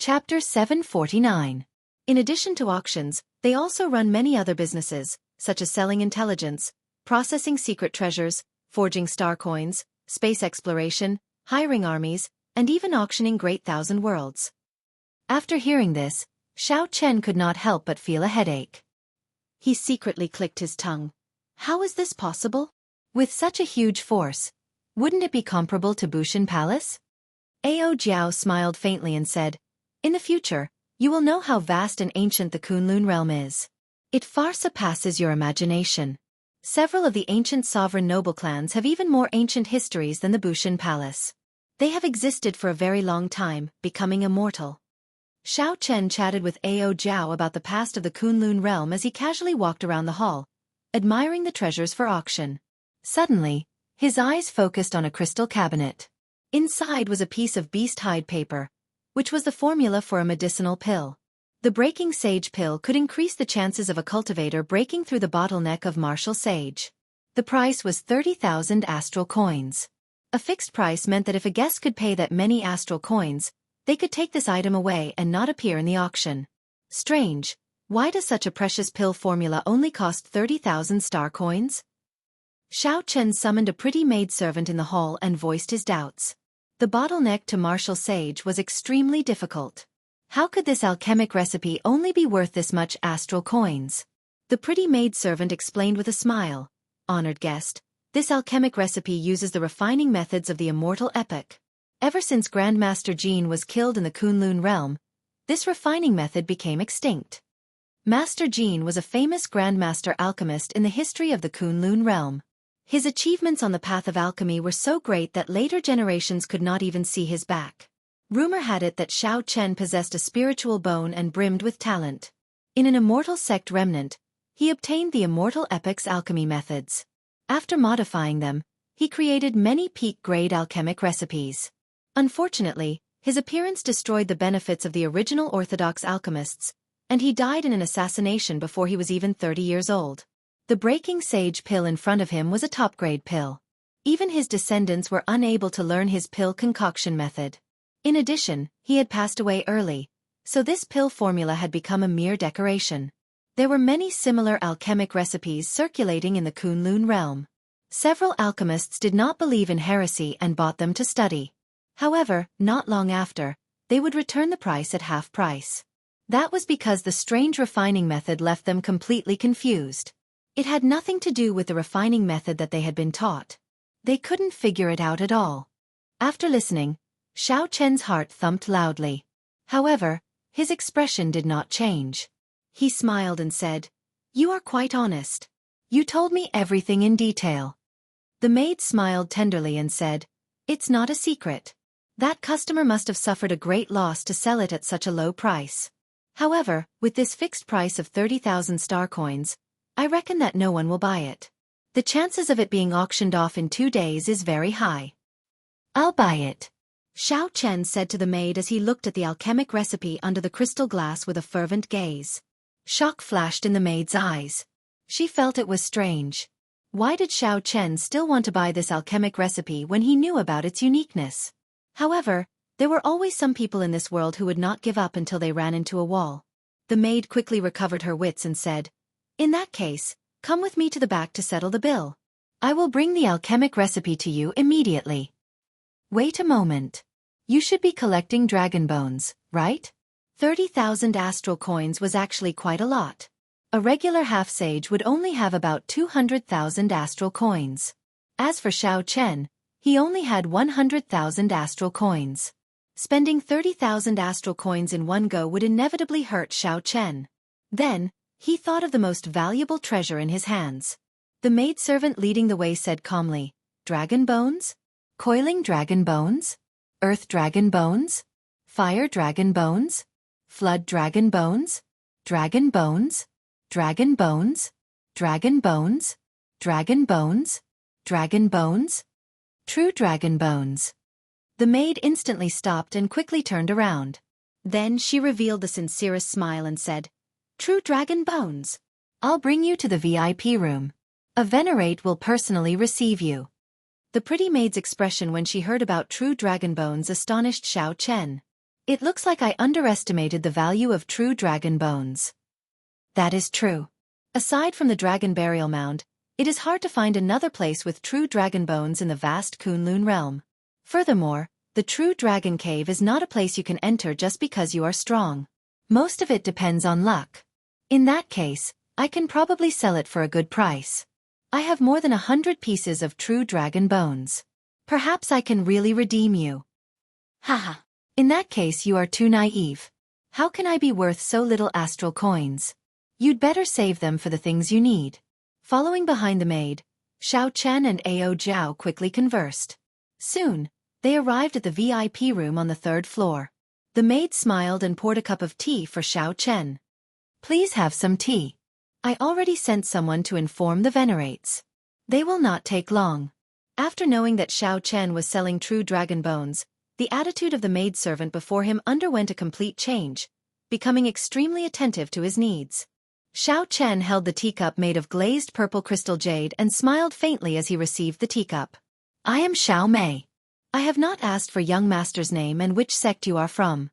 Chapter 749. In addition to auctions, they also run many other businesses, such as selling intelligence, processing secret treasures, forging star coins, space exploration, hiring armies, and even auctioning great thousand worlds. After hearing this, Xiao Chen could not help but feel a headache. He secretly clicked his tongue. How is this possible? With such a huge force, wouldn't it be comparable to Bushan Palace? Ao Jiao smiled faintly and said, "In the future, you will know how vast and ancient the Kunlun realm is. It far surpasses your imagination. Several of the ancient sovereign noble clans have even more ancient histories than the Bushan Palace. They have existed for a very long time, becoming immortal." Xiao Chen chatted with Ao Jiao about the past of the Kunlun realm as he casually walked around the hall, admiring the treasures for auction. Suddenly, his eyes focused on a crystal cabinet. Inside was a piece of beast hide paper, which was the formula for a medicinal pill. The breaking sage pill could increase the chances of a cultivator breaking through the bottleneck of martial sage. The price was 30,000 astral coins. A fixed price meant that if a guest could pay that many astral coins, they could take this item away and not appear in the auction. Strange, why does such a precious pill formula only cost 30,000 star coins? Xiao Chen summoned a pretty maidservant in the hall and voiced his doubts. The bottleneck to martial sage was extremely difficult. How could this alchemic recipe only be worth this much astral coins? The pretty maidservant explained with a smile. "Honored guest, this alchemic recipe uses the refining methods of the immortal epoch. Ever since Grandmaster Jin was killed in the Kunlun realm, this refining method became extinct." Master Jin was a famous Grandmaster alchemist in the history of the Kunlun realm. His achievements on the path of alchemy were so great that later generations could not even see his back. Rumor had it that Xiao Chen possessed a spiritual bone and brimmed with talent. In an immortal sect remnant, he obtained the immortal epoch's alchemy methods. After modifying them, he created many peak-grade alchemic recipes. Unfortunately, his appearance destroyed the benefits of the original orthodox alchemists, and he died in an assassination before he was even 30 years old. The breaking sage pill in front of him was a top-grade pill. Even his descendants were unable to learn his pill concoction method. In addition, he had passed away early, so this pill formula had become a mere decoration. There were many similar alchemic recipes circulating in the Kunlun realm. Several alchemists did not believe in heresy and bought them to study. However, not long after, they would return the price at half price. That was because the strange refining method left them completely confused. It had nothing to do with the refining method that they had been taught. They couldn't figure it out at all. After listening, Xiao Chen's heart thumped loudly. However, his expression did not change. He smiled and said, "You are quite honest. You told me everything in detail." The maid smiled tenderly and said, "It's not a secret. That customer must have suffered a great loss to sell it at such a low price. However, with this fixed price of 30,000 star coins, I reckon that no one will buy it. The chances of it being auctioned off in 2 days is very high." "I'll buy it," Xiao Chen said to the maid as he looked at the alchemic recipe under the crystal glass with a fervent gaze. Shock flashed in the maid's eyes. She felt it was strange. Why did Xiao Chen still want to buy this alchemic recipe when he knew about its uniqueness? However, there were always some people in this world who would not give up until they ran into a wall. The maid quickly recovered her wits and said, "In that case, come with me to the back to settle the bill. I will bring the alchemic recipe to you immediately." "Wait a moment. You should be collecting dragon bones, right?" 30,000 astral coins was actually quite a lot. A regular half-sage would only have about 200,000 astral coins. As for Xiao Chen, he only had 100,000 astral coins. Spending 30,000 astral coins in one go would inevitably hurt Xiao Chen. Then, he thought of the most valuable treasure in his hands. The maidservant leading the way said calmly, "Dragon bones? Coiling dragon bones? Earth dragon bones? Fire dragon bones? Flood dragon bones? Dragon bones? Dragon bones? Dragon bones? Dragon bones? Dragon bones? True dragon bones." The maid instantly stopped and quickly turned around. Then she revealed the sincerest smile and said, "True dragon bones. I'll bring you to the VIP room. A venerate will personally receive you." The pretty maid's expression when she heard about true dragon bones astonished Xiao Chen. It looks like I underestimated the value of true dragon bones. That is true. Aside from the dragon burial mound, it is hard to find another place with true dragon bones in the vast Kunlun realm. Furthermore, the true dragon cave is not a place you can enter just because you are strong. Most of it depends on luck. In that case, I can probably sell it for a good price. I have more than 100 pieces of true dragon bones. Perhaps I can really redeem you. Haha. In that case you are too naive. How can I be worth so little astral coins? You'd better save them for the things you need. Following behind the maid, Xiao Chen and Ao Jiao quickly conversed. Soon, they arrived at the VIP room on the 3rd floor. The maid smiled and poured a cup of tea for Xiao Chen. Please have some tea. I already sent someone to inform the venerates. They will not take long. After knowing that Xiao Chen was selling true dragon bones, the attitude of the maidservant before him underwent a complete change, becoming extremely attentive to his needs. Xiao Chen held the teacup made of glazed purple crystal jade and smiled faintly as he received the teacup. I am Xiao Mei. I have not asked for young master's name and which sect you are from.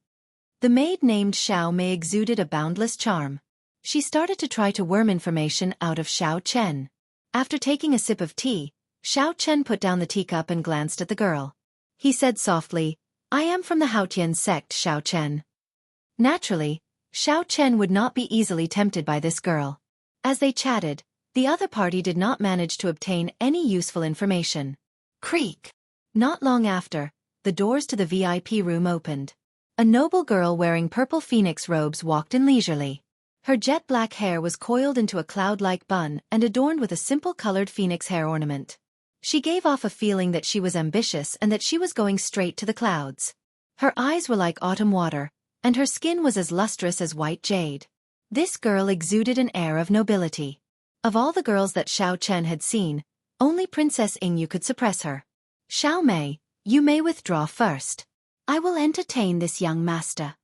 The maid named Xiao Mei exuded a boundless charm. She started to try to worm information out of Xiao Chen. After taking a sip of tea, Xiao Chen put down the teacup and glanced at the girl. He said softly, I am from the Haotian sect, Xiao Chen. Naturally, Xiao Chen would not be easily tempted by this girl. As they chatted, the other party did not manage to obtain any useful information. Creak! Not long after, the doors to the VIP room opened. A noble girl wearing purple phoenix robes walked in leisurely. Her jet-black hair was coiled into a cloud-like bun and adorned with a simple colored phoenix hair ornament. She gave off a feeling that she was ambitious and that she was going straight to the clouds. Her eyes were like autumn water, and her skin was as lustrous as white jade. This girl exuded an air of nobility. Of all the girls that Xiao Chen had seen, only Princess Yingyu could suppress her. Xiao Mei, you may withdraw first. I will entertain this young master.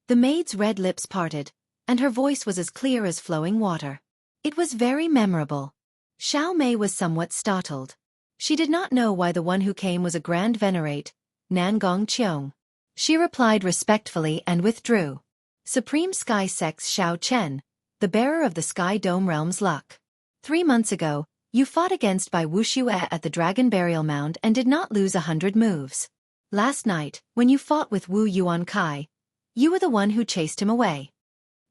The maid's red lips parted, and her voice was as clear as flowing water. It was very memorable. Xiao Mei was somewhat startled. She did not know why the one who came was a grand venerate, Nangong Qiong. She replied respectfully and withdrew. Supreme Sky Sect's Xiao Chen, the bearer of the Sky Dome Realm's luck. 3 months ago, you fought against Bai Wuxue at the Dragon Burial Mound and did not lose 100 moves. Last night, when you fought with Wu Yuan Kai, you were the one who chased him away.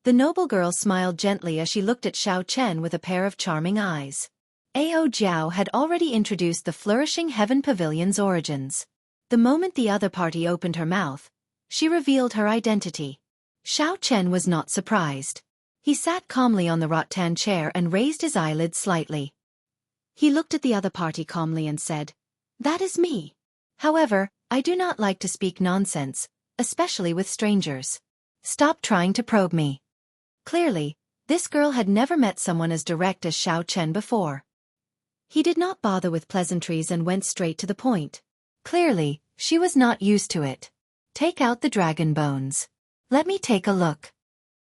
The noble girl smiled gently as she looked at Xiao Chen with a pair of charming eyes. Ao Jiao had already introduced the Flourishing Heaven Pavilion's origins. The moment the other party opened her mouth, she revealed her identity. Xiao Chen was not surprised. He sat calmly on the rattan chair and raised his eyelids slightly. He looked at the other party calmly and said, That is me. However, I do not like to speak nonsense, especially with strangers. Stop trying to probe me. Clearly, this girl had never met someone as direct as Xiao Chen before. He did not bother with pleasantries and went straight to the point. Clearly, she was not used to it. Take out the dragon bones. Let me take a look.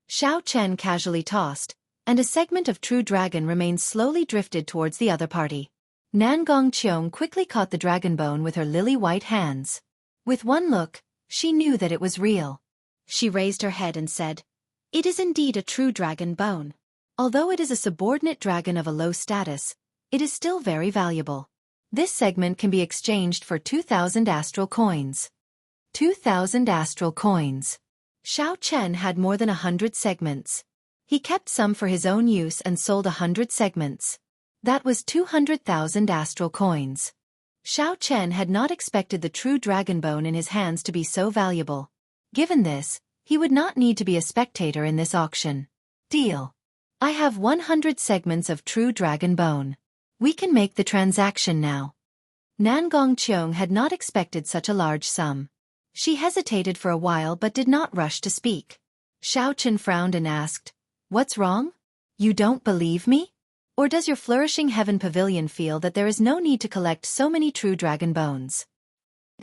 Xiao Chen casually tossed, and a segment of true dragon remains slowly drifted towards the other party. Nangong Qiong quickly caught the dragon bone with her lily-white hands. With one look, she knew that it was real. She raised her head and said, It is indeed a true dragon bone. Although it is a subordinate dragon of a low status, it is still very valuable. This segment can be exchanged for 2,000 astral coins. 2,000 astral coins. Xiao Chen had more than 100 segments. He kept some for his own use and sold 100 segments. That was 200,000 astral coins. Xiao Chen had not expected the true dragon bone in his hands to be so valuable. Given this, he would not need to be a spectator in this auction. Deal. I have 100 segments of true dragon bone. We can make the transaction now. Nangong Qiong had not expected such a large sum. She hesitated for a while but did not rush to speak. Xiao Chen frowned and asked, What's wrong? You don't believe me? Or does your Flourishing Heaven Pavilion feel that there is no need to collect so many true dragon bones?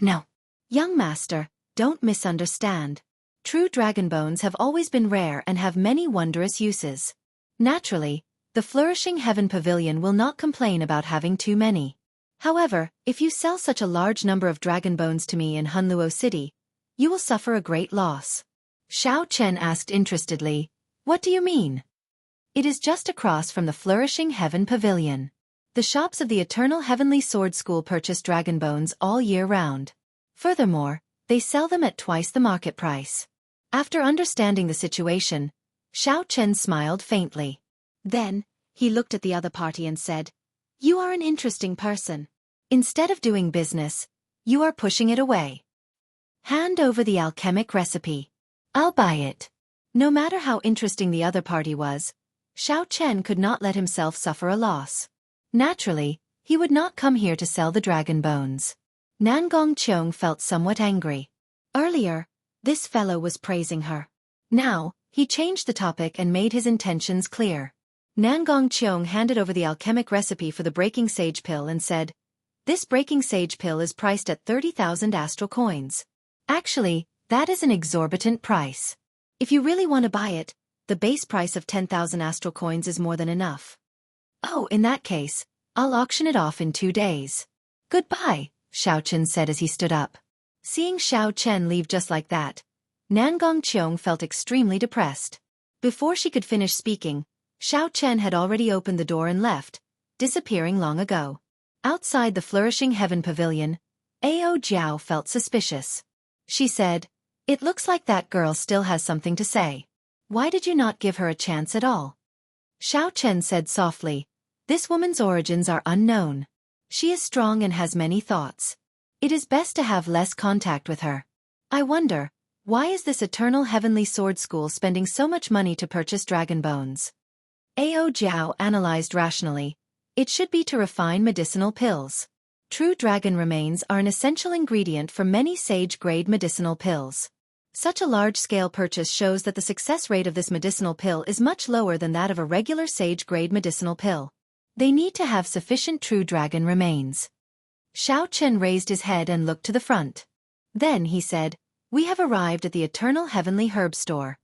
No. Young master, don't misunderstand. True dragon bones have always been rare and have many wondrous uses. Naturally, the Flourishing Heaven Pavilion will not complain about having too many. However, if you sell such a large number of dragon bones to me in Hunluo City, you will suffer a great loss. Xiao Chen asked interestedly, what do you mean? It is just across from the Flourishing Heaven Pavilion. The shops of the Eternal Heavenly Sword School purchase dragon bones all year round. Furthermore, they sell them at twice the market price. After understanding the situation, Xiao Chen smiled faintly. Then, he looked at the other party and said, you are an interesting person. Instead of doing business, you are pushing it away. Hand over the alchemic recipe. I'll buy it. No matter how interesting the other party was, Xiao Chen could not let himself suffer a loss. Naturally, he would not come here to sell the dragon bones. Nangong Qiong felt somewhat angry. Earlier, this fellow was praising her. Now, he changed the topic and made his intentions clear. Nangong Qiong handed over the alchemic recipe for the breaking sage pill and said, this breaking sage pill is priced at 30,000 astral coins. Actually, that is an exorbitant price. If you really want to buy it, the base price of 10,000 astral coins is more than enough. Oh, in that case, I'll auction it off in 2 days. Goodbye, Xiao Chen said as he stood up. Seeing Xiao Chen leave just like that, Nangong Qiong felt extremely depressed. Before she could finish speaking, Xiao Chen had already opened the door and left, disappearing long ago. Outside the Flourishing Heaven Pavilion, Ao Jiao felt suspicious. She said, it looks like that girl still has something to say. Why did you not give her a chance at all? Xiao Chen said softly, this woman's origins are unknown. She is strong and has many thoughts. It is best to have less contact with her. I wonder, why is this Eternal Heavenly Sword School spending so much money to purchase dragon bones? Ao Jiao analyzed rationally. It should be to refine medicinal pills. True dragon remains are an essential ingredient for many sage-grade medicinal pills. Such a large-scale purchase shows that the success rate of this medicinal pill is much lower than that of a regular sage-grade medicinal pill. They need to have sufficient true dragon remains. Xiao Chen raised his head and looked to the front. Then he said, we have arrived at the Eternal Heavenly Herb Store.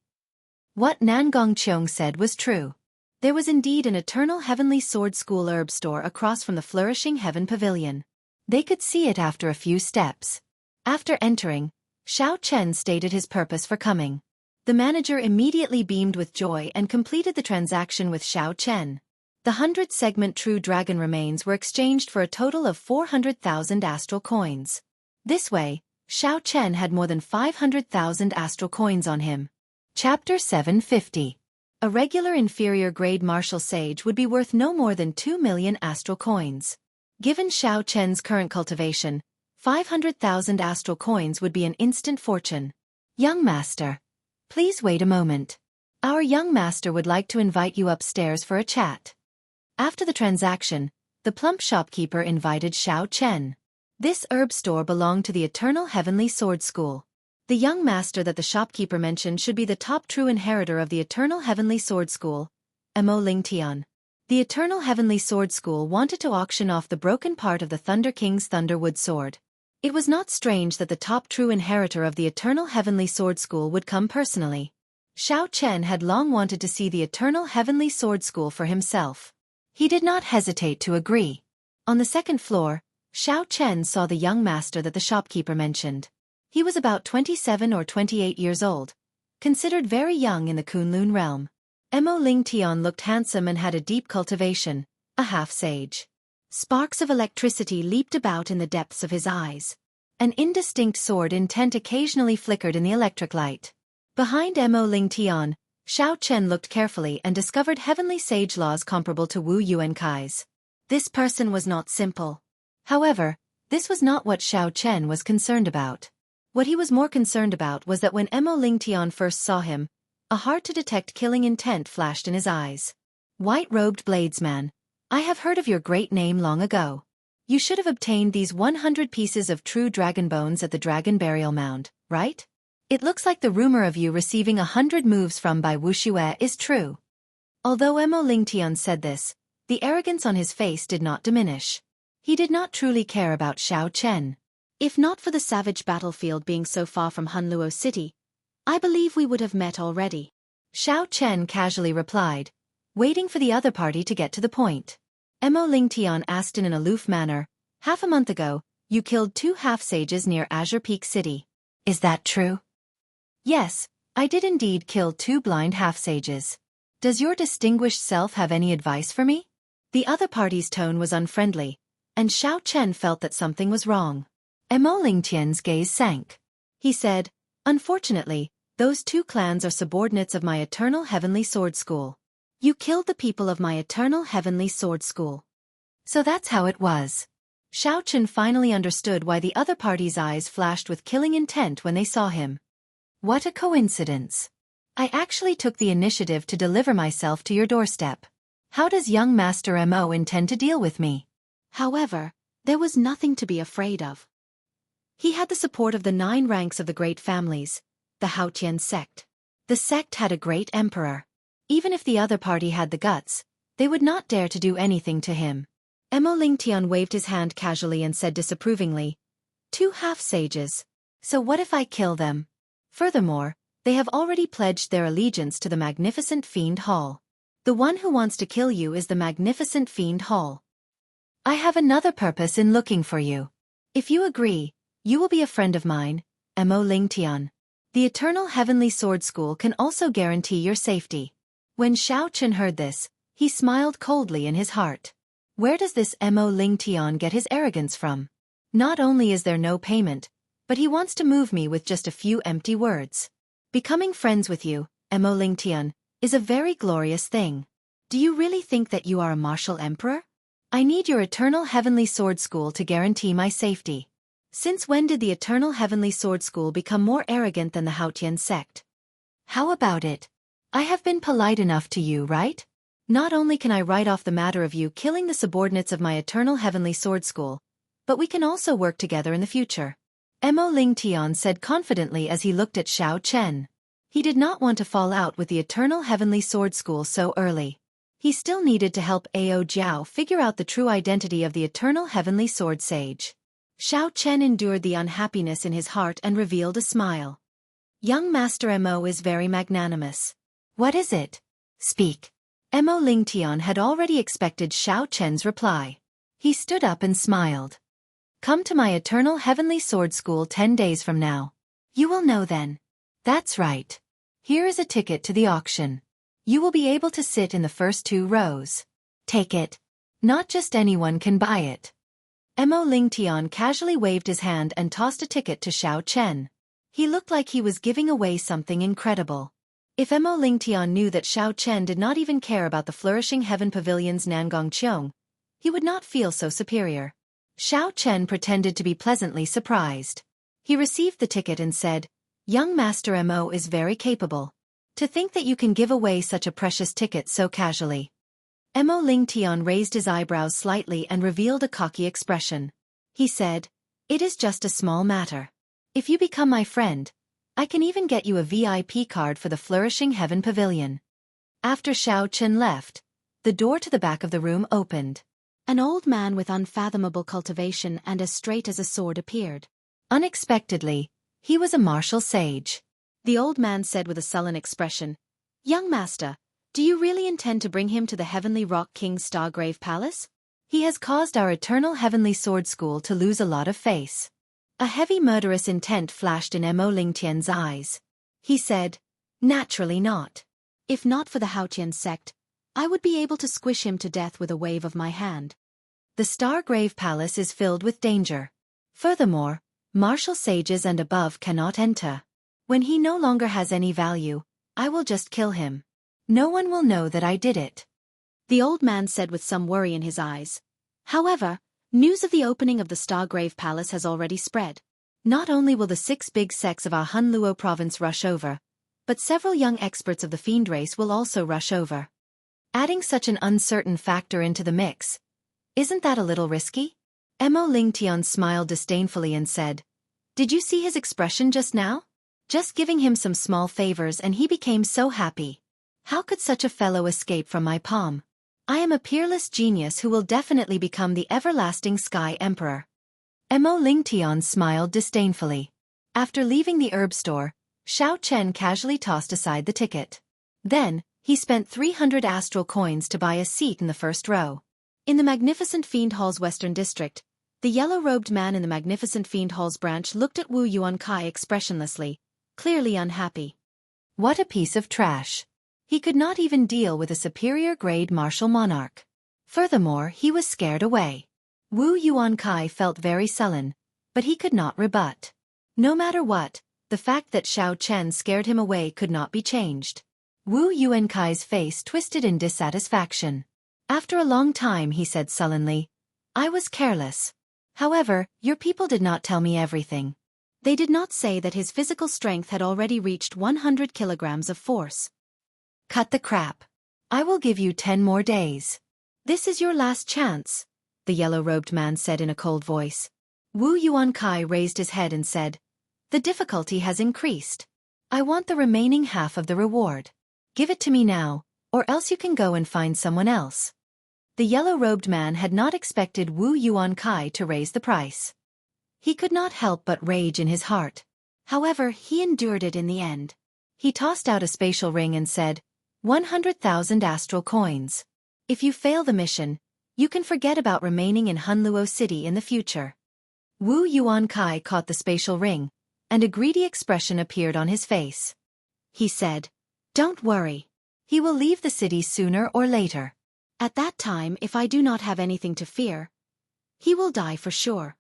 What Nangong Qiong said was true. There was indeed an Eternal Heavenly Sword School herb store across from the Flourishing Heaven Pavilion. They could see it after a few steps. After entering, Xiao Chen stated his purpose for coming. The manager immediately beamed with joy and completed the transaction with Xiao Chen. The 100-segment true dragon remains were exchanged for a total of 400,000 astral coins. This way, Xiao Chen had more than 500,000 astral coins on him. Chapter 750. A regular inferior grade martial sage would be worth no more than 2 million astral coins. Given Xiao Chen's current cultivation, 500,000 astral coins would be an instant fortune. Young master, please wait a moment. Our young master would like to invite you upstairs for a chat. After the transaction, the plump shopkeeper invited Xiao Chen. This herb store belonged to the Eternal Heavenly Sword School. The young master that the shopkeeper mentioned should be the top true inheritor of the Eternal Heavenly Sword School, Mo Ling Tian. The Eternal Heavenly Sword School wanted to auction off the broken part of the Thunder King's Thunderwood sword. It was not strange that the top true inheritor of the Eternal Heavenly Sword School would come personally. Xiao Chen had long wanted to see the Eternal Heavenly Sword School for himself. He did not hesitate to agree. On the second floor, Xiao Chen saw the young master that the shopkeeper mentioned. He was about 27 or 28 years old, considered very young in the Kunlun realm. Mo Ling Tian looked handsome and had a deep cultivation, a half-sage. Sparks of electricity leaped about in the depths of his eyes. An indistinct sword intent occasionally flickered in the electric light. Behind Mo Ling Tian, Xiao Chen looked carefully and discovered heavenly sage laws comparable to Wu Yuankai's. This person was not simple. However, this was not what Xiao Chen was concerned about. What he was more concerned about was that when Mo Ling Tian first saw him, a hard-to-detect killing intent flashed in his eyes. White-robed bladesman, I have heard of your great name long ago. You should have obtained these 100 pieces of true dragon bones at the Dragon Burial Mound, right? It looks like the rumor of you receiving 100 moves from Bai Wuxue is true. Although Mo Ling Tian said this, the arrogance on his face did not diminish. He did not truly care about Xiao Chen. If not for the savage battlefield being so far from Hunluo City, I believe we would have met already. Xiao Chen casually replied, waiting for the other party to get to the point. Mo Ling Tian asked in an aloof manner, half a month ago, you killed 2 half-sages near Azure Peak City. Is that true? Yes, I did indeed kill 2 blind half-sages. Does your distinguished self have any advice for me? The other party's tone was unfriendly, and Xiao Chen felt that something was wrong. Mo Lingtian's gaze sank. He said, "Unfortunately, those 2 clans are subordinates of my Eternal Heavenly Sword School. You killed the people of my Eternal Heavenly Sword School." So that's how it was. Xiao Chen finally understood why the other party's eyes flashed with killing intent when they saw him. What a coincidence. I actually took the initiative to deliver myself to your doorstep. How does young Master Mo intend to deal with me? However, there was nothing to be afraid of. He had the support of the 9 ranks of the great families, the Haotian sect. The sect had a great emperor. Even if the other party had the guts, they would not dare to do anything to him. Mo Lingtian waved his hand casually and said disapprovingly, 2 half-sages. So what if I kill them? Furthermore, they have already pledged their allegiance to the Magnificent Fiend Hall. The one who wants to kill you is the Magnificent Fiend Hall. I have another purpose in looking for you. If you agree, you will be a friend of mine, Mo Lingtian. The Eternal Heavenly Sword School can also guarantee your safety. When Xiao Chen heard this, he smiled coldly in his heart. Where does this Mo Lingtian get his arrogance from? Not only is there no payment, but he wants to move me with just a few empty words. Becoming friends with you, Mo Lingtian, is a very glorious thing. Do you really think that you are a martial emperor? I need your Eternal Heavenly Sword School to guarantee my safety. Since when did the Eternal Heavenly Sword School become more arrogant than the Haotian sect? How about it? I have been polite enough to you, right? Not only can I write off the matter of you killing the subordinates of my Eternal Heavenly Sword School, but we can also work together in the future. Mo Lingtian said confidently as he looked at Xiao Chen. He did not want to fall out with the Eternal Heavenly Sword School so early. He still needed to help Ao Jiao figure out the true identity of the Eternal Heavenly Sword Sage. Xiao Chen endured the unhappiness in his heart and revealed a smile. Young Master Mo is very magnanimous. What is it? Speak. Mo Lingtian had already expected Xiao Chen's reply. He stood up and smiled. Come to my Eternal Heavenly Sword School 10 days from now. You will know then. That's right. Here is a ticket to the auction. You will be able to sit in the first 2 rows. Take it. Not just anyone can buy it. Mo Lingtian casually waved his hand and tossed a ticket to Xiao Chen. He looked like he was giving away something incredible. If Mo Lingtian knew that Xiao Chen did not even care about the Flourishing Heaven Pavilion's Nangong Qiong, he would not feel so superior. Xiao Chen pretended to be pleasantly surprised. He received the ticket and said, Young Master Mo is very capable. To think that you can give away such a precious ticket so casually. Mo Lingtian raised his eyebrows slightly and revealed a cocky expression. He said, It is just a small matter. If you become my friend, I can even get you a VIP card for the Flourishing Heaven Pavilion. After Xiao Chen left, the door to the back of the room opened. An old man with unfathomable cultivation and as straight as a sword appeared. Unexpectedly, he was a martial sage. The old man said with a sullen expression, Young master, do you really intend to bring him to the Heavenly Rock King's Stargrave Palace? He has caused our Eternal Heavenly Sword School to lose a lot of face. A heavy murderous intent flashed in Mo Lingtian's eyes. He said, Naturally not. If not for the Haotian sect, I would be able to squish him to death with a wave of my hand. The Stargrave Palace is filled with danger. Furthermore, martial sages and above cannot enter. When he no longer has any value, I will just kill him. No one will know that I did it. The old man said with some worry in his eyes. However, news of the opening of the Stargrave Palace has already spread. Not only will the 6 big sects of our Hunluo province rush over, but several young experts of the fiend race will also rush over. Adding such an uncertain factor into the mix, isn't that a little risky? Mo Lingtian smiled disdainfully and said, Did you see his expression just now? Just giving him some small favors and he became so happy. How could such a fellow escape from my palm? I am a peerless genius who will definitely become the everlasting Sky Emperor. Mo Lingtian smiled disdainfully. After leaving the herb store, Xiao Chen casually tossed aside the ticket. Then, he spent 300 astral coins to buy a seat in the first row. In the magnificent Fiend Hall's western district, The yellow-robed man in the magnificent fiend hall's branch looked at Wu Yuankai expressionlessly, clearly unhappy. What a piece of trash. He could not even deal with a superior-grade martial monarch. Furthermore, he was scared away. Wu Yuankai felt very sullen, but he could not rebut. No matter what, the fact that Xiao Chen scared him away could not be changed. Wu Yuankai's face twisted in dissatisfaction. After a long time he said sullenly, "I was careless. However, your people did not tell me everything. They did not say that his physical strength had already reached 100 kilograms of force." "Cut the crap. I will give you 10 more days. This is your last chance," the yellow-robed man said in a cold voice. Wu Yuankai raised his head and said, "The difficulty has increased. I want the remaining half of the reward. Give it to me now, or else you can go and find someone else." The yellow-robed man had not expected Wu Yuankai to raise the price. He could not help but rage in his heart. However, he endured it in the end. He tossed out a spatial ring and said, 100,000 astral coins. If you fail the mission, you can forget about remaining in Hunluo City in the future. Wu Yuankai caught the spatial ring, and a greedy expression appeared on his face. He said, "Don't worry. He will leave the city sooner or later. At that time, if I do not have anything to fear, he will die for sure."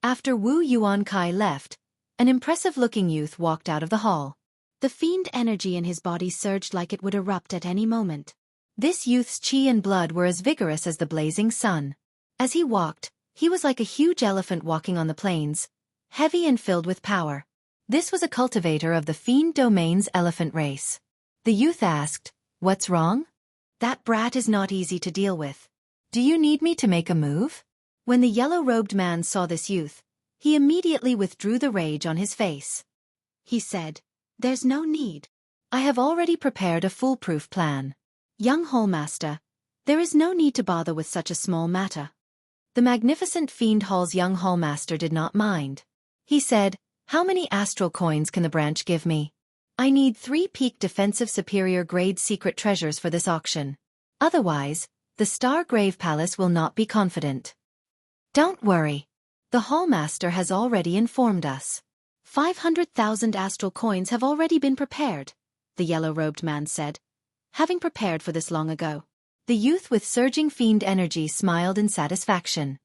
After Wu Yuankai left, an impressive-looking youth walked out of the hall. The fiend energy in his body surged like it would erupt at any moment. This youth's chi and blood were as vigorous as the blazing sun. As he walked, he was like a huge elephant walking on the plains, heavy and filled with power. This was a cultivator of the fiend domain's elephant race. The youth asked, "What's wrong?" "That brat is not easy to deal with. Do you need me to make a move?" When the yellow-robed man saw this youth, he immediately withdrew the rage on his face. He said, "There's no need. I have already prepared a foolproof plan. Young Hallmaster, there is no need to bother with such a small matter." The magnificent fiend hall's young Hallmaster did not mind. He said, "How many astral coins can the branch give me? I need 3 peak defensive superior grade secret treasures for this auction. Otherwise, the Star Grave Palace will not be confident." "Don't worry. The Hallmaster has already informed us. 500,000 astral coins have already been prepared," the yellow-robed man said, having prepared for this long ago. The youth with surging fiend energy smiled in satisfaction.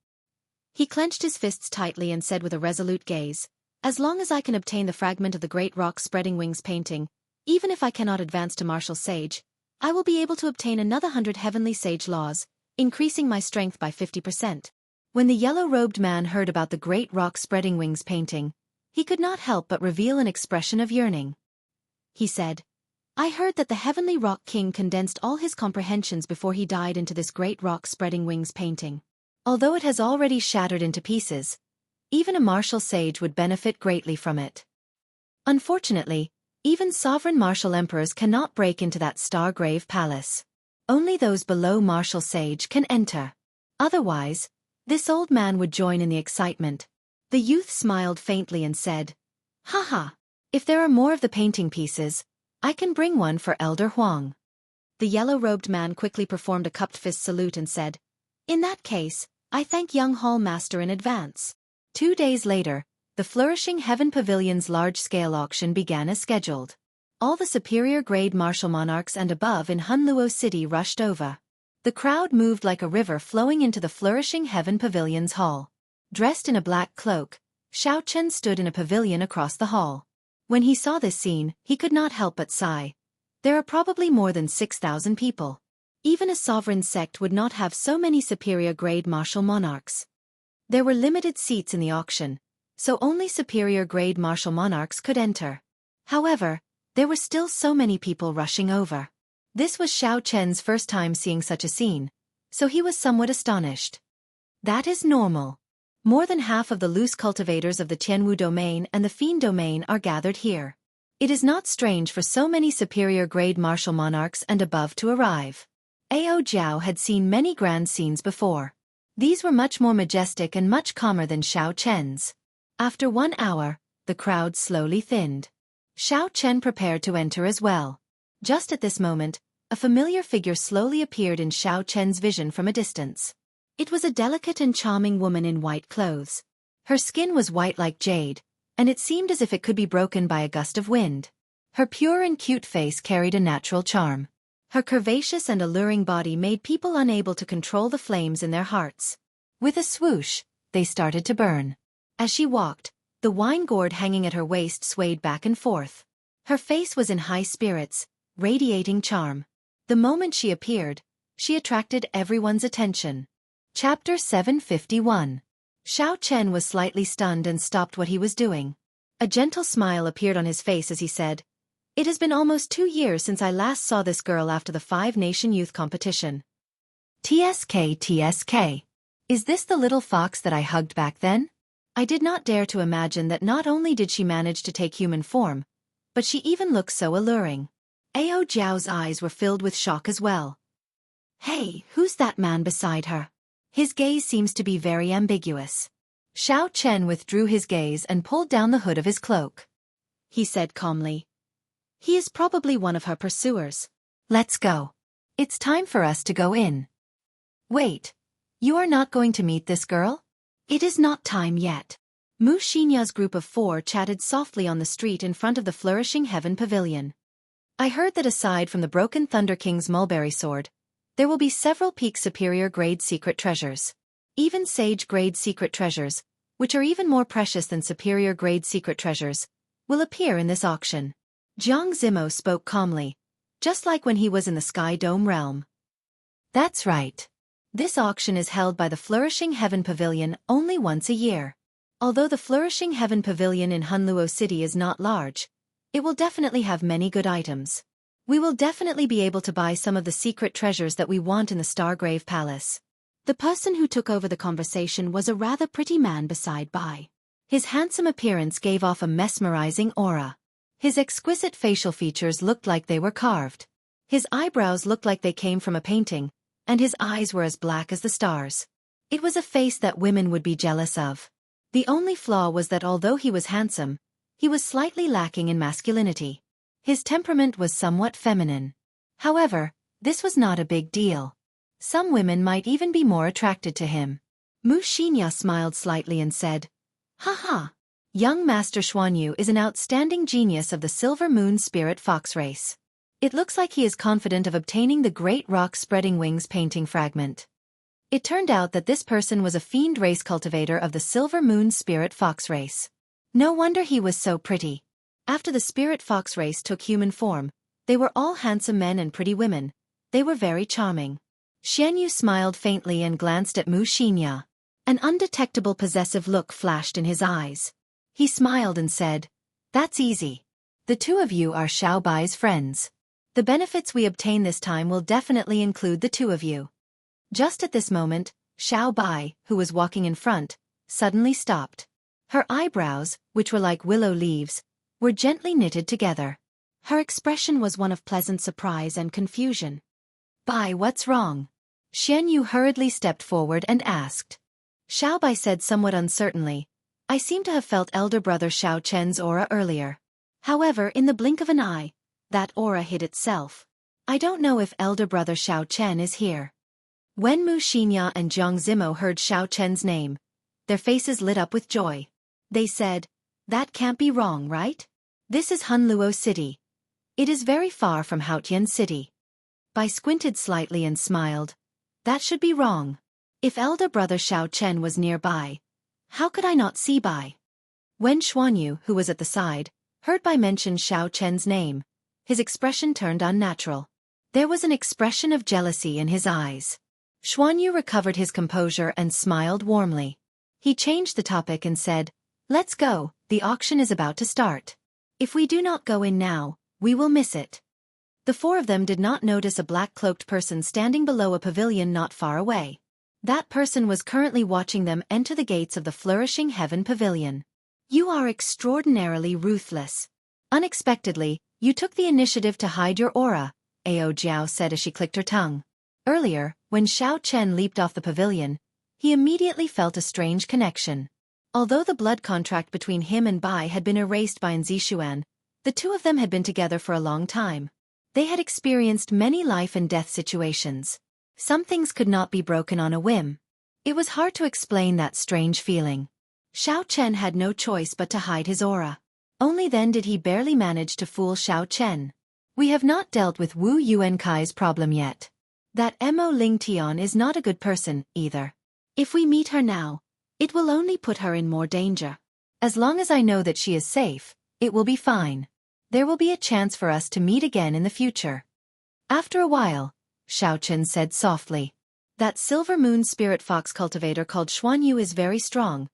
He clenched his fists tightly and said with a resolute gaze, "As long as I can obtain the fragment of the Great Rock Spreading Wings painting, even if I cannot advance to Martial Sage, I will be able to obtain another 100 Heavenly Sage Laws, increasing my strength by 50%. When the yellow-robed man heard about the Great Rock Spreading Wings painting, he could not help but reveal an expression of yearning. He said, "I heard that the Heavenly Rock King condensed all his comprehensions before he died into this Great Rock Spreading Wings painting. Although it has already shattered into pieces, even a martial sage would benefit greatly from it. Unfortunately, even sovereign martial emperors cannot break into that Star Grave Palace. Only those below martial sage can enter. Otherwise, this old man would join in the excitement." The youth smiled faintly and said, "Haha, if there are more of the painting pieces, I can bring one for Elder Huang." The yellow-robed man quickly performed a cupped fist salute and said, "In that case, I thank young Hallmaster in advance." 2 days later, the Flourishing Heaven Pavilion's large-scale auction began as scheduled. All the superior-grade martial monarchs and above in Hunluo City rushed over. The crowd moved like a river flowing into the Flourishing Heaven Pavilion's hall. Dressed in a black cloak, Xiao Chen stood in a pavilion across the hall. When he saw this scene, he could not help but sigh. There are probably more than 6,000 people. Even a sovereign sect would not have so many superior-grade martial monarchs. There were limited seats in the auction, so only superior-grade martial monarchs could enter. However, there were still so many people rushing over. This was Xiao Chen's first time seeing such a scene, so he was somewhat astonished. That is normal. More than half of the loose cultivators of the Tianwu domain and the Fiend domain are gathered here. It is not strange for so many superior-grade martial monarchs and above to arrive. Ao Jiao had seen many grand scenes before. These were much more majestic and much calmer than Xiao Chen's. After 1 hour, the crowd slowly thinned. Xiao Chen prepared to enter as well. Just at this moment, a familiar figure slowly appeared in Xiao Chen's vision from a distance. It was a delicate and charming woman in white clothes. Her skin was white like jade, and it seemed as if it could be broken by a gust of wind. Her pure and cute face carried a natural charm. Her curvaceous and alluring body made people unable to control the flames in their hearts. With a swoosh, they started to burn. As she walked, the wine gourd hanging at her waist swayed back and forth. Her face was in high spirits, radiating charm. The moment she appeared, she attracted everyone's attention. Chapter 751. Xiao Chen was slightly stunned and stopped what he was doing. A gentle smile appeared on his face as he said, "It has been almost 2 years since I last saw this girl after the 5-nation youth competition." TSK. Is this the little fox that I hugged back then? I did not dare to imagine that not only did she manage to take human form, but she even looked so alluring. Ao Jiao's eyes were filled with shock as well. Hey, who's that man beside her? His gaze seems to be very ambiguous. Xiao Chen withdrew his gaze and pulled down the hood of his cloak. He said calmly, "He is probably one of her pursuers. Let's go. It's time for us to go in." Wait, you are not going to meet this girl? It is not time yet. Mu Xinya's group of 4 chatted softly on the street in front of the Flourishing Heaven Pavilion. I heard that aside from the Broken Thunder King's mulberry sword, there will be several peak superior grade secret treasures. Even sage grade secret treasures, which are even more precious than superior grade secret treasures, will appear in this auction. Jiang Zimo spoke calmly, just like when he was in the Sky Dome realm. That's right. This auction is held by the Flourishing Heaven Pavilion only once a year. Although the Flourishing Heaven Pavilion in Hunluo City is not large, it will definitely have many good items. We will definitely be able to buy some of the secret treasures that we want in the Stargrave Palace. The person who took over the conversation was a rather pretty man beside Bai. His handsome appearance gave off a mesmerizing aura. His exquisite facial features looked like they were carved. His eyebrows looked like they came from a painting, and his eyes were as black as the stars. It was a face that women would be jealous of. The only flaw was that although he was handsome, he was slightly lacking in masculinity. His temperament was somewhat feminine. However, this was not a big deal. Some women might even be more attracted to him. Mu Xinya smiled slightly and said, "Haha, young Master Xuanyu is an outstanding genius of the Silver Moon Spirit Fox race. It looks like he is confident of obtaining the Great Rock Spreading Wings painting fragment." It turned out that this person was a fiend race cultivator of the Silver Moon Spirit Fox race. No wonder he was so pretty. After the Spirit Fox race took human form, they were all handsome men and pretty women. They were very charming. Xianyu smiled faintly and glanced at Mu Xinya. An undetectable possessive look flashed in his eyes. He smiled and said, "That's easy. The 2 of you are Xiao Bai's friends. The benefits we obtain this time will definitely include the 2 of you." Just at this moment, Xiao Bai, who was walking in front, suddenly stopped. Her eyebrows, which were like willow leaves, were gently knitted together. Her expression was one of pleasant surprise and confusion. "Bai, what's wrong?" Xianyu hurriedly stepped forward and asked. Xiao Bai said somewhat uncertainly, "I seem to have felt elder brother Xiao Chen's aura earlier. However, in the blink of an eye, that aura hid itself. I don't know if elder brother Xiao Chen is here." When Mu Xinya and Jiang Zimo heard Xiao Chen's name, their faces lit up with joy. They said, "That can't be wrong, right? This is Hunluo City. It is very far from Haotian City." Bai squinted slightly and smiled. "That should be wrong. If elder brother Xiao Chen was nearby, how could I not see Bai?" When Xuanyu, who was at the side, heard Bai mention Xiao Chen's name, his expression turned unnatural. There was an expression of jealousy in his eyes. Xuanyu recovered his composure and smiled warmly. He changed the topic and said, "Let's go, the auction is about to start. If we do not go in now, we will miss it." The 4 of them did not notice a black-cloaked person standing below a pavilion not far away. That person was currently watching them enter the gates of the Flourishing Heaven Pavilion. "You are extraordinarily ruthless. Unexpectedly, you took the initiative to hide your aura," Ao Jiao said as she clicked her tongue. Earlier, when Xiao Chen leaped off the pavilion, he immediately felt a strange connection. Although the blood contract between him and Bai had been erased by Nzixuan, the 2 of them had been together for a long time. They had experienced many life and death situations. Some things could not be broken on a whim. It was hard to explain that strange feeling. Xiao Chen had no choice but to hide his aura. Only then did he barely manage to fool Xiao Chen. We have not dealt with Wu Yuankai's problem yet. That Mo Ling Tian is not a good person, either. If we meet her now, it will only put her in more danger. As long as I know that she is safe, it will be fine. There will be a chance for us to meet again in the future. After a while, Xiao Chen said softly. That Silver Moon Spirit Fox cultivator called Xuan Yu is very strong.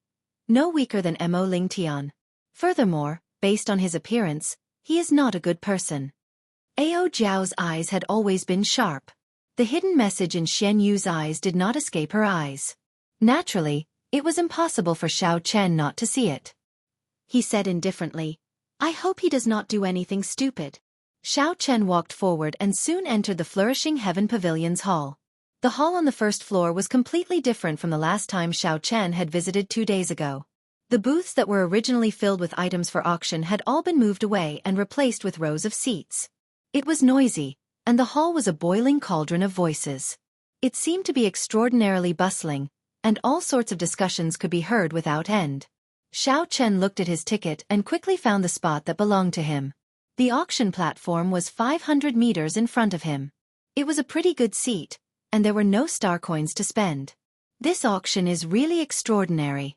No weaker than Mo Ling Tian. Furthermore, based on his appearance, he is not a good person. Ao Jiao's eyes had always been sharp. The hidden message in Xian Yu's eyes did not escape her eyes. Naturally, it was impossible for Xiao Chen not to see it. He said indifferently, I hope he does not do anything stupid. Xiao Chen walked forward and soon entered the Flourishing Heaven Pavilion's hall. The hall on the first floor was completely different from the last time Xiao Chen had visited 2 days ago. The booths that were originally filled with items for auction had all been moved away and replaced with rows of seats. It was noisy, and the hall was a boiling cauldron of voices. It seemed to be extraordinarily bustling, and all sorts of discussions could be heard without end. Xiao Chen looked at his ticket and quickly found the spot that belonged to him. The auction platform was 500 meters in front of him. It was a pretty good seat, and there were no star coins to spend. This auction is really extraordinary.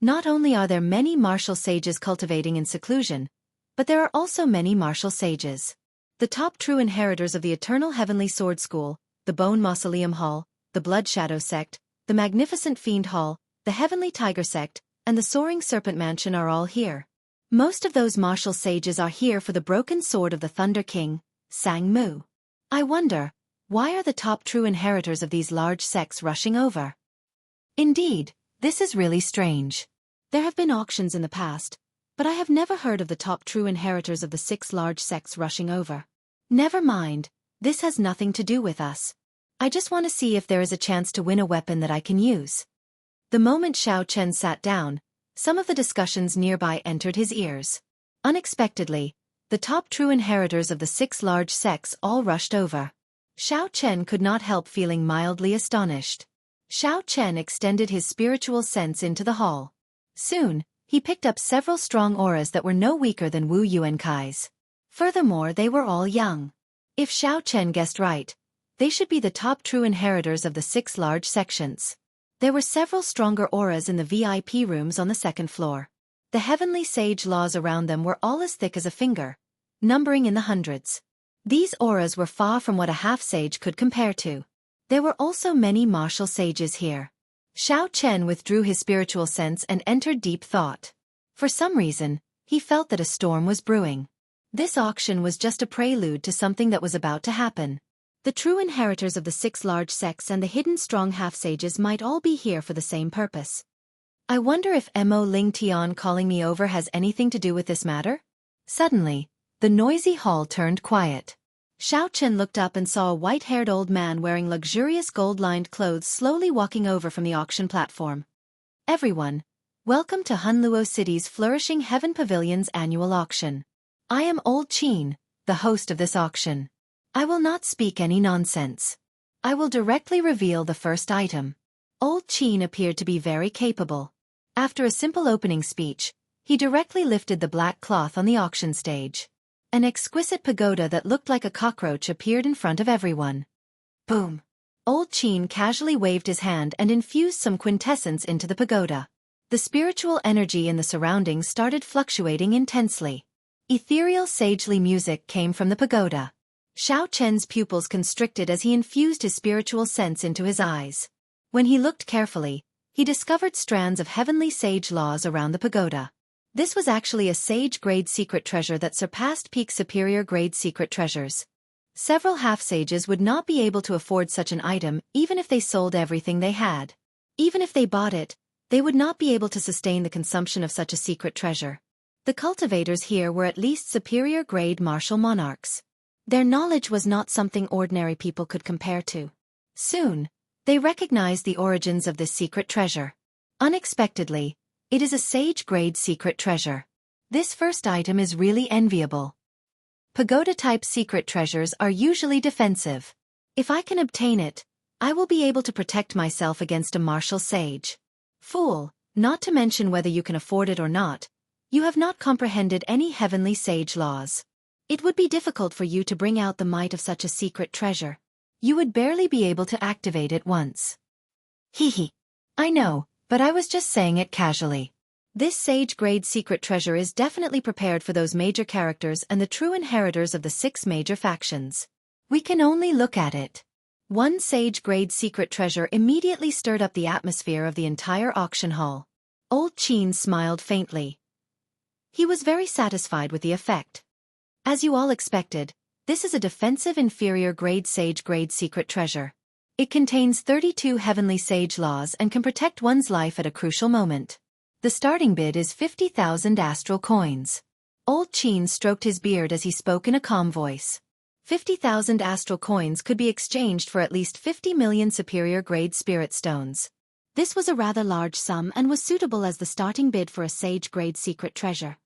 Not only are there many martial sages cultivating in seclusion, but there are also many martial sages. The top true inheritors of the Eternal Heavenly Sword School, the Bone Mausoleum Hall, the Blood Shadow Sect, the Magnificent Fiend Hall, the Heavenly Tiger Sect, and the Soaring Serpent Mansion are all here. Most of those martial sages are here for the broken sword of the Thunder King, Sang Mu. I wonder, why are the top true inheritors of these large sects rushing over? Indeed, this is really strange. There have been auctions in the past, but I have never heard of the top true inheritors of the 6 large sects rushing over. Never mind, this has nothing to do with us. I just want to see if there is a chance to win a weapon that I can use. The moment Xiao Chen sat down, some of the discussions nearby entered his ears. Unexpectedly, the top true inheritors of the 6 large sects all rushed over. Xiao Chen could not help feeling mildly astonished. Xiao Chen extended his spiritual sense into the hall. Soon, he picked up several strong auras that were no weaker than Wu Yuankai's. Furthermore, they were all young. If Xiao Chen guessed right, they should be the top true inheritors of the 6 large sections. There were several stronger auras in the VIP rooms on the 2nd floor. The heavenly sage laws around them were all as thick as a finger, numbering in the hundreds. These auras were far from what a half-sage could compare to. There were also many martial sages here. Xiao Chen withdrew his spiritual sense and entered deep thought. For some reason, he felt that a storm was brewing. This auction was just a prelude to something that was about to happen. The true inheritors of the 6 large sects and the hidden strong half-sages might all be here for the same purpose. I wonder if Mo Ling Tian calling me over has anything to do with this matter? Suddenly, the noisy hall turned quiet. Xiao Chen looked up and saw a white-haired old man wearing luxurious gold-lined clothes slowly walking over from the auction platform. Everyone, welcome to Hunluo City's Flourishing Heaven Pavilion's annual auction. I am Old Qin, the host of this auction. I will not speak any nonsense. I will directly reveal the first item. Old Qin appeared to be very capable. After a simple opening speech, he directly lifted the black cloth on the auction stage. An exquisite pagoda that looked like a cockroach appeared in front of everyone. Boom! Old Qin casually waved his hand and infused some quintessence into the pagoda. The spiritual energy in the surroundings started fluctuating intensely. Ethereal sagely music came from the pagoda. Xiao Chen's pupils constricted as he infused his spiritual sense into his eyes. When he looked carefully, he discovered strands of heavenly sage laws around the pagoda. This was actually a sage-grade secret treasure that surpassed peak superior-grade secret treasures. Several half-sages would not be able to afford such an item even if they sold everything they had. Even if they bought it, they would not be able to sustain the consumption of such a secret treasure. The cultivators here were at least superior-grade martial monarchs. Their knowledge was not something ordinary people could compare to. Soon, they recognized the origins of this secret treasure. Unexpectedly, it is a sage-grade secret treasure. This first item is really enviable. Pagoda-type secret treasures are usually defensive. If I can obtain it, I will be able to protect myself against a martial sage. Fool, not to mention whether you can afford it or not, you have not comprehended any heavenly sage laws. It would be difficult for you to bring out the might of such a secret treasure. You would barely be able to activate it once. Hee. I know, but I was just saying it casually. This sage-grade secret treasure is definitely prepared for those major characters and the true inheritors of the 6 major factions. We can only look at it. One sage-grade secret treasure immediately stirred up the atmosphere of the entire auction hall. Old Chin smiled faintly. He was very satisfied with the effect. As you all expected, this is a defensive inferior grade sage-grade secret treasure. It contains 32 heavenly sage laws and can protect one's life at a crucial moment. The starting bid is 50,000 astral coins. Old Chin stroked his beard as he spoke in a calm voice. 50,000 astral coins could be exchanged for at least 50 million superior-grade spirit stones. This was a rather large sum and was suitable as the starting bid for a sage-grade secret treasure.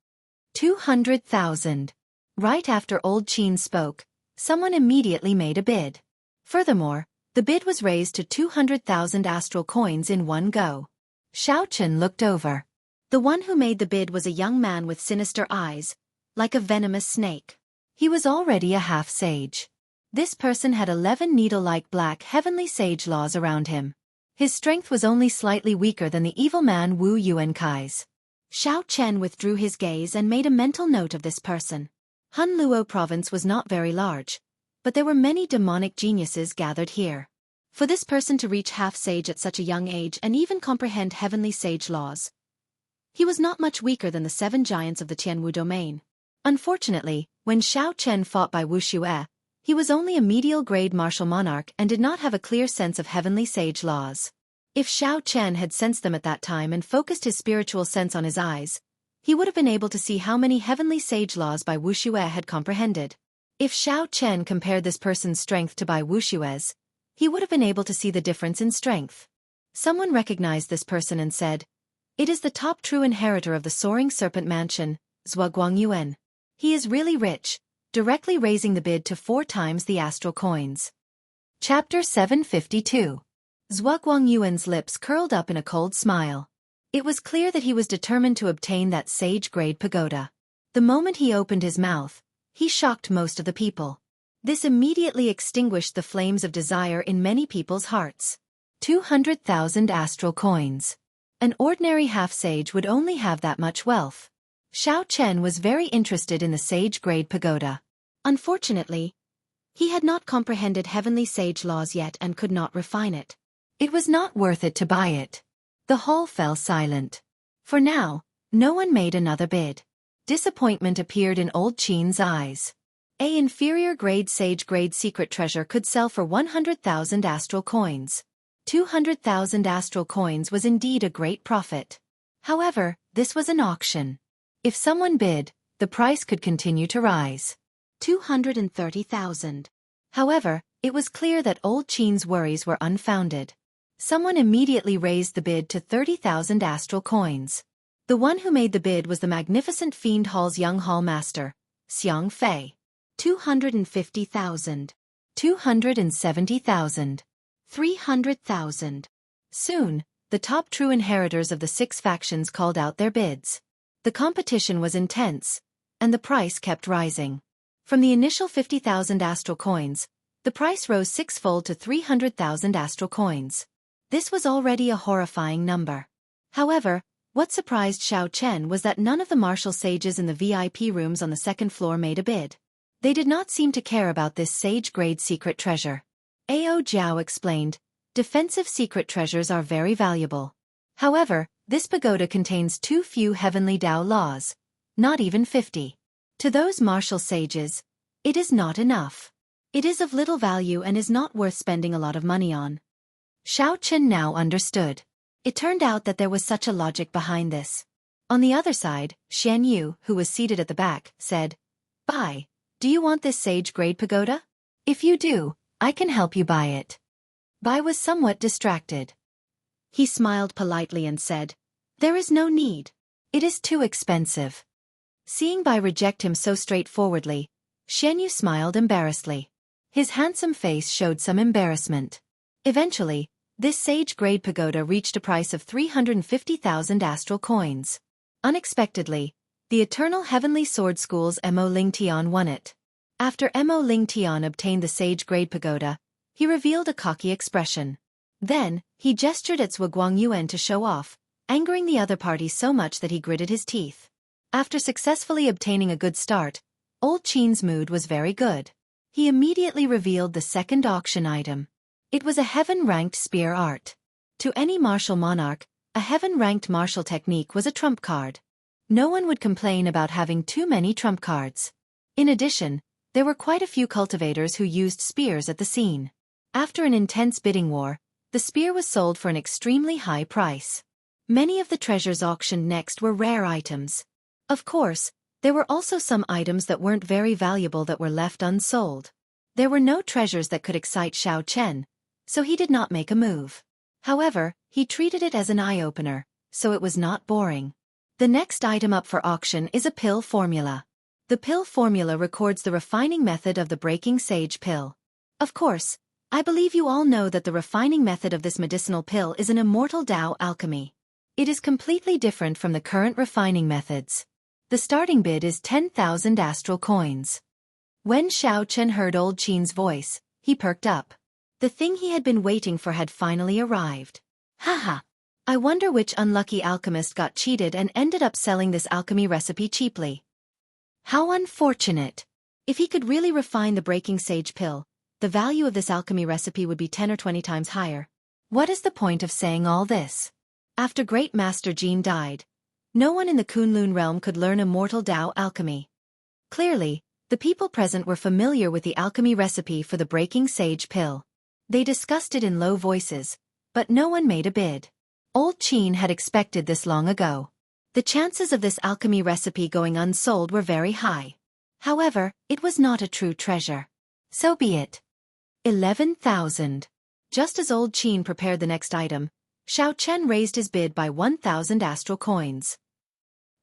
200,000. Right after Old Chin spoke, someone immediately made a bid. Furthermore, the bid was raised to 200,000 astral coins in one go. Xiao Chen looked over. The one who made the bid was a young man with sinister eyes, like a venomous snake. He was already a half-sage. This person had 11 needle-like black heavenly sage laws around him. His strength was only slightly weaker than the evil man Wu Yuankai's. Xiao Chen withdrew his gaze and made a mental note of this person. Hunluo province was not very large, but there were many demonic geniuses gathered here. For this person to reach half-sage at such a young age and even comprehend heavenly sage laws, he was not much weaker than the 7 giants of the Tianwu domain. Unfortunately, when Xiao Chen fought by Wu Xue, he was only a medial-grade martial monarch and did not have a clear sense of heavenly sage laws. If Xiao Chen had sensed them at that time and focused his spiritual sense on his eyes, he would have been able to see how many heavenly sage laws Bai Wuxue had comprehended. If Xiao Chen compared this person's strength to Bai Wuxue's, he would have been able to see the difference in strength. Someone recognized this person and said, "It is the top true inheritor of the Soaring Serpent Mansion, Zhua Guangyuan. He is really rich," directly raising the bid to 4 times the astral coins. Chapter 752. Zhua Guangyuan's lips curled up in a cold smile. It was clear that he was determined to obtain that sage-grade pagoda. The moment he opened his mouth, he shocked most of the people. This immediately extinguished the flames of desire in many people's hearts. 200,000 astral coins. An ordinary half-sage would only have that much wealth. Xiao Chen was very interested in the sage-grade pagoda. Unfortunately, he had not comprehended heavenly sage laws yet and could not refine it. It was not worth it to buy it. The hall fell silent. For now, no one made another bid. Disappointment appeared in Old Chin's eyes. A inferior-grade sage-grade secret treasure could sell for 100,000 astral coins. 200,000 astral coins was indeed a great profit. However, this was an auction. If someone bid, the price could continue to rise. 230,000. However, it was clear that Old Chin's worries were unfounded. Someone immediately raised the bid to 30,000 astral coins. The one who made the bid was the magnificent Fiend Hall's young hall master, Xiang Fei. 250,000. 270,000. 300,000. Soon, the top true inheritors of the 6 factions called out their bids. The competition was intense, and the price kept rising. From the initial 50,000 astral coins, the price rose 6-fold to 300,000 astral coins. This was already a horrifying number. However, what surprised Xiao Chen was that none of the martial sages in the VIP rooms on the 2nd floor made a bid. They did not seem to care about this sage-grade secret treasure. Ao Jiao explained, "Defensive secret treasures are very valuable. However, this pagoda contains too few heavenly Tao laws, not even 50. To those martial sages, it is not enough. It is of little value and is not worth spending a lot of money on." Xiao Chen now understood. It turned out that there was such a logic behind this. On the other side, Xian Yu, who was seated at the back, said, "Bai, do you want this sage-grade pagoda? If you do, I can help you buy it." Bai was somewhat distracted. He smiled politely and said, "There is no need. It is too expensive." Seeing Bai reject him so straightforwardly, Xian Yu smiled embarrassedly. His handsome face showed some embarrassment. Eventually, this sage-grade pagoda reached a price of 350,000 astral coins. Unexpectedly, the Eternal Heavenly Sword School's Mo Ling Tian won it. After Mo Ling Tian obtained the sage-grade pagoda, he revealed a cocky expression. Then, he gestured at Zhuo Guangyuan to show off, angering the other party so much that he gritted his teeth. After successfully obtaining a good start, Old Qin's mood was very good. He immediately revealed the second auction item. It was a heaven-ranked spear art. To any martial monarch, a heaven-ranked martial technique was a trump card. No one would complain about having too many trump cards. In addition, there were quite a few cultivators who used spears at the scene. After an intense bidding war, the spear was sold for an extremely high price. Many of the treasures auctioned next were rare items. Of course, there were also some items that weren't very valuable that were left unsold. There were no treasures that could excite Xiao Chen, so he did not make a move. However, he treated it as an eye-opener, so it was not boring. The next item up for auction is a pill formula. The pill formula records the refining method of the breaking sage pill. Of course, I believe you all know that the refining method of this medicinal pill is an immortal Tao alchemy. It is completely different from the current refining methods. The starting bid is 10,000 astral coins. When Xiao Chen heard Old Qin's voice, he perked up. The thing he had been waiting for had finally arrived. Haha! I wonder which unlucky alchemist got cheated and ended up selling this alchemy recipe cheaply. How unfortunate! If he could really refine the breaking sage pill, the value of this alchemy recipe would be 10 or 20 times higher. What is the point of saying all this? After Great Master Jin died, no one in the Kunlun realm could learn immortal Tao alchemy. Clearly, the people present were familiar with the alchemy recipe for the breaking sage pill. They discussed it in low voices, but no one made a bid. Old Qin had expected this long ago. The chances of this alchemy recipe going unsold were very high. However, it was not a true treasure. So be it. 11,000. Just as Old Qin prepared the next item, Xiao Chen raised his bid by 1,000 astral coins.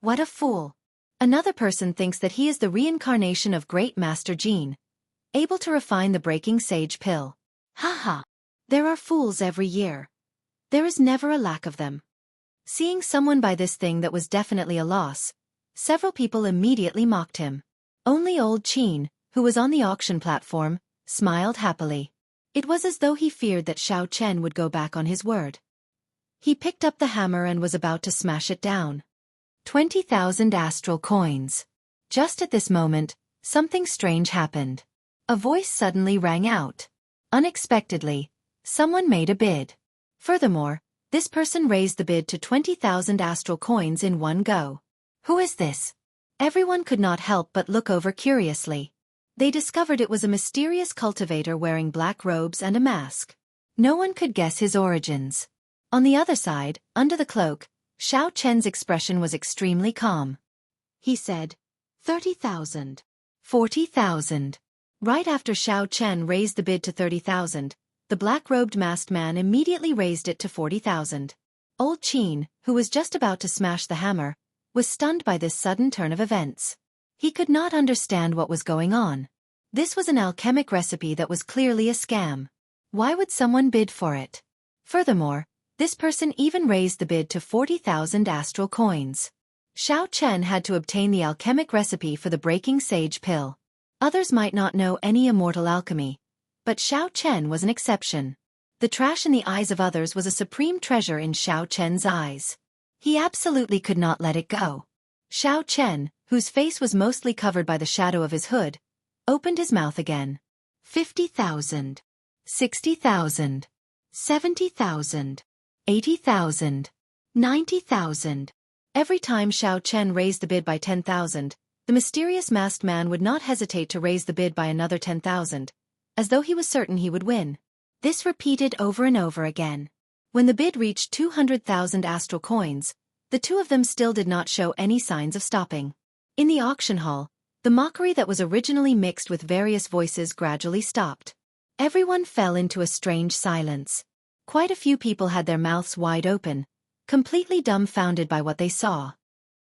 What a fool! Another person thinks that he is the reincarnation of Great Master Jin, able to refine the breaking sage pill. Haha! There are fools every year. There is never a lack of them. Seeing someone buy this thing that was definitely a loss, several people immediately mocked him. Only Old Qin, who was on the auction platform, smiled happily. It was as though he feared that Xiao Chen would go back on his word. He picked up the hammer and was about to smash it down. 20,000 astral coins. Just at this moment, something strange happened. A voice suddenly rang out. Unexpectedly, someone made a bid. Furthermore, this person raised the bid to 20,000 astral coins in one go. Who is this? Everyone could not help but look over curiously. They discovered it was a mysterious cultivator wearing black robes and a mask. No one could guess his origins. On the other side, under the cloak, Xiao Chen's expression was extremely calm. He said, 30,000. 40,000. Right after Xiao Chen raised the bid to 30,000, the black-robed masked man immediately raised it to 40,000. Old Qin, who was just about to smash the hammer, was stunned by this sudden turn of events. He could not understand what was going on. This was an alchemic recipe that was clearly a scam. Why would someone bid for it? Furthermore, this person even raised the bid to 40,000 astral coins. Xiao Chen had to obtain the alchemic recipe for the breaking sage pill. Others might not know any immortal alchemy, but Xiao Chen was an exception. The trash in the eyes of others was a supreme treasure in Xiao Chen's eyes. He absolutely could not let it go. Xiao Chen, whose face was mostly covered by the shadow of his hood, opened his mouth again. 50,000. 60,000. 70,000. 80,000. 90,000. Every time Xiao Chen raised the bid by 10,000, the mysterious masked man would not hesitate to raise the bid by another 10,000, as though he was certain he would win. This repeated over and over again. When the bid reached 200,000 astral coins, the two of them still did not show any signs of stopping. In the auction hall, the mockery that was originally mixed with various voices gradually stopped. Everyone fell into a strange silence. Quite a few people had their mouths wide open, completely dumbfounded by what they saw.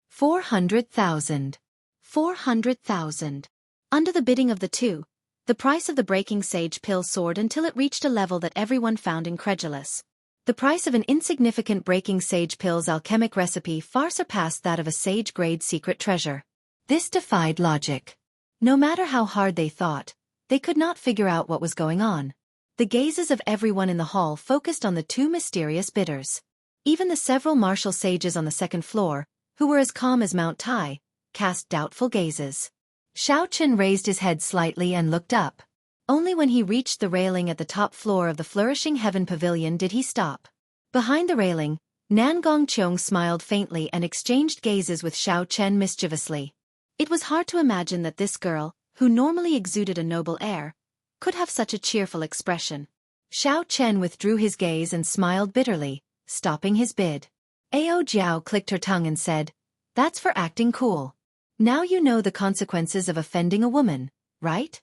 400,000. 400,000. Under the bidding of the two, The price of the breaking sage pill soared until it reached a level that everyone found incredulous. The price of an insignificant breaking sage pill's alchemic recipe far surpassed that of a sage-grade secret treasure. This defied logic. No matter how hard they thought, they could not figure out what was going on. The gazes of everyone in the hall focused on the two mysterious bidders. Even the several martial sages on the second floor, who were as calm as Mount Tai, cast doubtful gazes. Xiao Chen raised his head slightly and looked up. Only when he reached the railing at the top floor of the Flourishing Heaven Pavilion did he stop. Behind the railing, Nan Gongqiong smiled faintly and exchanged gazes with Xiao Chen mischievously. It was hard to imagine that this girl, who normally exuded a noble air, could have such a cheerful expression. Xiao Chen withdrew his gaze and smiled bitterly, stopping his bid. Ao Jiao clicked her tongue and said, "That's for acting cool. Now you know the consequences of offending a woman, right?"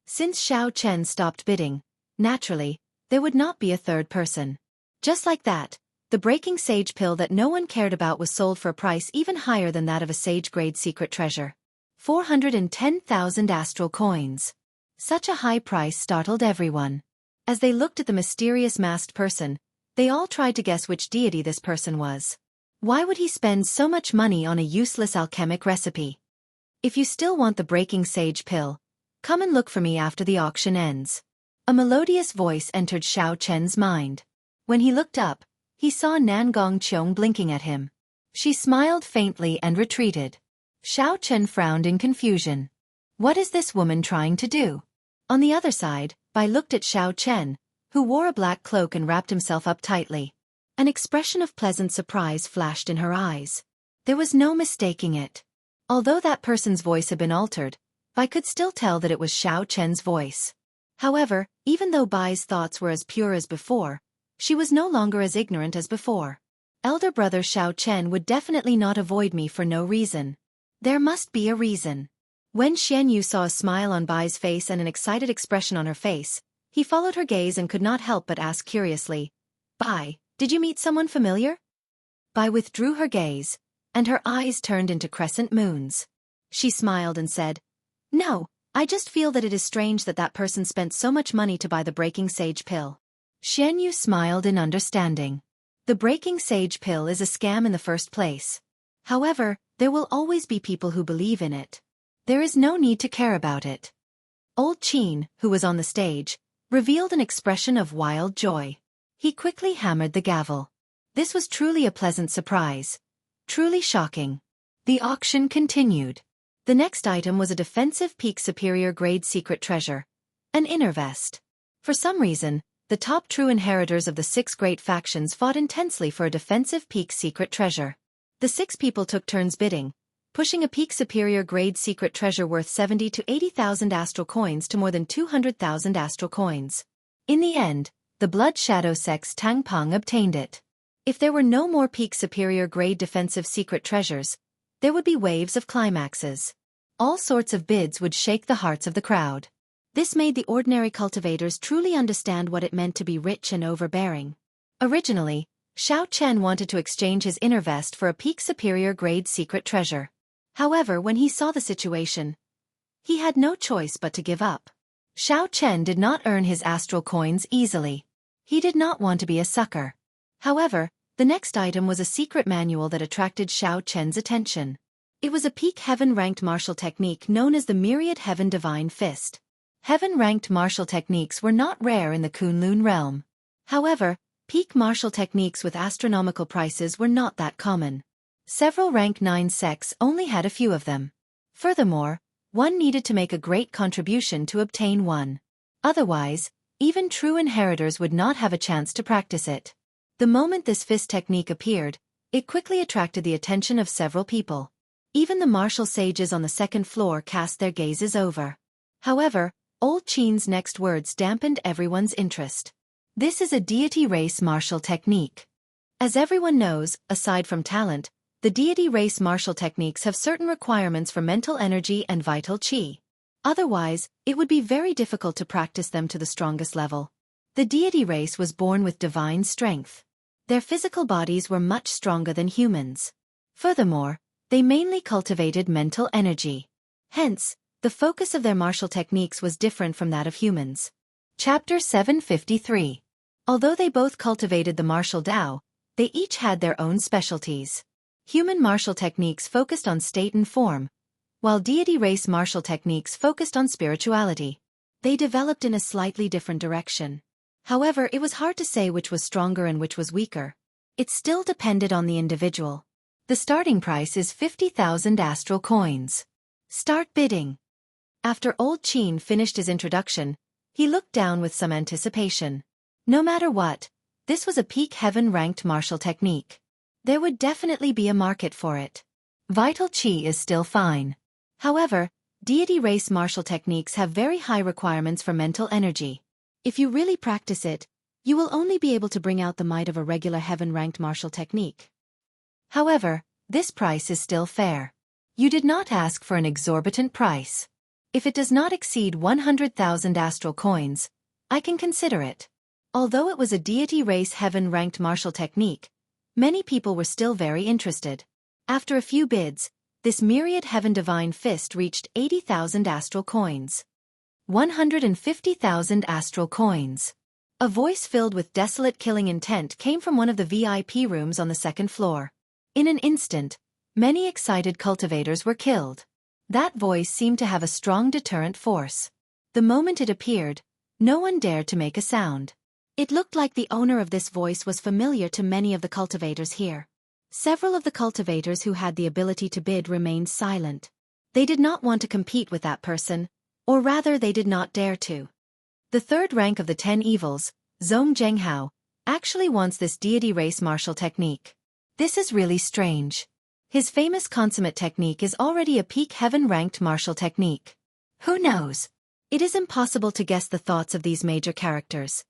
Since Xiao Chen stopped bidding, naturally, there would not be a third person. Just like that, the breaking sage pill that no one cared about was sold for a price even higher than that of a sage-grade secret treasure. 410,000 astral coins. Such a high price startled everyone. As they looked at the mysterious masked person, they all tried to guess which deity this person was. Why would he spend so much money on a useless alchemic recipe? If you still want the breaking sage pill, come and look for me after the auction ends. A melodious voice entered Xiao Chen's mind. When he looked up, he saw Nan Gongqiong blinking at him. She smiled faintly and retreated. Xiao Chen frowned in confusion. What is this woman trying to do? On the other side, Bai looked at Xiao Chen, who wore a black cloak and wrapped himself up tightly. An expression of pleasant surprise flashed in her eyes. There was no mistaking it. Although that person's voice had been altered, Bai could still tell that it was Xiao Chen's voice. However, even though Bai's thoughts were as pure as before, she was no longer as ignorant as before. Elder brother Xiao Chen would definitely not avoid me for no reason. There must be a reason. When Xian Yu saw a smile on Bai's face and an excited expression on her face, he followed her gaze and could not help but ask curiously, "Bai, did you meet someone familiar?" Bai withdrew her gaze, and her eyes turned into crescent moons. She smiled and said, "No, I just feel that it is strange that that person spent so much money to buy the breaking sage pill." Xian Yu smiled in understanding. The breaking sage pill is a scam in the first place. However, there will always be people who believe in it. There is no need to care about it. Old Qin, who was on the stage, revealed an expression of wild joy. He quickly hammered the gavel. This was truly a pleasant surprise. Truly shocking. The auction continued. The next item was a defensive peak superior grade secret treasure. An inner vest. For some reason, the top true inheritors of the 6 great factions fought intensely for a defensive peak secret treasure. The 6 people took turns bidding, pushing a peak superior grade secret treasure worth 70 to 80,000 astral coins to more than 200,000 astral coins. In the end, the Blood Shadow Sect's Tang Peng obtained it. If there were no more peak superior grade defensive secret treasures, there would be waves of climaxes. All sorts of bids would shake the hearts of the crowd. This made the ordinary cultivators truly understand what it meant to be rich and overbearing. Originally, Xiao Chen wanted to exchange his inner vest for a peak superior grade secret treasure. However, when he saw the situation, he had no choice but to give up. Xiao Chen did not earn his astral coins easily. He did not want to be a sucker. However, the next item was a secret manual that attracted Xiao Chen's attention. It was a peak heaven-ranked martial technique known as the Myriad Heaven Divine Fist. Heaven-ranked martial techniques were not rare in the Kunlun realm. However, peak martial techniques with astronomical prices were not that common. Several rank 9 sects only had a few of them. Furthermore, one needed to make a great contribution to obtain one. Otherwise, even true inheritors would not have a chance to practice it. The moment this fist technique appeared, it quickly attracted the attention of several people. Even the martial sages on the second floor cast their gazes over. However, Old Qin's next words dampened everyone's interest. This is a deity race martial technique. As everyone knows, aside from talent, the deity race martial techniques have certain requirements for mental energy and vital qi. Otherwise, it would be very difficult to practice them to the strongest level. The deity race was born with divine strength. Their physical bodies were much stronger than humans. Furthermore, they mainly cultivated mental energy. Hence, The focus of their martial techniques was different from that of humans. Chapter 753. Although they both cultivated the martial Tao, they each had their own specialties. Human martial techniques focused on state and form, while deity race martial techniques focused on spirituality. They developed in a slightly different direction. However, it was hard to say which was stronger and which was weaker. It still depended on the individual. The starting price is 50,000 astral coins. Start bidding. After Old Chin finished his introduction, he looked down with some anticipation. No matter what, this was a peak heaven-ranked martial technique. There would definitely be a market for it. Vital Chi is still fine. However, deity race martial techniques have very high requirements for mental energy. If you really practice it, you will only be able to bring out the might of a regular heaven-ranked martial technique. However, this price is still fair. You did not ask for an exorbitant price. If it does not exceed 100,000 astral coins, I can consider it. Although it was a deity race heaven-ranked martial technique, many people were still very interested. After a few bids, this myriad heaven divine fist reached 80,000 astral coins. 150,000 astral coins. A voice filled with desolate killing intent came from one of the VIP rooms on the second floor. In an instant, many excited cultivators were killed. That voice seemed to have a strong deterrent force. The moment it appeared, no one dared to make a sound. It looked like the owner of this voice was familiar to many of the cultivators here. Several of the cultivators who had the ability to bid remained silent. They did not want to compete with that person, or rather they did not dare to. The third rank of the 10 evils, Zhong Zhenghao, actually wants this deity race martial technique. This is really strange. His famous consummate technique is already a peak heaven-ranked martial technique. Who knows? It is impossible to guess the thoughts of these major characters.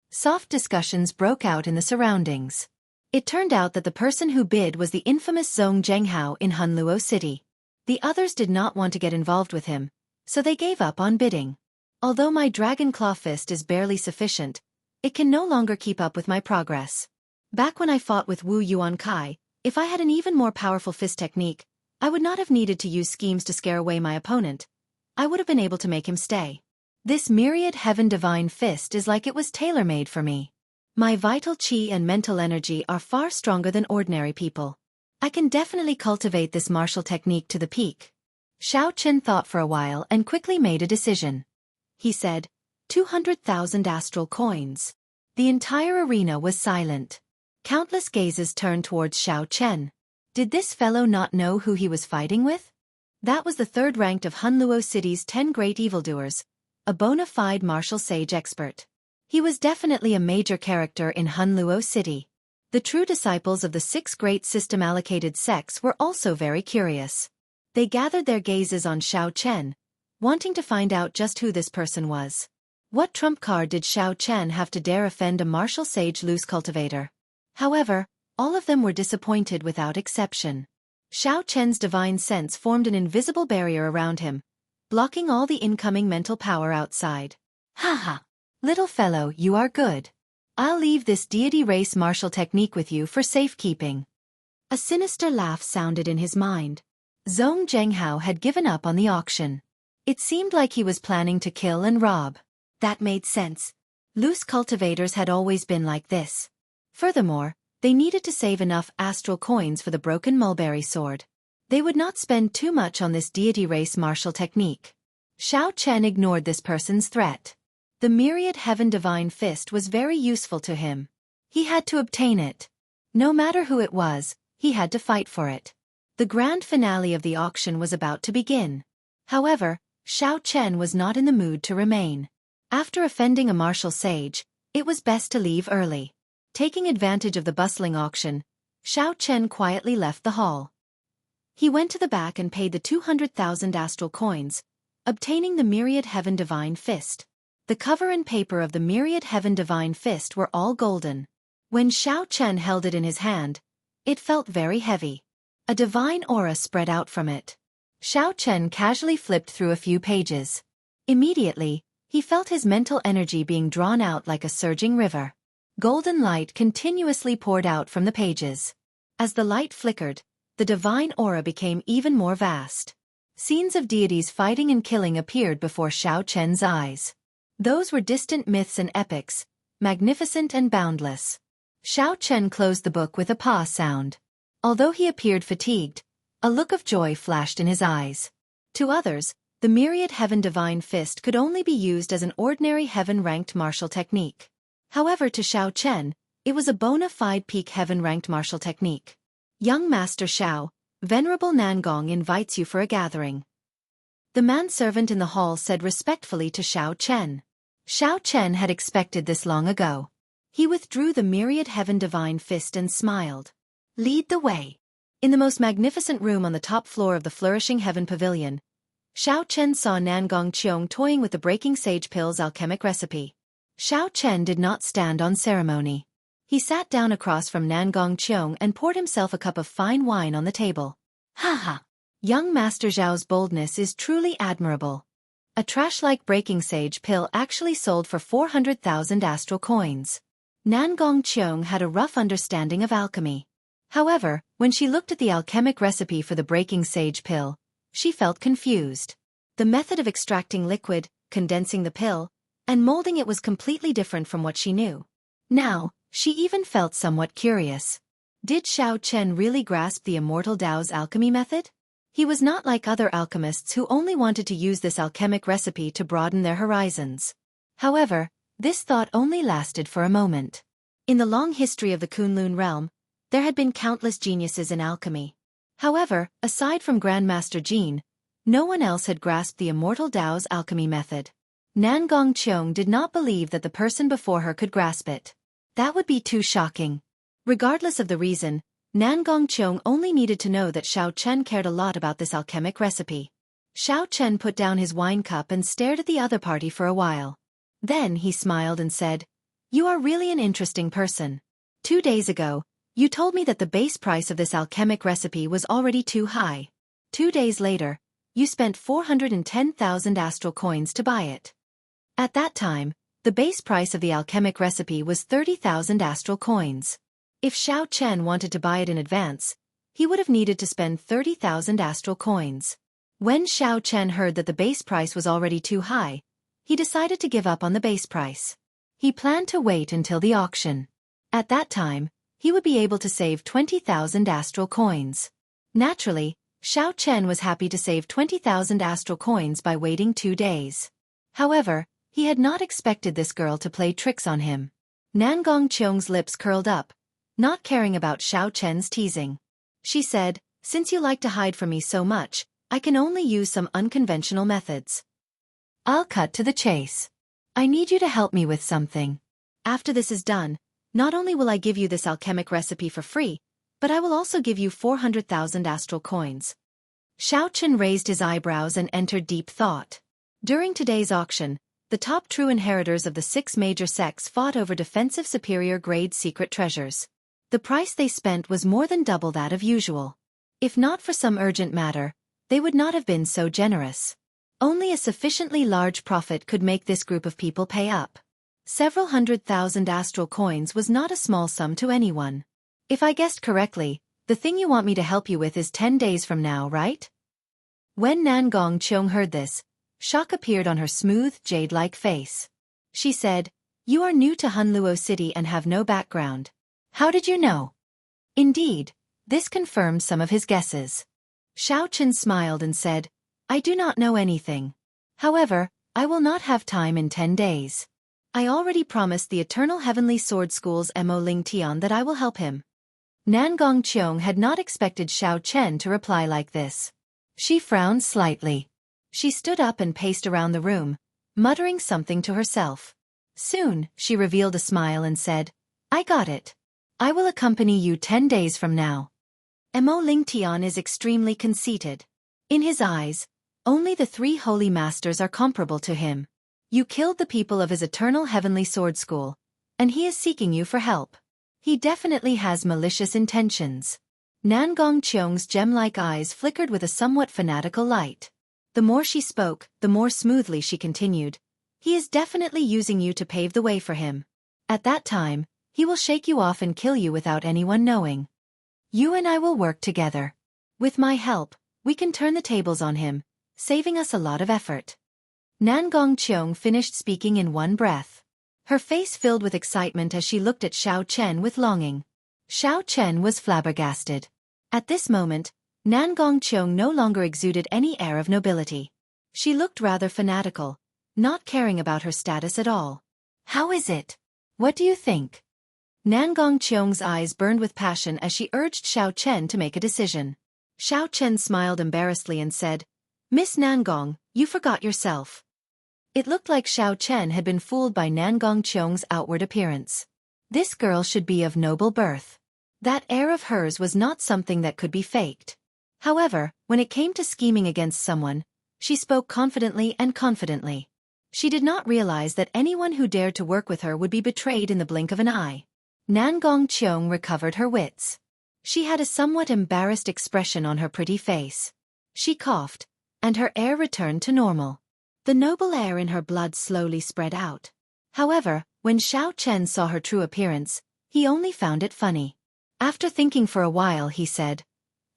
Soft discussions broke out in the surroundings. It turned out that the person who bid was the infamous Zhong Zhenghao in Hunluo City. The others did not want to get involved with him, so they gave up on bidding. Although my Dragon Claw Fist is barely sufficient, it can no longer keep up with my progress. Back when I fought with Wu Yuan Kai, if I had an even more powerful fist technique, I would not have needed to use schemes to scare away my opponent. I would have been able to make him stay. This myriad heaven divine fist is like it was tailor-made for me. My vital chi and mental energy are far stronger than ordinary people. I can definitely cultivate this martial technique to the peak. Xiao Chen thought for a while and quickly made a decision. He said, 200,000 astral coins. The entire arena was silent. Countless gazes turned towards Xiao Chen. Did this fellow not know who he was fighting with? That was the third ranked of Hunluo City's 10 great evildoers, a bona fide martial sage expert. He was definitely a major character in Hunluo City. The true disciples of the 6 great system-allocated sects were also very curious. They gathered their gazes on Xiao Chen, wanting to find out just who this person was. What trump card did Xiao Chen have to dare offend a martial sage loose cultivator? However, all of them were disappointed without exception. Xiao Chen's divine sense formed an invisible barrier around him, blocking all the incoming mental power outside. Haha! Little fellow, you are good. I'll leave this deity race martial technique with you for safekeeping. A sinister laugh sounded in his mind. Zhong Zhenghao had given up on the auction. It seemed like he was planning to kill and rob. That made sense. Loose cultivators had always been like this. Furthermore, they needed to save enough astral coins for the broken mulberry sword. They would not spend too much on this deity race martial technique. Xiao Chen ignored this person's threat. The myriad heaven divine fist was very useful to him. He had to obtain it. No matter who it was, he had to fight for it. The grand finale of the auction was about to begin. However, Xiao Chen was not in the mood to remain. After offending a martial sage, it was best to leave early. Taking advantage of the bustling auction, Xiao Chen quietly left the hall. He went to the back and paid the 200,000 astral coins, obtaining the myriad heaven divine fist. The cover and paper of the myriad heaven divine fist were all golden. When Xiao Chen held it in his hand, it felt very heavy. A divine aura spread out from it. Xiao Chen casually flipped through a few pages. Immediately, he felt his mental energy being drawn out like a surging river. Golden light continuously poured out from the pages. As the light flickered, the divine aura became even more vast. Scenes of deities fighting and killing appeared before Xiao Chen's eyes. Those were distant myths and epics, magnificent and boundless. Xiao Chen closed the book with a pah sound. Although he appeared fatigued, a look of joy flashed in his eyes. To others, the myriad heaven divine fist could only be used as an ordinary heaven-ranked martial technique. However, to Xiao Chen, it was a bona fide peak heaven-ranked martial technique. Young Master Xiao, Venerable Nangong invites you for a gathering. The manservant in the hall said respectfully to Xiao Chen. Xiao Chen had expected this long ago. He withdrew the myriad heaven divine fist and smiled. Lead the way. In the most magnificent room on the top floor of the flourishing heaven pavilion, Xiao Chen saw Nangong Qiong toying with the breaking sage pill's alchemic recipe. Xiao Chen did not stand on ceremony. He sat down across from Nangong Qiong and poured himself a cup of fine wine on the table. Ha ha! Young Master Zhao's boldness is truly admirable. A trash-like breaking sage pill actually sold for 400,000 astral coins. Nangong Qiong had a rough understanding of alchemy. However, when she looked at the alchemic recipe for the breaking sage pill, she felt confused. The method of extracting liquid, condensing the pill, and molding it was completely different from what she knew. Now, she even felt somewhat curious. Did Xiao Chen really grasp the immortal Tao's alchemy method? He was not like other alchemists who only wanted to use this alchemic recipe to broaden their horizons. However, this thought only lasted for a moment. In the long history of the Kunlun realm, there had been countless geniuses in alchemy. However, aside from Grandmaster Jin, no one else had grasped the immortal Tao's alchemy method. Nangong Qiong did not believe that the person before her could grasp it. That would be too shocking. Regardless of the reason, Nangong Qiong only needed to know that Xiao Chen cared a lot about this alchemic recipe. Xiao Chen put down his wine cup and stared at the other party for a while. Then he smiled and said, "You are really an interesting person. 2 days ago, you told me that the base price of this alchemic recipe was already too high. 2 days later, you spent 410,000 astral coins to buy it. At that time, the base price of the alchemic recipe was 30,000 astral coins. If Xiao Chen wanted to buy it in advance, he would have needed to spend 30,000 astral coins. When Xiao Chen heard that the base price was already too high, he decided to give up on the base price. He planned to wait until the auction. At that time, he would be able to save 20,000 astral coins. Naturally, Xiao Chen was happy to save 20,000 astral coins by waiting 2 days. However, he had not expected this girl to play tricks on him. Nangong Qiong's lips curled up, not caring about Xiao Chen's teasing. She said, "Since you like to hide from me so much, I can only use some unconventional methods. I'll cut to the chase. I need you to help me with something. After this is done, not only will I give you this alchemic recipe for free, but I will also give you 400,000 astral coins." Xiao Chen raised his eyebrows and entered deep thought. During today's auction, the top true inheritors of the 6 major sects fought over defensive superior grade secret treasures. The price they spent was more than double that of usual. If not for some urgent matter, they would not have been so generous. Only a sufficiently large profit could make this group of people pay up. Several 100,000 astral coins was not a small sum to anyone. If I guessed correctly, the thing you want me to help you with is 10 days from now, right? When Nangong Qiong heard this, shock appeared on her smooth, jade-like face. She said, "You are new to Hunluo City and have no background. How did you know?" Indeed, this confirmed some of his guesses. Xiao Chen smiled and said, "I do not know anything. However, I will not have time in 10 days. I already promised the Eternal Heavenly Sword School's Mo Ling Tian that I will help him." Nangong Qiong had not expected Xiao Chen to reply like this. She frowned slightly. She stood up and paced around the room, muttering something to herself. Soon, she revealed a smile and said, "I got it. I will accompany you 10 days from now." Mo Ling Tian is extremely conceited. In his eyes, only the 3 holy masters are comparable to him. You killed the people of his Eternal Heavenly Sword School, and he is seeking you for help. He definitely has malicious intentions. Nangong Qiong's gem-like eyes flickered with a somewhat fanatical light. The more she spoke, the more smoothly she continued. He is definitely using you to pave the way for him. At that time, he will shake you off and kill you without anyone knowing. You and I will work together. With my help, We can turn the tables on him, saving us a lot of effort. Nangong Cheong finished speaking in one breath. Her face filled with excitement as she looked at Xiao Chen with longing. Xiao Chen was flabbergasted. At this moment, Nangong Cheong no longer exuded any air of nobility. She looked rather fanatical, not caring about her status at all. How is it? What do you think? Nangong Cheong's eyes burned with passion as she urged Xiao Chen to make a decision. Xiao Chen smiled embarrassedly and said, Miss Nangong, you forgot yourself. It looked like Xiao Chen had been fooled by Nangong Cheong's outward appearance. This girl should be of noble birth. That air of hers was not something that could be faked. However, when it came to scheming against someone, she spoke confidently. She did not realize that anyone who dared to work with her would be betrayed in the blink of an eye. Nangong Cheong recovered her wits. She had a somewhat embarrassed expression on her pretty face. She coughed, and her air returned to normal. The noble air in her blood slowly spread out. However, when Xiao Chen saw her true appearance, he only found it funny. After thinking for a while, he said,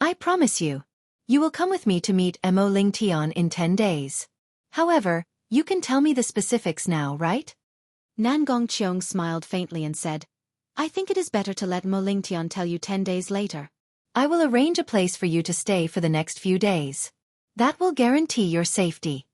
I promise you. You will come with me to meet Mo Lingtian in 10 days. However, you can tell me the specifics now, right? Nangong Cheong smiled faintly and said, I think it is better to let Mo Lingtian tell you 10 days later. I will arrange a place for you to stay for the next few days. That will guarantee your safety.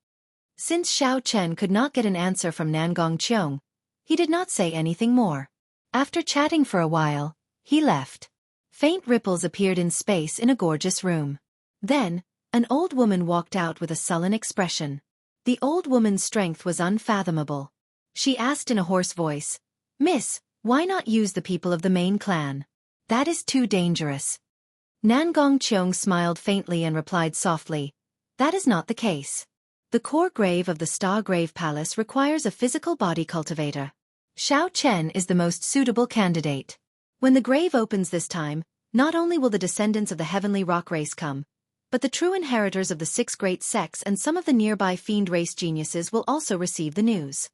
Since Xiao Chen could not get an answer from Nangong Cheong, he did not say anything more. After chatting for a while, he left. Faint ripples appeared in space in a gorgeous room. Then, an old woman walked out with a sullen expression. The old woman's strength was unfathomable. She asked in a hoarse voice, Miss, why not use the people of the main clan? That is too dangerous. Nangong Cheong smiled faintly and replied softly, That is not the case. The core grave of the Star Grave Palace requires a physical body cultivator. Xiao Chen is the most suitable candidate. When the grave opens this time, not only will the descendants of the heavenly rock race come, but the true inheritors of the 6 great sects and some of the nearby fiend race geniuses will also receive the news.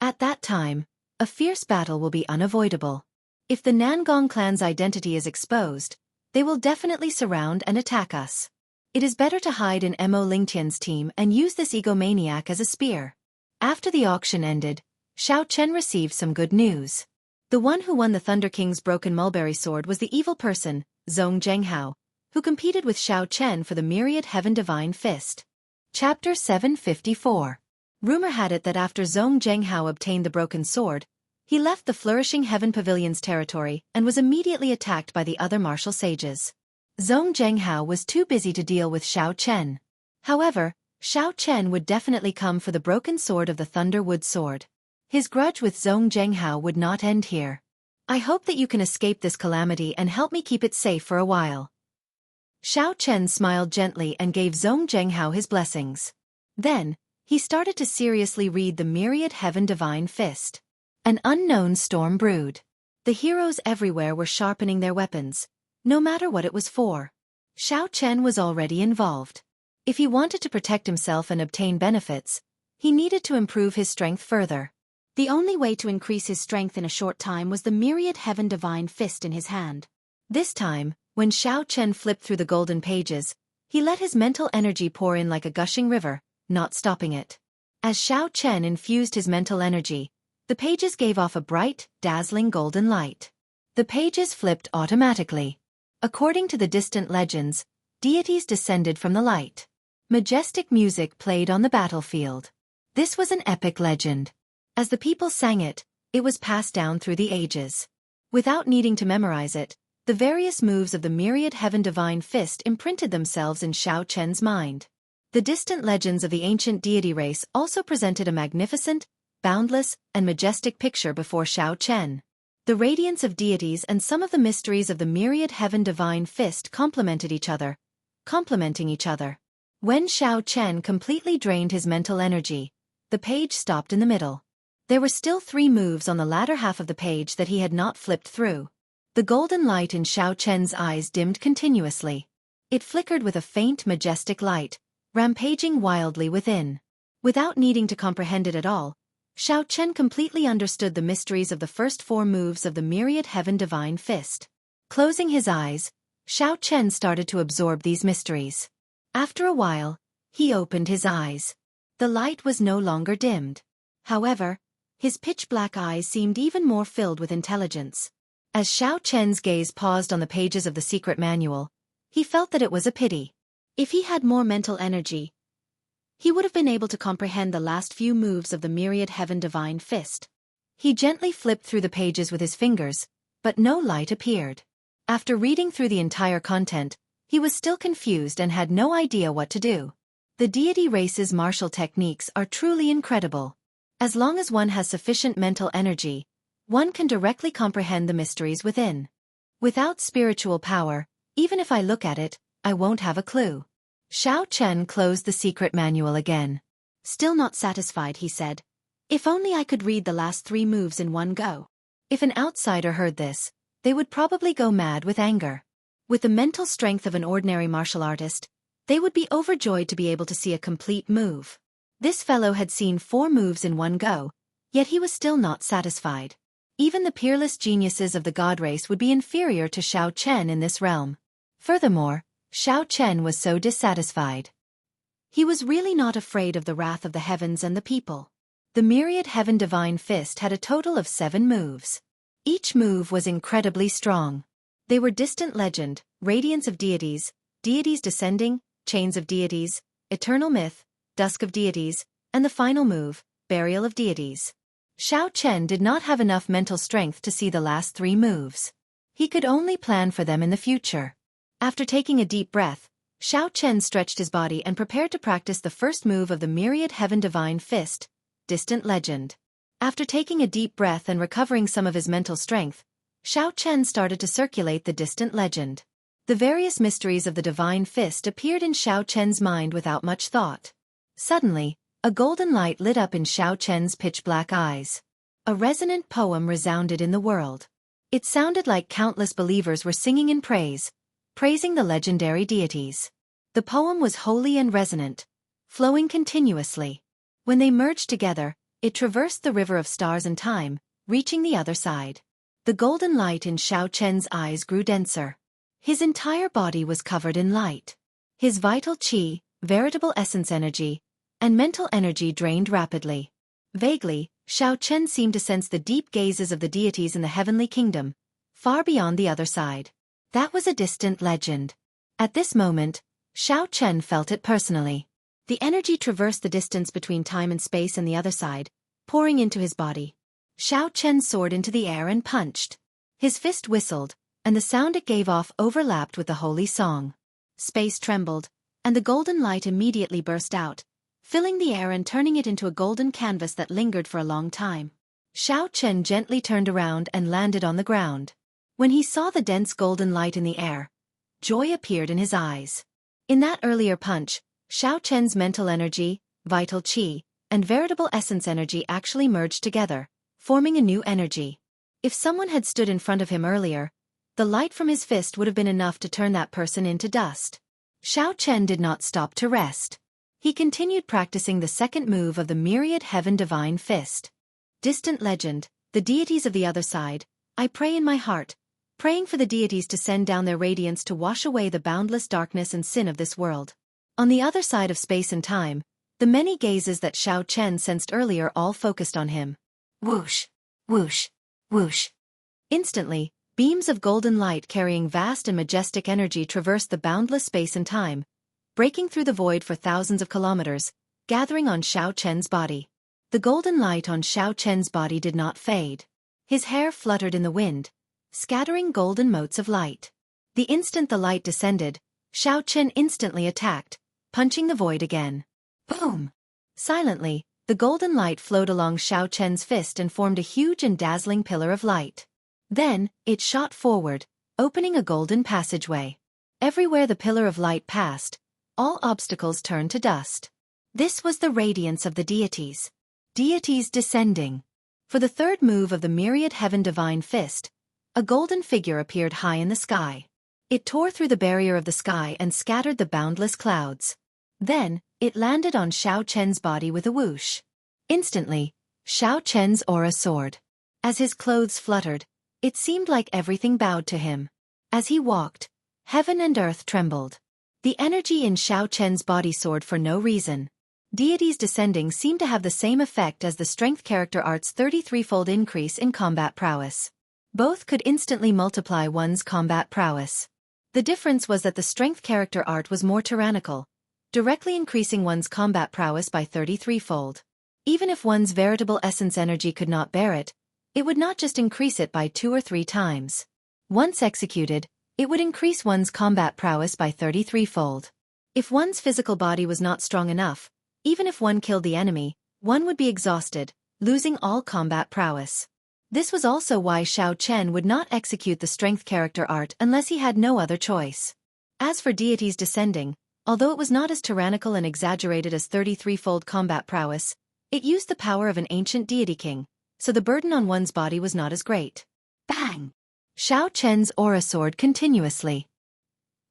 At that time, a fierce battle will be unavoidable. If the Nangong clan's identity is exposed, they will definitely surround and attack us. It is better to hide in Mo Lingtian's team and use this egomaniac as a spear. After the auction ended, Xiao Chen received some good news. The one who won the Thunder King's broken mulberry sword was the evil person, Zhong Zhenghao, who competed with Xiao Chen for the Myriad Heaven Divine Fist. Chapter 754. Rumor had it that after Zhong Zhenghao obtained the broken sword, he left the Flourishing Heaven Pavilion's territory and was immediately attacked by the other martial sages. Zhong Zhenghao was too busy to deal with Xiao Chen. However, Xiao Chen would definitely come for the broken sword of the Thunderwood Sword. His grudge with Zhong Zhenghao would not end here. I hope that you can escape this calamity and help me keep it safe for a while. Xiao Chen smiled gently and gave Zhong Zhenghao his blessings. Then, he started to seriously read the Myriad Heaven Divine Fist. An unknown storm brewed. The heroes everywhere were sharpening their weapons, no matter what it was for. Xiao Chen was already involved. If he wanted to protect himself and obtain benefits, he needed to improve his strength further. The only way to increase his strength in a short time was the Myriad Heaven Divine Fist in his hand. This time, when Xiao Chen flipped through the golden pages, he let his mental energy pour in like a gushing river, not stopping it. As Xiao Chen infused his mental energy, the pages gave off a bright, dazzling golden light. The pages flipped automatically. According to the distant legends, deities descended from the light. Majestic music played on the battlefield. This was an epic legend. As the people sang it, it was passed down through the ages. Without needing to memorize it, the various moves of the Myriad Heaven Divine Fist imprinted themselves in Xiao Chen's mind. The distant legends of the ancient deity race also presented a magnificent, boundless, and majestic picture before Xiao Chen. The radiance of deities and some of the mysteries of the Myriad Heaven Divine Fist complementing each other. When Xiao Chen completely drained his mental energy, the page stopped in the middle. There were still 3 moves on the latter half of the page that he had not flipped through. The golden light in Xiao Chen's eyes dimmed continuously. It flickered with a faint majestic light, rampaging wildly within. Without needing to comprehend it at all, Xiao Chen completely understood the mysteries of the first 4 moves of the Myriad Heaven Divine Fist. Closing his eyes, Xiao Chen started to absorb these mysteries. After a while, he opened his eyes. The light was no longer dimmed. However, his pitch-black eyes seemed even more filled with intelligence. As Xiao Chen's gaze paused on the pages of the secret manual, he felt that it was a pity. If he had more mental energy, he would have been able to comprehend the last few moves of the Myriad Heaven Divine Fist. He gently flipped through the pages with his fingers, but no light appeared. After reading through the entire content, he was still confused and had no idea what to do. The deity race's martial techniques are truly incredible. As long as one has sufficient mental energy, one can directly comprehend the mysteries within. Without spiritual power, even if I look at it, I won't have a clue. Xiao Chen closed the secret manual again. Still not satisfied, he said. If only I could read the last 3 moves in one go. If an outsider heard this, they would probably go mad with anger. With the mental strength of an ordinary martial artist, they would be overjoyed to be able to see a complete move. This fellow had seen 4 moves in one go, yet he was still not satisfied. Even the peerless geniuses of the god race would be inferior to Xiao Chen in this realm. Furthermore, Xiao Chen was so dissatisfied. He was really not afraid of the wrath of the heavens and the people. The Myriad Heaven Divine Fist had a total of 7 moves. Each move was incredibly strong. They were Distant Legend, Radiance of Deities, Deities Descending, Chains of Deities, Eternal Myth, Dusk of Deities, and the final move, Burial of Deities. Xiao Chen did not have enough mental strength to see the last 3 moves. He could only plan for them in the future. After taking a deep breath, Xiao Chen stretched his body and prepared to practice the first move of the Myriad Heaven Divine Fist, Distant Legend. After taking a deep breath and recovering some of his mental strength, Xiao Chen started to circulate the Distant Legend. The various mysteries of the Divine Fist appeared in Xiao Chen's mind without much thought. Suddenly, a golden light lit up in Xiao Chen's pitch-black eyes. A resonant poem resounded in the world. It sounded like countless believers were singing in praise, praising the legendary deities. The poem was holy and resonant, flowing continuously. When they merged together, it traversed the river of stars and time, reaching the other side. The golden light in Xiao Chen's eyes grew denser. His entire body was covered in light. His vital qi, veritable essence energy, and mental energy drained rapidly. Vaguely, Xiao Chen seemed to sense the deep gazes of the deities in the heavenly kingdom, far beyond the other side. That was a distant legend. At this moment, Xiao Chen felt it personally. The energy traversed the distance between time and space and the other side, pouring into his body. Xiao Chen soared into the air and punched. His fist whistled, and the sound it gave off overlapped with the holy song. Space trembled, and the golden light immediately burst out, filling the air and turning it into a golden canvas that lingered for a long time. Xiao Chen gently turned around and landed on the ground. When he saw the dense golden light in the air, joy appeared in his eyes. In that earlier punch, Xiao Chen's mental energy, vital qi, and veritable essence energy actually merged together, forming a new energy. If someone had stood in front of him earlier, the light from his fist would have been enough to turn that person into dust. Xiao Chen did not stop to rest. He continued practicing the second move of the Myriad Heaven Divine Fist. Distant Legend, the deities of the other side, I pray in my heart, praying for the deities to send down their radiance to wash away the boundless darkness and sin of this world. On the other side of space and time, the many gazes that Xiao Chen sensed earlier all focused on him. Whoosh, whoosh, whoosh. Instantly, beams of golden light carrying vast and majestic energy traversed the boundless space and time, breaking through the void for thousands of kilometers, gathering on Xiao Chen's body. The golden light on Xiao Chen's body did not fade. His hair fluttered in the wind, scattering golden motes of light. The instant the light descended, Xiao Chen instantly attacked, punching the void again. Boom! Silently, the golden light flowed along Xiao Chen's fist and formed a huge and dazzling pillar of light. Then, it shot forward, opening a golden passageway. Everywhere the pillar of light passed, all obstacles turned to dust. This was the radiance of the deities. Deities descending. For the third move of the Myriad Heaven Divine Fist, a golden figure appeared high in the sky. It tore through the barrier of the sky and scattered the boundless clouds. Then, it landed on Xiao Chen's body with a whoosh. Instantly, Xiao Chen's aura soared. As his clothes fluttered, it seemed like everything bowed to him. As he walked, heaven and earth trembled. The energy in Xiao Chen's body soared for no reason. Deities descending seemed to have the same effect as the strength character art's 33-fold increase in combat prowess. Both could instantly multiply one's combat prowess. The difference was that the strength character art was more tyrannical, directly increasing one's combat prowess by 33-fold. Even if one's veritable essence energy could not bear it, it would not just increase it by 2 or 3 times. Once executed, it would increase one's combat prowess by 33-fold. If one's physical body was not strong enough, even if one killed the enemy, one would be exhausted, losing all combat prowess. This was also why Xiao Chen would not execute the strength character art unless he had no other choice. As for deities descending, although it was not as tyrannical and exaggerated as 33-fold combat prowess, it used the power of an ancient deity king, so the burden on one's body was not as great. Bang! Xiao Chen's aura soared continuously.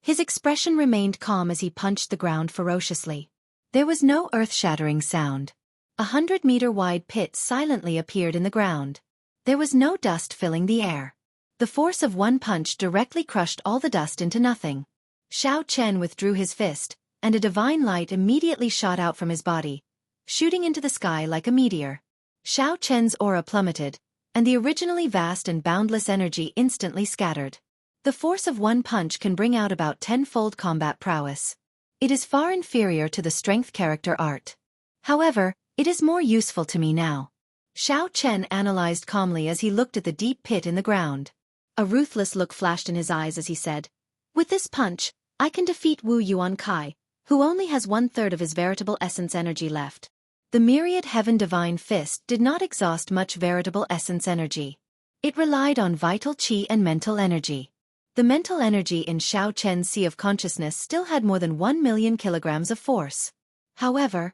His expression remained calm as he punched the ground ferociously. There was no earth-shattering sound. 100-meter-wide pit silently appeared in the ground. There was no dust filling the air. The force of one punch directly crushed all the dust into nothing. Xiao Chen withdrew his fist, and a divine light immediately shot out from his body, shooting into the sky like a meteor. Xiao Chen's aura plummeted, and the originally vast and boundless energy instantly scattered. The force of one punch can bring out about 10-fold combat prowess. It is far inferior to the strength character art. However, it is more useful to me now. Xiao Chen analyzed calmly as he looked at the deep pit in the ground. A ruthless look flashed in his eyes as he said, "With this punch, I can defeat Wu Yuan Kai, who only has 1/3 of his veritable essence energy left." The myriad heaven divine fist did not exhaust much veritable essence energy. It relied on vital qi and mental energy. The mental energy in Xiao Chen's sea of consciousness still had more than 1 million kilograms of force. However,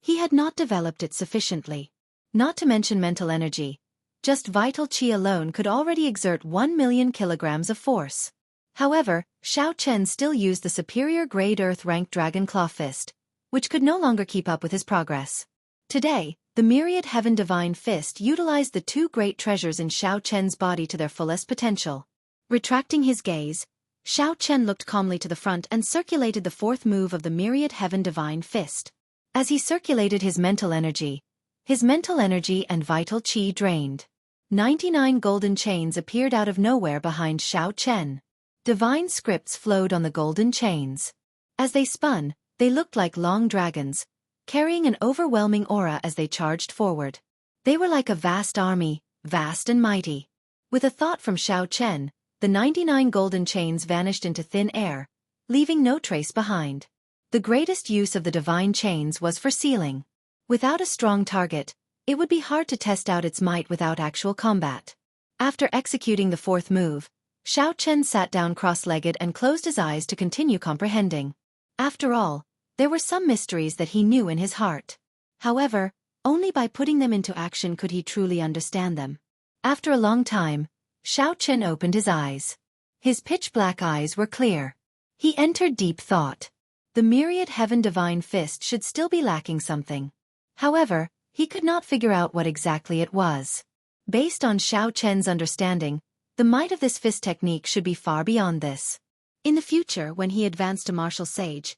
he had not developed it sufficiently. Not to mention mental energy, just vital qi alone could already exert 1 million kilograms of force. However, Xiao Chen still used the superior grade earth-ranked Dragon Claw Fist, which could no longer keep up with his progress. Today, the myriad heaven divine fist utilized the 2 great treasures in Xiao Chen's body to their fullest potential. Retracting his gaze, Xiao Chen looked calmly to the front and circulated the 4th move of the myriad heaven divine fist. As he circulated his mental energy and vital qi drained. 99 golden chains appeared out of nowhere behind Xiao Chen. Divine scripts flowed on the golden chains. As they spun, they looked like long dragons, carrying an overwhelming aura as they charged forward. They were like a vast army, vast and mighty. With a thought from Xiao Chen, the 99 golden chains vanished into thin air, leaving no trace behind. The greatest use of the divine chains was for sealing. Without a strong target, it would be hard to test out its might without actual combat. After executing the 4th move, Xiao Chen sat down cross-legged and closed his eyes to continue comprehending. After all, there were some mysteries that he knew in his heart. However, only by putting them into action could he truly understand them. After a long time, Xiao Chen opened his eyes. His pitch-black eyes were clear. He entered deep thought. The myriad heaven divine fist should still be lacking something. However, he could not figure out what exactly it was. Based on Xiao Chen's understanding, the might of this fist technique should be far beyond this. In the future, when he advanced to martial sage,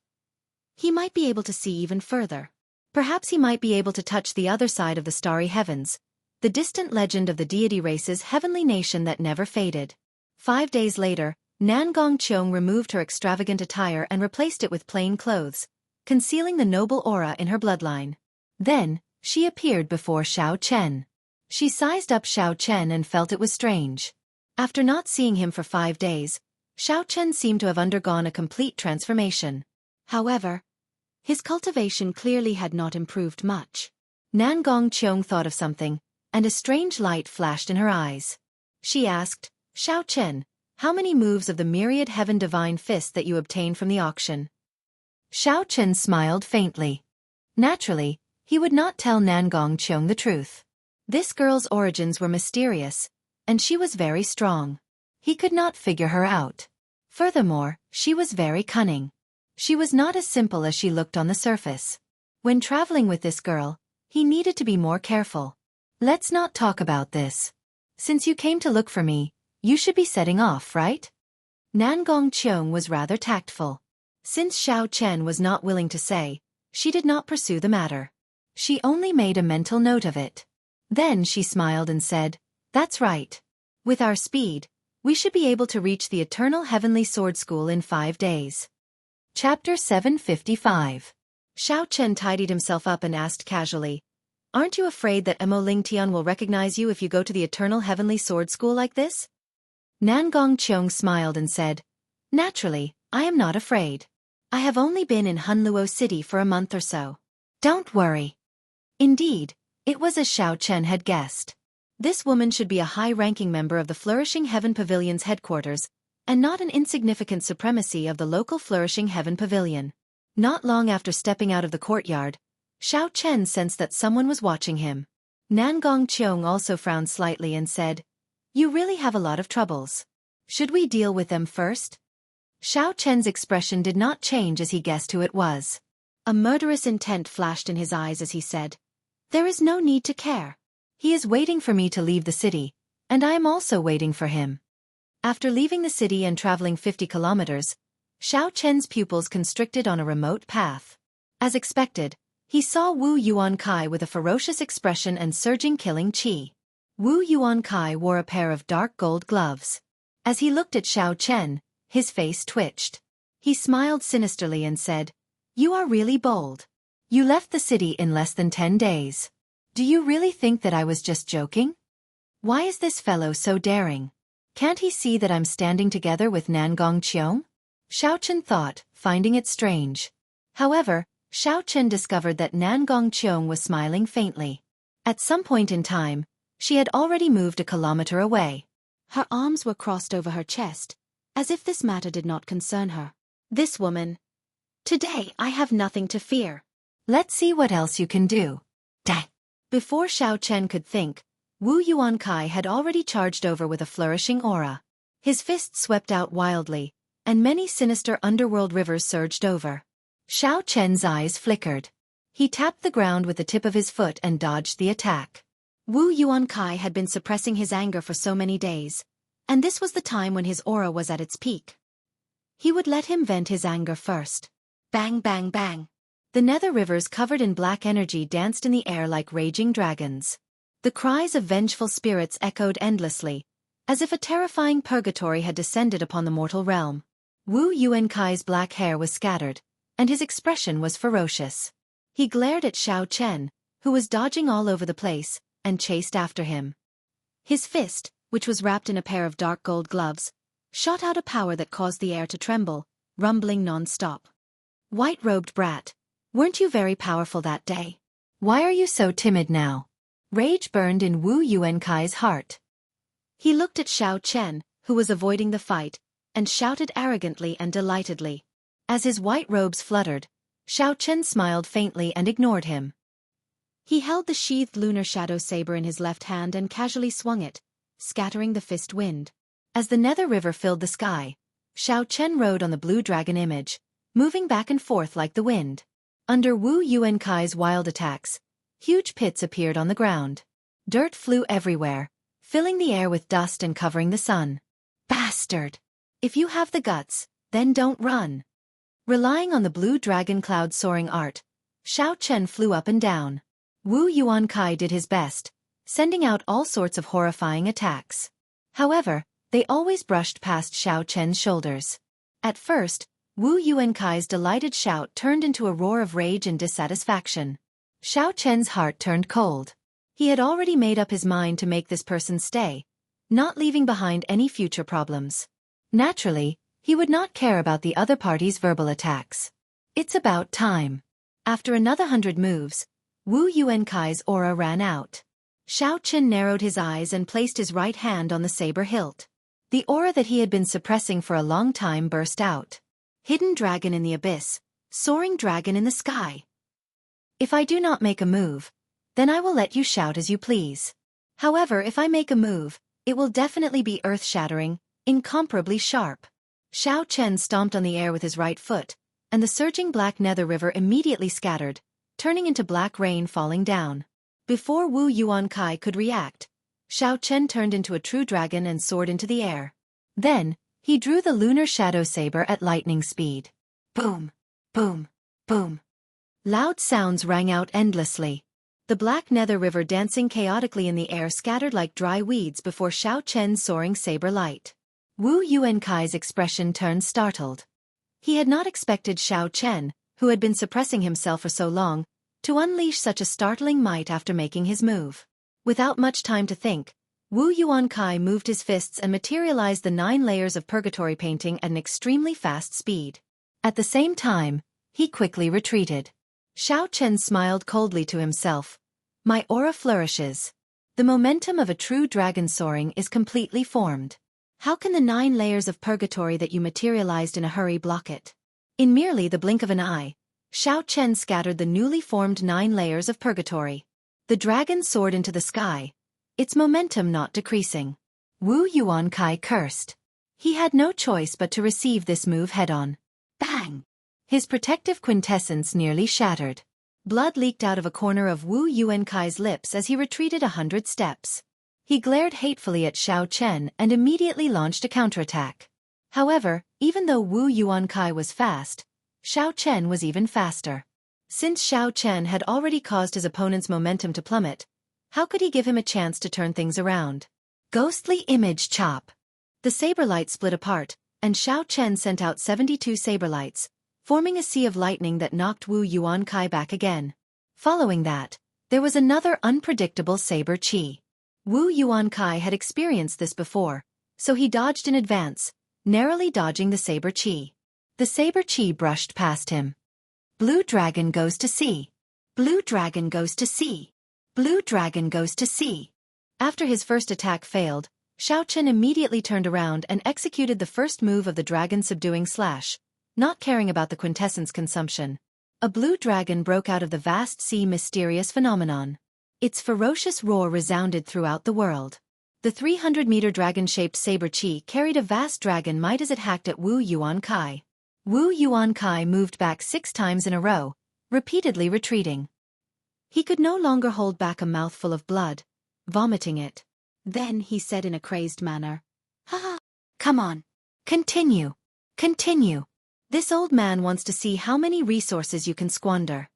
he might be able to see even further. Perhaps he might be able to touch the other side of the starry heavens, the distant legend of the deity race's heavenly nation that never faded. 5 days later, Nangong Qiong removed her extravagant attire and replaced it with plain clothes, concealing the noble aura in her bloodline. Then, she appeared before Xiao Chen. She sized up Xiao Chen and felt it was strange. After not seeing him for 5 days, Xiao Chen seemed to have undergone a complete transformation. However, his cultivation clearly had not improved much. Nangong Qiong thought of something, and a strange light flashed in her eyes. She asked, "Xiao Chen, how many moves of the myriad heaven divine fist that you obtained from the auction?" Xiao Chen smiled faintly. Naturally, he would not tell Nangong Qiong the truth. This girl's origins were mysterious, and she was very strong. He could not figure her out. Furthermore, she was very cunning. She was not as simple as she looked on the surface. When traveling with this girl, he needed to be more careful. "Let's not talk about this. Since you came to look for me, you should be setting off, right?" Nangong Qiong was rather tactful. Since Xiao Chen was not willing to say, she did not pursue the matter. She only made a mental note of it. Then she smiled and said, "That's right. With our speed, we should be able to reach the Eternal Heavenly Sword School in 5 days." Chapter 755. Xiao Chen tidied himself up and asked casually, "Aren't you afraid that Mo Lingtian will recognize you if you go to the Eternal Heavenly Sword School like this?" Nangong Qiong smiled and said, "Naturally, I am not afraid. I have only been in Hunluo City for a month or so. Don't worry." Indeed, it was as Xiao Chen had guessed. This woman should be a high-ranking member of the Flourishing Heaven Pavilion's headquarters, and not an insignificant supremacy of the local Flourishing Heaven Pavilion. Not long after stepping out of the courtyard, Xiao Chen sensed that someone was watching him. Nangong Qiong also frowned slightly and said, "You really have a lot of troubles. Should we deal with them first?" Xiao Chen's expression did not change as he guessed who it was. A murderous intent flashed in his eyes as he said, "There is no need to care. He is waiting for me to leave the city, and I am also waiting for him." After leaving the city and traveling 50 kilometers, Xiao Chen's pupils constricted on a remote path. As expected, he saw Wu Yuankai with a ferocious expression and surging killing chi. Wu Yuankai wore a pair of dark gold gloves. As he looked at Xiao Chen, his face twitched. He smiled sinisterly and said, "You are really bold. You left the city in less than 10 days. Do you really think that I was just joking? Why is this fellow so daring? Can't he see that I'm standing together with Nangong Qiong?" Xiao Chen thought, finding it strange. However, Xiao Chen discovered that Nangong Qiong was smiling faintly. At some point in time, she had already moved a kilometer away. Her arms were crossed over her chest, as if this matter did not concern her. This woman. "Today I have nothing to fear. Let's see what else you can do." Dang. Before Xiao Chen could think, Wu Yuankai had already charged over with a flourishing aura. His fists swept out wildly, and many sinister underworld rivers surged over. Xiao Chen's eyes flickered. He tapped the ground with the tip of his foot and dodged the attack. Wu Yuankai had been suppressing his anger for so many days, and this was the time when his aura was at its peak. He would let him vent his anger first. Bang, bang, bang. The nether rivers covered in black energy danced in the air like raging dragons. The cries of vengeful spirits echoed endlessly, as if a terrifying purgatory had descended upon the mortal realm. Wu Yuankai's black hair was scattered, and his expression was ferocious. He glared at Xiao Chen, who was dodging all over the place, and chased after him. His fist, which was wrapped in a pair of dark gold gloves, shot out a power that caused the air to tremble, rumbling non-stop. "White-robed brat, weren't you very powerful that day? Why are you so timid now?" Rage burned in Wu Yuankai's heart. He looked at Xiao Chen, who was avoiding the fight, and shouted arrogantly and delightedly. As his white robes fluttered, Xiao Chen smiled faintly and ignored him. He held the sheathed lunar shadow saber in his left hand and casually swung it, scattering the fist wind. As the nether river filled the sky, Xiao Chen rode on the blue dragon image, moving back and forth like the wind. Under Wu Yuankai's wild attacks, huge pits appeared on the ground. Dirt flew everywhere, filling the air with dust and covering the sun. "Bastard! If you have the guts, then don't run." Relying on the blue dragon cloud soaring art, Xiao Chen flew up and down. Wu Yuankai did his best, sending out all sorts of horrifying attacks. However, they always brushed past Xiao Chen's shoulders. At first, Wu Yuankai's delighted shout turned into a roar of rage and dissatisfaction. Xiao Chen's heart turned cold. He had already made up his mind to make this person stay, not leaving behind any future problems. Naturally, he would not care about the other party's verbal attacks. It's about time. After another 100 moves, Wu Yuankai's aura ran out. Xiao Chen narrowed his eyes and placed his right hand on the saber hilt. The aura that he had been suppressing for a long time burst out. Hidden dragon in the abyss, soaring dragon in the sky. If I do not make a move, then I will let you shout as you please. However, if I make a move, it will definitely be earth-shattering, incomparably sharp. Xiao Chen stomped on the air with his right foot, and the surging black nether river immediately scattered, turning into black rain falling down. Before Wu Yuankai could react, Xiao Chen turned into a true dragon and soared into the air. Then, he drew the lunar shadow saber at lightning speed. Boom, boom, boom. Loud sounds rang out endlessly. The black nether river dancing chaotically in the air scattered like dry weeds before Xiao Chen's soaring saber light. Wu Yuankai's expression turned startled. He had not expected Xiao Chen, who had been suppressing himself for so long, to unleash such a startling might after making his move. Without much time to think, Wu Yuankai moved his fists and materialized the 9 layers of purgatory painting at an extremely fast speed. At the same time, he quickly retreated. Xiao Chen smiled coldly to himself. My aura flourishes. The momentum of a true dragon soaring is completely formed. How can the 9 layers of purgatory that you materialized in a hurry block it? In merely the blink of an eye, Xiao Chen scattered the newly formed 9 layers of purgatory. The dragon soared into the sky, its momentum not decreasing. Wu Yuankai cursed. He had no choice but to receive this move head-on. Bang! His protective quintessence nearly shattered. Blood leaked out of a corner of Wu Yuankai's lips as he retreated 100 steps. He glared hatefully at Xiao Chen and immediately launched a counterattack. However, even though Wu Yuankai was fast, Xiao Chen was even faster. Since Xiao Chen had already caused his opponent's momentum to plummet, how could he give him a chance to turn things around? Ghostly image chop. The saber light split apart, and Xiao Chen sent out 72 saber lights, forming a sea of lightning that knocked Wu Yuankai back again. Following that, there was another unpredictable saber chi. Wu Yuankai had experienced this before, so he dodged in advance, narrowly dodging the saber chi. The saber chi brushed past him. Blue dragon goes to sea. Blue dragon goes to sea. Blue dragon goes to sea. After his first attack failed, Xiao Chen immediately turned around and executed the first move of the dragon subduing slash, not caring about the quintessence consumption. A blue dragon broke out of the vast sea mysterious phenomenon. Its ferocious roar resounded throughout the world. The 300-meter dragon-shaped saber chi carried a vast dragon might as it hacked at Wu Yuankai. Wu Yuankai moved back 6 times in a row, repeatedly retreating. He could no longer hold back a mouthful of blood, vomiting it. Then he said in a crazed manner, "Ha! Come on. Continue. Continue. This old man wants to see how many resources you can squander."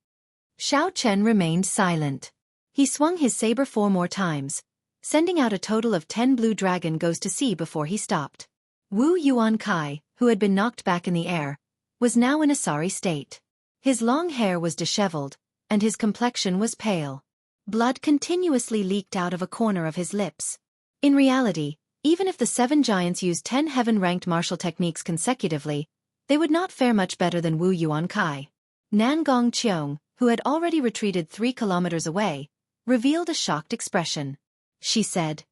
Xiao Chen remained silent. He swung his saber 4 more times, sending out a total of 10 blue dragon goes to sea before he stopped. Wu Yuankai, who had been knocked back in the air, was now in a sorry state. His long hair was disheveled, and his complexion was pale. Blood continuously leaked out of a corner of his lips. In reality, even if the 7 giants used 10 heaven-ranked martial techniques consecutively, they would not fare much better than Wu Yuankai. Nangong Qiong, who had already retreated 3 kilometers away, revealed a shocked expression. She said,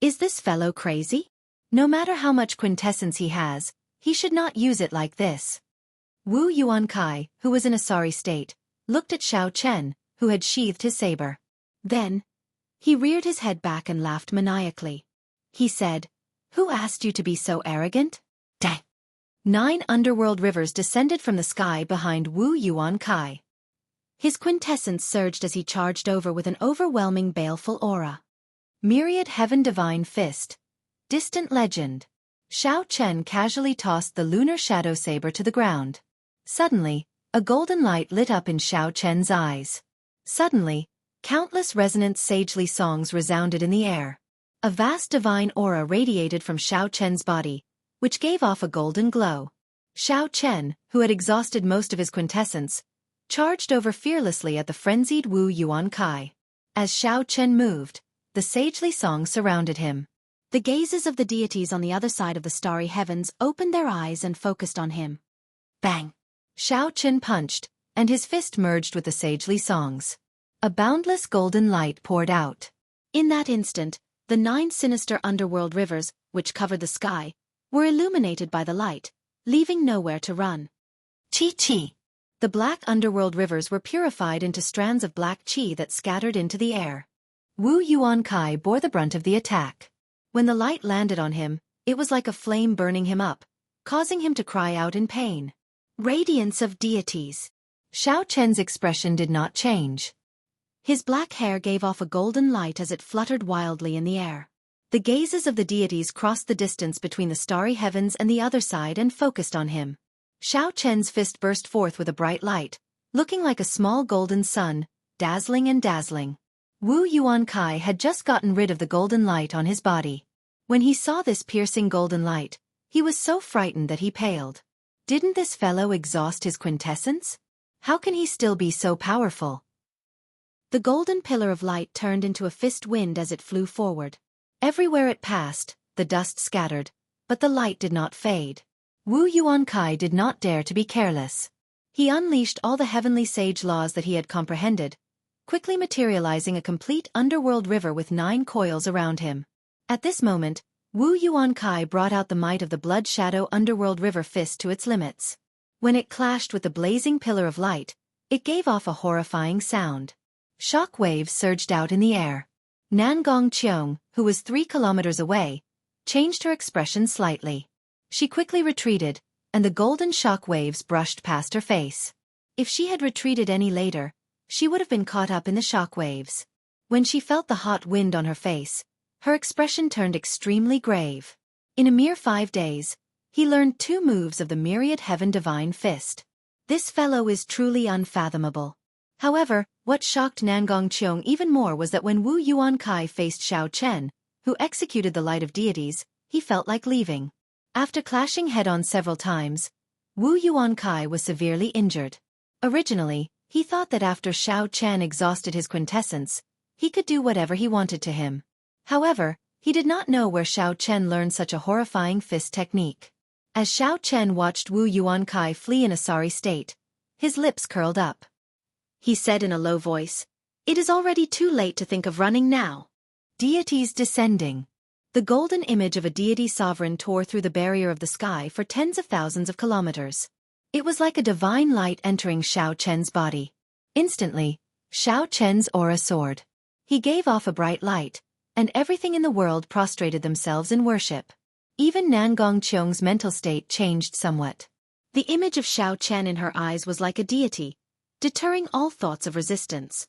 "Is this fellow crazy? No matter how much quintessence he has, he should not use it like this." Wu Yuankai, who was in a sorry state, looked at Xiao Chen, who had sheathed his saber. Then, he reared his head back and laughed maniacally. He said, "Who asked you to be so arrogant?" Dang! 9 underworld rivers descended from the sky behind Wu Yuankai. His quintessence surged as he charged over with an overwhelming baleful aura. Myriad Heaven Divine Fist. Distant Legend. Xiao Chen casually tossed the lunar shadow saber to the ground. Suddenly, a golden light lit up in Xiao Chen's eyes. Suddenly, countless resonant sagely songs resounded in the air. A vast divine aura radiated from Xiao Chen's body, which gave off a golden glow. Xiao Chen, who had exhausted most of his quintessence, charged over fearlessly at the frenzied Wu Yuankai. As Xiao Chen moved, the sagely songs surrounded him. The gazes of the deities on the other side of the starry heavens opened their eyes and focused on him. Bang! Xiao Chen punched, and his fist merged with the sagely songs. A boundless golden light poured out. In that instant, the 9 sinister underworld rivers, which covered the sky, were illuminated by the light, leaving nowhere to run. Chi. The black underworld rivers were purified into strands of black chi that scattered into the air. Wu Yuankai bore the brunt of the attack. When the light landed on him, it was like a flame burning him up, causing him to cry out in pain. Radiance of deities. Xiao Chen's expression did not change. His black hair gave off a golden light as it fluttered wildly in the air. The gazes of the deities crossed the distance between the starry heavens and the other side and focused on him. Xiao Chen's fist burst forth with a bright light, looking like a small golden sun, dazzling and dazzling. Wu Yuankai had just gotten rid of the golden light on his body. When he saw this piercing golden light, he was so frightened that he paled. Didn't this fellow exhaust his quintessence? How can he still be so powerful? The golden pillar of light turned into a fist wind as it flew forward. Everywhere it passed, the dust scattered, but the light did not fade. Wu Yuankai did not dare to be careless. He unleashed all the heavenly sage laws that he had comprehended, quickly materializing a complete underworld river with 9 coils around him. At this moment, Wu Yuankai brought out the might of the blood shadow underworld river fist to its limits. When it clashed with the blazing pillar of light, it gave off a horrifying sound. Shock waves surged out in the air. Nangong Cheong, who was 3 kilometers away, changed her expression slightly. She quickly retreated, and the golden shock waves brushed past her face. If she had retreated any later, she would have been caught up in the shock waves. When she felt the hot wind on her face, her expression turned extremely grave. In a mere 5 days, he learned 2 moves of the myriad heaven divine fist. This fellow is truly unfathomable. However, what shocked Nangong Cheong even more was that when Wu Yuankai faced Xiao Chen, who executed the light of deities, he felt like leaving. After clashing head-on several times, Wu Yuankai was severely injured. Originally, he thought that after Xiao Chen exhausted his quintessence, he could do whatever he wanted to him. However, he did not know where Xiao Chen learned such a horrifying fist technique. As Xiao Chen watched Wu Yuankai flee in a sorry state, his lips curled up. He said in a low voice, "It is already too late to think of running now." Deities descending. The golden image of a deity sovereign tore through the barrier of the sky for tens of thousands of kilometers. It was like a divine light entering Xiao Chen's body. Instantly, Xiao Chen's aura soared. He gave off a bright light, and everything in the world prostrated themselves in worship. Even Nangong Cheong's mental state changed somewhat. The image of Xiao Chen in her eyes was like a deity, deterring all thoughts of resistance.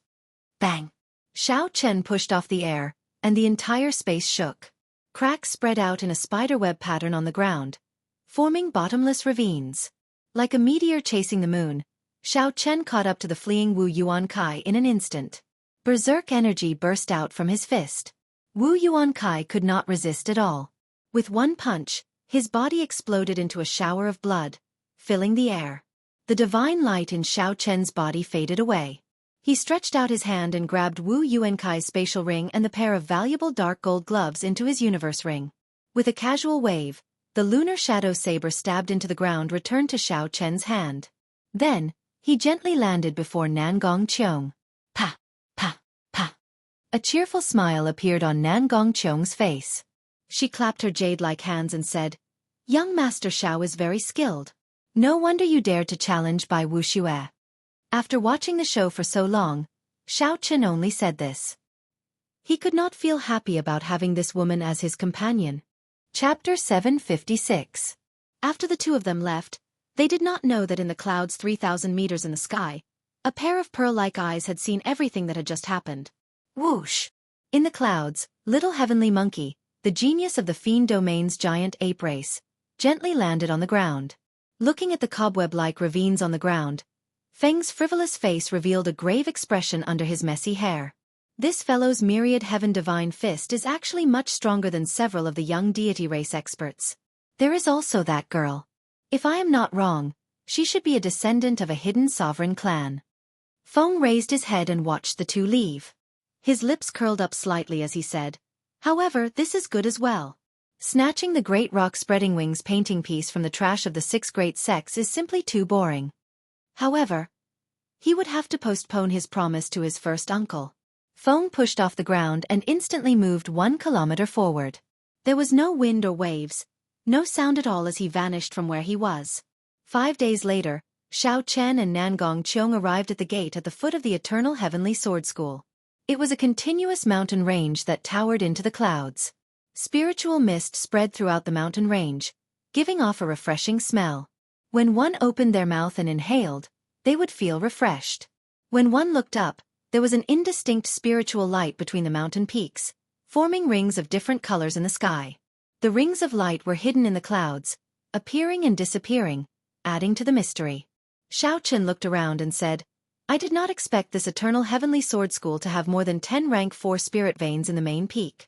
Bang! Xiao Chen pushed off the air, and the entire space shook. Cracks spread out in a spiderweb pattern on the ground, forming bottomless ravines. Like a meteor chasing the moon, Xiao Chen caught up to the fleeing Wu Yuankai in an instant. Berserk energy burst out from his fist. Wu Yuankai could not resist at all. With one punch, his body exploded into a shower of blood, filling the air. The divine light in Xiao Chen's body faded away. He stretched out his hand and grabbed Wu Yuankai's spatial ring and the pair of valuable dark gold gloves into his universe ring. With a casual wave, the lunar shadow saber stabbed into the ground returned to Xiao Chen's hand. Then, he gently landed before Nangong Cheong. Pa! Pa! Pa! A cheerful smile appeared on Nangong Cheong's face. She clapped her jade-like hands and said, "Young Master Xiao is very skilled. No wonder you dared to challenge Bai Wuxue." After watching the show for so long, Xiao Chen only said this. He could not feel happy about having this woman as his companion. Chapter 756. After the two of them left, they did not know that in the clouds 3,000 meters in the sky, a pair of pearl-like eyes had seen everything that had just happened. Whoosh! In the clouds, little heavenly monkey, the genius of the Fiend Domain's giant ape race, gently landed on the ground. Looking at the cobweb-like ravines on the ground, Feng's frivolous face revealed a grave expression under his messy hair. This fellow's myriad heaven divine fist is actually much stronger than several of the young deity race experts. There is also that girl. If I am not wrong, she should be a descendant of a hidden sovereign clan. Feng raised his head and watched the two leave. His lips curled up slightly as he said, "However, this is good as well. Snatching the great rock spreading wings painting piece from the trash of the 6 great sects is simply too boring." However, he would have to postpone his promise to his first uncle. Feng pushed off the ground and instantly moved 1 kilometer forward. There was no wind or waves, no sound at all as he vanished from where he was. 5 days later, Xiao Chen and Nangong Cheong arrived at the gate at the foot of the Eternal Heavenly Sword School. It was a continuous mountain range that towered into the clouds. Spiritual mist spread throughout the mountain range, giving off a refreshing smell. When one opened their mouth and inhaled, they would feel refreshed. When one looked up, there was an indistinct spiritual light between the mountain peaks, forming rings of different colors in the sky. The rings of light were hidden in the clouds, appearing and disappearing, adding to the mystery. Xiao Chen looked around and said, I did not expect this Eternal Heavenly Sword School to have more than 10 Rank 4 spirit veins in the main peak.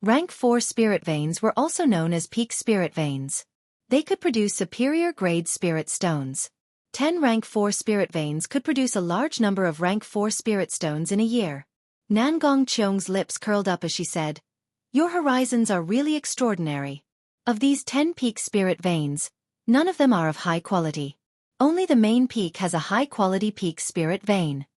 Rank 4 spirit veins were also known as peak spirit veins. They could produce superior grade spirit stones. 10 Rank 4 spirit veins could produce a large number of Rank 4 spirit stones in a year. Nangong Qiong's lips curled up as she said, Your horizons are really extraordinary. Of these 10 peak spirit veins, none of them are of high quality. Only the main peak has a high-quality peak spirit vein.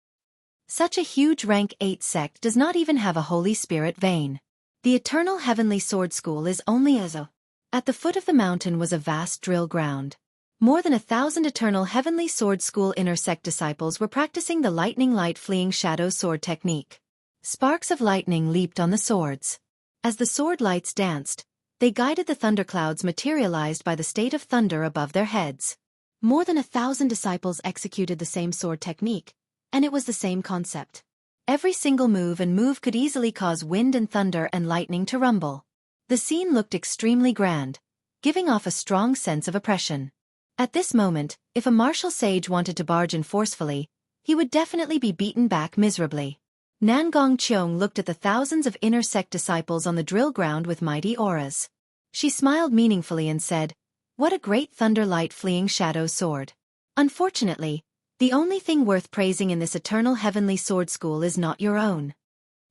Such a huge Rank 8 sect does not even have a holy spirit vein. The Eternal Heavenly Sword School is only as a... At the foot of the mountain was a vast drill ground. More than 1,000 Eternal Heavenly Sword School inner sect disciples were practicing the lightning light fleeing shadow sword technique. Sparks of lightning leaped on the swords. As the sword lights danced, they guided the thunderclouds materialized by the state of thunder above their heads. More than 1,000 disciples executed the same sword technique, and it was the same concept. Every single move could easily cause wind and thunder and lightning to rumble. The scene looked extremely grand, giving off a strong sense of oppression. At this moment, if a martial sage wanted to barge in forcefully, he would definitely be beaten back miserably. Nangong Qiong looked at the thousands of inner sect disciples on the drill ground with mighty auras. She smiled meaningfully and said, What a great thunder light fleeing shadow sword. Unfortunately, the only thing worth praising in this Eternal Heavenly Sword School is not your own.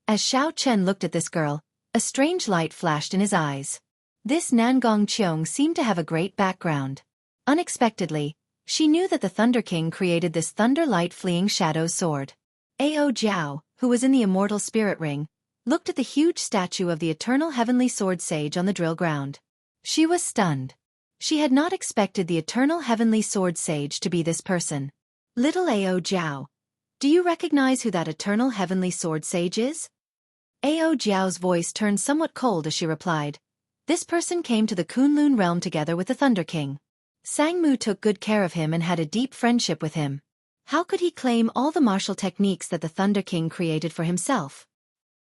As Xiao Chen looked at this girl, a strange light flashed in his eyes. This Nangong Qiong seemed to have a great background. Unexpectedly, she knew that the Thunder King created this thunder light fleeing shadow sword. Ao Jiao, who was in the immortal spirit ring, looked at the huge statue of the Eternal Heavenly Sword Sage on the drill ground. She was stunned. She had not expected the Eternal Heavenly Sword Sage to be this person. Little Ao Jiao, do you recognize who that Eternal Heavenly Sword Sage is? Ao Jiao's voice turned somewhat cold as she replied, This person came to the Kunlun realm together with the Thunder King. Sangmu took good care of him and had a deep friendship with him. How could he claim all the martial techniques that the Thunder King created for himself?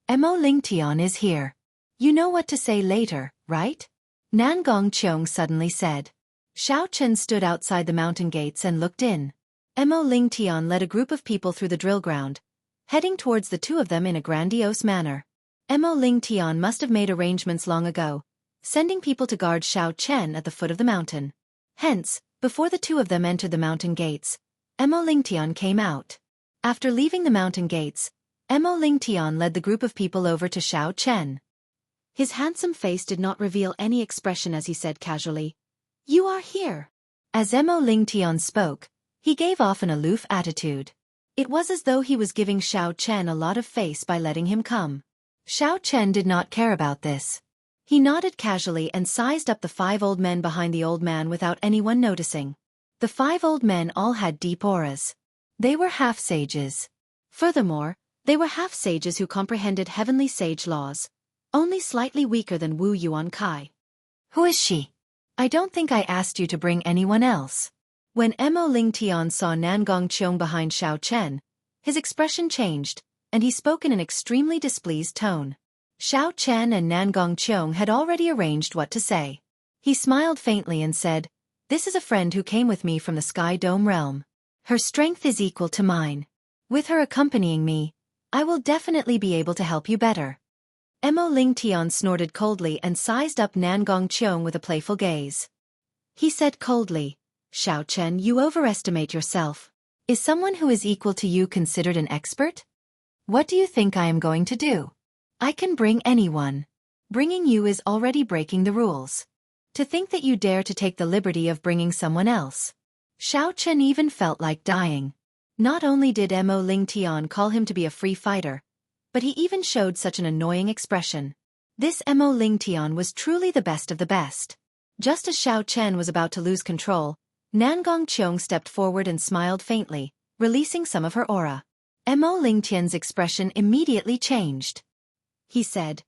Mo Lingtian is here. You know what to say later, right? Nangong Qiong suddenly said. Xiao Chen stood outside the mountain gates and looked in. Mo Lingtian led a group of people through the drill ground, heading towards the two of them in a grandiose manner. Mo Lingtian must have made arrangements long ago, sending people to guard Xiao Chen at the foot of the mountain. Hence, before the two of them entered the mountain gates, Mo Lingtian came out. After leaving the mountain gates, Mo Lingtian led the group of people over to Xiao Chen. His handsome face did not reveal any expression as he said casually, You are here. As Mo Lingtian spoke, he gave off an aloof attitude. It was as though he was giving Xiao Chen a lot of face by letting him come. Xiao Chen did not care about this. He nodded casually and sized up the 5 old men behind the old man without anyone noticing. The 5 old men all had deep auras. They were half-sages. Furthermore, they were half-sages who comprehended heavenly sage laws, only slightly weaker than Wu Yuan Kai. Who is she? I don't think I asked you to bring anyone else. When Mo Lingtian saw Nangong Qiong behind Xiao Chen, his expression changed, and he spoke in an extremely displeased tone. Xiao Chen and Nangong Qiong had already arranged what to say. He smiled faintly and said, This is a friend who came with me from the Sky Dome realm. Her strength is equal to mine. With her accompanying me, I will definitely be able to help you better. Mo Lingtian snorted coldly and sized up Nangong Qiong with a playful gaze. He said coldly, Xiao Chen, you overestimate yourself. Is someone who is equal to you considered an expert? What do you think I am going to do? I can bring anyone. Bringing you is already breaking the rules. To think that you dare to take the liberty of bringing someone else. Xiao Chen even felt like dying. Not only did Mo Lingtian call him to be a free fighter, but he even showed such an annoying expression. This Mo Lingtian was truly the best of the best. Just as Xiao Chen was about to lose control, Nangong Qiong stepped forward and smiled faintly, releasing some of her aura. Mo Lingtian's expression immediately changed. He said,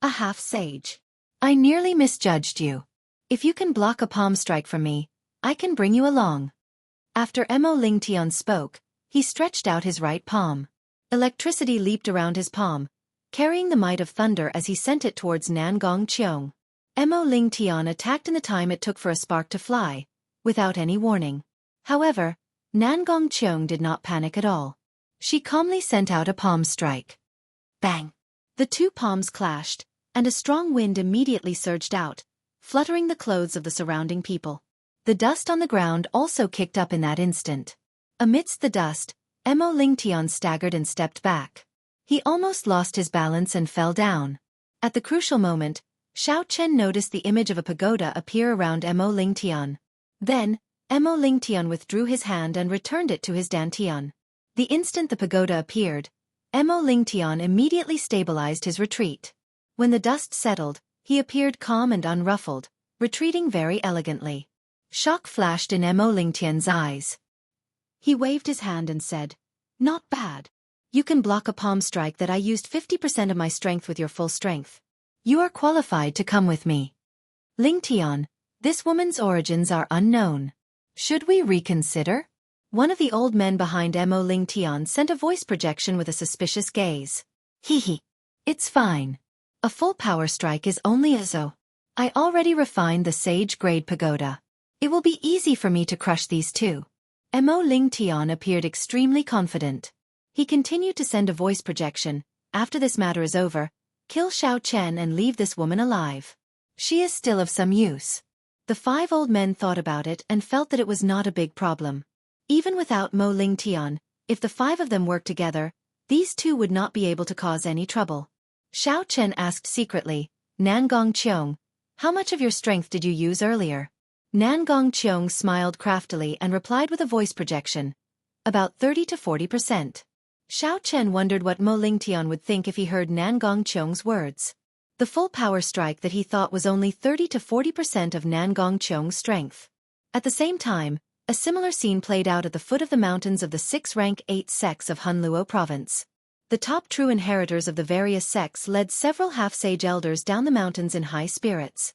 A half-sage. I nearly misjudged you. If you can block a palm strike from me, I can bring you along. After Mo Lingtian spoke, he stretched out his right palm. Electricity leaped around his palm, carrying the might of thunder as he sent it towards Nangong Qiong. Mo Lingtian attacked in the time it took for a spark to fly, without any warning. However, Nangong Cheong did not panic at all. She calmly sent out a palm strike. Bang! The two palms clashed, and a strong wind immediately surged out, fluttering the clothes of the surrounding people. The dust on the ground also kicked up in that instant. Amidst the dust, Mo Lingtian staggered and stepped back. He almost lost his balance and fell down. At the crucial moment, Xiao Chen noticed the image of a pagoda appear around Mo Lingtian. Then, Mo Lingtian withdrew his hand and returned it to his dantian. The instant the pagoda appeared, Mo Lingtian immediately stabilized his retreat. When the dust settled, he appeared calm and unruffled, retreating very elegantly. Shock flashed in Mo Lingtian's eyes. He waved his hand and said, "Not bad. You can block a palm strike that I used 50% of my strength with your full strength. You are qualified to come with me." Lingtian, this woman's origins are unknown. Should we reconsider? One of the old men behind Mo Lingtian sent a voice projection with a suspicious gaze. Hee. It's fine. A full power strike is only a zo. I already refined the sage-grade pagoda. It will be easy for me to crush these two. Mo Lingtian appeared extremely confident. He continued to send a voice projection. After this matter is over, kill Xiao Chen and leave this woman alive. She is still of some use. The five old men thought about it and felt that it was not a big problem. Even without Mo Lingtian, if the five of them worked together, these two would not be able to cause any trouble. Xiao Chen asked secretly, "Nangong Cheong, how much of your strength did you use earlier?" Nangong Cheong smiled craftily and replied with a voice projection, "About 30 to 40%. Xiao Chen wondered what Mo Lingtian would think if he heard Nangong Cheong's words. The full power strike that he thought was only 30 to 40% of Nangong Cheong's strength. At the same time, a similar scene played out at the foot of the mountains of the 6-rank 8 sects of Hunluo province. The top true inheritors of the various sects led several half-sage elders down the mountains in high spirits.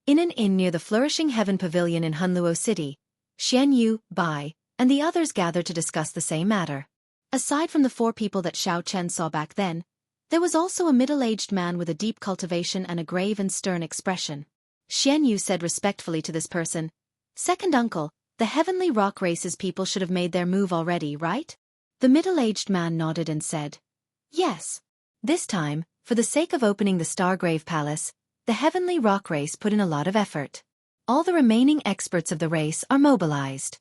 In an inn near the flourishing Heaven Pavilion in Hunluo City, Xian Yu, Bai, and the others gathered to discuss the same matter. Aside from the four people that Xiao Chen saw back then, there was also a middle-aged man with a deep cultivation and a grave and stern expression. Xian Yu said respectfully to this person, "Second uncle, the Heavenly Rock Race's people should have made their move already, right?" The middle-aged man nodded and said, "Yes. This time, for the sake of opening the Stargrave Palace, the Heavenly Rock Race put in a lot of effort. All the remaining experts of the race are mobilized."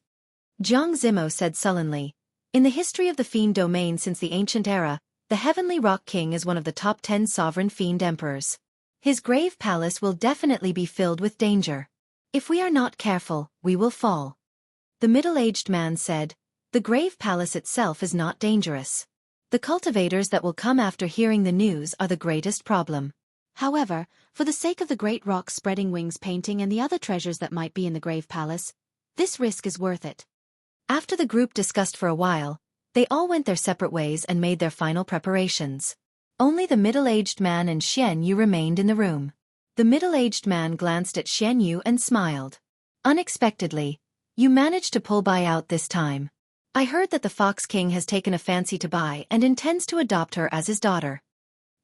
Jiang Zimo said sullenly, "In the history of the Fiend domain since the ancient era, the Heavenly Rock King is one of the top 10 sovereign Fiend emperors. His grave palace will definitely be filled with danger. If we are not careful, we will fall." The middle-aged man said, "The grave palace itself is not dangerous. The cultivators that will come after hearing the news are the greatest problem. However, for the sake of the Great Rock Spreading Wings painting and the other treasures that might be in the grave palace, this risk is worth it." After the group discussed for a while, they all went their separate ways and made their final preparations. Only the middle-aged man and Xian Yu remained in the room. The middle-aged man glanced at Xian Yu and smiled. "Unexpectedly, you managed to pull Bai out this time. I heard that the Fox King has taken a fancy to Bai and intends to adopt her as his daughter.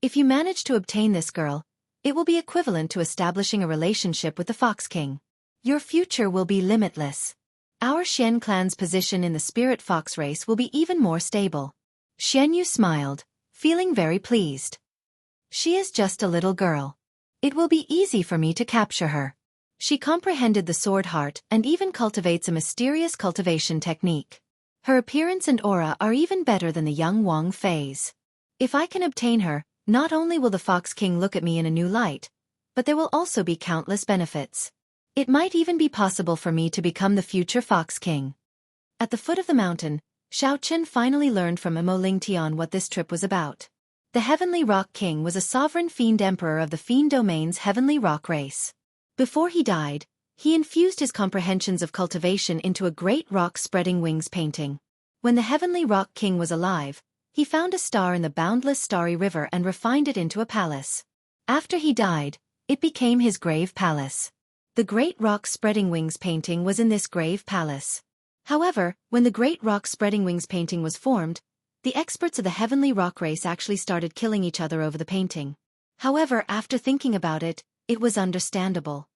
If you manage to obtain this girl, it will be equivalent to establishing a relationship with the Fox King. Your future will be limitless. Our Xian clan's position in the spirit fox race will be even more stable." Xian Yu smiled, feeling very pleased. "She is just a little girl. It will be easy for me to capture her. She comprehended the sword heart and even cultivates a mysterious cultivation technique. Her appearance and aura are even better than the young Wang Fei's. If I can obtain her, not only will the Fox King look at me in a new light, but there will also be countless benefits. It might even be possible for me to become the future Fox King." At the foot of the mountain, Xiao Chen finally learned from Mo Lingtian what this trip was about. The Heavenly Rock King was a sovereign fiend emperor of the Fiend domain's Heavenly Rock race. Before he died, he infused his comprehensions of cultivation into a great rock spreading wings painting. When the Heavenly Rock King was alive, he found a star in the boundless starry river and refined it into a palace. After he died, it became his grave palace. The Great Rock Spreading Wings painting was in this grave palace. However, when the Great Rock Spreading Wings painting was formed, the experts of the Heavenly Rock race actually started killing each other over the painting. However, after thinking about it, it was understandable.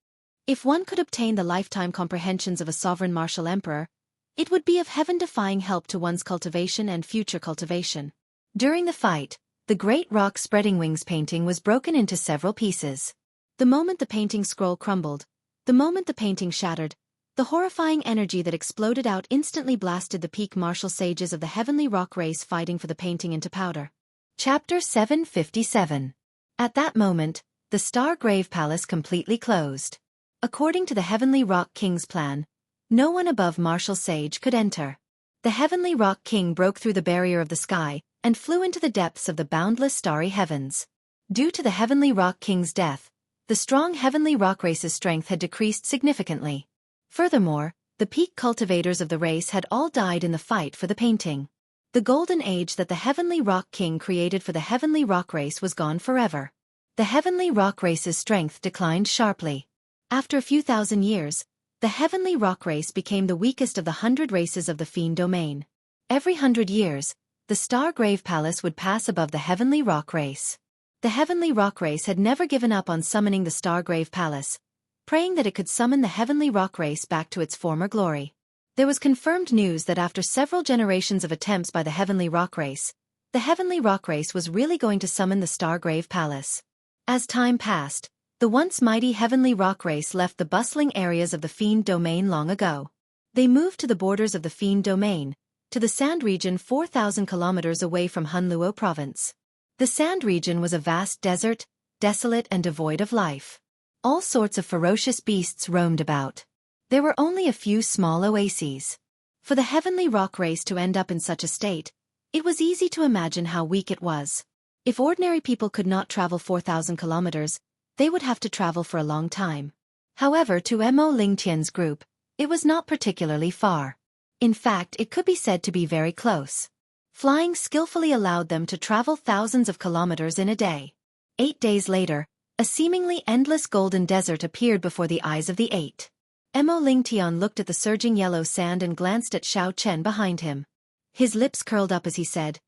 If one could obtain the lifetime comprehensions of a sovereign martial emperor, it would be of heaven-defying help to one's cultivation and future cultivation. During the fight, the great rock spreading wings painting was broken into several pieces. The moment the painting scroll crumbled, the moment the painting shattered, the horrifying energy that exploded out instantly blasted the peak martial sages of the heavenly rock race fighting for the painting into powder. Chapter 757. At that moment, the Stargrave Palace completely closed. According to the Heavenly Rock King's plan, no one above martial sage could enter. The Heavenly Rock King broke through the barrier of the sky and flew into the depths of the boundless starry heavens. Due to the Heavenly Rock King's death, the strong Heavenly Rock race's strength had decreased significantly. Furthermore, the peak cultivators of the race had all died in the fight for the painting. The golden age that the Heavenly Rock King created for the Heavenly Rock race was gone forever. The Heavenly Rock race's strength declined sharply. After a few thousand years, the Heavenly Rock race became the weakest of the 100 races of the Fiend domain. Every 100 years, the Stargrave Palace would pass above the Heavenly Rock race. The Heavenly Rock race had never given up on summoning the Stargrave Palace, praying that it could summon the Heavenly Rock race back to its former glory. There was confirmed news that after several generations of attempts by the Heavenly Rock race, the Heavenly Rock race was really going to summon the Stargrave Palace. As time passed, the once mighty Heavenly Rock race left the bustling areas of the Fiend domain long ago. They moved to the borders of the Fiend domain, to the Sand region 4,000 kilometers away from Hunluo province. The Sand region was a vast desert, desolate and devoid of life. All sorts of ferocious beasts roamed about. There were only a few small oases. For the Heavenly Rock race to end up in such a state, it was easy to imagine how weak it was. If ordinary people could not travel 4,000 kilometers, they would have to travel for a long time. However, to Mo Lingtian's group, it was not particularly far. In fact, it could be said to be very close. Flying skillfully allowed them to travel thousands of kilometers in a day. 8 days later, a seemingly endless golden desert appeared before the eyes of the 8. Mo Lingtian looked at the surging yellow sand and glanced at Xiao Chen behind him. His lips curled up as he said,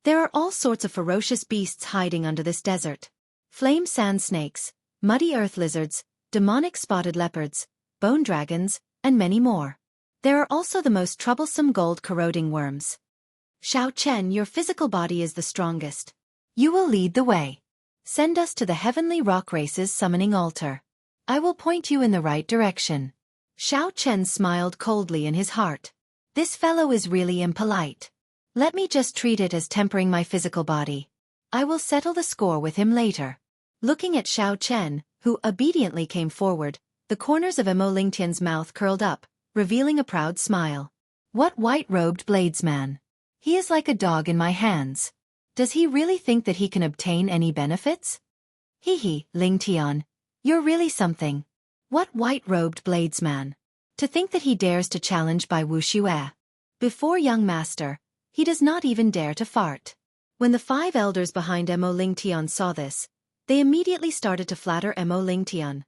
"There are all sorts of ferocious beasts hiding under this desert. Flame sand snakes, muddy earth lizards, demonic spotted leopards, bone dragons, and many more. There are also the most troublesome gold-corroding worms. Xiao Chen, your physical body is the strongest. You will lead the way. Send us to the Heavenly Rock race's summoning altar. I will point you in the right direction." Xiao Chen smiled coldly in his heart. This fellow is really impolite. Let me just treat it as tempering my physical body. I will settle the score with him later. Looking at Xiao Chen, who obediently came forward, the corners of Mo Lingtian's mouth curled up, revealing a proud smile. What white-robed bladesman? He is like a dog in my hands. Does he really think that he can obtain any benefits? Hee, Lingtian, you're really something. What white-robed bladesman? To think that he dares to challenge Bai Wuxue. Before young master, he does not even dare to fart. When the 5 elders behind Mo Lingtian saw this, they immediately started to flatter Mo Lingtian.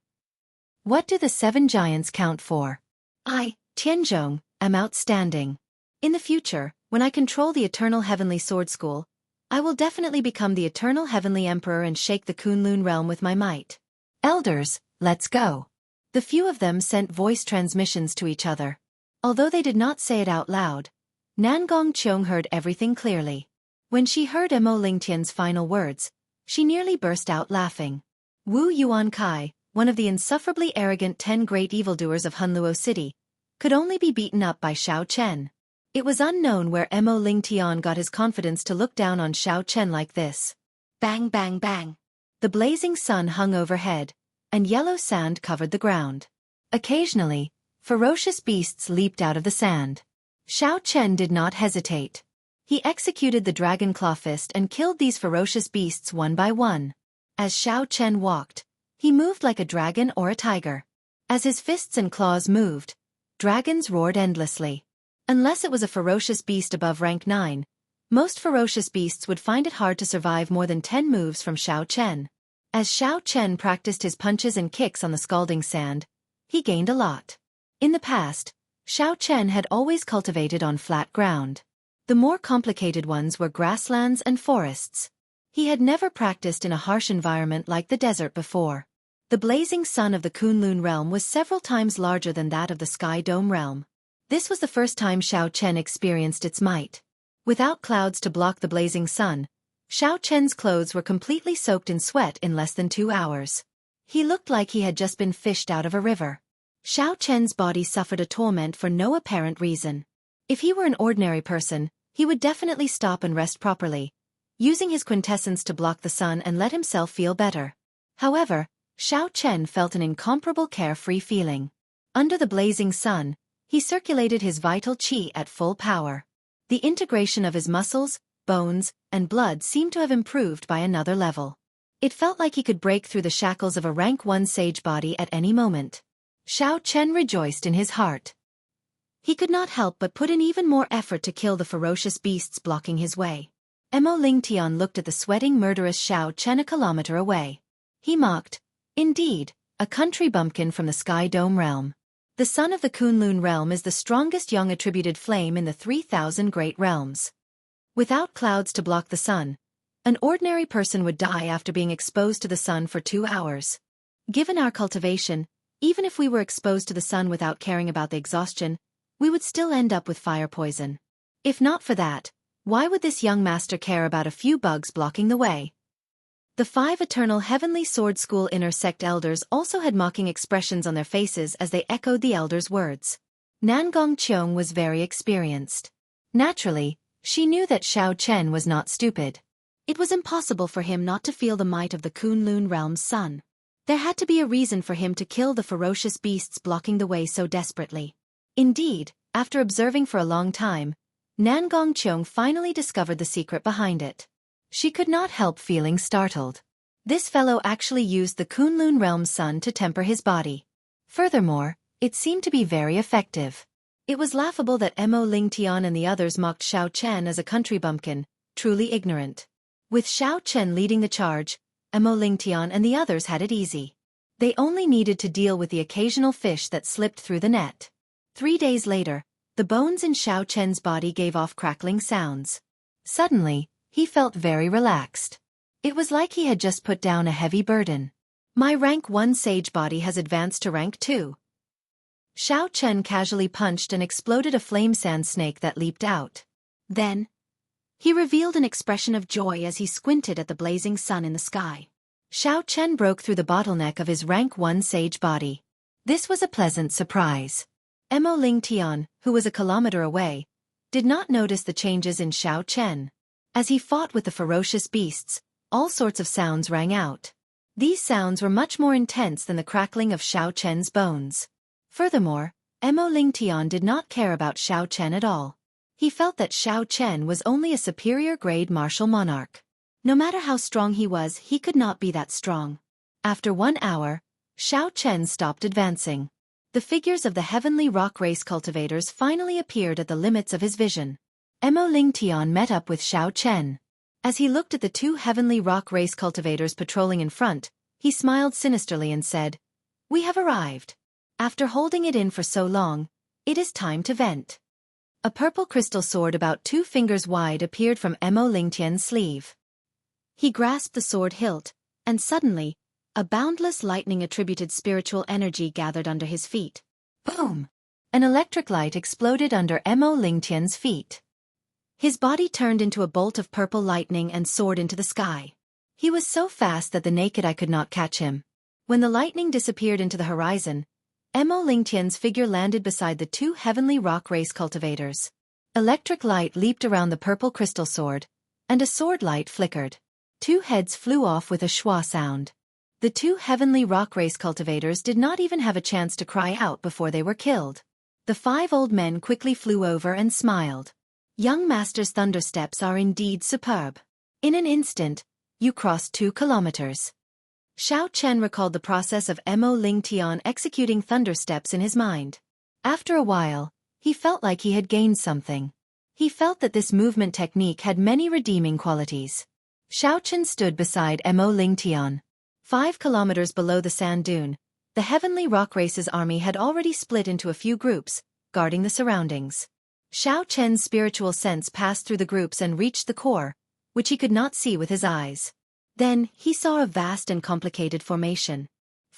What do the 7 giants count for? I, Tianzhong, am outstanding. In the future, when I control the Eternal Heavenly Sword School, I will definitely become the Eternal Heavenly Emperor and shake the Kunlun realm with my might. Elders, let's go. The few of them sent voice transmissions to each other. Although they did not say it out loud, Nangong Qiong heard everything clearly. When she heard Mo Lingtian's final words, she nearly burst out laughing. Wu Yuan Kai, one of the insufferably arrogant 10 great evildoers of Hunluo City, could only be beaten up by Xiao Chen. It was unknown where Mo Lingtian got his confidence to look down on Xiao Chen like this. Bang bang bang. The blazing sun hung overhead, and yellow sand covered the ground. Occasionally, ferocious beasts leaped out of the sand. Xiao Chen did not hesitate. He executed the dragon claw fist and killed these ferocious beasts one by one. As Xiao Chen walked, he moved like a dragon or a tiger. As his fists and claws moved, dragons roared endlessly. Unless it was a ferocious beast above rank 9, most ferocious beasts would find it hard to survive more than 10 moves from Xiao Chen. As Xiao Chen practiced his punches and kicks on the scalding sand, he gained a lot. In the past, Xiao Chen had always cultivated on flat ground. The more complicated ones were grasslands and forests. He had never practiced in a harsh environment like the desert before. The blazing sun of the Kunlun realm was several times larger than that of the Sky Dome realm. This was the first time Xiao Chen experienced its might. Without clouds to block the blazing sun, Xiao Chen's clothes were completely soaked in sweat in less than 2 hours. He looked like he had just been fished out of a river. Xiao Chen's body suffered a torment for no apparent reason. If he were an ordinary person, he would definitely stop and rest properly, using his quintessence to block the sun and let himself feel better. However, Xiao Chen felt an incomparable carefree feeling. Under the blazing sun, he circulated his vital qi at full power. The integration of his muscles, bones, and blood seemed to have improved by another level. It felt like he could break through the shackles of a rank 1 sage body at any moment. Xiao Chen rejoiced in his heart. He could not help but put in even more effort to kill the ferocious beasts blocking his way. Mo Lingtian looked at the sweating murderous Xiao Chen a kilometer away. He mocked, "Indeed, a country bumpkin from the Sky Dome realm. The sun of the Kunlun realm is the strongest young attributed flame in the 3,000 great realms. Without clouds to block the sun, an ordinary person would die after being exposed to the sun for 2 hours. Given our cultivation, even if we were exposed to the sun without caring about the exhaustion, we would still end up with fire poison. If not for that, why would this young master care about a few bugs blocking the way?" The 5 eternal Heavenly Sword School inner sect elders also had mocking expressions on their faces as they echoed the elders' words. Nangong Qiong was very experienced. Naturally, she knew that Xiao Chen was not stupid. It was impossible for him not to feel the might of the Kunlun realm's sun. There had to be a reason for him to kill the ferocious beasts blocking the way so desperately. Indeed, after observing for a long time, Nangong Qiong finally discovered the secret behind it. She could not help feeling startled. This fellow actually used the Kunlun realm's sun to temper his body. Furthermore, it seemed to be very effective. It was laughable that Mo Lingtian and the others mocked Xiao Chen as a country bumpkin, truly ignorant. With Xiao Chen leading the charge, Mo Lingtian and the others had it easy. They only needed to deal with the occasional fish that slipped through the net. 3 days later, the bones in Xiao Chen's body gave off crackling sounds. Suddenly, he felt very relaxed. It was like he had just put down a heavy burden. "My rank 1 sage body has advanced to rank 2. Xiao Chen casually punched and exploded a flame sand snake that leaped out. Then, he revealed an expression of joy as he squinted at the blazing sun in the sky. Xiao Chen broke through the bottleneck of his rank 1 sage body. This was a pleasant surprise. Mo Lingtian, who was a kilometer away, did not notice the changes in Xiao Chen. As he fought with the ferocious beasts, all sorts of sounds rang out. These sounds were much more intense than the crackling of Xiao Chen's bones. Furthermore, Mo Lingtian did not care about Xiao Chen at all. He felt that Xiao Chen was only a superior grade martial monarch. No matter how strong he was, he could not be that strong. After 1 hour, Xiao Chen stopped advancing. The figures of the heavenly rock race cultivators finally appeared at the limits of his vision. Mo Lingtian met up with Xiao Chen. As he looked at the 2 heavenly rock race cultivators patrolling in front, he smiled sinisterly and said, "We have arrived. After holding it in for so long, it is time to vent." A purple crystal sword about 2 fingers wide appeared from Mo Lingtian's sleeve. He grasped the sword hilt, and suddenly, a boundless lightning-attributed spiritual energy gathered under his feet. Boom! An electric light exploded under Mo Lingtian's feet. His body turned into a bolt of purple lightning and soared into the sky. He was so fast that the naked eye could not catch him. When the lightning disappeared into the horizon, Mo Lingtian's figure landed beside the 2 heavenly rock race cultivators. Electric light leaped around the purple crystal sword, and a sword light flickered. 2 heads flew off with a schwa sound. The 2 heavenly rock race cultivators did not even have a chance to cry out before they were killed. The 5 old men quickly flew over and smiled. "Young Master's thundersteps are indeed superb. In an instant, you crossed 2 kilometers." Xiao Chen recalled the process of Mo Lingtian executing thundersteps in his mind. After a while, he felt like he had gained something. He felt that this movement technique had many redeeming qualities. Xiao Chen stood beside Mo Lingtian. 5 kilometers below the sand dune, the heavenly rock race's army had already split into a few groups, guarding the surroundings. Xiao Chen's spiritual sense passed through the groups and reached the core, which he could not see with his eyes. Then, he saw a vast and complicated formation.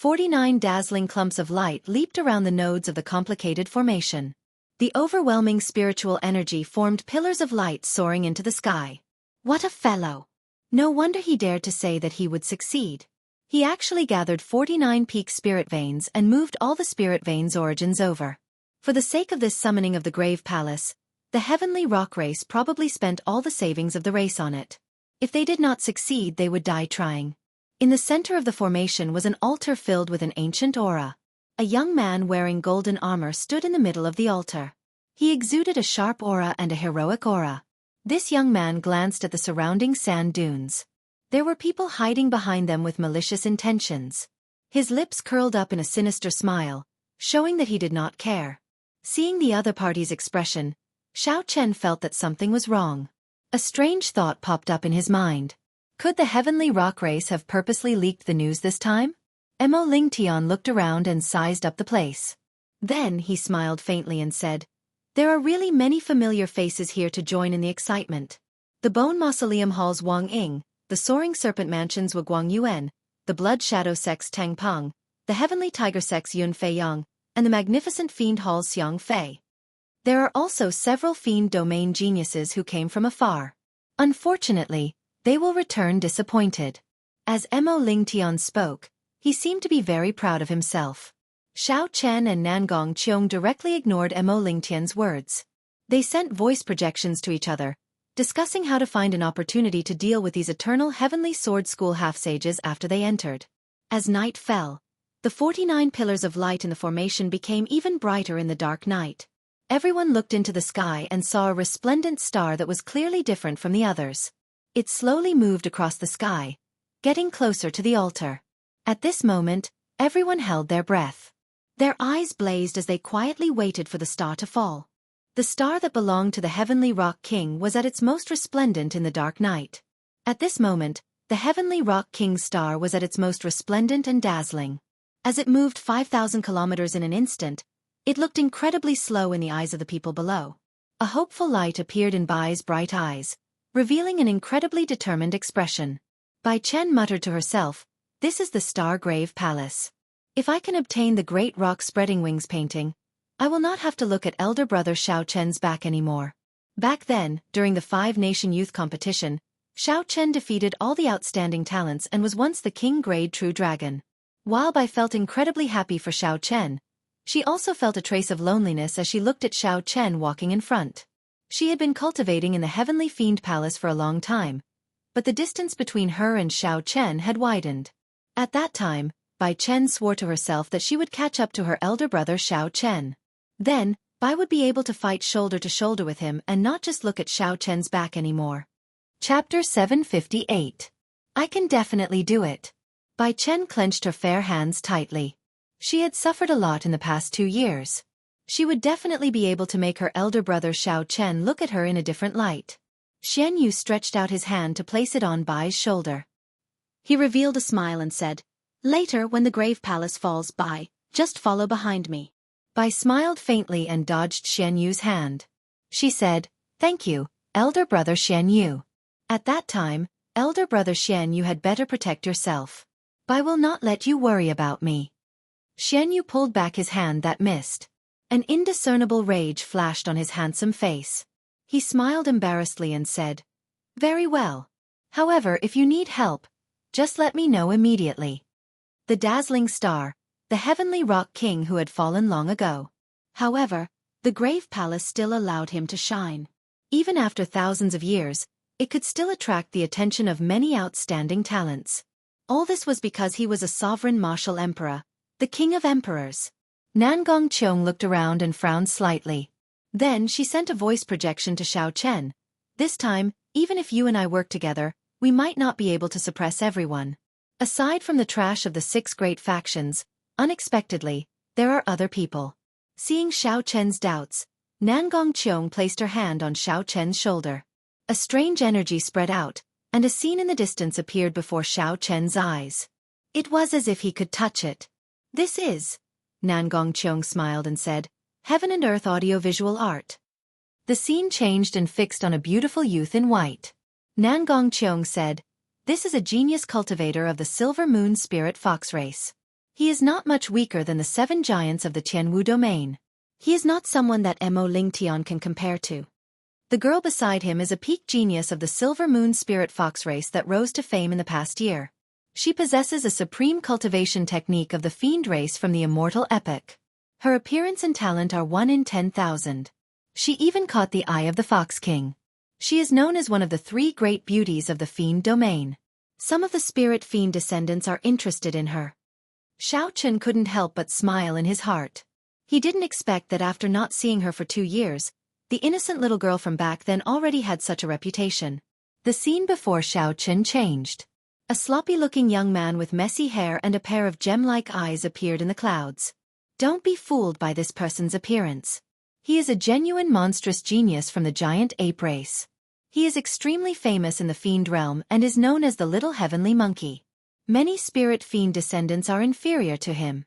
49 dazzling clumps of light leaped around the nodes of the complicated formation. The overwhelming spiritual energy formed pillars of light soaring into the sky. What a fellow! No wonder he dared to say that he would succeed. He actually gathered 49 peak spirit veins and moved all the spirit veins' origins over. For the sake of this summoning of the Grave Palace, the heavenly rock race probably spent all the savings of the race on it. If they did not succeed, they would die trying. In the center of the formation was an altar filled with an ancient aura. A young man wearing golden armor stood in the middle of the altar. He exuded a sharp aura and a heroic aura. This young man glanced at the surrounding sand dunes. There were people hiding behind them with malicious intentions. His lips curled up in a sinister smile, showing that he did not care. Seeing the other party's expression, Xiao Chen felt that something was wrong. A strange thought popped up in his mind. Could the heavenly rock race have purposely leaked the news this time? Mo Lingtian looked around and sized up the place. Then he smiled faintly and said, "There are really many familiar faces here to join in the excitement. The Bone Mausoleum Hall's Wang Ying, the Soaring Serpent Mansion's Guang Yuan, the Blood Shadow Sect's Tang Peng, the Heavenly Tiger Sect's Yun Fei Yang, and the Magnificent Fiend Hall's Xiang Fei. There are also several fiend domain geniuses who came from afar. Unfortunately, they will return disappointed." As Mo Lingtian spoke, he seemed to be very proud of himself. Xiao Chen and Nangong Qiong directly ignored Mo Lingtian's words. They sent voice projections to each other, discussing how to find an opportunity to deal with these eternal Heavenly Sword School half-sages after they entered. As night fell, the 49 pillars of light in the formation became even brighter in the dark night. Everyone looked into the sky and saw a resplendent star that was clearly different from the others. It slowly moved across the sky, getting closer to the altar. At this moment, everyone held their breath. Their eyes blazed as they quietly waited for the star to fall. The star that belonged to the Heavenly Rock King was at its most resplendent in the dark night. At this moment, the Heavenly Rock King's star was at its most resplendent and dazzling. As it moved 5,000 kilometers in an instant, it looked incredibly slow in the eyes of the people below. A hopeful light appeared in Bai's bright eyes, revealing an incredibly determined expression. Bai Chen muttered to herself, "This is the Star Grave Palace. If I can obtain the Great Rock Spreading Wings painting, I will not have to look at elder brother Xiao Chen's back anymore." Back then, during the 5-nation youth competition, Xiao Chen defeated all the outstanding talents and was once the King Grade True Dragon. While Bai felt incredibly happy for Xiao Chen, she also felt a trace of loneliness as she looked at Xiao Chen walking in front. She had been cultivating in the Heavenly Fiend Palace for a long time, but the distance between her and Xiao Chen had widened. At that time, Bai Chen swore to herself that she would catch up to her elder brother Xiao Chen. Then, Bai would be able to fight shoulder to shoulder with him and not just look at Xiao Chen's back anymore. Chapter 758. I can definitely do it. Bai Chen clenched her fair hands tightly. She had suffered a lot in the past 2 years. She would definitely be able to make her elder brother Xiao Chen look at her in a different light. Xian Yu stretched out his hand to place it on Bai's shoulder. He revealed a smile and said, "Later when the Grave Palace falls, Bai, just follow behind me." Bai smiled faintly and dodged Xian Yu's hand. She said, "Thank you, elder brother Xian Yu. At that time, elder brother Xian Yu had better protect yourself. Bai will not let you worry about me." Xian Yu pulled back his hand that missed. An indiscernible rage flashed on his handsome face. He smiled embarrassedly and said, "Very well. However, if you need help, just let me know immediately." The dazzling star, the Heavenly Rock King who had fallen long ago. However, the Grave Palace still allowed him to shine. Even after thousands of years, it could still attract the attention of many outstanding talents. All this was because he was a sovereign martial emperor, the king of emperors. Nangong Qiong looked around and frowned slightly. Then she sent a voice projection to Xiao Chen. "This time, even if you and I work together, we might not be able to suppress everyone. Aside from the trash of the 6 great factions, unexpectedly, there are other people." Seeing Xiao Chen's doubts, Nangong Qiong placed her hand on Xiao Chen's shoulder. A strange energy spread out, and a scene in the distance appeared before Xiao Chen's eyes. It was as if he could touch it. "This is," Nangong Qiong smiled and said, "Heaven and Earth audiovisual art." The scene changed and fixed on a beautiful youth in white. Nangong Qiong said, "This is a genius cultivator of the Silver Moon Spirit Fox race. He is not much weaker than the 7 giants of the Tianwu domain. He is not someone that Mo Lingtian can compare to. The girl beside him is a peak genius of the Silver Moon Spirit Fox race that rose to fame in the past year. She possesses a supreme cultivation technique of the fiend race from the immortal epic. Her appearance and talent are 1 in 10,000. She even caught the eye of the Fox King. She is known as one of the 3 great beauties of the fiend domain. Some of the spirit fiend descendants are interested in her. Xiao Chun couldn't help but smile in his heart. He didn't expect that after not seeing her for 2 years, the innocent little girl from back then already had such a reputation. The scene before Xiao Chun changed. A sloppy-looking young man with messy hair and a pair of gem-like eyes appeared in the clouds. Don't be fooled by this person's appearance. He is a genuine monstrous genius from the giant ape race. He is extremely famous in the fiend realm and is known as the Little Heavenly Monkey. Many spirit fiend descendants are inferior to him.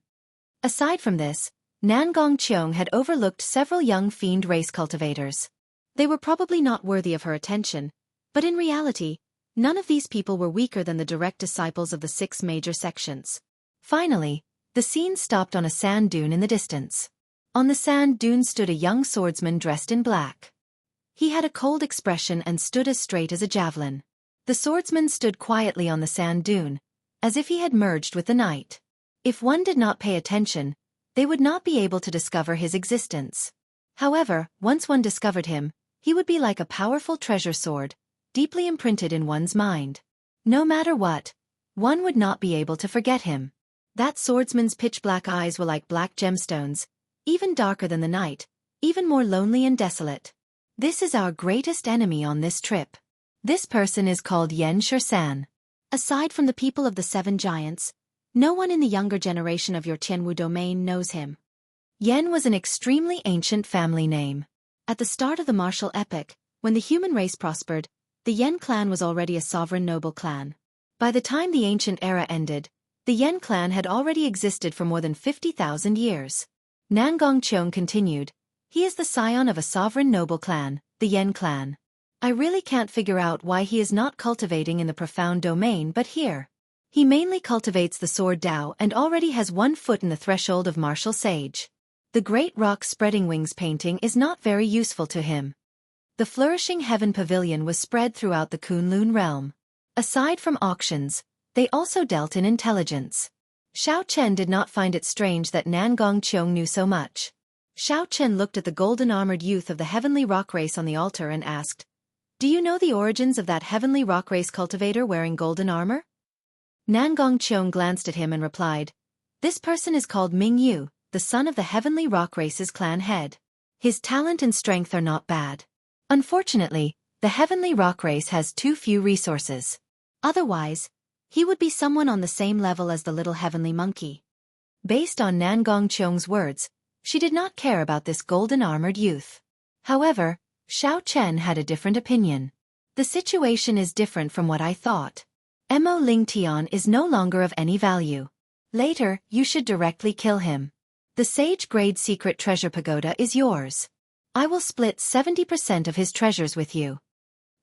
Aside from this, Nangong Cheong had overlooked several young fiend race cultivators. They were probably not worthy of her attention, but in reality, none of these people were weaker than the direct disciples of the 6 major sections. Finally, the scene stopped on a sand dune in the distance. On the sand dune stood a young swordsman dressed in black. He had a cold expression and stood as straight as a javelin. The swordsman stood quietly on the sand dune, as if he had merged with the night. If one did not pay attention, they would not be able to discover his existence. However, once one discovered him, he would be like a powerful treasure sword, deeply imprinted in one's mind. No matter what, one would not be able to forget him. That swordsman's pitch-black eyes were like black gemstones, even darker than the night, even more lonely and desolate. This is our greatest enemy on this trip. This person is called Yen Shursan. Aside from the people of the 7 giants, no one in the younger generation of your Tianwu domain knows him. Yen was an extremely ancient family name. At the start of the martial epic, when the human race prospered, the Yen clan was already a sovereign noble clan. By the time the ancient era ended, the Yen clan had already existed for more than 50,000 years. Nangong Cheong continued, he is the scion of a sovereign noble clan, the Yen clan. I really can't figure out why he is not cultivating in the profound domain but here. He mainly cultivates the sword Dao and already has 1 foot in the threshold of martial sage. The great rock spreading wings painting is not very useful to him. The flourishing heaven pavilion was spread throughout the Kunlun realm. Aside from auctions, they also dealt in intelligence. Xiao Chen did not find it strange that Nangong Cheong knew so much. Xiao Chen looked at the golden-armored youth of the heavenly rock race on the altar and asked, "Do you know the origins of that heavenly rock race cultivator wearing golden armor?" Nangong Cheong glanced at him and replied, "This person is called Ming Yu, the son of the heavenly rock race's clan head. His talent and strength are not bad. Unfortunately, the heavenly rock race has too few resources. Otherwise, he would be someone on the same level as the little heavenly monkey." Based on Nangong Cheong's words, she did not care about this golden-armored youth. However, Xiao Chen had a different opinion. "The situation is different from what I thought. Mo Lingtian is no longer of any value. Later, you should directly kill him. The sage-grade secret treasure pagoda is yours. I will split 70% of his treasures with you."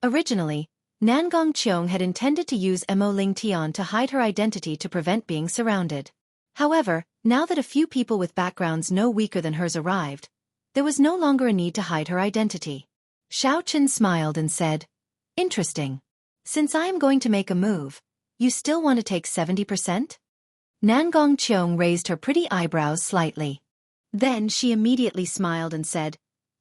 Originally, Nangong Cheong had intended to use Mo Lingtian to hide her identity to prevent being surrounded. However, now that a few people with backgrounds no weaker than hers arrived, there was no longer a need to hide her identity. Xiao Chen smiled and said, "Interesting. Since I am going to make a move, you still want to take 70%? Nangong Cheong raised her pretty eyebrows slightly. Then she immediately smiled and said,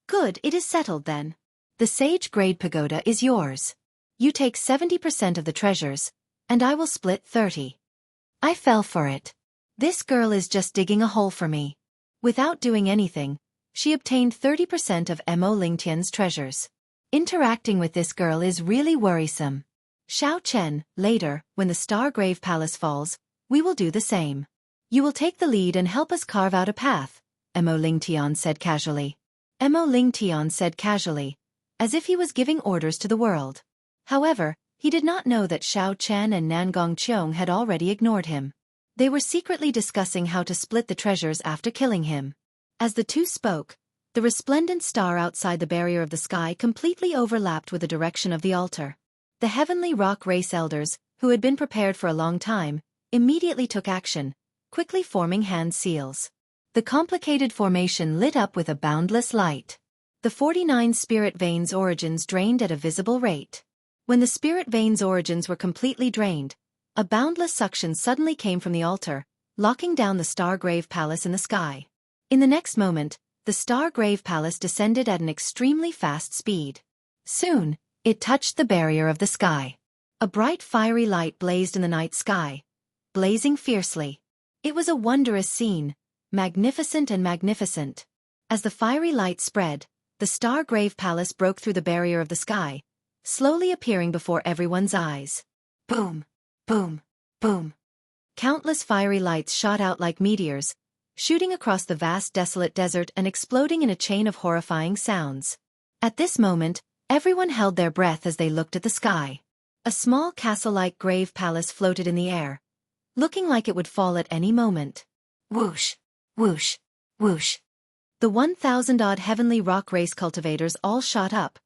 "Good, it is settled then. The sage-grade pagoda is yours. You take 70% of the treasures, and I will split 30. I fell for it. This girl is just digging a hole for me. Without doing anything, she obtained 30% of Mo Lingtian's treasures. Interacting with this girl is really worrisome. Xiao Chen, later, when the Stargrave Palace falls, we will do the same. You will take the lead and help us carve out a path," Mo Lingtian said casually. Mo Lingtian said casually, as if he was giving orders to the world. However, he did not know that Xiao Chen and Nangong Cheong had already ignored him. They were secretly discussing how to split the treasures after killing him. As the two spoke, the resplendent star outside the barrier of the sky completely overlapped with the direction of the altar. The heavenly rock race elders, who had been prepared for a long time, immediately took action, quickly forming hand seals. The complicated formation lit up with a boundless light. The 49 spirit veins' origins drained at a visible rate. When the spirit veins' origins were completely drained, a boundless suction suddenly came from the altar, locking down the Stargrave Palace in the sky. In the next moment, the Stargrave Palace descended at an extremely fast speed. Soon, it touched the barrier of the sky. A bright fiery light blazed in the night sky, blazing fiercely. It was a wondrous scene, magnificent and magnificent. As the fiery light spread, the Stargrave Palace broke through the barrier of the sky, slowly appearing before everyone's eyes. Boom! Boom! Boom! Countless fiery lights shot out like meteors, shooting across the vast desolate desert and exploding in a chain of horrifying sounds. At this moment, everyone held their breath as they looked at the sky. A small castle-like grave palace floated in the air, looking like it would fall at any moment. Whoosh! Whoosh! Whoosh! The 1,000-odd heavenly rock race cultivators all shot up,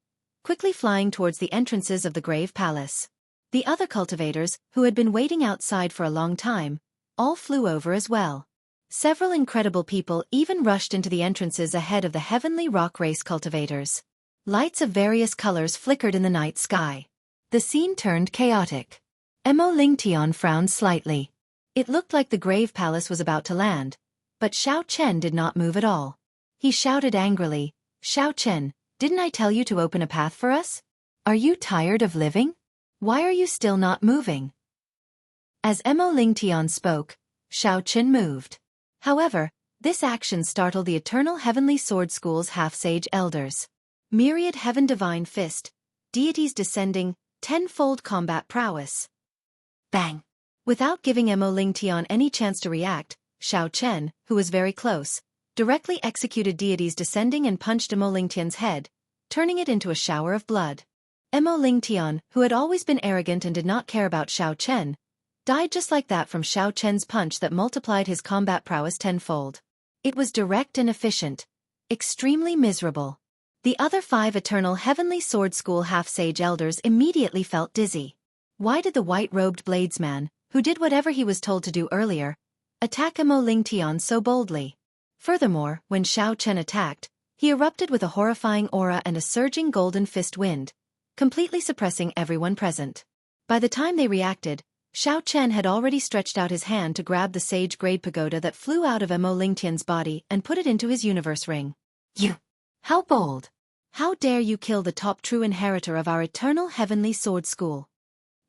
quickly flying towards the entrances of the grave palace. The other cultivators, who had been waiting outside for a long time, all flew over as well. Several incredible people even rushed into the entrances ahead of the heavenly rock race cultivators. Lights of various colors flickered in the night sky. The scene turned chaotic. Lingtian frowned slightly. It looked like the grave palace was about to land, but Xiao Chen did not move at all. He shouted angrily, "Xiao Chen, didn't I tell you to open a path for us? Are you tired of living? Why are you still not moving?" As Lingtian spoke, Xiao Chen moved. However, this action startled the Eternal Heavenly Sword School's half-sage elders. Myriad Heaven Divine Fist, deities descending, tenfold combat prowess. Bang! Without giving Lingtian any chance to react, Xiao Chen, who was very close, directly executed deities descending and punched Lingtian's head, turning it into a shower of blood. Lingtian, who had always been arrogant and did not care about Xiao Chen, died just like that from Xiao Chen's punch that multiplied his combat prowess tenfold. It was direct and efficient, extremely miserable. The other 5 Eternal Heavenly Sword School half-sage elders immediately felt dizzy. Why did the white-robed bladesman, who did whatever he was told to do earlier, attack Lingtian so boldly? Furthermore, when Xiao Chen attacked, he erupted with a horrifying aura and a surging golden fist wind, completely suppressing everyone present. By the time they reacted, Xiao Chen had already stretched out his hand to grab the sage-grade pagoda that flew out of Lingtian's body and put it into his universe ring. "You! How bold! How dare you kill the top true inheritor of our Eternal Heavenly Sword School?"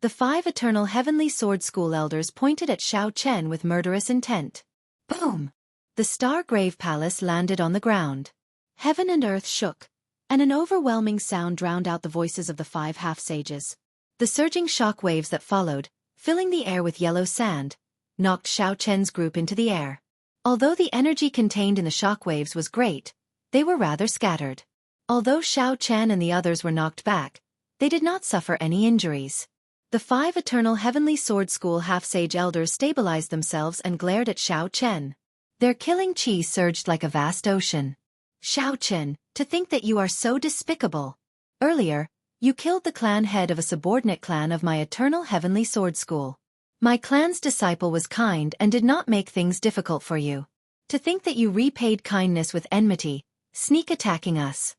The 5 Eternal Heavenly Sword School elders pointed at Xiao Chen with murderous intent. Boom! The Stargrave Palace landed on the ground. Heaven and earth shook, and an overwhelming sound drowned out the voices of the 5 half-sages. The surging shock waves that followed, filling the air with yellow sand, knocked Xiao Chen's group into the air. Although the energy contained in the shock waves was great, they were rather scattered. Although Xiao Chen and the others were knocked back, they did not suffer any injuries. The 5 Eternal Heavenly Sword School half-sage elders stabilized themselves and glared at Xiao Chen. Their killing chi surged like a vast ocean. "Xiao Chen, to think that you are so despicable. Earlier, you killed the clan head of a subordinate clan of my Eternal Heavenly Sword School. My clan's disciple was kind and did not make things difficult for you. To think that you repaid kindness with enmity, sneak attacking us."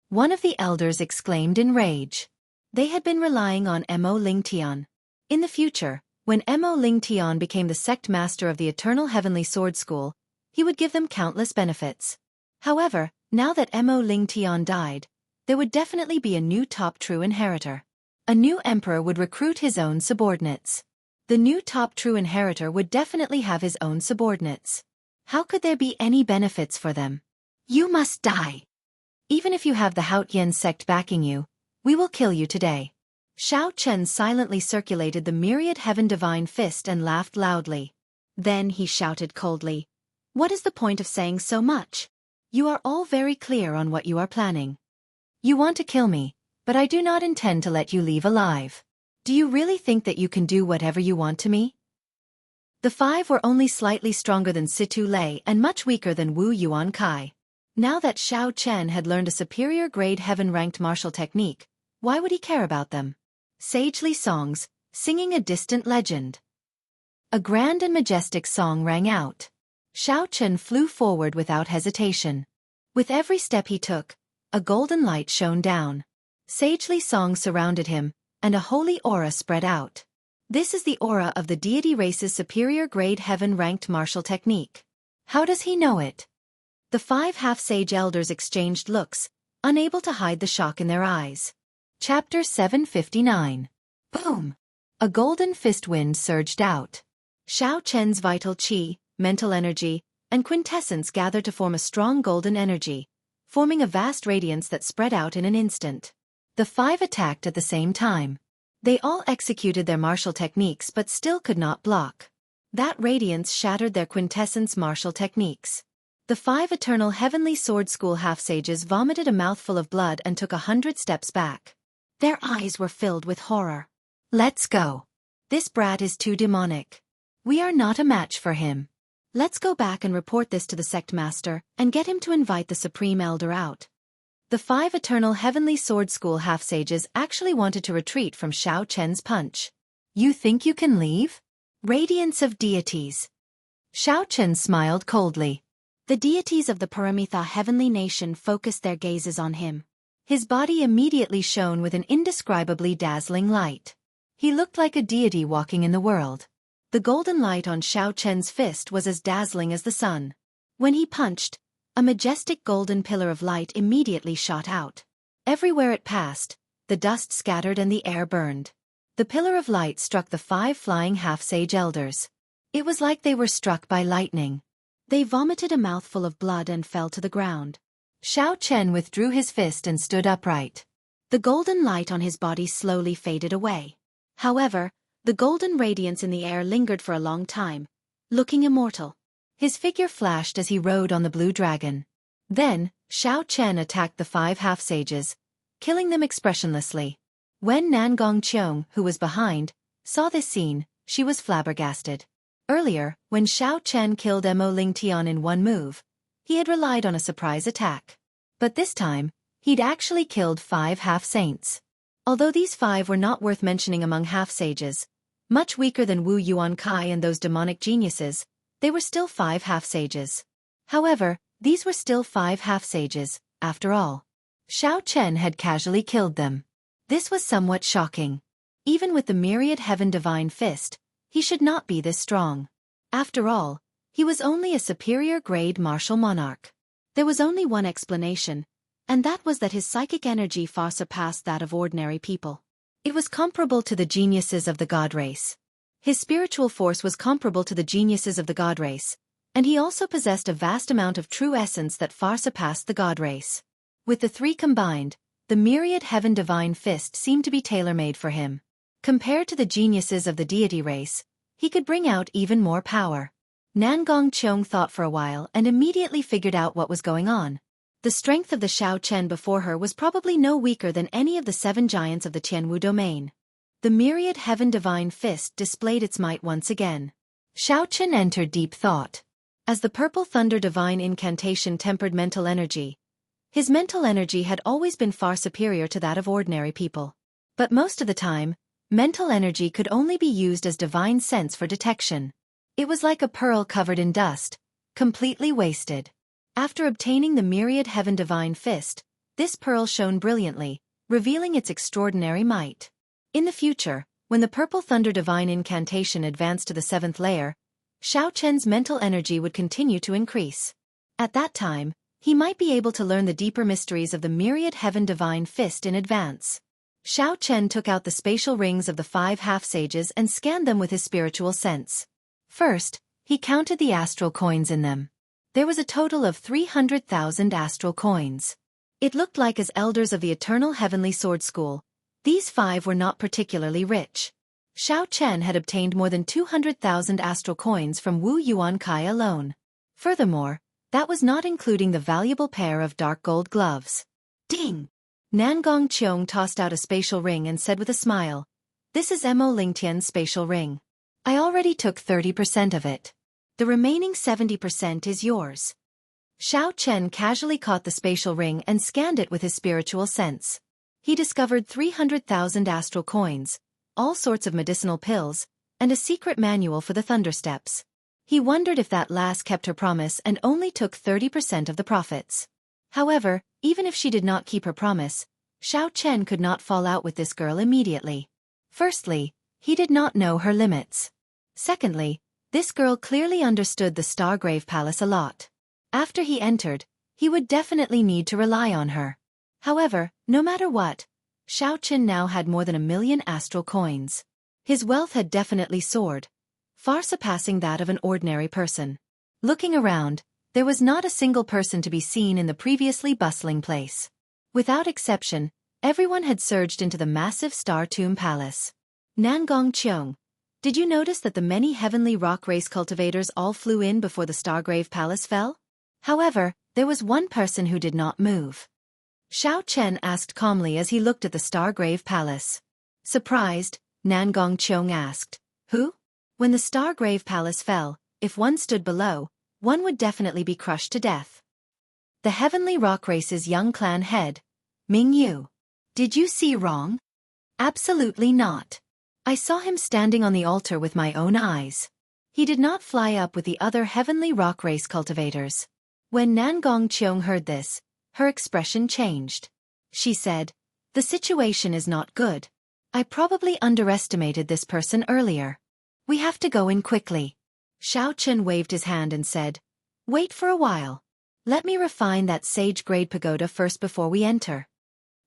One of the elders exclaimed in rage. They had been relying on Lingtian. In the future, when Lingtian became the sect master of the Eternal Heavenly Sword School, he would give them countless benefits. However, now that Lingtian died, there would definitely be a new top true inheritor. A new emperor would recruit his own subordinates. The new top true inheritor would definitely have his own subordinates. How could there be any benefits for them? "You must die. Even if you have the Haotian sect backing you, we will kill you today." Xiao Chen silently circulated the myriad heaven divine fist and laughed loudly. Then he shouted coldly, "What is the point of saying so much? You are all very clear on what you are planning. You want to kill me, but I do not intend to let you leave alive. Do you really think that you can do whatever you want to me?" The 5 were only slightly stronger than Situ Lei and much weaker than Wu Yuan Kai. Now that Xiao Chen had learned a superior grade heaven-ranked martial technique, why would he care about them? Sagely songs, singing a distant legend. A grand and majestic song rang out. Xiao Chen flew forward without hesitation. With every step he took, a golden light shone down. Sagely songs surrounded him, and a holy aura spread out. This is the aura of the deity race's superior grade heaven-ranked martial technique. How does he know it? The 5 half-sage elders exchanged looks, unable to hide the shock in their eyes. Chapter 759. Boom! A golden fist wind surged out. Xiao Chen's vital qi, mental energy, and quintessence gathered to form a strong golden energy, forming a vast radiance that spread out in an instant. The 5 attacked at the same time. They all executed their martial techniques but still could not block. That radiance shattered their quintessence martial techniques. The 5 eternal heavenly sword school half-sages vomited a mouthful of blood and took 100 steps back. Their eyes were filled with horror. Let's go. This brat is too demonic. We are not a match for him. Let's go back and report this to the sect master and get him to invite the Supreme Elder out. The 5 eternal heavenly sword school half-sages actually wanted to retreat from Xiao Chen's punch. You think you can leave? Radiance of deities. Xiao Chen smiled coldly. The deities of the Paramitha heavenly nation focused their gazes on him. His body immediately shone with an indescribably dazzling light. He looked like a deity walking in the world. The golden light on Xiao Chen's fist was as dazzling as the sun. When he punched, a majestic golden pillar of light immediately shot out. Everywhere it passed, the dust scattered and the air burned. The pillar of light struck the 5 flying half-sage elders. It was like they were struck by lightning. They vomited a mouthful of blood and fell to the ground. Xiao Chen withdrew his fist and stood upright. The golden light on his body slowly faded away. However, the golden radiance in the air lingered for a long time, looking immortal. His figure flashed as he rode on the blue dragon. Then, Xiao Chen attacked the 5 half-sages, killing them expressionlessly. When Nangong Qiong, who was behind, saw this scene, she was flabbergasted. Earlier, when Xiao Chen killed Mo Lingtian in one move, he had relied on a surprise attack. But this time, he'd actually killed 5 half-saints. Although these 5 were not worth mentioning among half-sages, much weaker than Wu Yuan Kai and those demonic geniuses, they were still 5 half-sages. However, these were still 5 half-sages, after all. Xiao Chen had casually killed them. This was somewhat shocking. Even with the myriad heaven divine fist, he should not be this strong. After all, he was only a superior grade martial monarch. There was only one explanation, and that was that his psychic energy far surpassed that of ordinary people. It was comparable to the geniuses of the god race. His spiritual force was comparable to the geniuses of the god race, and he also possessed a vast amount of true essence that far surpassed the god race. With the 3 combined, the myriad heaven divine fist seemed to be tailor-made for him. Compared to the geniuses of the deity race, he could bring out even more power. Nangong Qiong thought for a while and immediately figured out what was going on. The strength of the Xiao Chen before her was probably no weaker than any of the 7 giants of the Tianwu domain. The myriad heaven divine fist displayed its might once again. Xiao Chen entered deep thought. As the purple thunder divine incantation tempered mental energy, his mental energy had always been far superior to that of ordinary people. But most of the time, mental energy could only be used as divine sense for detection. It was like a pearl covered in dust, completely wasted. After obtaining the myriad heaven divine fist, this pearl shone brilliantly, revealing its extraordinary might. In the future, when the purple thunder divine incantation advanced to the 7th layer, Xiao Chen's mental energy would continue to increase. At that time, he might be able to learn the deeper mysteries of the myriad heaven divine fist in advance. Xiao Chen took out the spatial rings of the 5 half-sages and scanned them with his spiritual sense. First, he counted the astral coins in them. There was a total of 300,000 astral coins. It looked like as elders of the eternal heavenly sword school, these 5 were not particularly rich. Xiao Chen had obtained more than 200,000 astral coins from Wu Yuan Kai alone. Furthermore, that was not including the valuable pair of dark gold gloves. Ding! Nangong Qiong tossed out a spatial ring and said with a smile, "This is Mo Lingtian's spatial ring. I already took 30% of it. The remaining 70% is yours." Xiao Chen casually caught the spatial ring and scanned it with his spiritual sense. He discovered 300,000 astral coins, all sorts of medicinal pills, and a secret manual for the thundersteps. He wondered if that lass kept her promise and only took 30% of the profits. However, even if she did not keep her promise, Xiao Chen could not fall out with this girl immediately. Firstly, he did not know her limits. Secondly, this girl clearly understood the Stargrave Palace a lot. After he entered, he would definitely need to rely on her. However, no matter what, Xiao Chen now had more than 1,000,000 astral coins. His wealth had definitely soared, far surpassing that of an ordinary person. Looking around, there was not a single person to be seen in the previously bustling place. Without exception, everyone had surged into the massive Star Tomb Palace. Nangong Cheong, did you notice that the many heavenly rock race cultivators all flew in before the Stargrave Palace fell? However, there was one person who did not move. Xiao Chen asked calmly as he looked at the Stargrave Palace. Surprised, Nangong Cheong asked, "Who?" When the Stargrave Palace fell, if one stood below, one would definitely be crushed to death. The Heavenly Rock Race's young clan head, Ming Yu. Did you see wrong? Absolutely not. I saw him standing on the altar with my own eyes. He did not fly up with the other Heavenly Rock Race cultivators. When Nangong Cheong heard this, her expression changed. She said, "The situation is not good. I probably underestimated this person earlier. We have to go in quickly." Xiao Chen waved his hand and said, "Wait for a while. Let me refine that sage-grade pagoda first before we enter."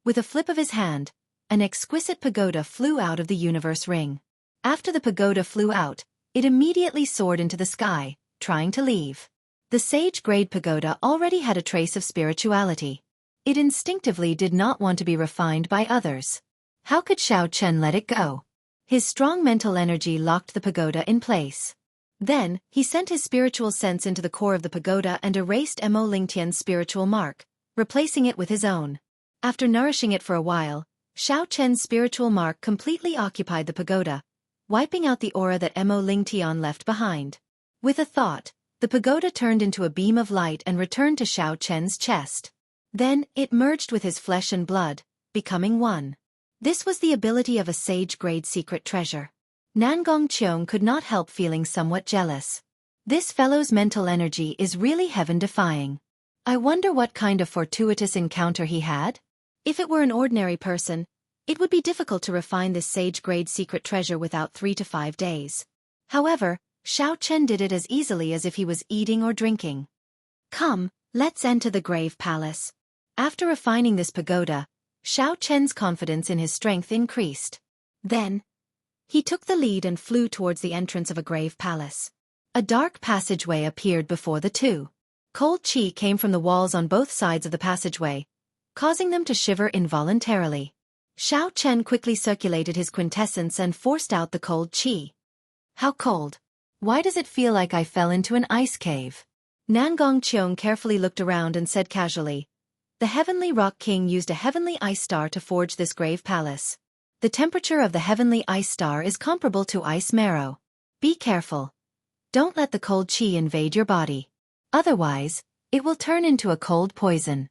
With a flip of his hand, an exquisite pagoda flew out of the universe ring. After the pagoda flew out, it immediately soared into the sky, trying to leave. The sage-grade pagoda already had a trace of spirituality. It instinctively did not want to be refined by others. How could Xiao Chen let it go? His strong mental energy locked the pagoda in place. Then, he sent his spiritual sense into the core of the pagoda and erased Mo Lingtian's spiritual mark, replacing it with his own. After nourishing it for a while, Xiao Chen's spiritual mark completely occupied the pagoda, wiping out the aura that Mo Lingtian left behind. With a thought, the pagoda turned into a beam of light and returned to Xiao Chen's chest. Then, it merged with his flesh and blood, becoming one. This was the ability of a sage-grade secret treasure. Nangong Cheong could not help feeling somewhat jealous. This fellow's mental energy is really heaven-defying. I wonder what kind of fortuitous encounter he had? If it were an ordinary person, it would be difficult to refine this sage-grade secret treasure without 3 to 5 days. However, Xiao Chen did it as easily as if he was eating or drinking. Come, let's enter the Grave Palace. After refining this pagoda, Xiao Chen's confidence in his strength increased. Then, he took the lead and flew towards the entrance of a grave palace. A dark passageway appeared before the two. Cold qi came from the walls on both sides of the passageway, causing them to shiver involuntarily. Xiao Chen quickly circulated his quintessence and forced out the cold qi. How cold! Why does it feel like I fell into an ice cave? Nangong Cheong carefully looked around and said casually, "The Heavenly Rock King used a heavenly ice star to forge this grave palace. The temperature of the heavenly ice star is comparable to ice marrow. Be careful. Don't let the cold qi invade your body. Otherwise, it will turn into a cold poison."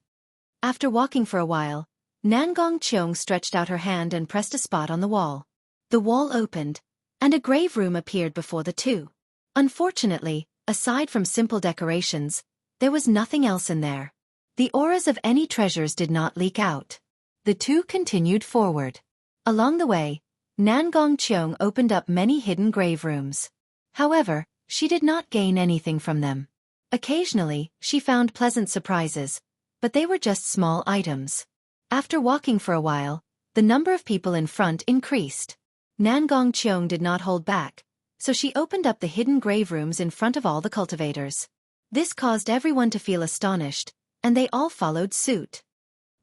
After walking for a while, Nangong Cheong stretched out her hand and pressed a spot on the wall. The wall opened, and a grave room appeared before the two. Unfortunately, aside from simple decorations, there was nothing else in there. The auras of any treasures did not leak out. The two continued forward. Along the way, Nangong Cheong opened up many hidden grave rooms. However, she did not gain anything from them. Occasionally, she found pleasant surprises, but they were just small items. After walking for a while, the number of people in front increased. Nangong Cheong did not hold back, so she opened up the hidden grave rooms in front of all the cultivators. This caused everyone to feel astonished, and they all followed suit.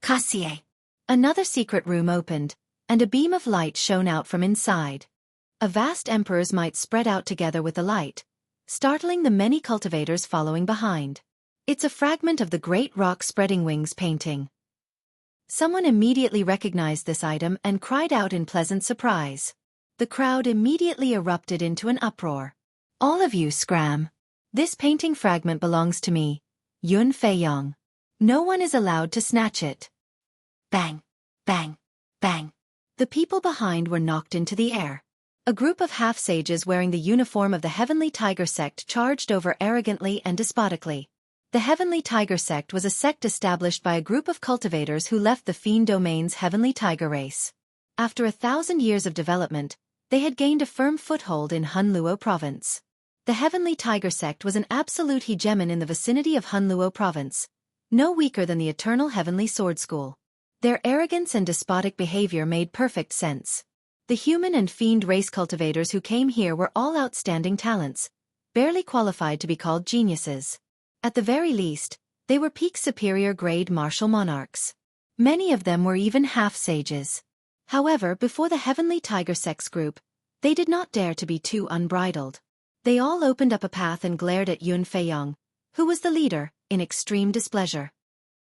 Kassier. Another secret room opened, and a beam of light shone out from inside. A vast emperor's might spread out together with the light, startling the many cultivators following behind. It's a fragment of the Great Rock Spreading Wings painting. Someone immediately recognized this item and cried out in pleasant surprise. The crowd immediately erupted into an uproar. "All of you scram! This painting fragment belongs to me, Yun Feiyong. No one is allowed to snatch it." Bang! Bang! Bang! The people behind were knocked into the air. A group of half-sages wearing the uniform of the Heavenly Tiger sect charged over arrogantly and despotically. The Heavenly Tiger sect was a sect established by a group of cultivators who left the Fiend Domain's Heavenly Tiger race. After 1,000 years of development, they had gained a firm foothold in Hunluo province. The Heavenly Tiger sect was an absolute hegemon in the vicinity of Hunluo province, no weaker than the Eternal Heavenly Sword School. Their arrogance and despotic behavior made perfect sense. The human and fiend race cultivators who came here were all outstanding talents, barely qualified to be called geniuses. At the very least, they were peak superior grade martial monarchs. Many of them were even half-sages. However, before the Heavenly Tiger sex group, they did not dare to be too unbridled. They all opened up a path and glared at Yun Feiyong, who was the leader, in extreme displeasure.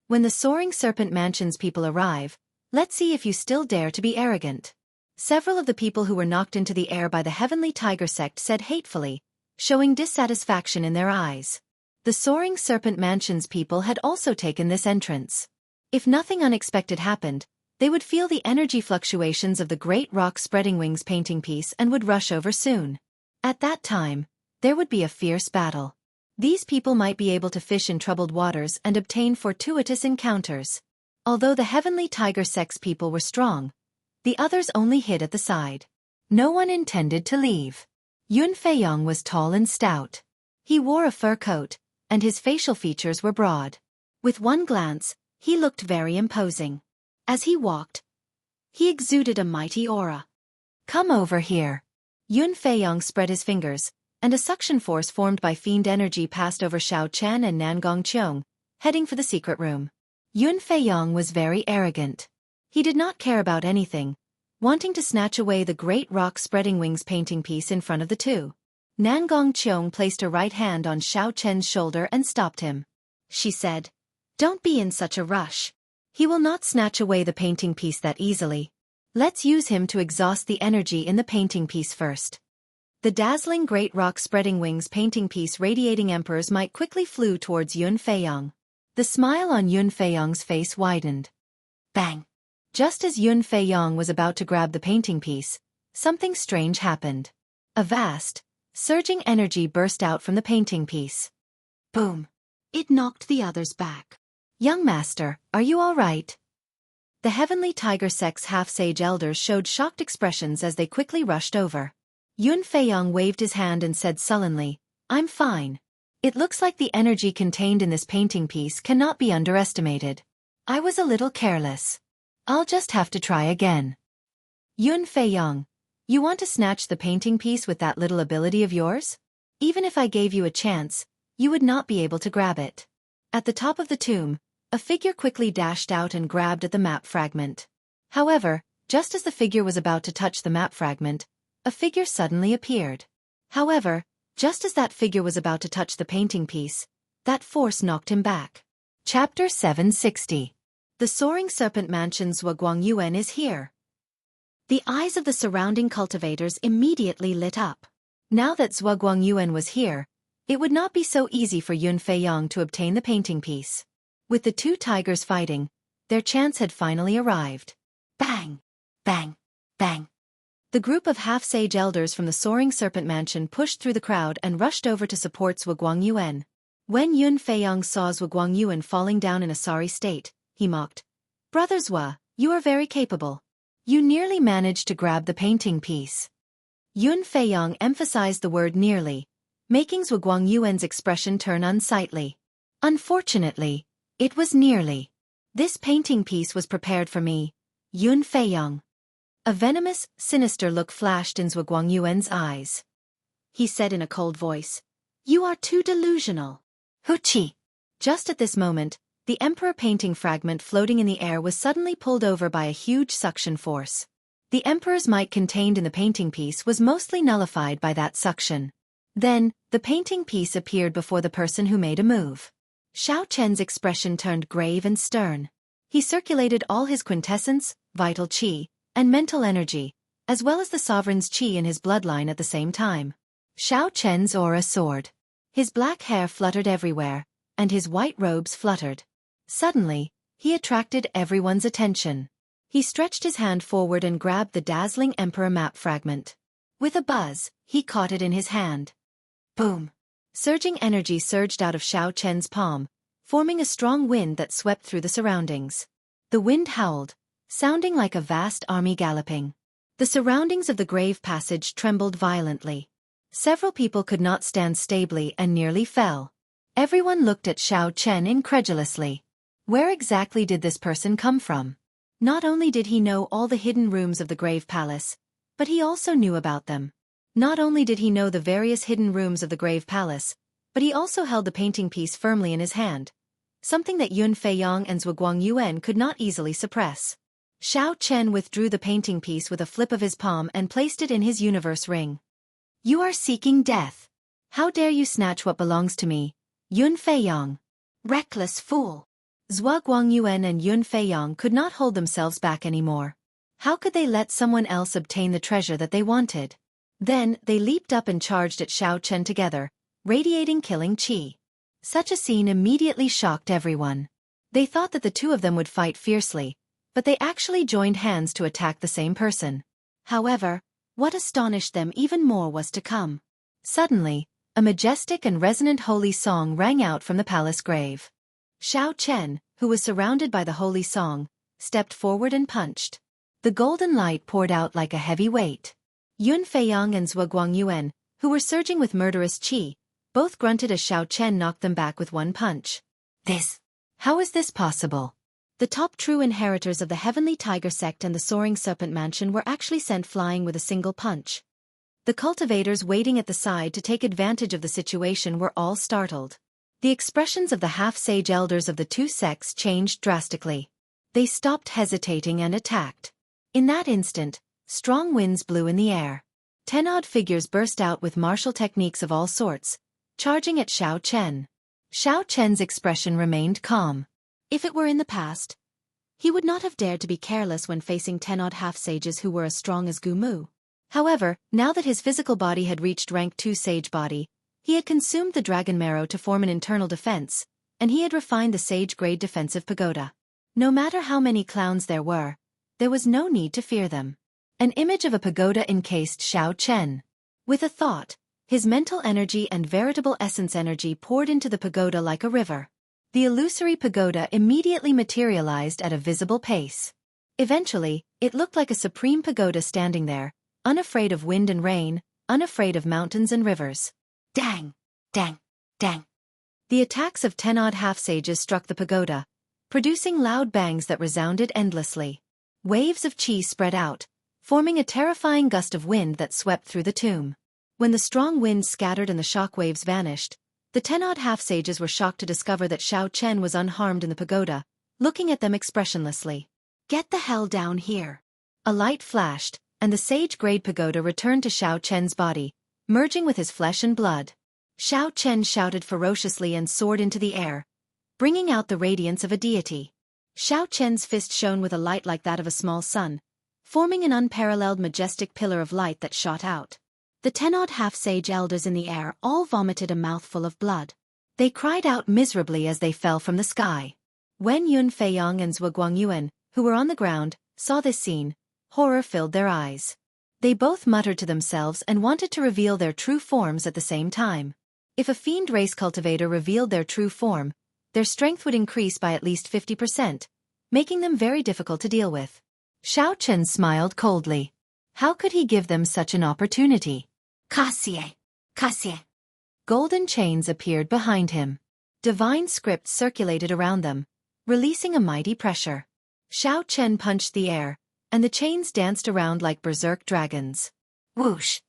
When the Soaring Serpent Mansion's people arrive, let's see if you still dare to be arrogant. Several of the people who were knocked into the air by the Heavenly Tiger sect said hatefully, showing dissatisfaction in their eyes. The Soaring Serpent Mansion's people had also taken this entrance. If nothing unexpected happened, they would feel the energy fluctuations of the Great Rock Spreading Wings painting piece and would rush over soon. At that time, there would be a fierce battle. These people might be able to fish in troubled waters and obtain fortuitous encounters. Although the Heavenly Tiger sex people were strong, the others only hid at the side. No one intended to leave. Yun Feiyong was tall and stout. He wore a fur coat, and his facial features were broad. With one glance, he looked very imposing. As he walked, he exuded a mighty aura. "Come over here." Yun Feiyong spread his fingers, and a suction force formed by fiend energy passed over Xiao Chen and Nangong Qiong, heading for the secret room. Yun Feiyong was very arrogant. He did not care about anything, wanting to snatch away the Great Rock Spreading Wings painting piece in front of the two. Nangong Qiong placed her right hand on Xiao Chen's shoulder and stopped him. She said, "Don't be in such a rush. He will not snatch away the painting piece that easily. Let's use him to exhaust the energy in the painting piece first." The dazzling Great Rock Spreading Wings painting piece radiating emperors might quickly flew towards Yun Feiyong. The smile on Yun Feiyong's face widened. Bang! Just as Yun Feiyong was about to grab the painting piece, something strange happened. A vast, surging energy burst out from the painting piece. Boom! It knocked the others back. "Young master, are you all right?" The Heavenly Tiger sect's half-sage elders showed shocked expressions as they quickly rushed over. Yun Feiyong waved his hand and said sullenly, "I'm fine. It looks like the energy contained in this painting piece cannot be underestimated. I was a little careless. I'll just have to try again." "Yun Feiyong, you want to snatch the painting piece with that little ability of yours? Even if I gave you a chance, you would not be able to grab it." At the top of the tomb, a figure quickly dashed out and grabbed at the map fragment. However, just as the figure was about to touch the map fragment, a figure suddenly appeared. However, just as that figure was about to touch the painting piece, that force knocked him back. Chapter 760. The Soaring Serpent Mansion's Zhuguangyuan is here. The eyes of the surrounding cultivators immediately lit up. Now that Zhuguangyuan was here, it would not be so easy for Yun Feiyong to obtain the painting piece. With the two tigers fighting, their chance had finally arrived. Bang! Bang! Bang! The group of half-sage elders from the Soaring Serpent Mansion pushed through the crowd and rushed over to support Zhuguangyuan. When Yun Feiyong saw Zhuguangyuan falling down in a sorry state, he mocked, "Brother Zhua, you are very capable. You nearly managed to grab the painting piece." Yun Feiyong emphasized the word nearly, making Zhuguangyuan's expression turn unsightly. "Unfortunately, it was nearly. This painting piece was prepared for me, Yun Feiyong." A venomous, sinister look flashed in Zhuguangyuan's eyes. He said in a cold voice, "You are too delusional." Huchi! Just at this moment, the emperor painting fragment floating in the air was suddenly pulled over by a huge suction force. The emperor's might contained in the painting piece was mostly nullified by that suction. Then, the painting piece appeared before the person who made a move. Xiao Chen's expression turned grave and stern. He circulated all his quintessence, vital qi, and mental energy, as well as the sovereign's qi in his bloodline at the same time. Xiao Chen's aura soared. His black hair fluttered everywhere, and his white robes fluttered. Suddenly, he attracted everyone's attention. He stretched his hand forward and grabbed the dazzling emperor map fragment. With a buzz, he caught it in his hand. Boom! Surging energy surged out of Xiao Chen's palm, forming a strong wind that swept through the surroundings. The wind howled, sounding like a vast army galloping. The surroundings of the grave passage trembled violently. Several people could not stand stably and nearly fell. Everyone looked at Xiao Chen incredulously. Where exactly did this person come from? Not only did he know all the hidden rooms of the grave palace, but he also knew about them. Not only did he know the various hidden rooms of the grave palace, but he also held the painting piece firmly in his hand, something that Yun Feiyang and Zhuguang Yuan could not easily suppress. Xiao Chen withdrew the painting piece with a flip of his palm and placed it in his universe ring. You are seeking death. How dare you snatch what belongs to me, Yun Feiyang? Reckless fool. Zhuguang Yuan and Yun Feiyang could not hold themselves back anymore. How could they let someone else obtain the treasure that they wanted? Then, they leaped up and charged at Xiao Chen together, radiating killing chi. Such a scene immediately shocked everyone. They thought that the two of them would fight fiercely, but they actually joined hands to attack the same person. However, what astonished them even more was to come. Suddenly, a majestic and resonant holy song rang out from the palace grave. Xiao Chen, who was surrounded by the holy song, stepped forward and punched. The golden light poured out like a heavy weight. Yun Feiyang and Zhuguang Yuan, who were surging with murderous qi, both grunted as Xiao Chen knocked them back with one punch. How is this possible? The top true inheritors of the Heavenly Tiger Sect and the Soaring Serpent Mansion were actually sent flying with a single punch. The cultivators waiting at the side to take advantage of the situation were all startled. The expressions of the half-sage elders of the two sects changed drastically. They stopped hesitating and attacked. In that instant, strong winds blew in the air. 10 odd figures burst out with martial techniques of all sorts, charging at Xiao Chen. Xiao Chen's expression remained calm. If it were in the past, he would not have dared to be careless when facing 10 odd half-sages who were as strong as Gu Mu. However, now that his physical body had reached rank 2 sage body, he had consumed the dragon marrow to form an internal defense, and he had refined the sage-grade defensive pagoda. No matter how many clowns there was no need to fear them. An image of a pagoda encased Xiao Chen. With a thought, his mental energy and veritable essence energy poured into the pagoda like a river. The illusory pagoda immediately materialized at a visible pace. Eventually, it looked like a supreme pagoda standing there, unafraid of wind and rain, unafraid of mountains and rivers. Dang! Dang! Dang! The attacks of 10 odd half-sages struck the pagoda, producing loud bangs that resounded endlessly. Waves of qi spread out, forming a terrifying gust of wind that swept through the tomb. When the strong wind scattered and the shock waves vanished, the 10 odd half-sages were shocked to discover that Xiao Chen was unharmed in the pagoda, looking at them expressionlessly. Get the hell down here! A light flashed, and the sage-grade pagoda returned to Xiao Chen's body, merging with his flesh and blood. Xiao Chen shouted ferociously and soared into the air, bringing out the radiance of a deity. Xiao Chen's fist shone with a light like that of a small sun, forming an unparalleled majestic pillar of light that shot out. The 10 odd half-sage elders in the air all vomited a mouthful of blood. They cried out miserably as they fell from the sky. When Yun Feiyang and Zhuguang Yuan, who were on the ground, saw this scene, horror filled their eyes. They both muttered to themselves and wanted to reveal their true forms at the same time. If a fiend race cultivator revealed their true form, their strength would increase by at least 50%, making them very difficult to deal with. Xiao Chen smiled coldly. How could he give them such an opportunity? Cassie! Cassie! Golden chains appeared behind him. Divine scripts circulated around them, releasing a mighty pressure. Xiao Chen punched the air, and the chains danced around like berserk dragons. Whoosh!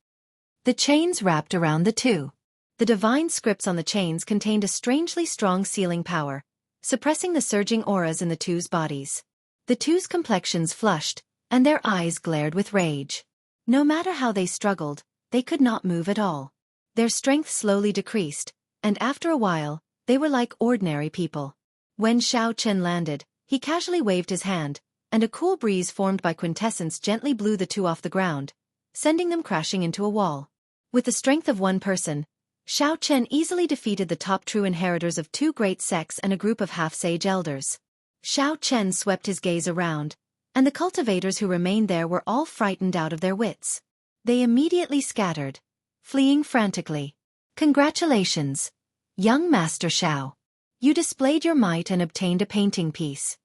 The chains wrapped around the two. The divine scripts on the chains contained a strangely strong sealing power, suppressing the surging auras in the two's bodies. The two's complexions flushed, and their eyes glared with rage. No matter how they struggled, they could not move at all. Their strength slowly decreased, and after a while, they were like ordinary people. When Xiao Chen landed, he casually waved his hand, and a cool breeze formed by quintessence gently blew the two off the ground, sending them crashing into a wall. With the strength of one person, Xiao Chen easily defeated the top true inheritors of 2 great sects and a group of half-sage elders. Xiao Chen swept his gaze around, and the cultivators who remained there were all frightened out of their wits. They immediately scattered, fleeing frantically. Congratulations, young Master Xiao. You displayed your might and obtained a painting piece.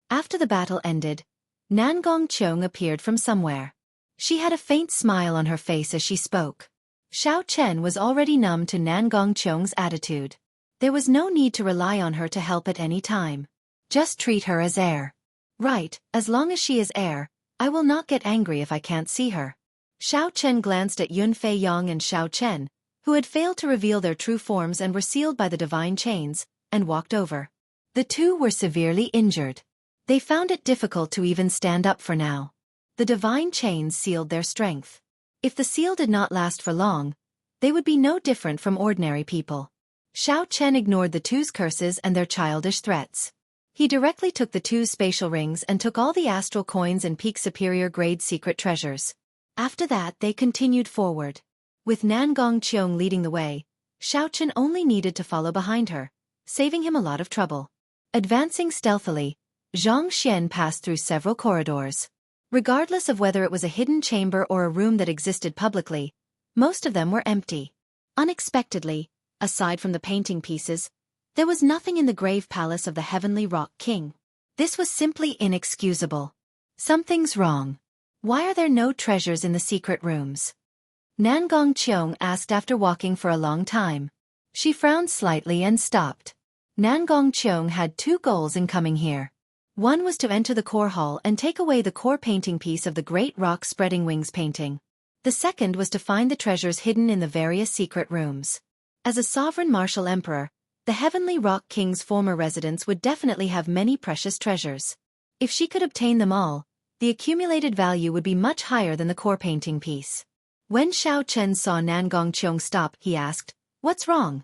After the battle ended, Nangong Cheong appeared from somewhere. She had a faint smile on her face as she spoke. Xiao Chen was already numb to Nangong Cheong's attitude. There was no need to rely on her to help at any time. Just treat her as heir. Right, as long as she is heir, I will not get angry if I can't see her. Xiao Chen glanced at Yun Fei Yong and Xiao Chen, who had failed to reveal their true forms and were sealed by the divine chains, and walked over. The two were severely injured. They found it difficult to even stand up for now. The divine chains sealed their strength. If the seal did not last for long, they would be no different from ordinary people. Xiao Chen ignored the two's curses and their childish threats. He directly took the two's spatial rings and took all the astral coins and peak superior grade secret treasures. After that they continued forward. With Nangong Cheong leading the way, Xiao Chen only needed to follow behind her, saving him a lot of trouble. Advancing stealthily, Zhang Xian passed through several corridors. Regardless of whether it was a hidden chamber or a room that existed publicly, most of them were empty. Unexpectedly, aside from the painting pieces, there was nothing in the grave palace of the Heavenly Rock King. This was simply inexcusable. Something's wrong. Why are there no treasures in the secret rooms? Nangong Cheong asked after walking for a long time. She frowned slightly and stopped. Nangong Cheong had two goals in coming here. One was to enter the core hall and take away the core painting piece of the Great Rock Spreading Wings painting. The second was to find the treasures hidden in the various secret rooms. As a sovereign martial emperor, the Heavenly Rock King's former residence would definitely have many precious treasures. If she could obtain them all, the accumulated value would be much higher than the core painting piece. When Xiao Chen saw Nangong Cheong stop, he asked, "What's wrong?"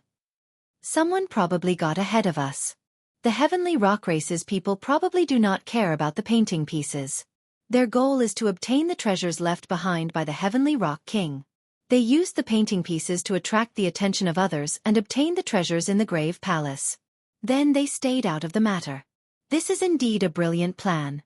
"Someone probably got ahead of us. The Heavenly Rock Race's people probably do not care about the painting pieces. Their goal is to obtain the treasures left behind by the Heavenly Rock King. They used the painting pieces to attract the attention of others and obtain the treasures in the Grave Palace. Then they stayed out of the matter. This is indeed a brilliant plan."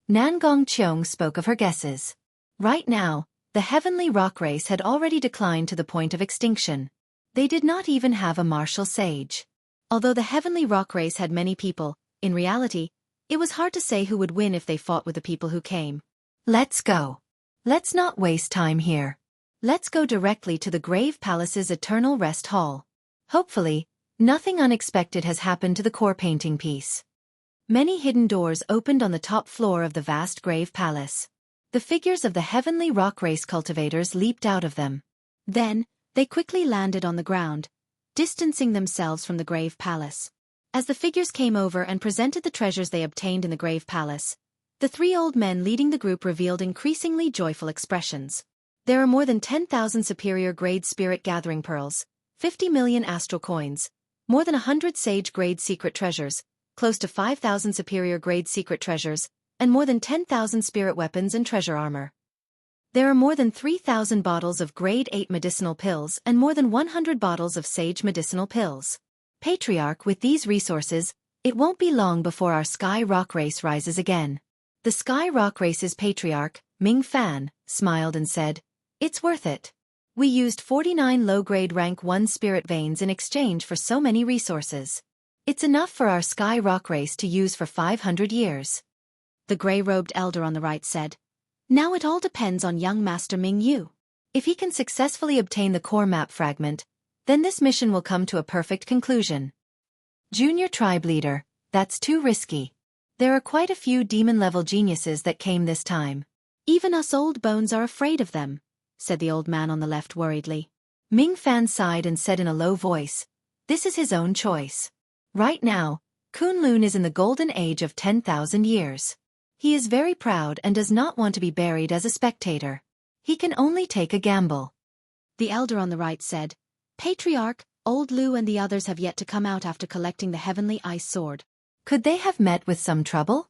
Nangong Cheong spoke of her guesses. Right now, the Heavenly Rock Race had already declined to the point of extinction. They did not even have a martial sage. Although the Heavenly Rock Race had many people, in reality, it was hard to say who would win if they fought with the people who came. "Let's go. Let's not waste time here. Let's go directly to the Grave Palace's Eternal Rest Hall. Hopefully, nothing unexpected has happened to the core painting piece." Many hidden doors opened on the top floor of the vast Grave Palace. The figures of the Heavenly Rock Race cultivators leaped out of them. Then, they quickly landed on the ground, distancing themselves from the Grave Palace. As the figures came over and presented the treasures they obtained in the Grave Palace, the three old men leading the group revealed increasingly joyful expressions. There are more than 10,000 superior-grade spirit gathering pearls, 50 million astral coins, more than 100 sage-grade secret treasures, close to 5,000 superior-grade secret treasures, and more than 10,000 spirit weapons and treasure armor. There are more than 3,000 bottles of Grade 8 medicinal pills and more than 100 bottles of sage medicinal pills. Patriarch, with these resources, it won't be long before our Sky Rock Race rises again. The Sky Rock Race's patriarch, Ming Fan, smiled and said, "It's worth it. We used 49 low-grade rank 1 spirit veins in exchange for so many resources. It's enough for our Sky Rock Race to use for 500 years. The gray-robed elder on the right said, "Now it all depends on young Master Ming Yu. If he can successfully obtain the core map fragment, then this mission will come to a perfect conclusion." "Junior tribe leader, that's too risky. There are quite a few demon-level geniuses that came this time. Even us old bones are afraid of them," said the old man on the left worriedly. Ming Fan sighed and said in a low voice, "This is his own choice. Right now, Kunlun is in the golden age of 10,000 years. He is very proud and does not want to be buried as a spectator. He can only take a gamble." The elder on the right said, "Patriarch, Old Lu and the others have yet to come out after collecting the Heavenly Ice Sword. Could they have met with some trouble?"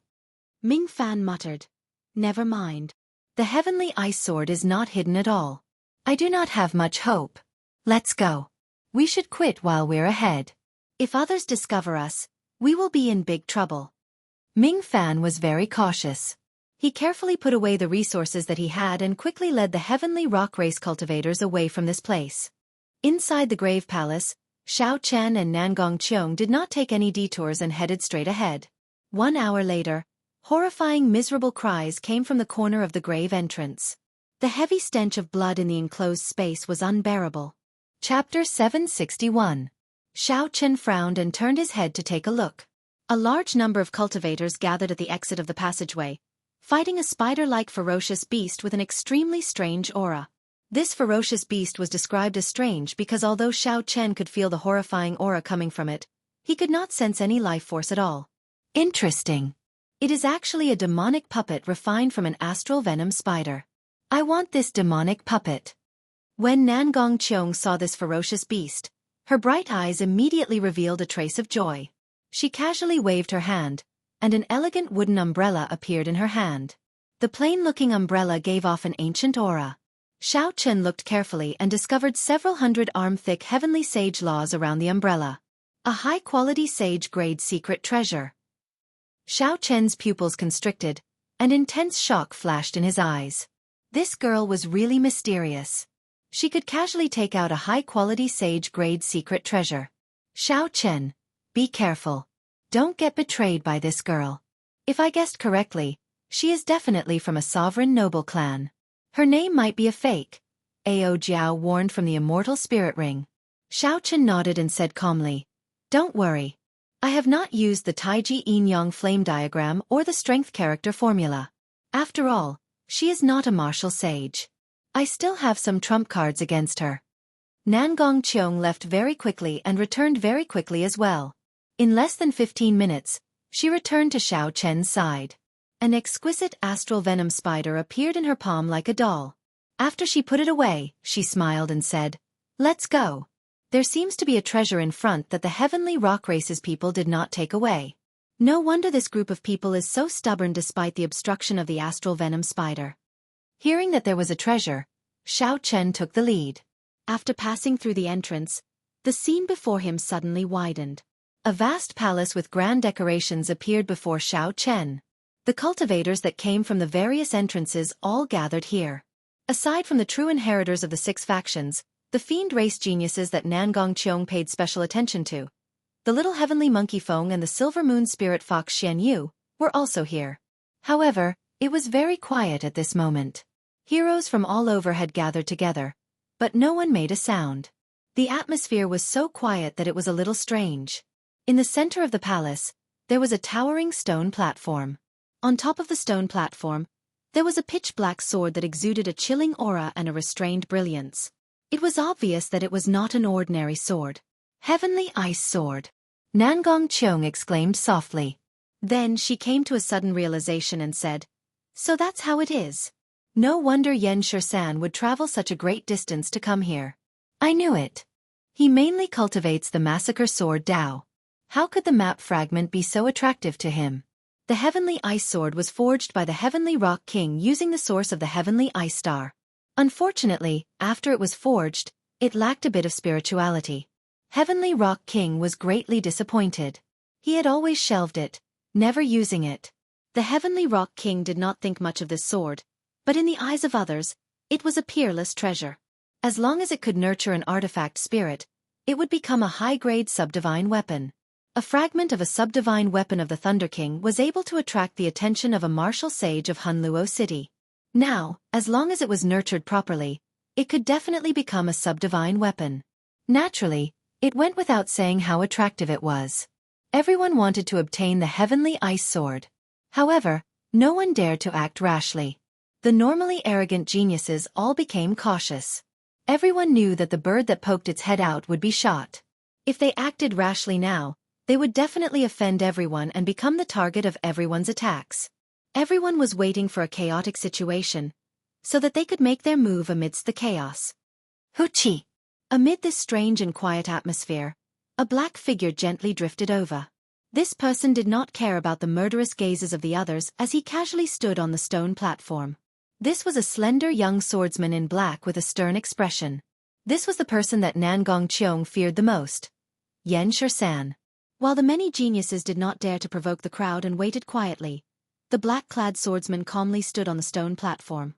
Ming Fan muttered, "Never mind. The Heavenly Ice Sword is not hidden at all. I do not have much hope. Let's go. We should quit while we're ahead. If others discover us, we will be in big trouble." Ming Fan was very cautious. He carefully put away the resources that he had and quickly led the heavenly rock race cultivators away from this place. Inside the Grave Palace, Xiao Chen and Nangong Cheong did not take any detours and headed straight ahead. 1 hour later, horrifying miserable cries came from the corner of the grave entrance. The heavy stench of blood in the enclosed space was unbearable. Chapter 761. Xiao Chen frowned and turned his head to take a look. A large number of cultivators gathered at the exit of the passageway, fighting a spider-like ferocious beast with an extremely strange aura. This ferocious beast was described as strange because although Xiao Chen could feel the horrifying aura coming from it, he could not sense any life force at all. Interesting. It is actually a demonic puppet refined from an astral venom spider. I want this demonic puppet. When Nangong Cheong saw this ferocious beast, her bright eyes immediately revealed a trace of joy. She casually waved her hand, and an elegant wooden umbrella appeared in her hand. The plain-looking umbrella gave off an ancient aura. Xiao Chen looked carefully and discovered several hundred-arm-thick heavenly sage laws around the umbrella. A high-quality sage-grade secret treasure. Xiao Chen's pupils constricted, and intense shock flashed in his eyes. This girl was really mysterious. She could casually take out a high-quality sage-grade secret treasure. Xiao Chen, be careful. Don't get betrayed by this girl. If I guessed correctly, she is definitely from a sovereign noble clan. Her name might be a fake, Ao Jiao warned from the immortal spirit ring. Xiao Chen nodded and said calmly, "Don't worry. I have not used the Taiji Yin-Yang flame diagram or the strength character formula. After all, she is not a martial sage. I still have some trump cards against her." Nangong Cheong left very quickly and returned very quickly as well. In less than 15 minutes, she returned to Xiao Chen's side. An exquisite astral venom spider appeared in her palm like a doll. After she put it away, she smiled and said, "Let's go. There seems to be a treasure in front that the heavenly rock races people did not take away. No wonder this group of people is so stubborn despite the obstruction of the astral venom spider." Hearing that there was a treasure, Xiao Chen took the lead. After passing through the entrance, the scene before him suddenly widened. A vast palace with grand decorations appeared before Xiao Chen. The cultivators that came from the various entrances all gathered here. Aside from the true inheritors of the 6 factions, the fiend race geniuses that Nangong Cheong paid special attention to, the little heavenly monkey Feng and the silver moon spirit fox Xian Yu, were also here. However, it was very quiet at this moment. Heroes from all over had gathered together, but no one made a sound. The atmosphere was so quiet that it was a little strange. In the center of the palace, there was a towering stone platform. On top of the stone platform, there was a pitch-black sword that exuded a chilling aura and a restrained brilliance. It was obvious that it was not an ordinary sword. "Heavenly ice sword!" Nangong Cheong exclaimed softly. Then she came to a sudden realization and said, "So that's how it is. No wonder Yen Shursan would travel such a great distance to come here. I knew it. He mainly cultivates the massacre sword Dao. How could the map fragment be so attractive to him?" The heavenly ice sword was forged by the heavenly rock king using the source of the heavenly ice star. Unfortunately, after it was forged, it lacked a bit of spirituality. Heavenly rock king was greatly disappointed. He had always shelved it, never using it. The heavenly rock king did not think much of this sword, but in the eyes of others, it was a peerless treasure. As long as it could nurture an artifact spirit, it would become a high-grade subdivine weapon. A fragment of a subdivine weapon of the Thunder King was able to attract the attention of a martial sage of Hunluo City. Now, as long as it was nurtured properly, it could definitely become a subdivine weapon. Naturally, it went without saying how attractive it was. Everyone wanted to obtain the heavenly ice sword. However, no one dared to act rashly. The normally arrogant geniuses all became cautious. Everyone knew that the bird that poked its head out would be shot. If they acted rashly now, they would definitely offend everyone and become the target of everyone's attacks. Everyone was waiting for a chaotic situation, so that they could make their move amidst the chaos. Hoochie! Amid this strange and quiet atmosphere, a black figure gently drifted over. This person did not care about the murderous gazes of the others as he casually stood on the stone platform. This was a slender young swordsman in black with a stern expression. This was the person that Nangong Cheong feared the most. Yen Shursan. While the many geniuses did not dare to provoke the crowd and waited quietly, The black-clad swordsman calmly stood on the stone platform.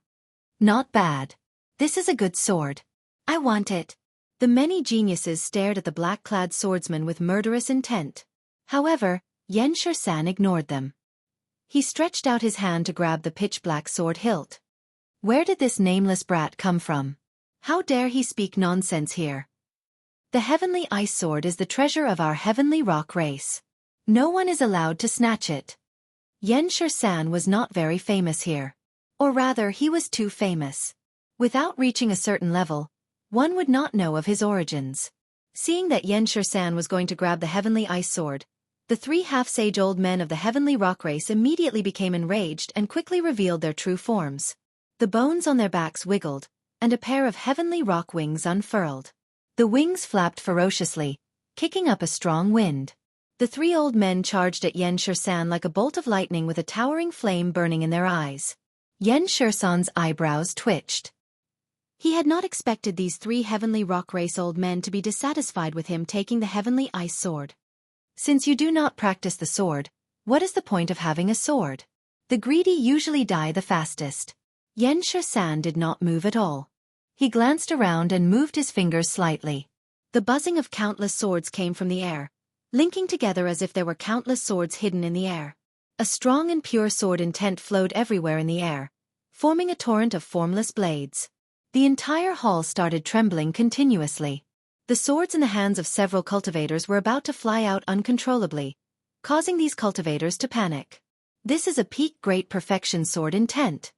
Not bad. This is a good sword. I want it. The many geniuses stared at the black-clad swordsman with murderous intent. However, Yen Shursan ignored them. He stretched out his hand to grab the pitch-black sword hilt. Where did this nameless brat come from? How dare he speak nonsense here? The heavenly ice sword is the treasure of our heavenly rock race. No one is allowed to snatch it. Yen Shursan was not very famous here. Or rather, he was too famous. Without reaching a certain level, one would not know of his origins. Seeing that Yen Shursan was going to grab the heavenly ice sword, the 3 half-sage old men of the heavenly rock race immediately became enraged and quickly revealed their true forms. The bones on their backs wiggled, and a pair of heavenly rock wings unfurled. The wings flapped ferociously, kicking up a strong wind. The 3 old men charged at Yen Shursan like a bolt of lightning with a towering flame burning in their eyes. Yen Shursan's eyebrows twitched. He had not expected these 3 heavenly rock race old men to be dissatisfied with him taking the heavenly ice sword. Since you do not practice the sword, what is the point of having a sword? The greedy usually die the fastest. Yen Shursan did not move at all. He glanced around and moved his fingers slightly. The buzzing of countless swords came from the air, linking together as if there were countless swords hidden in the air. A strong and pure sword intent flowed everywhere in the air, forming a torrent of formless blades. The entire hall started trembling continuously. The swords in the hands of several cultivators were about to fly out uncontrollably, causing these cultivators to panic. This is a peak great perfection sword intent.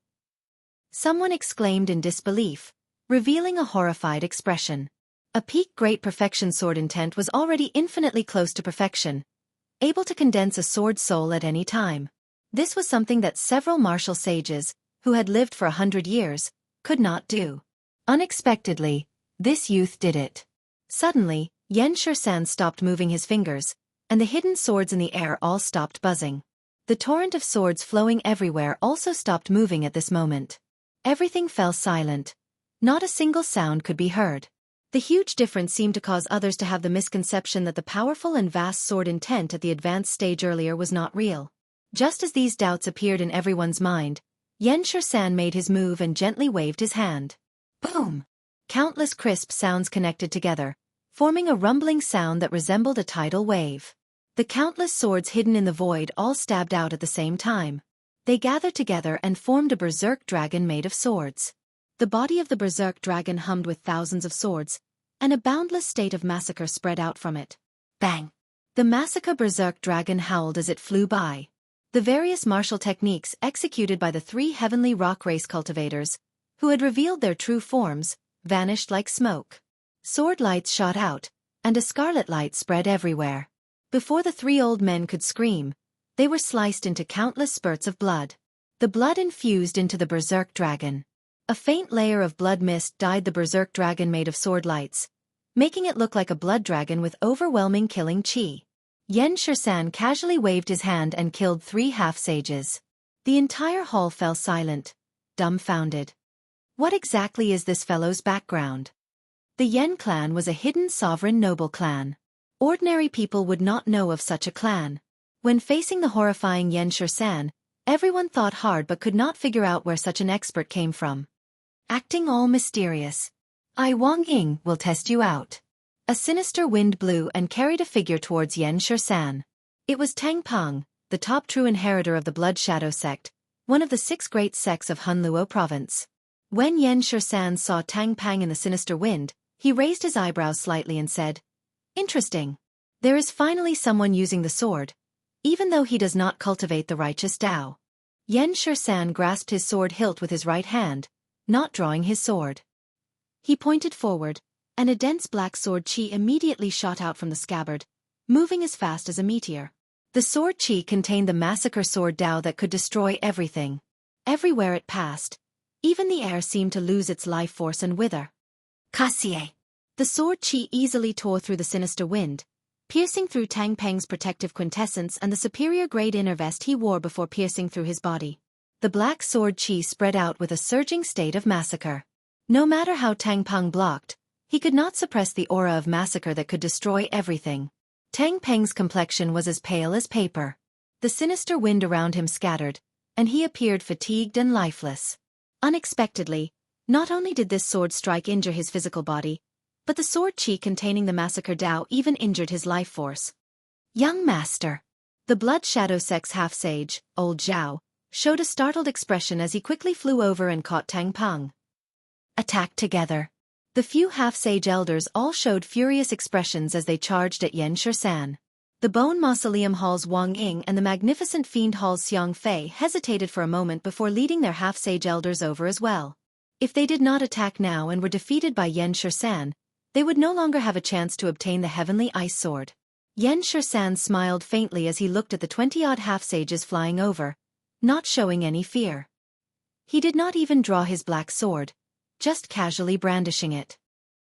Someone exclaimed in disbelief, revealing a horrified expression. A peak great perfection sword intent was already infinitely close to perfection, able to condense a sword soul at any time. This was something that several martial sages, who had lived for 100 years, could not do. Unexpectedly, this youth did it. Suddenly, Yen Shursan stopped moving his fingers, and the hidden swords in the air all stopped buzzing. The torrent of swords flowing everywhere also stopped moving at this moment. Everything fell silent. Not a single sound could be heard. The huge difference seemed to cause others to have the misconception that the powerful and vast sword intent at the advanced stage earlier was not real. Just as these doubts appeared in everyone's mind, Yen Shursan made his move and gently waved his hand. Boom! Countless crisp sounds connected together, forming a rumbling sound that resembled a tidal wave. The countless swords hidden in the void all stabbed out at the same time. They gathered together and formed a berserk dragon made of swords. The body of the berserk dragon hummed with thousands of swords, and a boundless state of massacre spread out from it. Bang! The massacre berserk dragon howled as it flew by. The various martial techniques executed by the 3 heavenly rock race cultivators, who had revealed their true forms, vanished like smoke. Sword lights shot out, and a scarlet light spread everywhere. Before the 3 old men could scream, they were sliced into countless spurts of blood. The blood infused into the berserk dragon. A faint layer of blood mist dyed the berserk dragon made of sword lights, making it look like a blood dragon with overwhelming killing chi. Yen Shursan casually waved his hand and killed 3 half-sages. The entire hall fell silent, dumbfounded. What exactly is this fellow's background? The Yen clan was a hidden sovereign noble clan. Ordinary people would not know of such a clan. When facing the horrifying Yen Shursan, everyone thought hard but could not figure out where such an expert came from. Acting all mysterious. I Wang Ying will test you out. A sinister wind blew and carried a figure towards Yen Shursan. It was Tang Peng, the top true inheritor of the Blood Shadow sect, one of the 6 great sects of Hunluo province. When Yen Shursan saw Tang Peng in the sinister wind, he raised his eyebrows slightly and said, "Interesting. There is finally someone using the sword, even though he does not cultivate the righteous Tao." Yen Shursan grasped his sword hilt with his right hand, not drawing his sword. He pointed forward, and a dense black sword chi immediately shot out from the scabbard, moving as fast as a meteor. The sword chi contained the massacre sword Tao that could destroy everything. Everywhere it passed, even the air seemed to lose its life force and wither. Kasie! The sword chi easily tore through the sinister wind, piercing through Tang Peng's protective quintessence and the superior-grade inner vest he wore before piercing through his body. The black sword chi spread out with a surging state of massacre. No matter how Tang Peng blocked, he could not suppress the aura of massacre that could destroy everything. Tang Peng's complexion was as pale as paper. The sinister wind around him scattered, and he appeared fatigued and lifeless. Unexpectedly, not only did this sword strike injure his physical body, but the sword chi containing the massacre Dao even injured his life force. Young master. The blood shadow sex half-sage, old Zhao, showed a startled expression as he quickly flew over and caught Tang Peng. Attacked together. The few half-sage elders all showed furious expressions as they charged at Yan Shisan. The Bone Mausoleum Hall's Wang Ying and the Magnificent Fiend Hall's Xiang Fei hesitated for a moment before leading their half-sage elders over as well. If they did not attack now and were defeated by Yan Shisan, they would no longer have a chance to obtain the Heavenly Ice Sword. Yan Shisan smiled faintly as he looked at the 20-odd half-sages flying over, not showing any fear. He did not even draw his black sword, just casually brandishing it.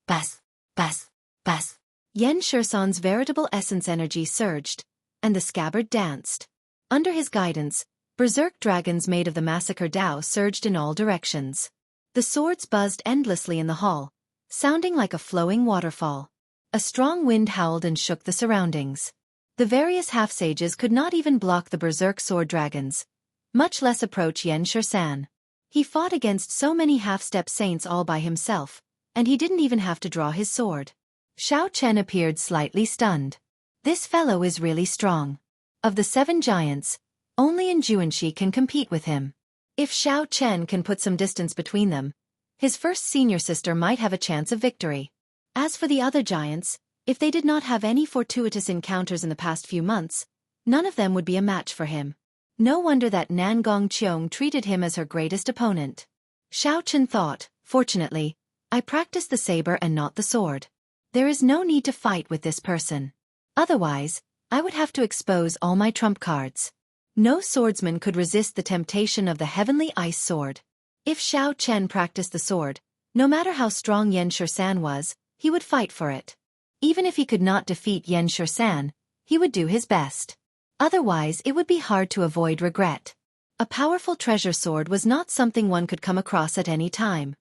Bas, bas, bas. Yan Shisan's veritable essence energy surged, and the scabbard danced. Under his guidance, berserk dragons made of the massacre Dao surged in all directions. The swords buzzed endlessly in the hall, sounding like a flowing waterfall. A strong wind howled and shook the surroundings. The various half-sages could not even block the berserk sword dragons, much less approach Yan Shisan. He fought against so many half-step saints all by himself, and he didn't even have to draw his sword. Xiao Chen appeared slightly stunned. This fellow is really strong. Of the 7 giants, only Enjuanshi can compete with him. If Xiao Chen can put some distance between them, his first senior sister might have a chance of victory. As for the other giants, if they did not have any fortuitous encounters in the past few months, none of them would be a match for him. No wonder that Nangong Qiong treated him as her greatest opponent. Xiao Chen thought, fortunately, I practiced the saber and not the sword. There is no need to fight with this person. Otherwise, I would have to expose all my trump cards. No swordsman could resist the temptation of the Heavenly Ice Sword. If Xiao Chen practiced the sword, no matter how strong Yan Shisan was, he would fight for it. Even if he could not defeat Yan Shisan, he would do his best. Otherwise, it would be hard to avoid regret. A powerful treasure sword was not something one could come across at any time.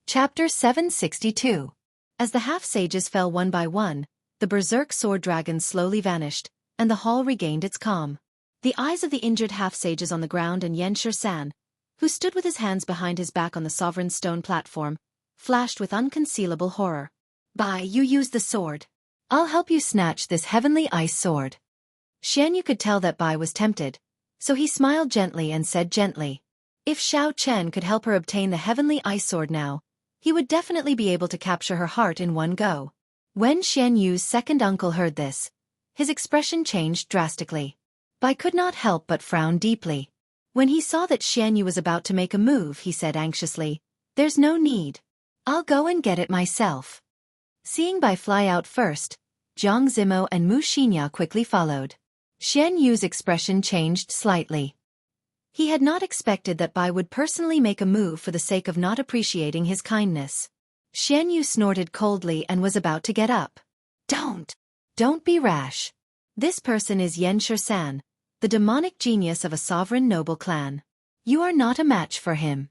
Chapter 762. As the half-sages fell one by one, the berserk sword dragons slowly vanished, and the hall regained its calm. The eyes of the injured half-sages on the ground and Yan Shisan, who stood with his hands behind his back on the sovereign stone platform, flashed with unconcealable horror. Bai, you use the sword. I'll help you snatch this Heavenly Ice Sword. Xian Yu could tell that Bai was tempted, so he smiled gently and said gently, if Xiao Chen could help her obtain the Heavenly Ice Sword now, he would definitely be able to capture her heart in one go. When Xian Yu's second uncle heard this, his expression changed drastically. Bai could not help but frown deeply. When he saw that Xian Yu was about to make a move, he said anxiously, there's no need. I'll go and get it myself. Seeing Bai fly out first, Jiang Zimo and Mu Xinya quickly followed. Xian Yu's expression changed slightly. He had not expected that Bai would personally make a move for the sake of not appreciating his kindness. Xian Yu snorted coldly and was about to get up. Don't be rash. This person is Yan Shisan, the demonic genius of a sovereign noble clan. You are not a match for him.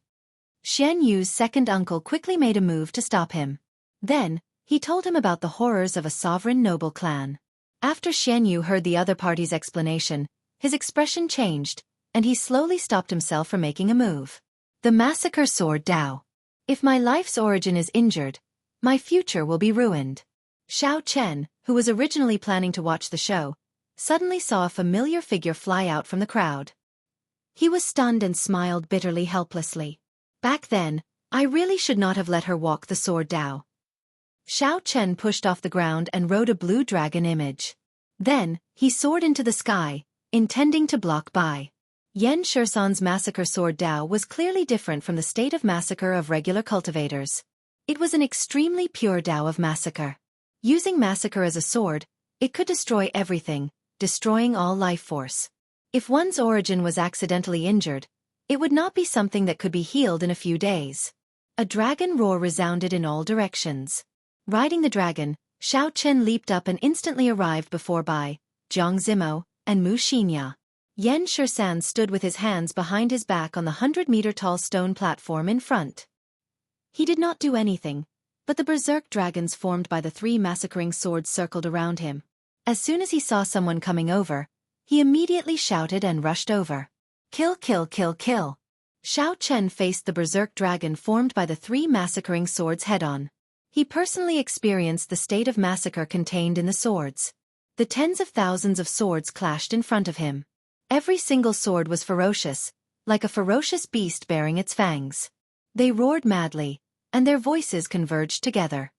Xian Yu's second uncle quickly made a move to stop him. Then, he told him about the horrors of a sovereign noble clan. After Xian Yu heard the other party's explanation, his expression changed, and he slowly stopped himself from making a move. The massacre sword Dao. If my life's origin is injured, my future will be ruined. Xiao Chen, who was originally planning to watch the show, suddenly saw a familiar figure fly out from the crowd. He was stunned and smiled bitterly helplessly. Back then, I really should not have let her walk the sword Dao. Xiao Chen pushed off the ground and rode a blue dragon image. Then, he soared into the sky, intending to block Bai. Yan Shisan's massacre sword Dao was clearly different from the state of massacre of regular cultivators. It was an extremely pure Dao of massacre. Using massacre as a sword, it could destroy everything, destroying all life force. If one's origin was accidentally injured, it would not be something that could be healed in a few days. A dragon roar resounded in all directions. Riding the dragon, Xiao Chen leaped up and instantly arrived before Bai, Jiang Zimo, and Mu Xinya. Yan Shisan stood with his hands behind his back on the 100-meter-tall stone platform in front. He did not do anything, but the berserk dragons formed by the 3 massacring swords circled around him. As soon as he saw someone coming over, he immediately shouted and rushed over. Kill, kill, kill, kill. Xiao Chen faced the berserk dragon formed by the three massacring swords head-on. He personally experienced the state of massacre contained in the swords. The tens of thousands of swords clashed in front of him. Every single sword was ferocious, like a ferocious beast bearing its fangs. They roared madly, and their voices converged together.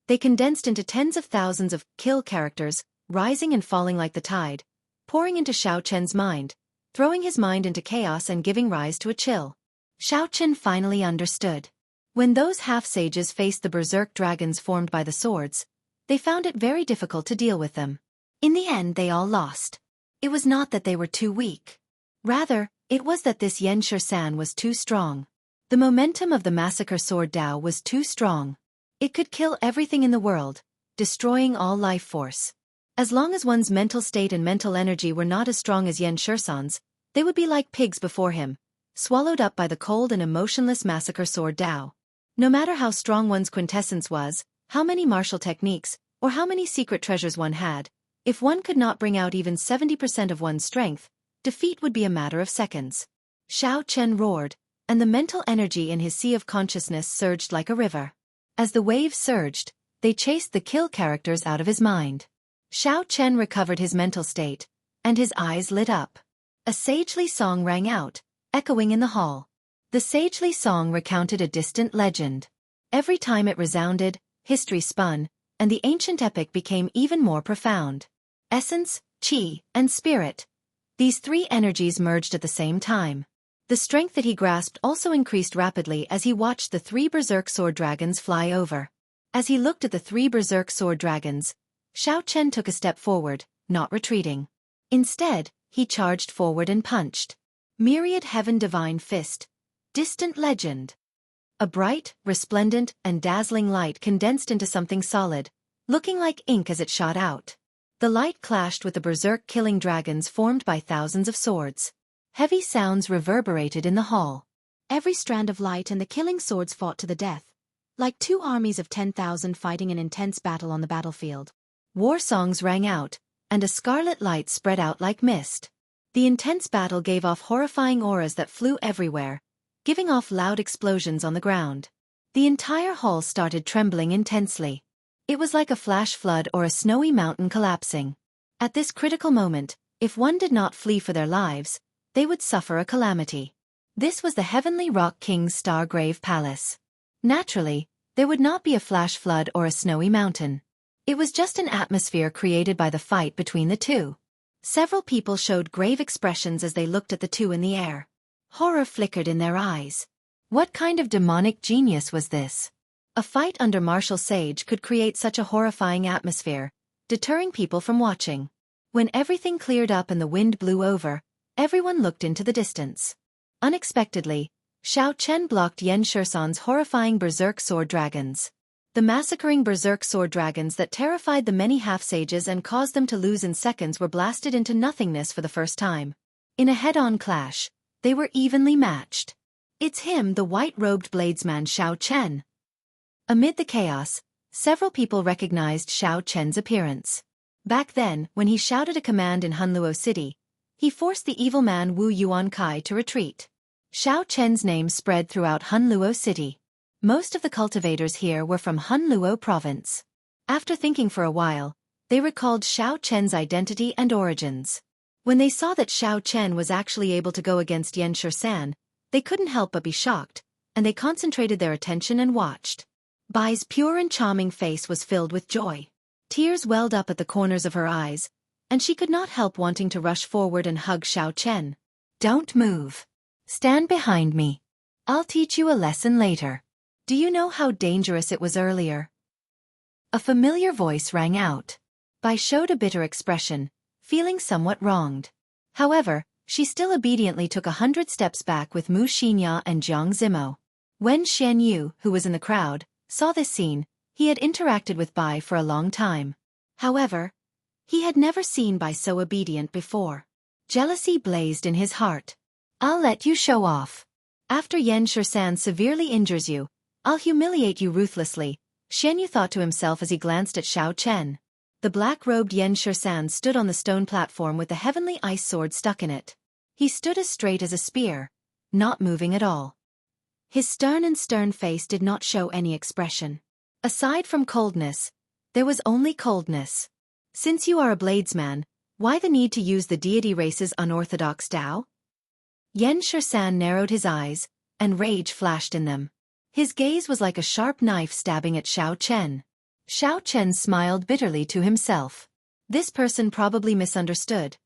They condensed into tens of thousands of kill characters, rising and falling like the tide, pouring into Xiao Chen's mind, throwing his mind into chaos and giving rise to a chill. Xiao Chen finally understood. When those half-sages faced the berserk dragons formed by the swords, they found it very difficult to deal with them. In the end they all lost. It was not that they were too weak. Rather, it was that this Yan Shi-san was too strong. The momentum of the massacre sword Dao was too strong. It could kill everything in the world, destroying all life force. As long as one's mental state and mental energy were not as strong as Yan Shi-san's, they would be like pigs before him, swallowed up by the cold and emotionless massacre sword Dao. No matter how strong one's quintessence was, how many martial techniques, or how many secret treasures one had, if one could not bring out even 70% of one's strength, defeat would be a matter of seconds. Xiao Chen roared, and the mental energy in his sea of consciousness surged like a river. As the waves surged, they chased the kill characters out of his mind. Xiao Chen recovered his mental state, and his eyes lit up. A sagely song rang out, echoing in the hall. The sagely song recounted a distant legend. Every time it resounded, history spun, and the ancient epic became even more profound. Essence, qi, and spirit. These three energies merged at the same time. The strength that he grasped also increased rapidly as he watched the three berserk sword dragons fly over. As he looked at the three berserk sword dragons, Xiao Chen took a step forward, not retreating. Instead, he charged forward and punched. Myriad heaven divine fist. Distant legend. A bright, resplendent, and dazzling light condensed into something solid, looking like ink as it shot out. The light clashed with the berserk killing dragons formed by thousands of swords. Heavy sounds reverberated in the hall. Every strand of light and the killing swords fought to the death, like two armies of 10,000 fighting an intense battle on the battlefield. War songs rang out, and a scarlet light spread out like mist. The intense battle gave off horrifying auras that flew everywhere, giving off loud explosions on the ground. The entire hall started trembling intensely. It was like a flash flood or a snowy mountain collapsing. At this critical moment, if one did not flee for their lives, they would suffer a calamity. This was the Heavenly Rock King's Stargrave Palace. Naturally, there would not be a flash flood or a snowy mountain. It was just an atmosphere created by the fight between the two. Several people showed grave expressions as they looked at the two in the air. Horror flickered in their eyes. What kind of demonic genius was this? A fight under martial sage could create such a horrifying atmosphere, deterring people from watching. When everything cleared up and the wind blew over, everyone looked into the distance. Unexpectedly, Xiao Chen blocked Yan Shi-san's horrifying berserk sword dragons. The massacring berserk sword dragons that terrified the many half-sages and caused them to lose in seconds were blasted into nothingness for the first time. In a head-on clash, they were evenly matched. It's him, the white-robed bladesman Xiao Chen. Amid the chaos, several people recognized Xiao Chen's appearance. Back then, when he shouted a command in Hunluo City, he forced the evil man Wu Yuankai to retreat. Xiao Chen's name spread throughout Hunluo City. Most of the cultivators here were from Hunluo province. After thinking for a while, they recalled Xiao Chen's identity and origins. When they saw that Xiao Chen was actually able to go against Yan Shi-san, they couldn't help but be shocked, and they concentrated their attention and watched. Bai's pure and charming face was filled with joy. Tears welled up at the corners of her eyes, and she could not help wanting to rush forward and hug Xiao Chen. Don't move. Stand behind me. I'll teach you a lesson later. Do you know how dangerous it was earlier? A familiar voice rang out. Bai showed a bitter expression, feeling somewhat wronged. However, she still obediently took 100 steps back with Mu Xinya and Jiang Zimo. When Xian Yu, who was in the crowd, saw this scene, he had interacted with Bai for a long time. However, he had never seen Bai so obedient before. Jealousy blazed in his heart. I'll let you show off. After Yan Shi-san severely injures you, I'll humiliate you ruthlessly, Xian Yu thought to himself as he glanced at Xiao Chen. The black-robed Yan Shi-san stood on the stone platform with the heavenly ice sword stuck in it. He stood as straight as a spear, not moving at all. His stern face did not show any expression. Aside from coldness, there was only coldness. Since you are a bladesman, why the need to use the deity race's unorthodox Tao? Yen Shursan narrowed his eyes, and rage flashed in them. His gaze was like a sharp knife stabbing at Xiao Chen. Xiao Chen smiled bitterly to himself. This person probably misunderstood,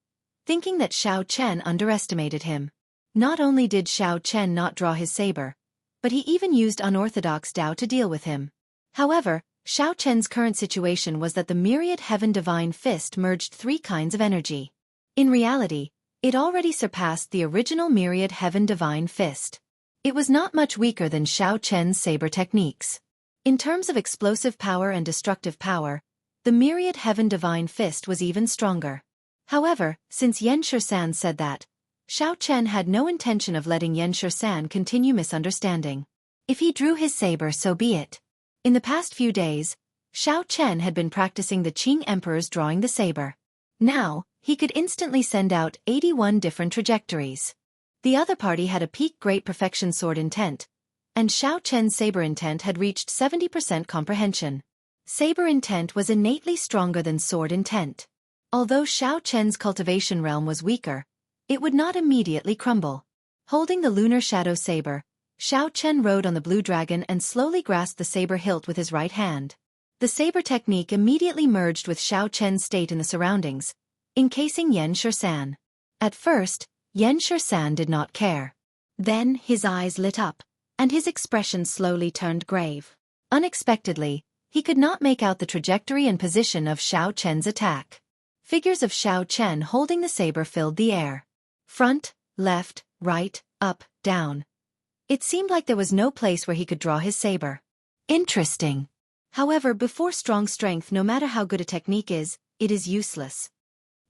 thinking that Xiao Chen underestimated him. Not only did Xiao Chen not draw his saber, but he even used unorthodox Tao to deal with him. However, Xiao Chen's current situation was that the myriad heaven divine fist merged 3 kinds of energy. In reality, it already surpassed the original myriad heaven divine fist. It was not much weaker than Xiao Chen's saber techniques. In terms of explosive power and destructive power, the myriad heaven divine fist was even stronger. However, since Yen Shursan said that, Xiao Chen had no intention of letting Yen Shursan continue misunderstanding. If he drew his saber, so be it. In the past few days, Xiao Chen had been practicing the Qing Emperor's drawing the saber. Now, he could instantly send out 81 different trajectories. The other party had a peak great perfection sword intent, and Xiao Chen's saber intent had reached 70% comprehension. Saber intent was innately stronger than sword intent. Although Xiao Chen's cultivation realm was weaker, it would not immediately crumble. Holding the lunar shadow saber, Xiao Chen rode on the blue dragon and slowly grasped the saber hilt with his right hand. The saber technique immediately merged with Xiao Chen's state in the surroundings, encasing Yen Shursan. At first, Yen Shursan did not care. Then his eyes lit up, and his expression slowly turned grave. Unexpectedly, he could not make out the trajectory and position of Xiao Chen's attack. Figures of Xiao Chen holding the saber filled the air. Front, left, right, up, down. It seemed like there was no place where he could draw his saber. Interesting. However, before strong strength, no matter how good a technique is, it is useless.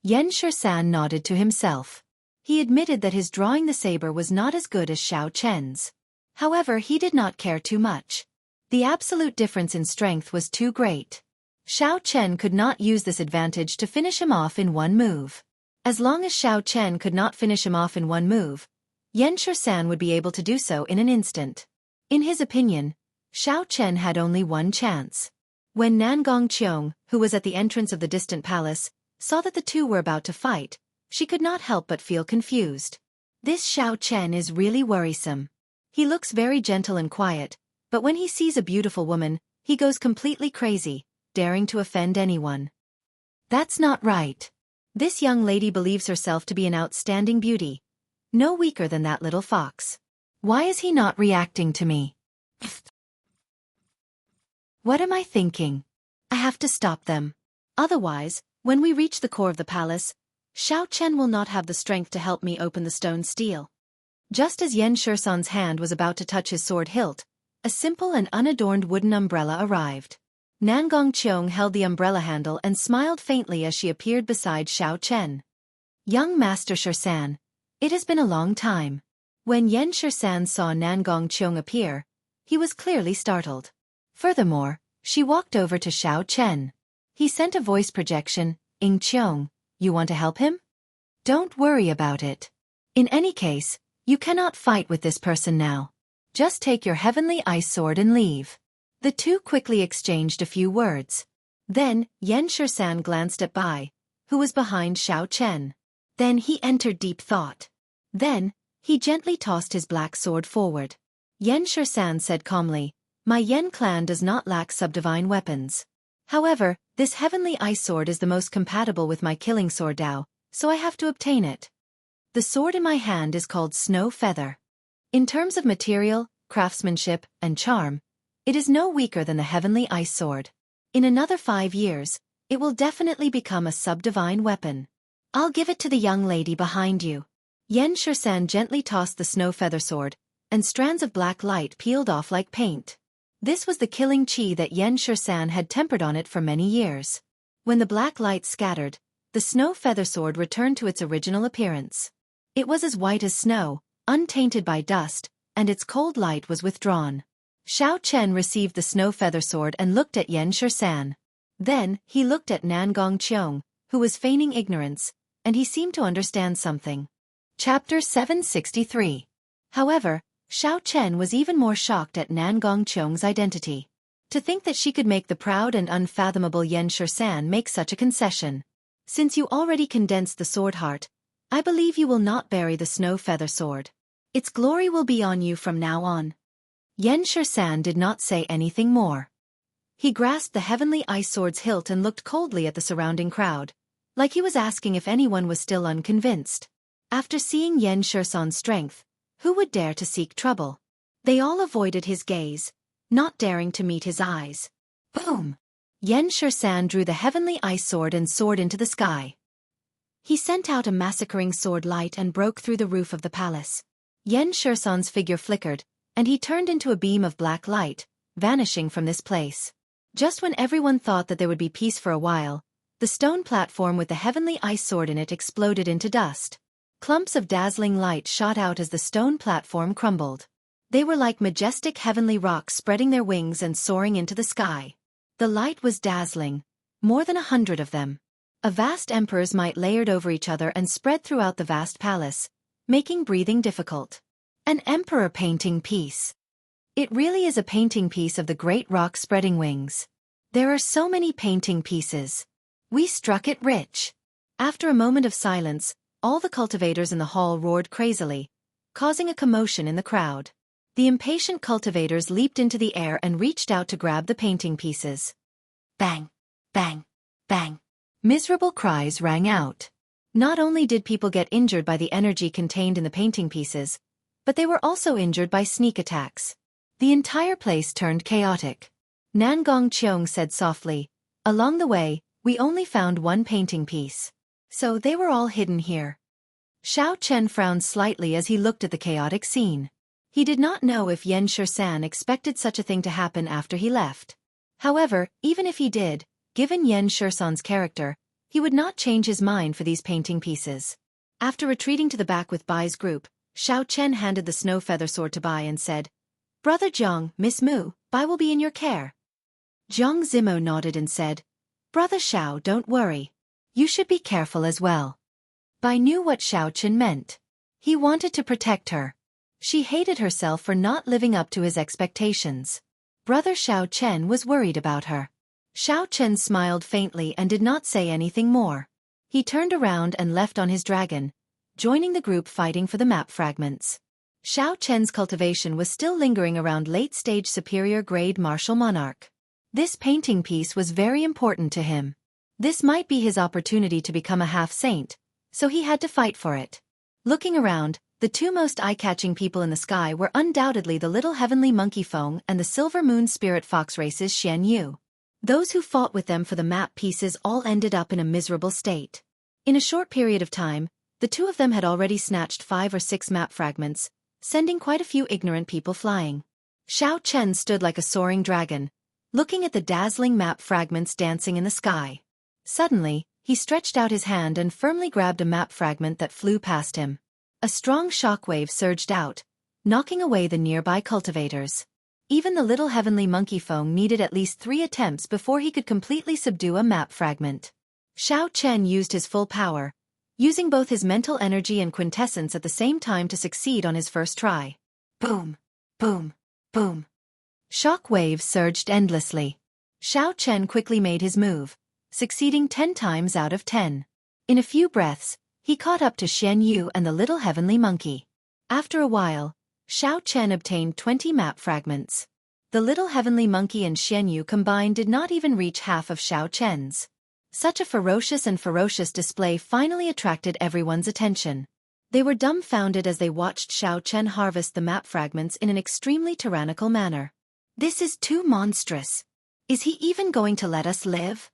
Yen Shursan nodded to himself. He admitted that his drawing the saber was not as good as Xiao Chen's. However, he did not care too much. The absolute difference in strength was too great. Xiao Chen could not use this advantage to finish him off in one move. As long as Xiao Chen could not finish him off in one move, Yen Shursan would be able to do so in an instant. In his opinion, Xiao Chen had only one chance. When Nangong Qiong, who was at the entrance of the distant palace, saw that the two were about to fight, she could not help but feel confused. This Xiao Chen is really worrisome. He looks very gentle and quiet, but when he sees a beautiful woman, he goes completely crazy, daring to offend anyone. That's not right. This young lady believes herself to be an outstanding beauty, no weaker than that little fox. Why is he not reacting to me? What am I thinking? I have to stop them. Otherwise, when we reach the core of the palace, Xiao Chen will not have the strength to help me open the stone steel. Just as Yen Shursan's hand was about to touch his sword hilt, a simple and unadorned wooden umbrella arrived. Nangong Qiong held the umbrella handle and smiled faintly as she appeared beside Xiao Chen. Young Master Shursan, it has been a long time. When Yen Shursan saw Nangong Qiong appear, he was clearly startled. Furthermore, she walked over to Xiao Chen. He sent a voice projection, "Ing Qiong, you want to help him? Don't worry about it. In any case, you cannot fight with this person now. Just take your heavenly ice sword and leave." The two quickly exchanged a few words. Then, Yen Shursan glanced at Bai, who was behind Xiao Chen. Then he entered deep thought. Then, he gently tossed his black sword forward. Yen Shursan said calmly, "My Yen clan does not lack subdivine weapons. However, this heavenly ice sword is the most compatible with my killing sword Dao, so I have to obtain it. The sword in my hand is called Snow Feather. In terms of material, craftsmanship, and charm, it is no weaker than the heavenly ice sword. In another 5 years, it will definitely become a subdivine weapon. I'll give it to the young lady behind you." Yen Shursan gently tossed the snow feather sword, and strands of black light peeled off like paint. This was the killing chi that Yen Shursan had tempered on it for many years. When the black light scattered, the snow feather sword returned to its original appearance. It was as white as snow, untainted by dust, and its cold light was withdrawn. Xiao Chen received the snow feather sword and looked at Yen Shursan. Then, he looked at Nangong Qiong, who was feigning ignorance, and he seemed to understand something. Chapter 763. However, Xiao Chen was even more shocked at Nan Gongqiong's identity. To think that she could make the proud and unfathomable Yen Shisan make such a concession. Since you already condensed the sword heart, I believe you will not bury the snow feather sword. Its glory will be on you from now on. Yen Shisan did not say anything more. He grasped the heavenly ice sword's hilt and looked coldly at the surrounding crowd, like he was asking if anyone was still unconvinced. After seeing Yen Shisan's strength, who would dare to seek trouble? They all avoided his gaze, not daring to meet his eyes. Boom! Yen Shisan drew the heavenly ice sword and soared into the sky. He sent out a massacring sword light and broke through the roof of the palace. Yen Shisan's figure flickered, and he turned into a beam of black light, vanishing from this place. Just when everyone thought that there would be peace for a while, the stone platform with the heavenly ice sword in it exploded into dust. Clumps of dazzling light shot out as the stone platform crumbled. They were like majestic heavenly rocks spreading their wings and soaring into the sky. The light was dazzling, more than 100 of them. A vast emperor's might layered over each other and spread throughout the vast palace, making breathing difficult. An emperor painting piece. It really is a painting piece of the great rock spreading wings. There are so many painting pieces. We struck it rich. After a moment of silence, all the cultivators in the hall roared crazily, causing a commotion in the crowd. The impatient cultivators leaped into the air and reached out to grab the painting pieces. Bang! Bang! Bang! Miserable cries rang out. Not only did people get injured by the energy contained in the painting pieces, but they were also injured by sneak attacks. The entire place turned chaotic. Nan Gongqiong said softly, "Along the way, we only found one painting piece. So they were all hidden here." Xiao Chen frowned slightly as he looked at the chaotic scene. He did not know if Yen Shisan expected such a thing to happen after he left. However, even if he did, given Yen Shisan's character, he would not change his mind for these painting pieces. After retreating to the back with Bai's group, Xiao Chen handed the snow feather sword to Bai and said, "Brother Jiang, Miss Mu, Bai will be in your care." Jiang Zimo nodded and said, "Brother Xiao, don't worry. You should be careful as well." Bai knew what Xiao Chen meant. He wanted to protect her. She hated herself for not living up to his expectations. Brother Xiao Chen was worried about her. Xiao Chen smiled faintly and did not say anything more. He turned around and left on his dragon, joining the group fighting for the map fragments. Xiao Chen's cultivation was still lingering around late-stage superior-grade martial monarch. This painting piece was very important to him. This might be his opportunity to become a half-saint, so he had to fight for it. Looking around, the two most eye-catching people in the sky were undoubtedly the little heavenly monkey Feng and the silver moon spirit fox race's Xian Yu. Those who fought with them for the map pieces all ended up in a miserable state. In a short period of time, the two of them had already snatched 5 or 6 map fragments, sending quite a few ignorant people flying. Xiao Chen stood like a soaring dragon, looking at the dazzling map fragments dancing in the sky. Suddenly, he stretched out his hand and firmly grabbed a map fragment that flew past him. A strong shockwave surged out, knocking away the nearby cultivators. Even the little heavenly monkey Feng needed at least 3 attempts before he could completely subdue a map fragment. Xiao Chen used his full power, using both his mental energy and quintessence at the same time to succeed on his first try. Boom! Boom! Boom! Shock waves surged endlessly. Xiao Chen quickly made his move, succeeding 10 times out of 10. In a few breaths, he caught up to Xian Yu and the little heavenly monkey. After a while, Xiao Chen obtained 20 map fragments. The little heavenly monkey and Xian Yu combined did not even reach half of Xiao Chen's. Such a ferocious display finally attracted everyone's attention. They were dumbfounded as they watched Xiao Chen harvest the map fragments in an extremely tyrannical manner. This is too monstrous. Is he even going to let us live?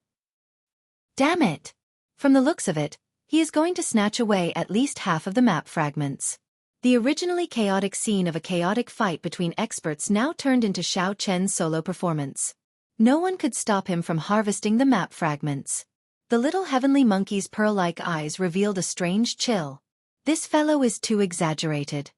Damn it! From the looks of it, he is going to snatch away at least half of the map fragments. The originally chaotic scene of a chaotic fight between experts now turned into Xiao Chen's solo performance. No one could stop him from harvesting the map fragments. The little heavenly monkey's pearl-like eyes revealed a strange chill. This fellow is too exaggerated.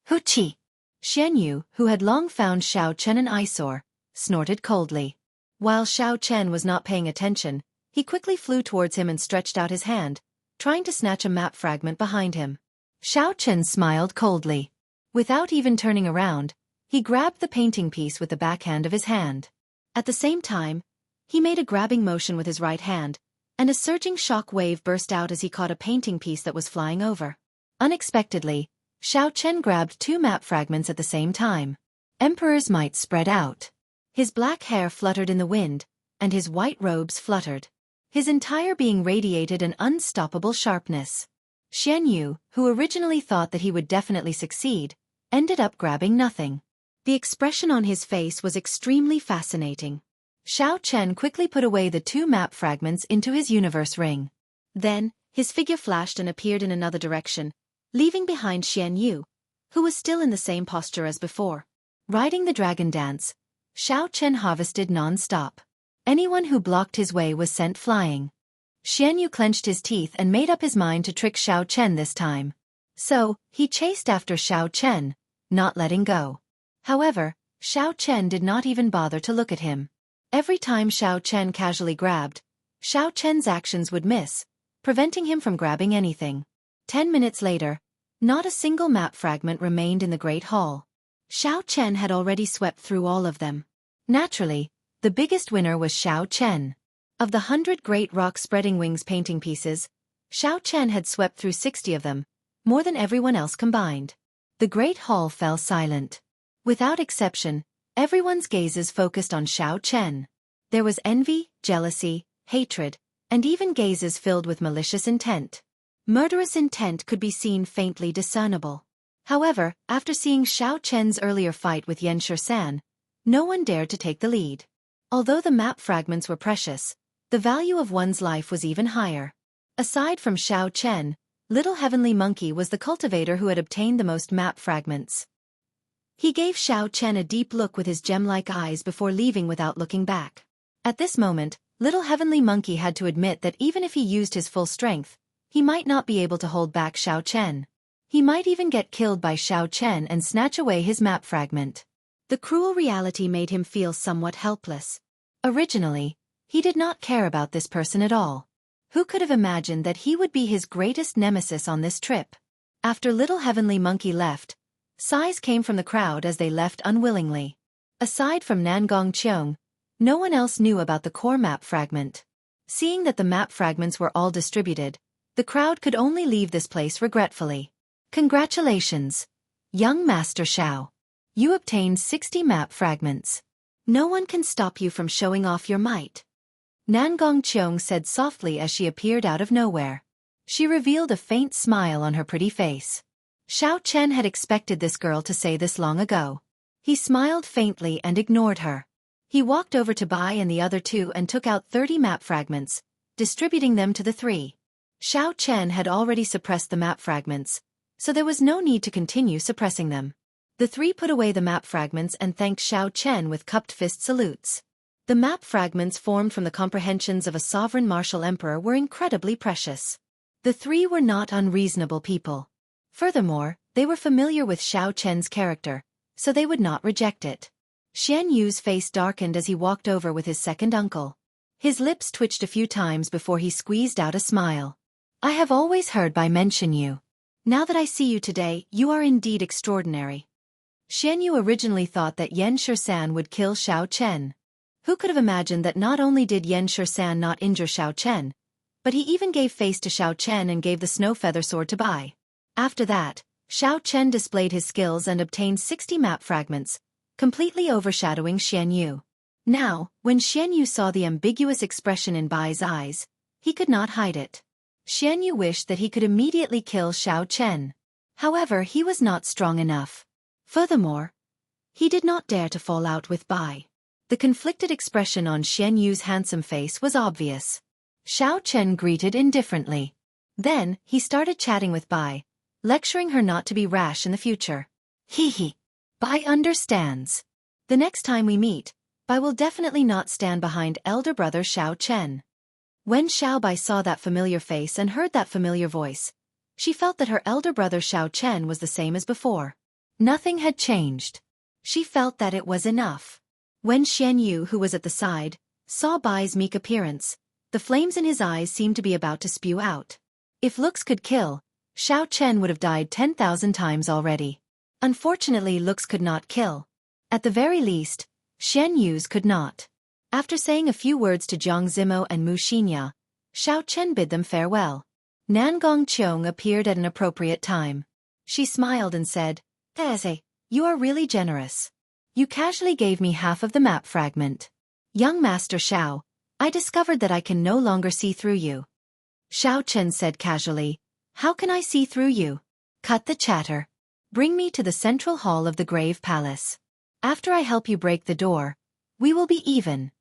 Hoochie! Xian Yu, who had long found Xiao Chen an eyesore, snorted coldly. While Xiao Chen was not paying attention, he quickly flew towards him and stretched out his hand, trying to snatch a map fragment behind him. Xiao Chen smiled coldly. Without even turning around, he grabbed the painting piece with the backhand of his hand. At the same time, he made a grabbing motion with his right hand, and a surging shock wave burst out as he caught a painting piece that was flying over. Unexpectedly, Xiao Chen grabbed 2 map fragments at the same time. Emperor's might spread out. His black hair fluttered in the wind, and his white robes fluttered. His entire being radiated an unstoppable sharpness. Xian Yu, who originally thought that he would definitely succeed, ended up grabbing nothing. The expression on his face was extremely fascinating. Xiao Chen quickly put away the 2 map fragments into his universe ring. Then, his figure flashed and appeared in another direction, leaving behind Xian Yu, who was still in the same posture as before. Riding the dragon dance, Xiao Chen harvested non-stop. Anyone who blocked his way was sent flying. Xian Yu clenched his teeth and made up his mind to trick Xiao Chen this time. So, he chased after Xiao Chen, not letting go. However, Xiao Chen did not even bother to look at him. Every time Xiao Chen casually grabbed, Xiao Chen's actions would miss, preventing him from grabbing anything. 10 minutes later, not a single map fragment remained in the Great Hall. Xiao Chen had already swept through all of them. Naturally, the biggest winner was Xiao Chen. Of the 100 Great Rock Spreading Wings painting pieces, Xiao Chen had swept through 60 of them, more than everyone else combined. The Great Hall fell silent. Without exception, everyone's gazes focused on Xiao Chen. There was envy, jealousy, hatred, and even gazes filled with malicious intent. Murderous intent could be seen faintly discernible. However, after seeing Xiao Chen's earlier fight with Yan Shan, no one dared to take the lead. Although the map fragments were precious, the value of one's life was even higher. Aside from Xiao Chen, Little Heavenly Monkey was the cultivator who had obtained the most map fragments. He gave Xiao Chen a deep look with his gem-like eyes before leaving without looking back. At this moment, Little Heavenly Monkey had to admit that even if he used his full strength, he might not be able to hold back Xiao Chen. He might even get killed by Xiao Chen and snatch away his map fragment. The cruel reality made him feel somewhat helpless. Originally, he did not care about this person at all. Who could have imagined that he would be his greatest nemesis on this trip? After Little Heavenly Monkey left, sighs came from the crowd as they left unwillingly. Aside from Nangong Cheong, no one else knew about the core map fragment. Seeing that the map fragments were all distributed, the crowd could only leave this place regretfully. Congratulations, young Master Xiao. You obtained 60 map fragments. No one can stop you from showing off your might. Nangong Cheong said softly as she appeared out of nowhere. She revealed a faint smile on her pretty face. Xiao Chen had expected this girl to say this long ago. He smiled faintly and ignored her. He walked over to Bai and the other 2 and took out 30 map fragments, distributing them to the 3. Xiao Chen had already suppressed the map fragments, so there was no need to continue suppressing them. The 3 put away the map fragments and thanked Xiao Chen with cupped fist salutes. The map fragments formed from the comprehensions of a sovereign martial emperor were incredibly precious. The 3 were not unreasonable people. Furthermore, they were familiar with Xiao Chen's character, so they would not reject it. Xian Yu's face darkened as he walked over with his second uncle. His lips twitched a few times before he squeezed out a smile. I have always heard Bai mention you. Now that I see you today, you are indeed extraordinary. Xian Yu originally thought that Yan Shan would kill Xiao Chen. Who could have imagined that not only did Yan Shan not injure Xiao Chen, but he even gave face to Xiao Chen and gave the snow feather sword to Bai. After that, Xiao Chen displayed his skills and obtained 60 map fragments, completely overshadowing Xian Yu. Now, when Xian Yu saw the ambiguous expression in Bai's eyes, he could not hide it. Xian Yu wished that he could immediately kill Xiao Chen. However, he was not strong enough. Furthermore, he did not dare to fall out with Bai. The conflicted expression on Xian Yu's handsome face was obvious. Xiao Chen greeted indifferently. Then, he started chatting with Bai, lecturing her not to be rash in the future. Hee. Bai understands. The next time we meet, Bai will definitely not stand behind elder brother Xiao Chen. When Xiao Bai saw that familiar face and heard that familiar voice, she felt that her elder brother Xiao Chen was the same as before. Nothing had changed. She felt that it was enough. When Xian Yu, who was at the side, saw Bai's meek appearance, the flames in his eyes seemed to be about to spew out. If looks could kill, Xiao Chen would have died 10,000 times already. Unfortunately, looks could not kill. At the very least, Shen Yu's could not. After saying a few words to Jiang Zimo and Mu Xinya, Xiao Chen bid them farewell. Nan Gongqiong appeared at an appropriate time. She smiled and said, "Eze, you are really generous. You casually gave me half of the map fragment. Young Master Xiao, I discovered that I can no longer see through you." Xiao Chen said casually, "How can I see through you? Cut the chatter. Bring me to the central hall of the Grave Palace. After I help you break the door, we will be even."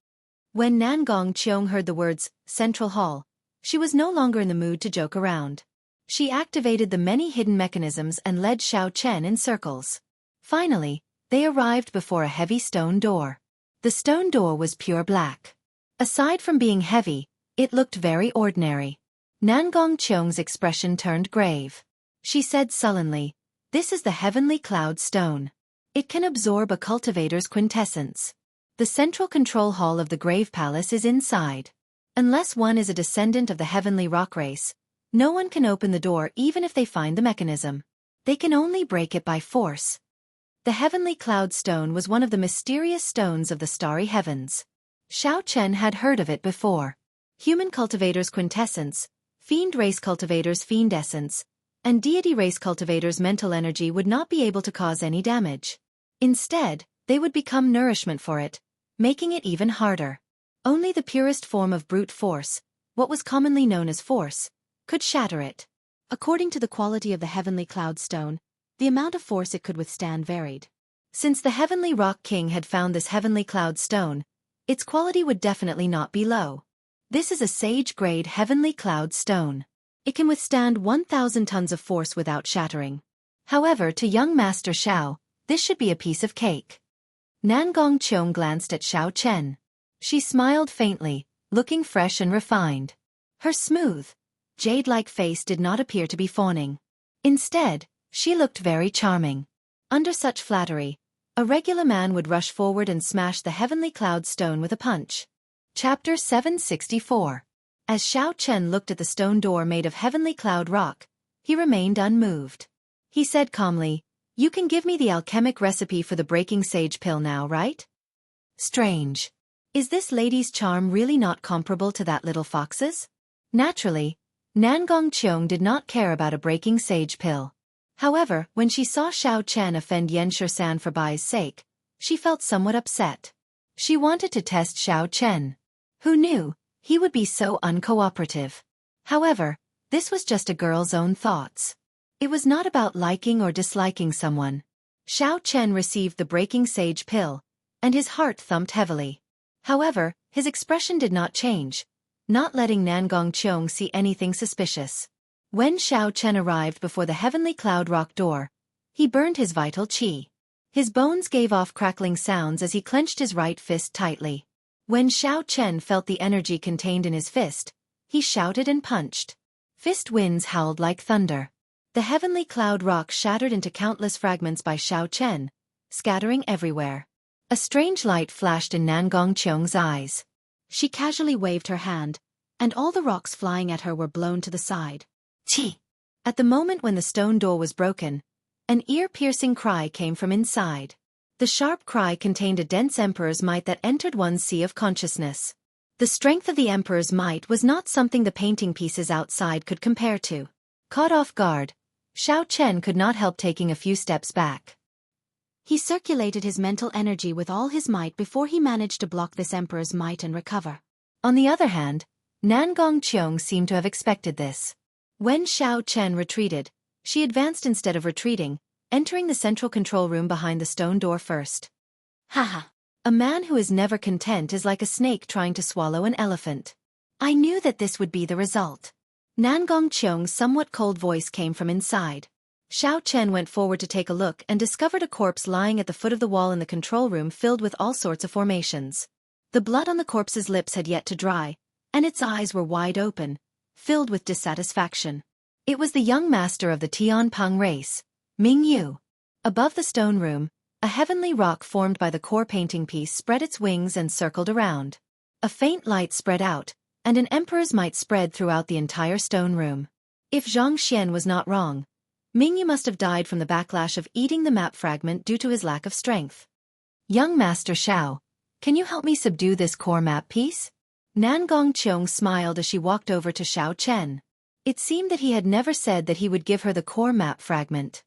When Nan Gongqiong heard the words, "Central Hall," she was no longer in the mood to joke around. She activated the many hidden mechanisms and led Xiao Chen in circles. Finally, they arrived before a heavy stone door. The stone door was pure black. Aside from being heavy, it looked very ordinary. Nan Gongqiong's expression turned grave. She said sullenly, "This is the heavenly cloud stone. It can absorb a cultivator's quintessence. The central control hall of the Grave Palace is inside. Unless one is a descendant of the heavenly rock race, no one can open the door even if they find the mechanism. They can only break it by force." The heavenly cloud stone was one of the mysterious stones of the starry heavens. Xiao Chen had heard of it before. Human cultivators' quintessence, fiend race cultivators' fiend essence, and deity race cultivators' mental energy would not be able to cause any damage. Instead, they would become nourishment for it, making it even harder. Only the purest form of brute force, what was commonly known as force, could shatter it. According to the quality of the heavenly cloud stone, the amount of force it could withstand varied. Since the heavenly rock king had found this heavenly cloud stone, its quality would definitely not be low. This is a sage-grade heavenly cloud stone. It can withstand 1,000 tons of force without shattering. However, to young Master Xiao, this should be a piece of cake. Nan Gongqiong glanced at Xiao Chen. She smiled faintly, looking fresh and refined. Her smooth, jade-like face did not appear to be fawning. Instead, she looked very charming. Under such flattery, a regular man would rush forward and smash the heavenly cloud stone with a punch. Chapter 764. As Xiao Chen looked at the stone door made of heavenly cloud rock, he remained unmoved. He said calmly, "You can give me the alchemic recipe for the breaking sage pill now, right?" Strange. Is this lady's charm really not comparable to that little fox's? Naturally, Nan Gongqiong did not care about a breaking sage pill. However, when she saw Xiao Chen offend Yan Shan for Bai's sake, she felt somewhat upset. She wanted to test Xiao Chen. Who knew he would be so uncooperative? However, this was just a girl's own thoughts. It was not about liking or disliking someone. Xiao Chen received the breaking sage pill, and his heart thumped heavily. However, his expression did not change, not letting Nan Gongqiong see anything suspicious. When Xiao Chen arrived before the heavenly cloud rock door, he burned his vital qi. His bones gave off crackling sounds as he clenched his right fist tightly. When Xiao Chen felt the energy contained in his fist, he shouted and punched. Fist winds howled like thunder. The heavenly cloud rock shattered into countless fragments by Xiao Chen, scattering everywhere. A strange light flashed in Nan Gongqiong's eyes. She casually waved her hand, and all the rocks flying at her were blown to the side. Chi! At the moment when the stone door was broken, an ear-piercing cry came from inside. The sharp cry contained a dense emperor's might that entered one's sea of consciousness. The strength of the emperor's might was not something the painting pieces outside could compare to. Caught off guard, Xiao Chen could not help taking a few steps back. He circulated his mental energy with all his might before he managed to block this emperor's might and recover. On the other hand, Nan Gongqiong seemed to have expected this. When Xiao Chen retreated, she advanced instead of retreating, entering the central control room behind the stone door first. Haha. A man who is never content is like a snake trying to swallow an elephant. I knew that this would be the result. Nan Gongqiong's somewhat cold voice came from inside. Xiao Chen went forward to take a look and discovered a corpse lying at the foot of the wall in the control room filled with all sorts of formations. The blood on the corpse's lips had yet to dry, and its eyes were wide open, filled with dissatisfaction. It was the young master of the Tianpeng race, Ming Yu. Above the stone room, a heavenly rock formed by the core painting piece spread its wings and circled around. A faint light spread out, and an emperor's might spread throughout the entire stone room. If Zhang Xian was not wrong, Mingyu must have died from the backlash of eating the map fragment due to his lack of strength. Young Master Xiao, can you help me subdue this core map piece? Nan Gongqiang smiled as she walked over to Xiao Chen. It seemed that he had never said that he would give her the core map fragment.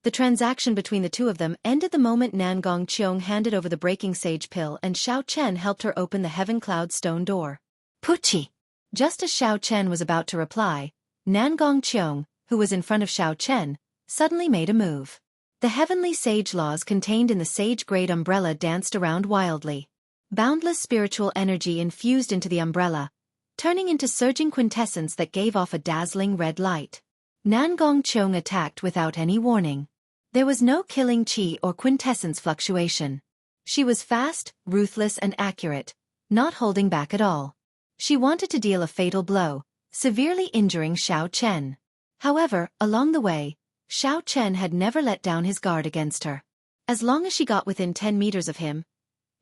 The transaction between the two of them ended the moment Nan Gongqiang handed over the breaking sage pill and Xiao Chen helped her open the Heaven Cloud stone door. Puchi! Just as Xiao Chen was about to reply, Nan Gongqiang, who was in front of Xiao Chen, suddenly made a move. The heavenly sage laws contained in the sage-grade umbrella danced around wildly. Boundless spiritual energy infused into the umbrella, turning into surging quintessence that gave off a dazzling red light. Nan Gongqiang attacked without any warning. There was no killing chi or quintessence fluctuation. She was fast, ruthless and accurate, not holding back at all. She wanted to deal a fatal blow, severely injuring Xiao Chen. However, along the way, Xiao Chen had never let down his guard against her. As long as she got within 10 meters of him,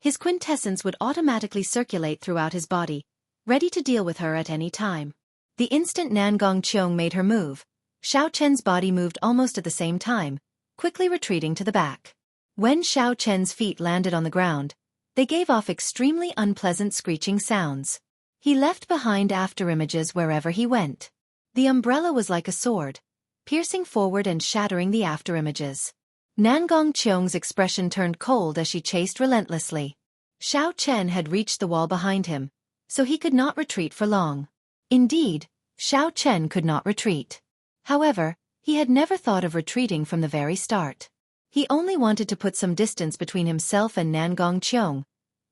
his quintessence would automatically circulate throughout his body, ready to deal with her at any time. The instant Nan Gongqiang made her move, Xiao Chen's body moved almost at the same time, quickly retreating to the back. When Xiao Chen's feet landed on the ground, they gave off extremely unpleasant screeching sounds. He left behind afterimages wherever he went. The umbrella was like a sword, piercing forward and shattering the afterimages. Nan Gongqiang's expression turned cold as she chased relentlessly. Xiao Chen had reached the wall behind him, so he could not retreat for long. Indeed, Xiao Chen could not retreat. However, he had never thought of retreating from the very start. He only wanted to put some distance between himself and Nan Gongqiang,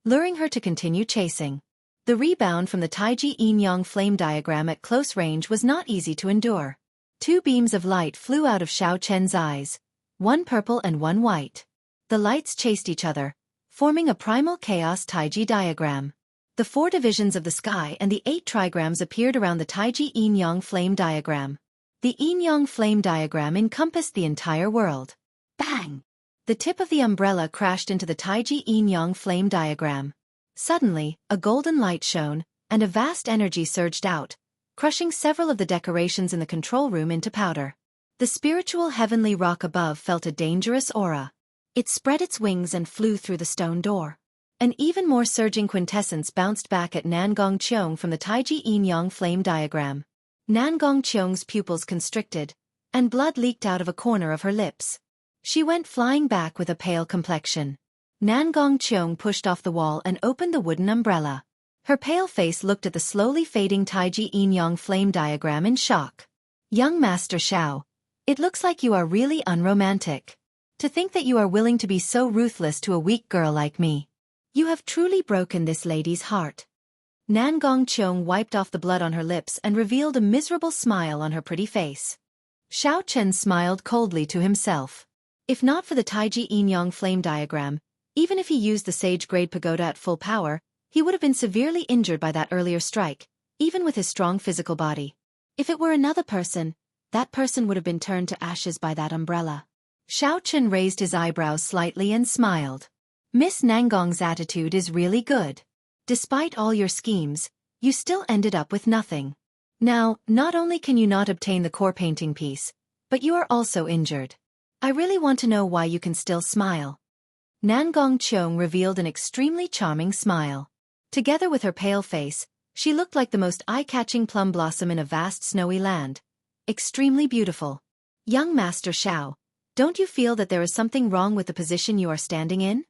luring her to continue chasing. The rebound from the Taiji Yin-Yang flame diagram at close range was not easy to endure. Two beams of light flew out of Xiao Chen's eyes, one purple and one white. The lights chased each other, forming a primal chaos Taiji diagram. The 4 divisions of the sky and the 8 trigrams appeared around the Taiji Yin-Yang flame diagram. The Yin-Yang flame diagram encompassed the entire world. Bang! The tip of the umbrella crashed into the Taiji Yin-Yang flame diagram. Suddenly, a golden light shone, and a vast energy surged out, crushing several of the decorations in the control room into powder. The spiritual heavenly rock above felt a dangerous aura. It spread its wings and flew through the stone door. An even more surging quintessence bounced back at Nan Gongqiang from the Taiji Yin-Yang flame diagram. Nan Gongqiang's pupils constricted, and blood leaked out of a corner of her lips. She went flying back with a pale complexion. Nan Gongqiang pushed off the wall and opened the wooden umbrella. Her pale face looked at the slowly fading Taiji Yin-Yang flame diagram in shock. Young Master Xiao, it looks like you are really unromantic. To think that you are willing to be so ruthless to a weak girl like me. You have truly broken this lady's heart. Nan Gongqiang wiped off the blood on her lips and revealed a miserable smile on her pretty face. Xiao Chen smiled coldly to himself. If not for the Taiji Yin-Yang flame diagram, even if he used the sage-grade pagoda at full power, he would have been severely injured by that earlier strike, even with his strong physical body. If it were another person, that person would have been turned to ashes by that umbrella. Xiao Chen raised his eyebrows slightly and smiled. Miss Nangong's attitude is really good. Despite all your schemes, you still ended up with nothing. Now, not only can you not obtain the core painting piece, but you are also injured. I really want to know why you can still smile. Nan Gongqiang revealed an extremely charming smile. Together with her pale face, she looked like the most eye-catching plum blossom in a vast snowy land. Extremely beautiful. Young Master Xiao, don't you feel that there is something wrong with the position you are standing in?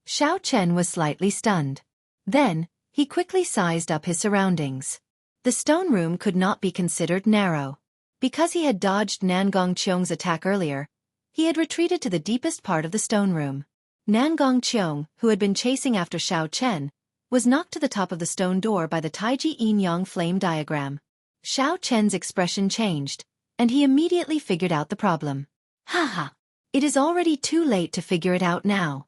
Xiao Chen was slightly stunned. Then, he quickly sized up his surroundings. The stone room could not be considered narrow. Because he had dodged Nan Gongqiang's attack earlier, he had retreated to the deepest part of the stone room. Nan Gongqiang, who had been chasing after Xiao Chen, was knocked to the top of the stone door by the Taiji Yin-Yang flame diagram. Xiao Chen's expression changed, and he immediately figured out the problem. Haha! It is already too late to figure it out now.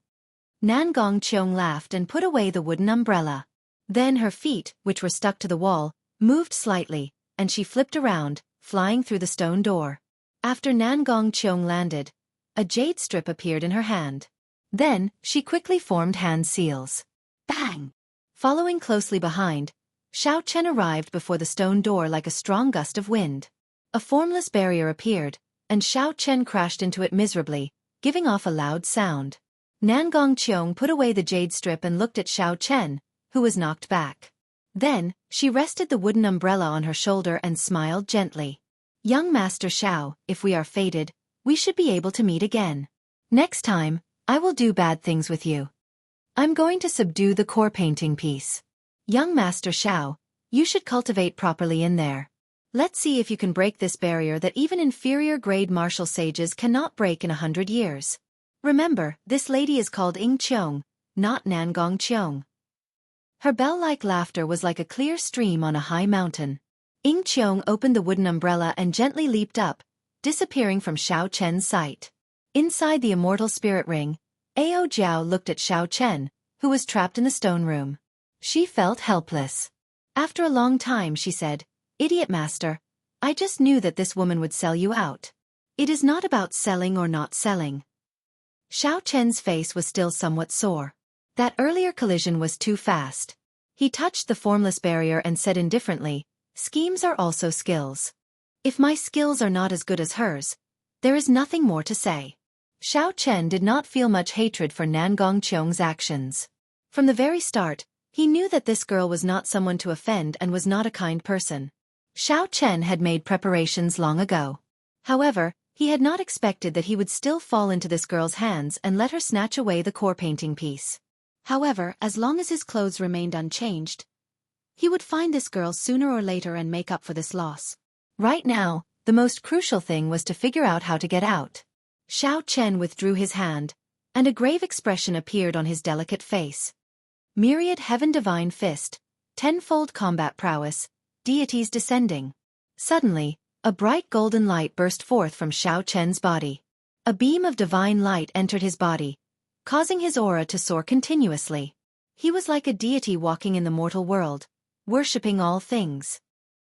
Nan Gongqiang laughed and put away the wooden umbrella. Then her feet, which were stuck to the wall, moved slightly, and she flipped around, flying through the stone door. After Nan Gongqiang landed, a jade strip appeared in her hand. Then, she quickly formed hand seals. Bang! Following closely behind, Xiao Chen arrived before the stone door like a strong gust of wind. A formless barrier appeared, and Xiao Chen crashed into it miserably, giving off a loud sound. Nangong Qiong put away the jade strip and looked at Xiao Chen, who was knocked back. Then, she rested the wooden umbrella on her shoulder and smiled gently. Young Master Xiao, if we are fated, we should be able to meet again. Next time, I will do bad things with you. I'm going to subdue the core painting piece. Young Master Xiao, you should cultivate properly in there. Let's see if you can break this barrier that even inferior-grade martial sages cannot break in 100 years. Remember, this lady is called Ying Qiong, not Nangong Qiong. Her bell-like laughter was like a clear stream on a high mountain. Ying Qiong opened the wooden umbrella and gently leaped up, disappearing from Xiao Chen's sight. Inside the immortal spirit ring, Ao Jiao looked at Xiao Chen, who was trapped in the stone room. She felt helpless. After a long time she said, "Idiot master, I just knew that this woman would sell you out. It is not about selling or not selling." Xiao Chen's face was still somewhat sore. That earlier collision was too fast. He touched the formless barrier and said indifferently, "Schemes are also skills. If my skills are not as good as hers, there is nothing more to say." Xiao Chen did not feel much hatred for Nangong Qiong's actions. From the very start, he knew that this girl was not someone to offend and was not a kind person. Xiao Chen had made preparations long ago. However, he had not expected that he would still fall into this girl's hands and let her snatch away the core painting piece. However, as long as his clothes remained unchanged, he would find this girl sooner or later and make up for this loss. Right now, the most crucial thing was to figure out how to get out. Xiao Chen withdrew his hand, and a grave expression appeared on his delicate face. Myriad Heaven Divine Fist, tenfold combat prowess, deities descending. Suddenly, a bright golden light burst forth from Xiao Chen's body. A beam of divine light entered his body, causing his aura to soar continuously. He was like a deity walking in the mortal world, worshipping all things.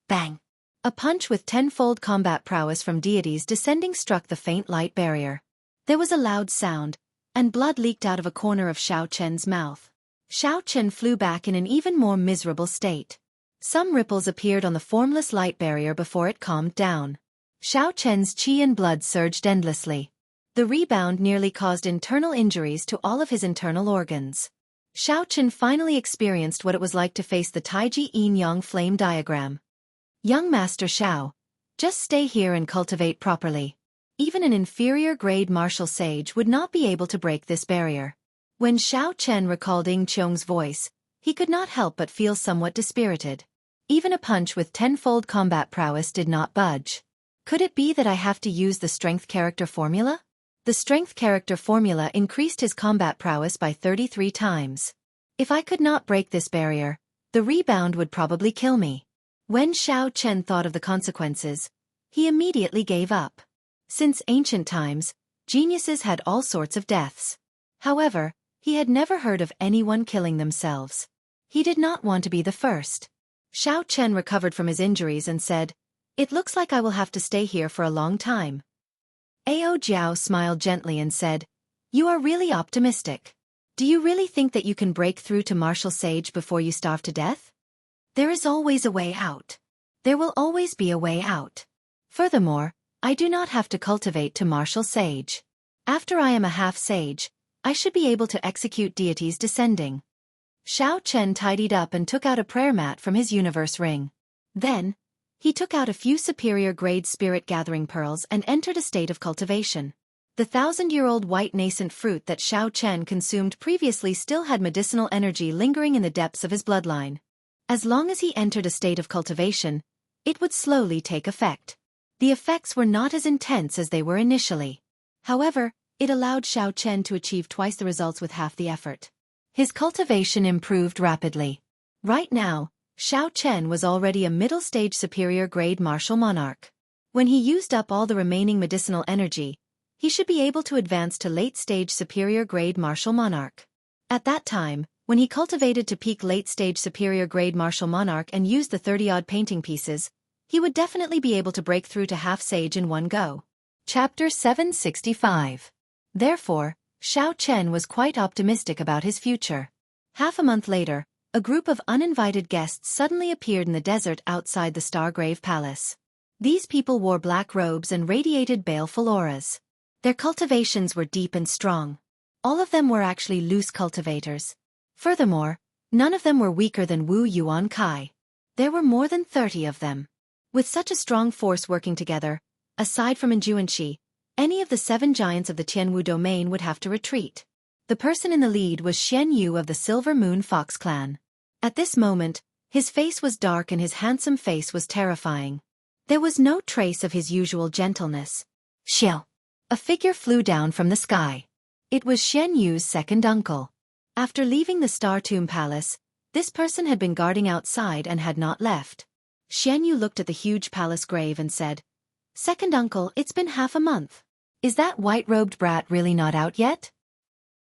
Bang! A punch with tenfold combat prowess from deities descending struck the faint light barrier. There was a loud sound, and blood leaked out of a corner of Xiao Chen's mouth. Xiao Chen flew back in an even more miserable state. Some ripples appeared on the formless light barrier before it calmed down. Xiao Chen's qi and blood surged endlessly. The rebound nearly caused internal injuries to all of his internal organs. Xiao Chen finally experienced what it was like to face the Taiji Yin-Yang flame diagram. Young Master Xiao, just stay here and cultivate properly. Even an inferior-grade martial sage would not be able to break this barrier. When Xiao Chen recalled Ying Qiong's voice, he could not help but feel somewhat dispirited. Even a punch with tenfold combat prowess did not budge. Could it be that I have to use the strength character formula? The strength character formula increased his combat prowess by 33 times. If I could not break this barrier, the rebound would probably kill me. When Xiao Chen thought of the consequences, he immediately gave up. Since ancient times, geniuses had all sorts of deaths. However, he had never heard of anyone killing themselves. He did not want to be the first. Xiao Chen recovered from his injuries and said, "It looks like I will have to stay here for a long time." Ao Jiao smiled gently and said, "You are really optimistic. Do you really think that you can break through to martial sage before you starve to death? There is always a way out. There will always be a way out. Furthermore, I do not have to cultivate to martial sage. After I am a half-sage, I should be able to execute deities descending." Xiao Chen tidied up and took out a prayer mat from his universe ring. Then, he took out a few superior-grade spirit-gathering pearls and entered a state of cultivation. The 1,000-year-old white nascent fruit that Xiao Chen consumed previously still had medicinal energy lingering in the depths of his bloodline. As long as he entered a state of cultivation, it would slowly take effect. The effects were not as intense as they were initially. However, it allowed Xiao Chen to achieve twice the results with half the effort. His cultivation improved rapidly. Right now, Xiao Chen was already a middle-stage superior-grade martial monarch. When he used up all the remaining medicinal energy, he should be able to advance to late-stage superior-grade martial monarch. At that time, when he cultivated to peak late-stage superior-grade martial monarch and used the 30-odd painting pieces, he would definitely be able to break through to half-sage in one go. Chapter 765. Therefore, Xiao Chen was quite optimistic about his future. Half a month later, a group of uninvited guests suddenly appeared in the desert outside the Stargrave Palace. These people wore black robes and radiated baleful auras. Their cultivations were deep and strong. All of them were actually loose cultivators. Furthermore, none of them were weaker than Wu Yuan Kai. There were more than 30 of them. With such a strong force working together, aside from Enjuanshi, any of the 7 giants of the Tianwu domain would have to retreat. The person in the lead was Xian Yu of the Silver Moon Fox clan. At this moment, his face was dark and his handsome face was terrifying. There was no trace of his usual gentleness. Xiao! A figure flew down from the sky. It was Xian Yu's second uncle. After leaving the Star Tomb Palace, this person had been guarding outside and had not left. Xian Yu looked at the huge palace grave and said, "Second uncle, it's been half a month. Is that white-robed brat really not out yet?"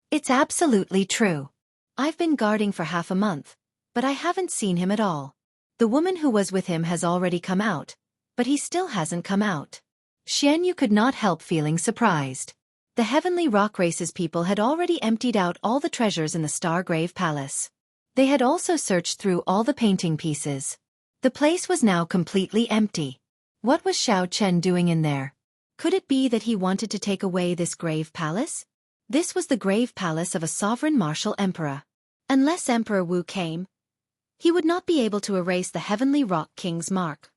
"It's absolutely true. I've been guarding for half a month, but I haven't seen him at all. The woman who was with him has already come out, but he still hasn't come out." Xian Yu could not help feeling surprised. The Heavenly Rock Race's people had already emptied out all the treasures in the Stargrave Palace. They had also searched through all the painting pieces. The place was now completely empty. What was Xiao Chen doing in there? Could it be that he wanted to take away this grave palace? This was the grave palace of a sovereign martial emperor. Unless Emperor Wu came, he would not be able to erase the Heavenly Rock King's mark.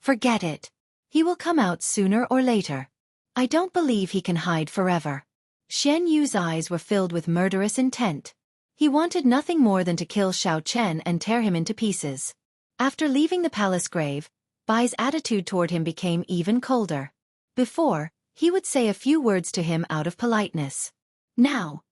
Forget it. He will come out sooner or later. I don't believe he can hide forever. Xian Yu's eyes were filled with murderous intent. He wanted nothing more than to kill Xiao Chen and tear him into pieces. After leaving the palace grave, Bai's attitude toward him became even colder. Before, he would say a few words to him out of politeness. Now,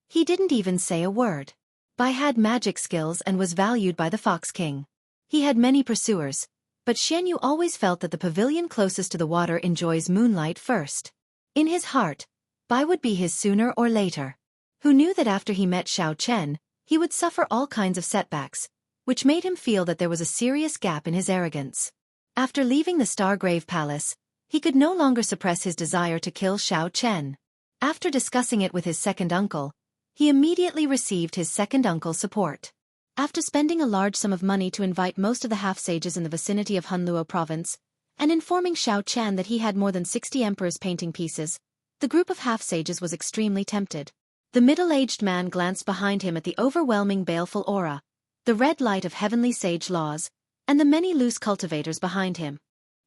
he didn't even say a word. Bai had magic skills and was valued by the Fox King. He had many pursuers, but Xian Yu always felt that the pavilion closest to the water enjoys moonlight first. In his heart, Bai would be his sooner or later. Who knew that after he met Xiao Chen, he would suffer all kinds of setbacks, which made him feel that there was a serious gap in his arrogance. After leaving the Stargrave Palace, he could no longer suppress his desire to kill Xiao Chen. After discussing it with his second uncle, he immediately received his second uncle's support. After spending a large sum of money to invite most of the half-sages in the vicinity of Hunluo province, and informing Xiao Chen that he had more than 60 emperor's painting pieces, the group of half-sages was extremely tempted. The middle-aged man glanced behind him at the overwhelming baleful aura, the red light of heavenly sage laws, and the many loose cultivators behind him.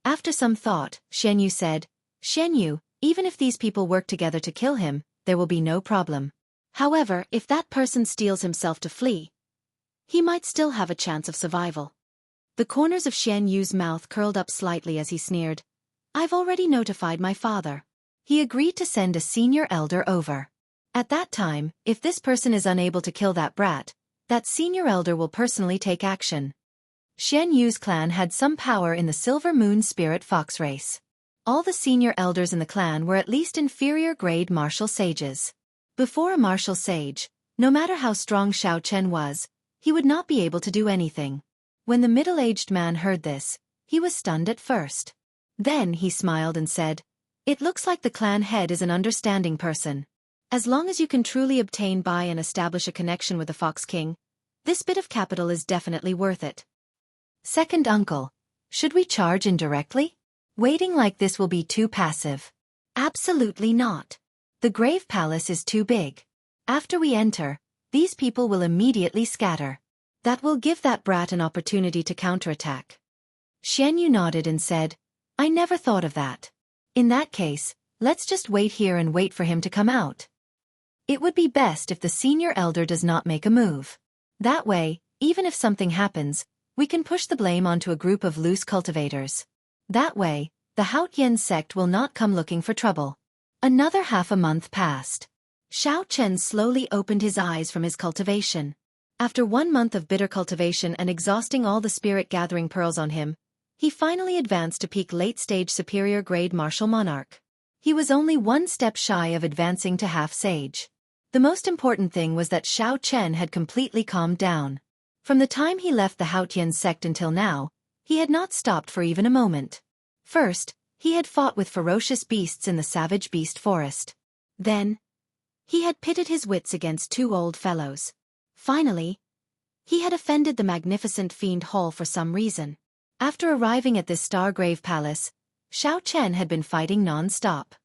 After some thought, Xian Yu said, "Xian Yu, even if these people work together to kill him, there will be no problem. However, if that person steels himself to flee, he might still have a chance of survival." The corners of Xian Yu's mouth curled up slightly as he sneered. "I've already notified my father. He agreed to send a senior elder over. At that time, if this person is unable to kill that brat, that senior elder will personally take action." Xian Yu's clan had some power in the Silver Moon Spirit Fox race. All the senior elders in the clan were at least inferior-grade martial sages. Before a martial sage, no matter how strong Xiao Chen was, he would not be able to do anything. When the middle-aged man heard this, he was stunned at first. Then he smiled and said, "It looks like the clan head is an understanding person. As long as you can truly obtain Bai and establish a connection with the Fox King, this bit of capital is definitely worth it." "Second uncle, should we charge indirectly? Waiting like this will be too passive." "Absolutely not. The Grave Palace is too big. After we enter, these people will immediately scatter. That will give that brat an opportunity to counterattack." Xian Yu nodded and said, "I never thought of that. In that case, let's just wait here and wait for him to come out. It would be best if the senior elder does not make a move. That way, even if something happens, we can push the blame onto a group of loose cultivators. That way, the Haotian sect will not come looking for trouble." Another half a month passed. Xiao Chen slowly opened his eyes from his cultivation. After 1 month of bitter cultivation and exhausting all the spirit-gathering pearls on him, he finally advanced to peak late-stage superior-grade martial monarch. He was only 1 step shy of advancing to half-sage. The most important thing was that Xiao Chen had completely calmed down. From the time he left the Haotian sect until now, he had not stopped for even a moment. First, he had fought with ferocious beasts in the savage beast forest. Then, he had pitted his wits against 2 old fellows. Finally, he had offended the magnificent Fiend Hall for some reason. After arriving at this Stargrave Palace, Xiao Chen had been fighting non-stop.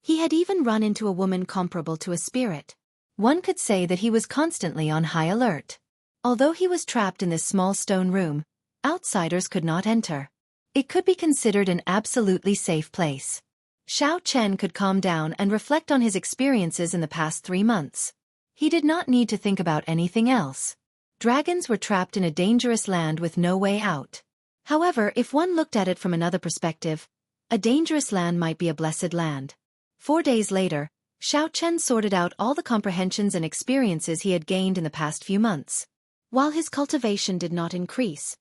He had even run into a woman comparable to a spirit. One could say that he was constantly on high alert. Although he was trapped in this small stone room, outsiders could not enter. It could be considered an absolutely safe place. Xiao Chen could calm down and reflect on his experiences in the past 3 months. He did not need to think about anything else. Dragons were trapped in a dangerous land with no way out. However, if one looked at it from another perspective, a dangerous land might be a blessed land. 4 days later, Xiao Chen sorted out all the comprehensions and experiences he had gained in the past few months. While his cultivation did not increase,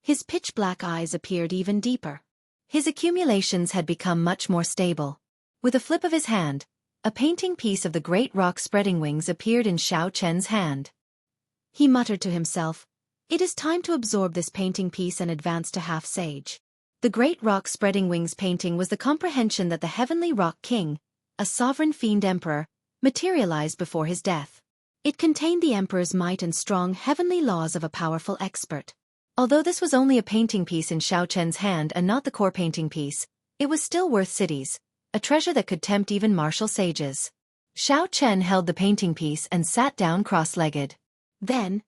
his pitch-black eyes appeared even deeper. His accumulations had become much more stable. With a flip of his hand, a painting piece of the great rock spreading wings appeared in Xiao Chen's hand. He muttered to himself, "It is time to absorb this painting piece and advance to half-sage." The great rock spreading wings painting was the comprehension that the heavenly rock king, a sovereign fiend emperor, materialized before his death. It contained the emperor's might and strong heavenly laws of a powerful expert. Although this was only a painting piece in Xiao Chen's hand and not the core painting piece, it was still worth cities, a treasure that could tempt even martial sages. Xiao Chen held the painting piece and sat down cross-legged. Then,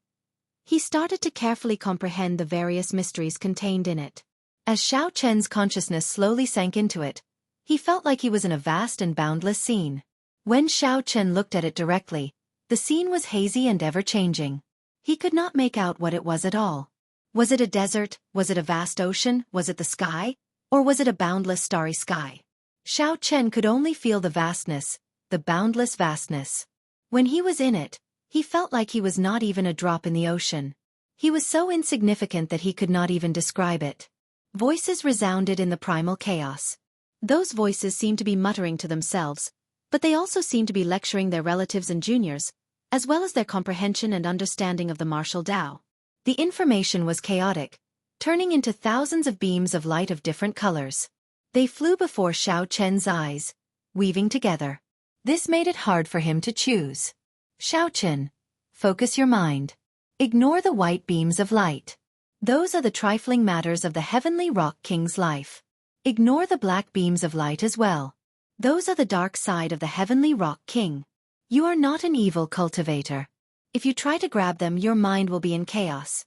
he started to carefully comprehend the various mysteries contained in it. As Xiao Chen's consciousness slowly sank into it, he felt like he was in a vast and boundless scene. When Xiao Chen looked at it directly, the scene was hazy and ever-changing. He could not make out what it was at all. Was it a desert? Was it a vast ocean? Was it the sky? Or was it a boundless starry sky? Xiao Chen could only feel the vastness, the boundless vastness. When he was in it, he felt like he was not even a drop in the ocean. He was so insignificant that he could not even describe it. Voices resounded in the primal chaos. Those voices seemed to be muttering to themselves, but they also seemed to be lecturing their relatives and juniors, as well as their comprehension and understanding of the martial Tao. The information was chaotic, turning into thousands of beams of light of different colors. They flew before Xiao Chen's eyes, weaving together. This made it hard for him to choose. Xiao Chen, focus your mind. Ignore the white beams of light. Those are the trifling matters of the heavenly rock king's life. Ignore the black beams of light as well. Those are the dark side of the heavenly rock king. You are not an evil cultivator. If you try to grab them, your mind will be in chaos.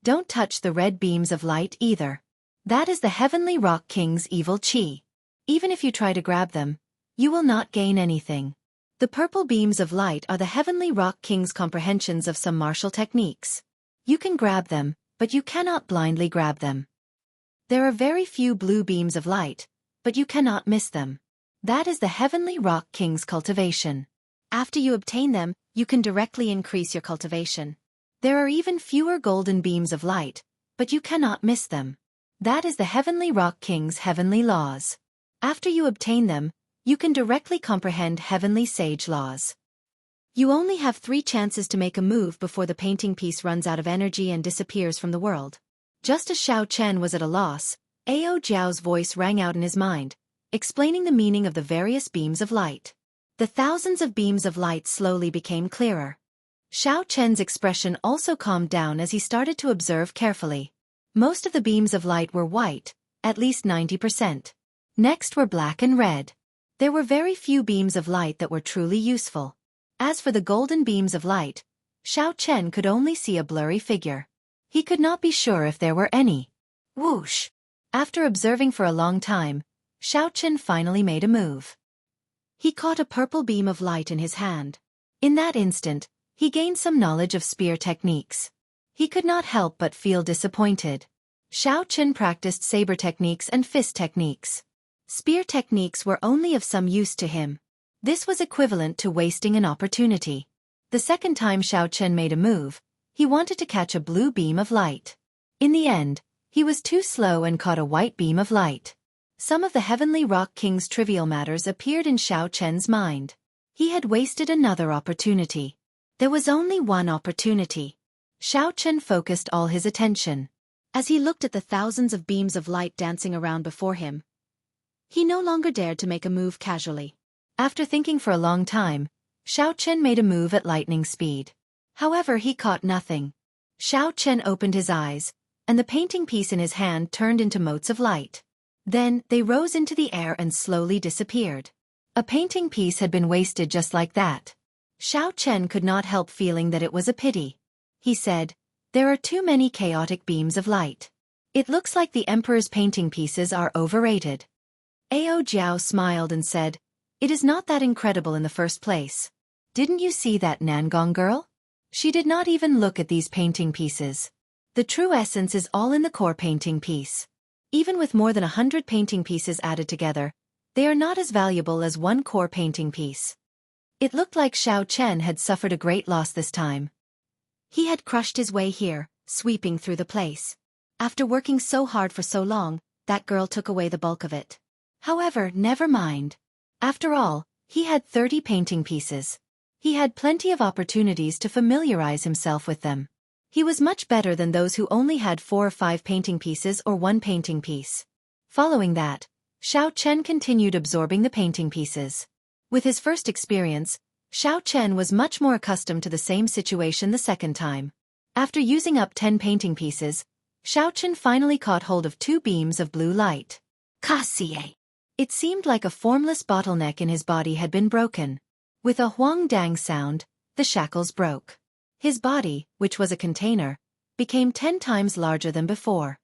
Don't touch the red beams of light either. That is the heavenly rock king's evil chi. Even if you try to grab them, you will not gain anything. The purple beams of light are the heavenly rock king's comprehensions of some martial techniques. You can grab them, but you cannot blindly grab them. There are very few blue beams of light, but you cannot miss them. That is the heavenly rock king's cultivation. After you obtain them, you can directly increase your cultivation. There are even fewer golden beams of light, but you cannot miss them. That is the heavenly rock king's heavenly laws. After you obtain them, you can directly comprehend heavenly sage laws. You only have 3 chances to make a move before the painting piece runs out of energy and disappears from the world. Just as Xiao Chen was at a loss, Ao Jiao's voice rang out in his mind, explaining the meaning of the various beams of light. The thousands of beams of light slowly became clearer. Xiao Chen's expression also calmed down as he started to observe carefully. Most of the beams of light were white, at least 90%. Next were black and red. There were very few beams of light that were truly useful. As for the golden beams of light, Xiao Chen could only see a blurry figure. He could not be sure if there were any. Whoosh! After observing for a long time, Xiao Chen finally made a move. He caught a purple beam of light in his hand. In that instant, he gained some knowledge of spear techniques. He could not help but feel disappointed. Xiao Chen practiced saber techniques and fist techniques. Spear techniques were only of some use to him. This was equivalent to wasting an opportunity. The second time Xiao Chen made a move, he wanted to catch a blue beam of light. In the end, he was too slow and caught a white beam of light. Some of the heavenly rock king's trivial matters appeared in Xiao Chen's mind. He had wasted another opportunity. There was only one opportunity. Xiao Chen focused all his attention. As he looked at the thousands of beams of light dancing around before him, he no longer dared to make a move casually. After thinking for a long time, Xiao Chen made a move at lightning speed. However, he caught nothing. Xiao Chen opened his eyes, and the painting piece in his hand turned into motes of light. Then, they rose into the air and slowly disappeared. A painting piece had been wasted just like that. Xiao Chen could not help feeling that it was a pity. He said, "There are too many chaotic beams of light. It looks like the Emperor's painting pieces are overrated." Ao Jiao smiled and said, "It is not that incredible in the first place. Didn't you see that Nangong girl? She did not even look at these painting pieces. The true essence is all in the core painting piece. Even with more than 100 painting pieces added together, they are not as valuable as one core painting piece." It looked like Xiao Chen had suffered a great loss this time. He had crushed his way here, sweeping through the place. After working so hard for so long, that girl took away the bulk of it. However, never mind. After all, he had 30 painting pieces. He had plenty of opportunities to familiarize himself with them. He was much better than those who only had 4 or 5 painting pieces or 1 painting piece. Following that, Xiao Chen continued absorbing the painting pieces. With his first experience, Xiao Chen was much more accustomed to the same situation the second time. After using up 10 painting pieces, Xiao Chen finally caught hold of 2 beams of blue light. Kasie! It seemed like a formless bottleneck in his body had been broken. With a huang-dang sound, the shackles broke. His body, which was a container, became 10 times larger than before.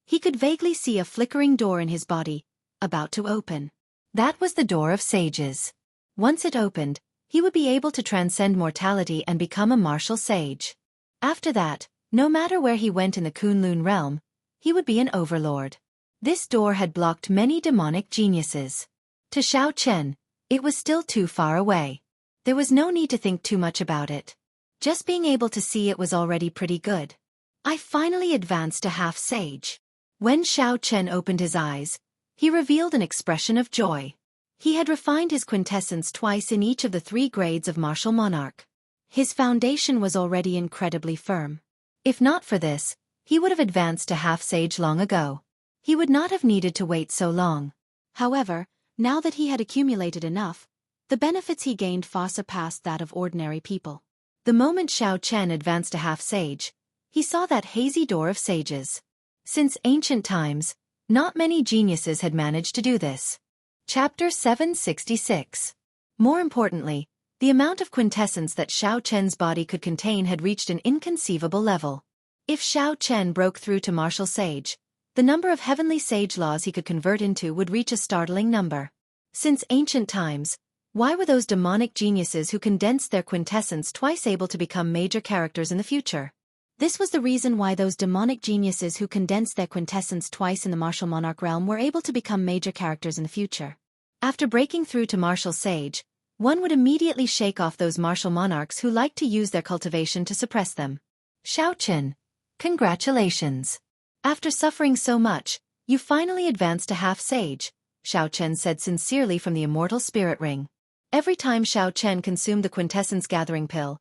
He could vaguely see a flickering door in his body, about to open. That was the door of sages. Once it opened, he would be able to transcend mortality and become a martial sage. After that, no matter where he went in the Kunlun realm, he would be an overlord. This door had blocked many demonic geniuses. To Xiao Chen, it was still too far away. There was no need to think too much about it. Just being able to see it was already pretty good. I finally advanced to half sage. When Xiao Chen opened his eyes, he revealed an expression of joy. He had refined his quintessence twice in each of the 3 grades of martial monarch. His foundation was already incredibly firm. If not for this, he would have advanced to half sage long ago. He would not have needed to wait so long. However, now that he had accumulated enough, the benefits he gained far surpassed that of ordinary people. The moment Xiao Chen advanced to half sage, he saw that hazy door of sages. Since ancient times, not many geniuses had managed to do this. Chapter 766. More importantly, the amount of quintessence that Xiao Chen's body could contain had reached an inconceivable level. If Xiao Chen broke through to martial sage, the number of heavenly sage laws he could convert into would reach a startling number. Since ancient times, why were those demonic geniuses who condensed their quintessence twice able to become major characters in the future? This was the reason why those demonic geniuses who condensed their quintessence twice in the martial monarch realm were able to become major characters in the future. After breaking through to martial sage, one would immediately shake off those martial monarchs who liked to use their cultivation to suppress them. Xiao Chen, congratulations. After suffering so much, you finally advanced to half sage, Xiao Chen said sincerely from the immortal spirit ring. Every time Xiao Chen consumed the quintessence gathering pill,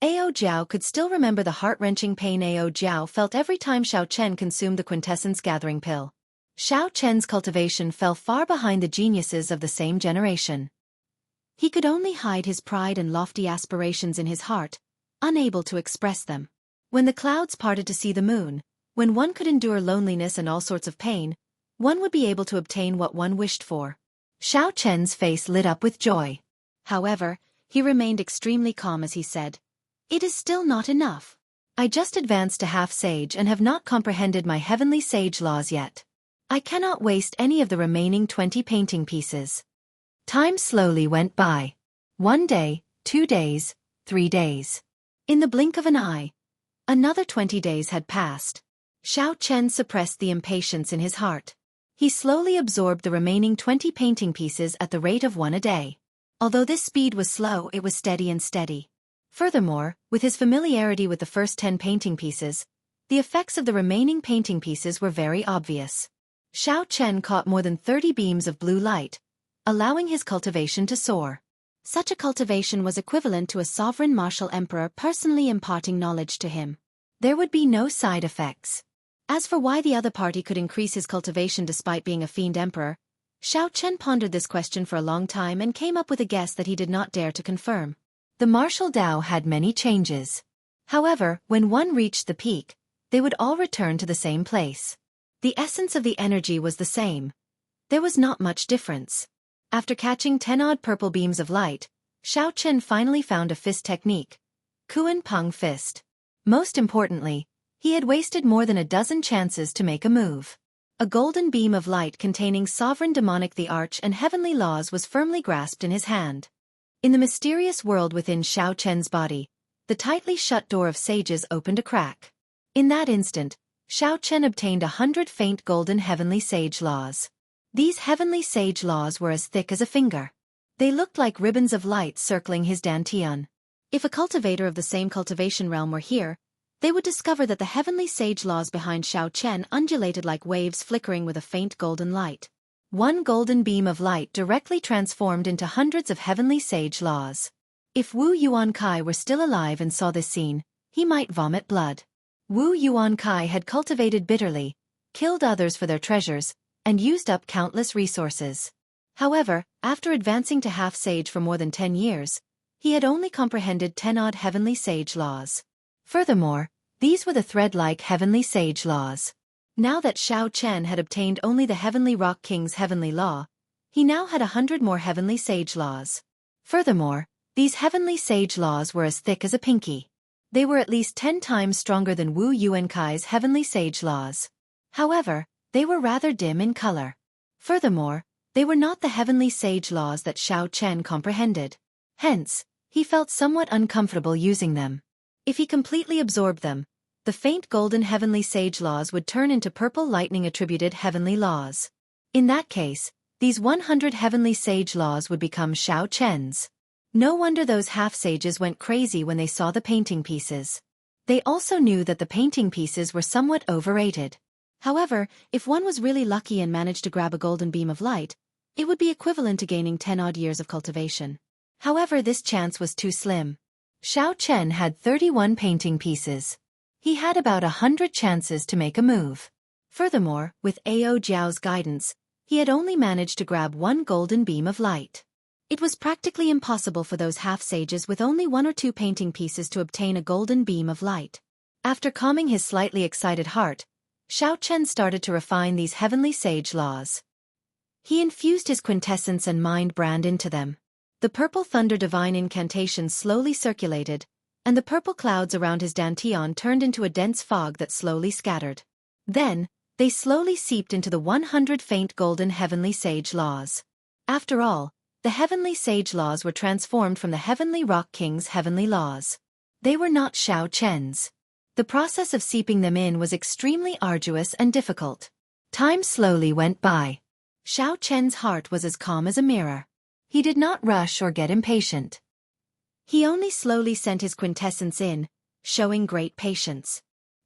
Ao Jiao could still remember the heart-wrenching pain Ao Jiao felt every time Xiao Chen consumed the quintessence gathering pill. Xiao Chen's cultivation fell far behind the geniuses of the same generation. He could only hide his pride and lofty aspirations in his heart, unable to express them. When the clouds parted to see the moon, when one could endure loneliness and all sorts of pain, one would be able to obtain what one wished for. Xiao Chen's face lit up with joy. However, he remained extremely calm as he said, "It is still not enough. I just advanced to half sage and have not comprehended my heavenly sage laws yet. I cannot waste any of the remaining 20 painting pieces." Time slowly went by. 1 day, 2 days, 3 days. In the blink of an eye, another 20 days had passed. Xiao Chen suppressed the impatience in his heart. He slowly absorbed the remaining 20 painting pieces at the rate of 1 a day. Although this speed was slow, it was steady and steady. Furthermore, with his familiarity with the first 10 painting pieces, the effects of the remaining painting pieces were very obvious. Xiao Chen caught more than 30 beams of blue light, allowing his cultivation to soar. Such a cultivation was equivalent to a sovereign martial emperor personally imparting knowledge to him. There would be no side effects. As for why the other party could increase his cultivation despite being a fiend emperor, Xiao Chen pondered this question for a long time and came up with a guess that he did not dare to confirm. The martial Dao had many changes. However, when one reached the peak, they would all return to the same place. The essence of the energy was the same. There was not much difference. After catching 10-odd purple beams of light, Xiao Chen finally found a fist technique, Kuan Peng Fist. Most importantly, he had wasted more than a dozen chances to make a move. A golden beam of light containing sovereign demonic the arch and heavenly laws was firmly grasped in his hand. In the mysterious world within Xiao Chen's body, the tightly shut door of sages opened a crack. In that instant, Xiao Chen obtained 100 faint golden heavenly sage laws. These heavenly sage laws were as thick as a finger. They looked like ribbons of light circling his dantian. If a cultivator of the same cultivation realm were here, they would discover that the heavenly sage laws behind Xiao Chen undulated like waves flickering with a faint golden light. One golden beam of light directly transformed into hundreds of heavenly sage laws. If Wu Yuankai were still alive and saw this scene, he might vomit blood. Wu Yuankai had cultivated bitterly, killed others for their treasures, and used up countless resources. However, after advancing to half-sage for more than 10 years, he had only comprehended 10-odd heavenly sage laws. Furthermore, these were the thread-like heavenly sage laws. Now that Xiao Chen had obtained only the Heavenly Rock King's heavenly law, he now had 100 more heavenly sage laws. Furthermore, these heavenly sage laws were as thick as a pinky. They were at least 10 times stronger than Wu Yuankai's heavenly sage laws. However, they were rather dim in color. Furthermore, they were not the heavenly sage laws that Xiao Chen comprehended. Hence, he felt somewhat uncomfortable using them. If he completely absorbed them, the faint golden heavenly sage laws would turn into purple lightning-attributed heavenly laws. In that case, these 100 heavenly sage laws would become Xiao Chen's. No wonder those half-sages went crazy when they saw the painting pieces. They also knew that the painting pieces were somewhat overrated. However, if one was really lucky and managed to grab a golden beam of light, it would be equivalent to gaining 10-odd years of cultivation. However, this chance was too slim. Xiao Chen had 31 painting pieces. He had about 100 chances to make a move. Furthermore, with Ao Jiao's guidance, he had only managed to grab one golden beam of light. It was practically impossible for those half-sages with only 1 or 2 painting pieces to obtain a golden beam of light. After calming his slightly excited heart, Xiao Chen started to refine these heavenly sage laws. He infused his quintessence and mind brand into them. The purple thunder divine incantation slowly circulated, and the purple clouds around his dantian turned into a dense fog that slowly scattered. Then, they slowly seeped into the 100 faint golden heavenly sage laws. After all, the heavenly sage laws were transformed from the Heavenly Rock King's heavenly laws. They were not Xiao Chen's. The process of seeping them in was extremely arduous and difficult. Time slowly went by. Xiao Chen's heart was as calm as a mirror. He did not rush or get impatient. He only slowly sent his quintessence in, showing great patience.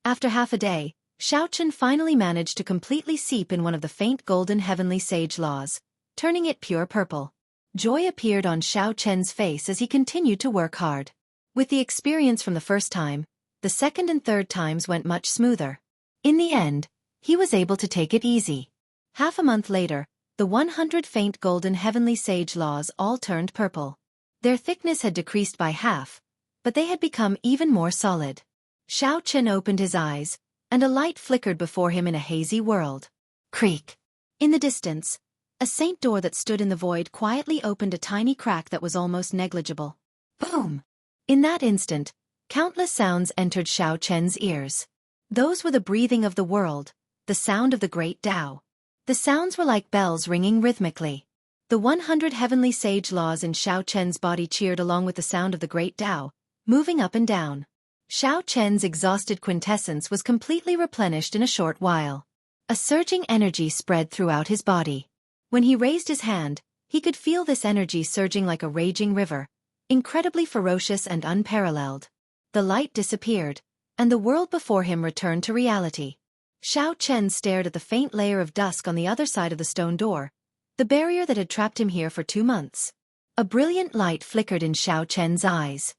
After half a day, Xiao Chen finally managed to completely seep in one of the faint golden heavenly sage laws, turning it pure purple. Joy appeared on Xiao Chen's face as he continued to work hard. With the experience from the first time, the second and third times went much smoother. In the end, he was able to take it easy. Half a month later, the 100 faint golden heavenly sage laws all turned purple. Their thickness had decreased by half, but they had become even more solid. Xiao Chen opened his eyes, and a light flickered before him in a hazy world. Creak! In the distance, a saint door that stood in the void quietly opened a tiny crack that was almost negligible. Boom! In that instant, countless sounds entered Xiao Chen's ears. Those were the breathing of the world, the sound of the great Tao. The sounds were like bells ringing rhythmically. The 100 heavenly sage laws in Xiao Chen's body cheered along with the sound of the great Tao, moving up and down. Xiao Chen's exhausted quintessence was completely replenished in a short while. A surging energy spread throughout his body. When he raised his hand, he could feel this energy surging like a raging river, incredibly ferocious and unparalleled. The light disappeared, and the world before him returned to reality. Xiao Chen stared at the faint layer of dusk on the other side of the stone door, the barrier that had trapped him here for 2 months. A brilliant light flickered in Xiao Chen's eyes.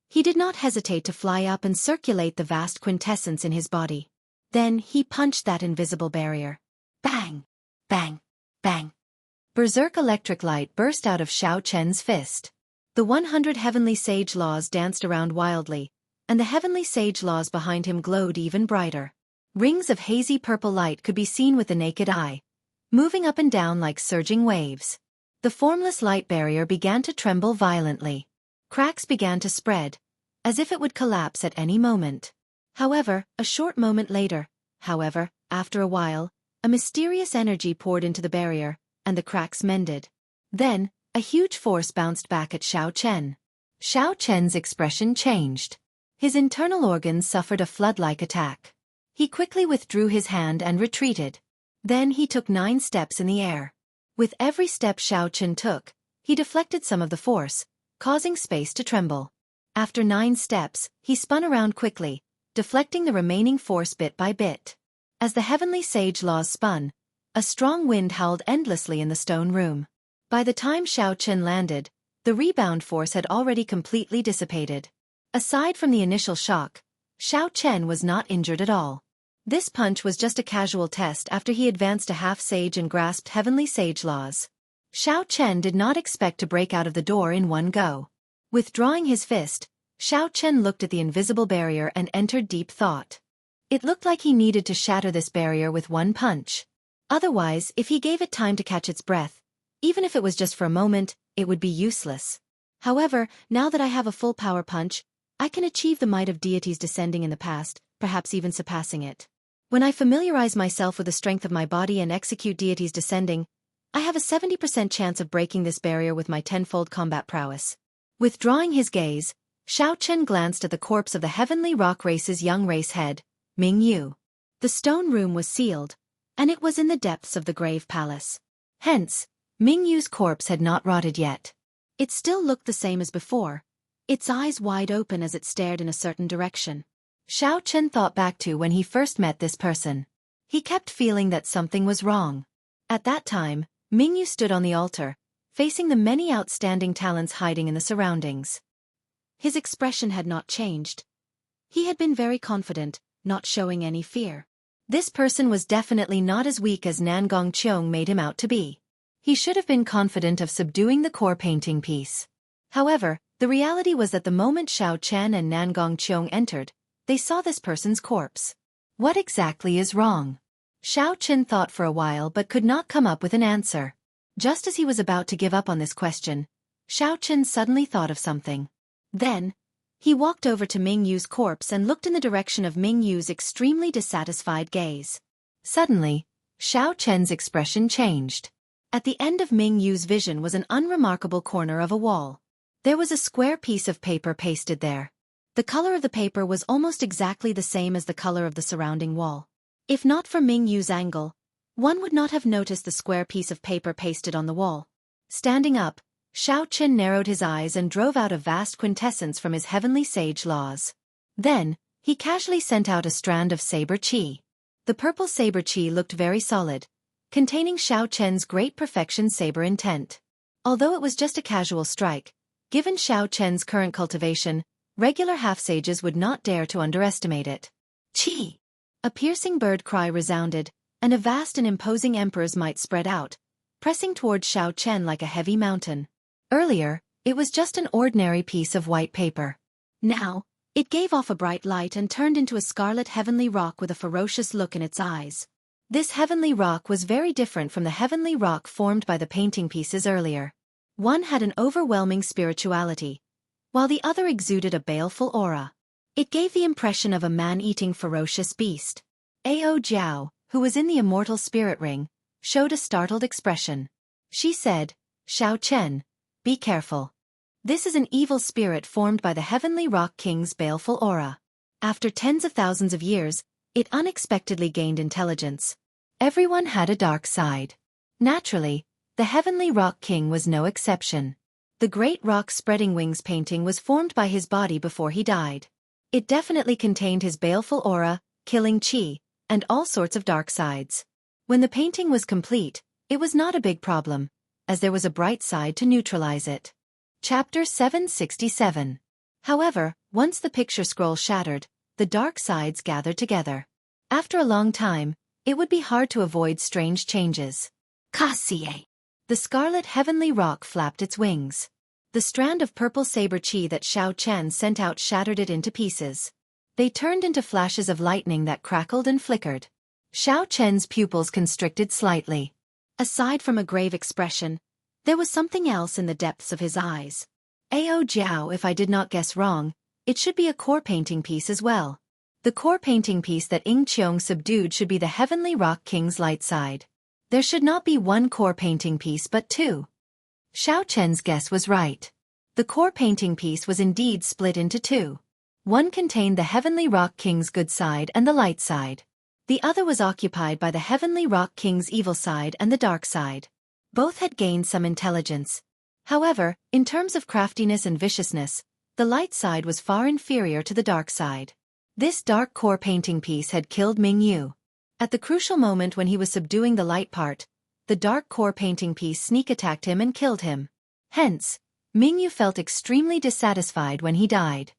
He did not hesitate to fly up and circulate the vast quintessence in his body. Then he punched that invisible barrier. Bang! Bang! Bang! Berserk electric light burst out of Xiao Chen's fist. The 100 heavenly sage laws danced around wildly, and the heavenly sage laws behind him glowed even brighter. Rings of hazy purple light could be seen with the naked eye, moving up and down like surging waves. The formless light barrier began to tremble violently. Cracks began to spread, as if it would collapse at any moment. However, a short moment later, after a while, a mysterious energy poured into the barrier, and the cracks mended. Then, a huge force bounced back at Xiao Chen. Xiao Chen's expression changed. His internal organs suffered a flood-like attack. He quickly withdrew his hand and retreated. Then he took 9 steps in the air. With every step Xiao Chen took, he deflected some of the force, causing space to tremble. After 9 steps, he spun around quickly, deflecting the remaining force bit by bit. As the heavenly sage laws spun, a strong wind howled endlessly in the stone room. By the time Xiao Chen landed, the rebound force had already completely dissipated. Aside from the initial shock, Xiao Chen was not injured at all. This punch was just a casual test after he advanced to half-sage and grasped heavenly sage laws. Xiao Chen did not expect to break out of the door in one go. Withdrawing his fist, Xiao Chen looked at the invisible barrier and entered deep thought. It looked like he needed to shatter this barrier with one punch. Otherwise, if he gave it time to catch its breath, even if it was just for a moment, it would be useless. However, now that I have a full power punch, I can achieve the might of deities descending in the past, perhaps even surpassing it. When I familiarize myself with the strength of my body and execute deities descending, I have a 70% chance of breaking this barrier with my 10-fold combat prowess. Withdrawing his gaze, Xiao Chen glanced at the corpse of the heavenly rock race's young race head, Ming Yu. The stone room was sealed, and it was in the depths of the grave palace. Hence, Ming Yu's corpse had not rotted yet. It still looked the same as before, its eyes wide open as it stared in a certain direction. Xiao Chen thought back to when he first met this person. He kept feeling that something was wrong. At that time, Ming Yu stood on the altar, facing the many outstanding talents hiding in the surroundings. His expression had not changed. He had been very confident, not showing any fear. This person was definitely not as weak as Nangong Qiong made him out to be. He should have been confident of subduing the core painting piece. However, the reality was that the moment Xiao Chen and Nangong Qiong entered, they saw this person's corpse. What exactly is wrong? Xiao Chen thought for a while but could not come up with an answer. Just as he was about to give up on this question, Xiao Chen suddenly thought of something. Then, he walked over to Ming Yu's corpse and looked in the direction of Ming Yu's extremely dissatisfied gaze. Suddenly, Xiao Chen's expression changed. At the end of Ming Yu's vision was an unremarkable corner of a wall. There was a square piece of paper pasted there. The color of the paper was almost exactly the same as the color of the surrounding wall. If not for Ming Yu's angle, one would not have noticed the square piece of paper pasted on the wall. Standing up, Xiao Chen narrowed his eyes and drove out a vast quintessence from his heavenly sage laws. Then, he casually sent out a strand of saber qi. The purple saber qi looked very solid, containing Xiao Chen's great perfection saber intent. Although it was just a casual strike, given Xiao Chen's current cultivation, regular half-sages would not dare to underestimate it. Qi! A piercing bird cry resounded, and a vast and imposing emperor's might spread out, pressing toward Xiao Chen like a heavy mountain. Earlier, it was just an ordinary piece of white paper. Now, it gave off a bright light and turned into a scarlet heavenly rock with a ferocious look in its eyes. This heavenly rock was very different from the heavenly rock formed by the painting pieces earlier. One had an overwhelming spirituality, while the other exuded a baleful aura. It gave the impression of a man-eating ferocious beast. Ao Jiao, who was in the immortal spirit ring, showed a startled expression. She said, "Xiao Chen, be careful. This is an evil spirit formed by the heavenly rock king's baleful aura. After tens of thousands of years, it unexpectedly gained intelligence. Everyone had a dark side. Naturally, the heavenly rock king was no exception. The great rock spreading wings painting was formed by his body before he died. It definitely contained his baleful aura, killing qi, and all sorts of dark sides. When the painting was complete, it was not a big problem, as there was a bright side to neutralize it." Chapter 767. However, once the picture scroll shattered, the dark sides gathered together. After a long time, it would be hard to avoid strange changes. Cassie! The scarlet heavenly rock flapped its wings. The strand of purple saber qi that Xiao Chen sent out shattered it into pieces. They turned into flashes of lightning that crackled and flickered. Xiao Chen's pupils constricted slightly. Aside from a grave expression, there was something else in the depths of his eyes. Ao Jiao, if I did not guess wrong, it should be a core painting piece as well. The core painting piece that Ying Qiong subdued should be the Heavenly Rock King's light side. There should not be one core painting piece but two. Xiao Chen's guess was right. The core painting piece was indeed split into two. One contained the Heavenly Rock King's good side and the light side. The other was occupied by the Heavenly Rock King's evil side and the dark side. Both had gained some intelligence. However, in terms of craftiness and viciousness, the light side was far inferior to the dark side. This dark core painting piece had killed Ming Yu. At the crucial moment when he was subduing the light part, the dark core painting piece sneak attacked him and killed him. Hence, Ming Yu felt extremely dissatisfied when he died.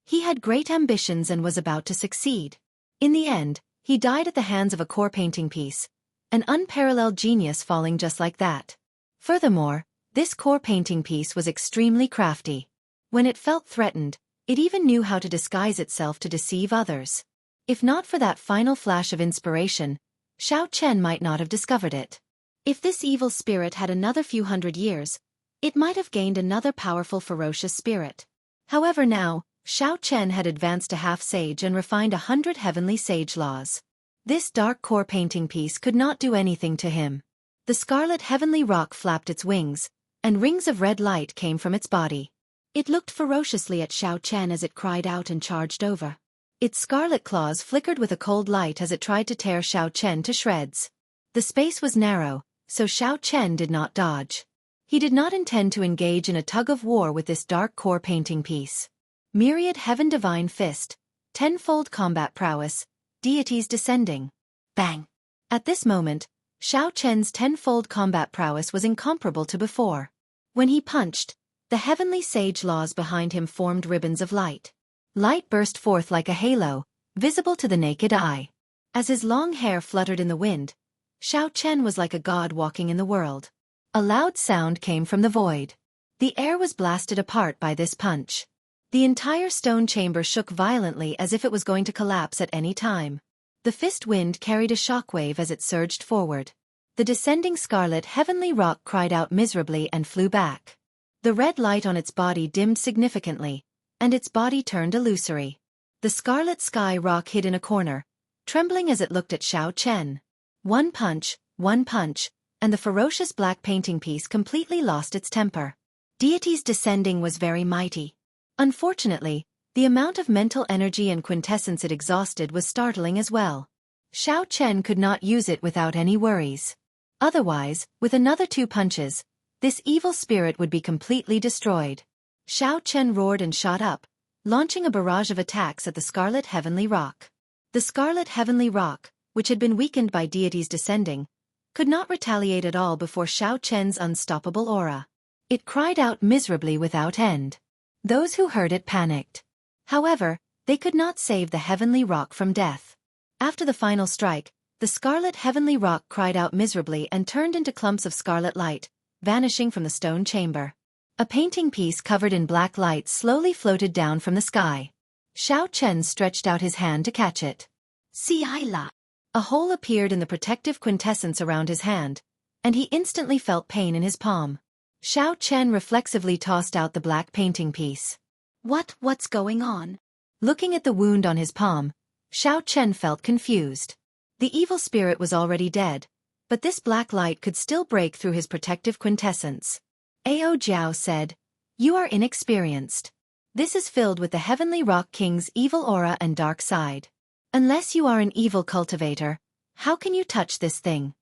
He had great ambitions and was about to succeed. In the end, he died at the hands of a core painting piece, an unparalleled genius falling just like that. Furthermore, this core painting piece was extremely crafty. When it felt threatened, it even knew how to disguise itself to deceive others. If not for that final flash of inspiration, Xiao Chen might not have discovered it. If this evil spirit had another few hundred years, it might have gained another powerful ferocious spirit. However now, Xiao Chen had advanced to half-sage and refined 100 heavenly sage laws. This dark core painting piece could not do anything to him. The scarlet heavenly rock flapped its wings, and rings of red light came from its body. It looked ferociously at Xiao Chen as it cried out and charged over. Its scarlet claws flickered with a cold light as it tried to tear Xiao Chen to shreds. The space was narrow, so Xiao Chen did not dodge. He did not intend to engage in a tug-of-war with this dark core painting piece. Myriad Heaven Divine Fist, tenfold combat prowess, deities descending. Bang! At this moment, Xiao Chen's tenfold combat prowess was incomparable to before. When he punched, the heavenly sage laws behind him formed ribbons of light. Light burst forth like a halo, visible to the naked eye. As his long hair fluttered in the wind, Xiao Chen was like a god walking in the world. A loud sound came from the void. The air was blasted apart by this punch. The entire stone chamber shook violently as if it was going to collapse at any time. The fist wind carried a shockwave as it surged forward. The descending scarlet heavenly rock cried out miserably and flew back. The red light on its body dimmed significantly, and its body turned illusory. The scarlet sky rock hid in a corner, trembling as it looked at Xiao Chen. One punch, and the ferocious black painting piece completely lost its temper. Deities descending was very mighty. Unfortunately, the amount of mental energy and quintessence it exhausted was startling as well. Xiao Chen could not use it without any worries. Otherwise, with another 2 punches, this evil spirit would be completely destroyed. Xiao Chen roared and shot up, launching a barrage of attacks at the Scarlet Heavenly Rock. The Scarlet Heavenly Rock, which had been weakened by deities descending, could not retaliate at all before Xiao Chen's unstoppable aura. It cried out miserably without end. Those who heard it panicked. However, they could not save the Heavenly Rock from death. After the final strike, the Scarlet Heavenly Rock cried out miserably and turned into clumps of scarlet light, vanishing from the stone chamber. A painting piece covered in black light slowly floated down from the sky. Xiao Chen stretched out his hand to catch it. Si-la. A hole appeared in the protective quintessence around his hand, and he instantly felt pain in his palm. Xiao Chen reflexively tossed out the black painting piece. What's going on? Looking at the wound on his palm, Xiao Chen felt confused. The evil spirit was already dead, but this black light could still break through his protective quintessence. Ao Jiao said, "You are inexperienced. This is filled with the Heavenly Rock King's evil aura and dark side. Unless you are an evil cultivator, how can you touch this thing?"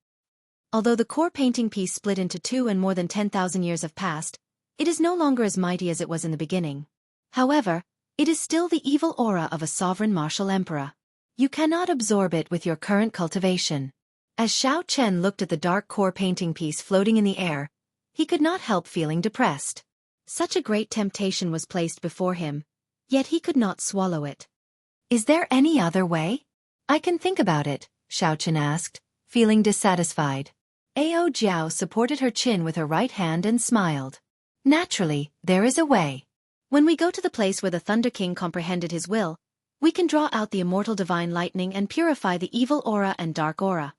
Although the core painting piece split into 2 and more than 10,000 years have passed, it is no longer as mighty as it was in the beginning. However, it is still the evil aura of a sovereign martial emperor. You cannot absorb it with your current cultivation. As Xiao Chen looked at the dark core painting piece floating in the air, he could not help feeling depressed. Such a great temptation was placed before him, yet he could not swallow it. "Is there any other way?" "I can think about it," Xiao Chen asked, feeling dissatisfied. Ao Jiao supported her chin with her right hand and smiled. "Naturally, there is a way. When we go to the place where the Thunder King comprehended his will, We can draw out the immortal divine lightning and purify the evil aura and dark aura.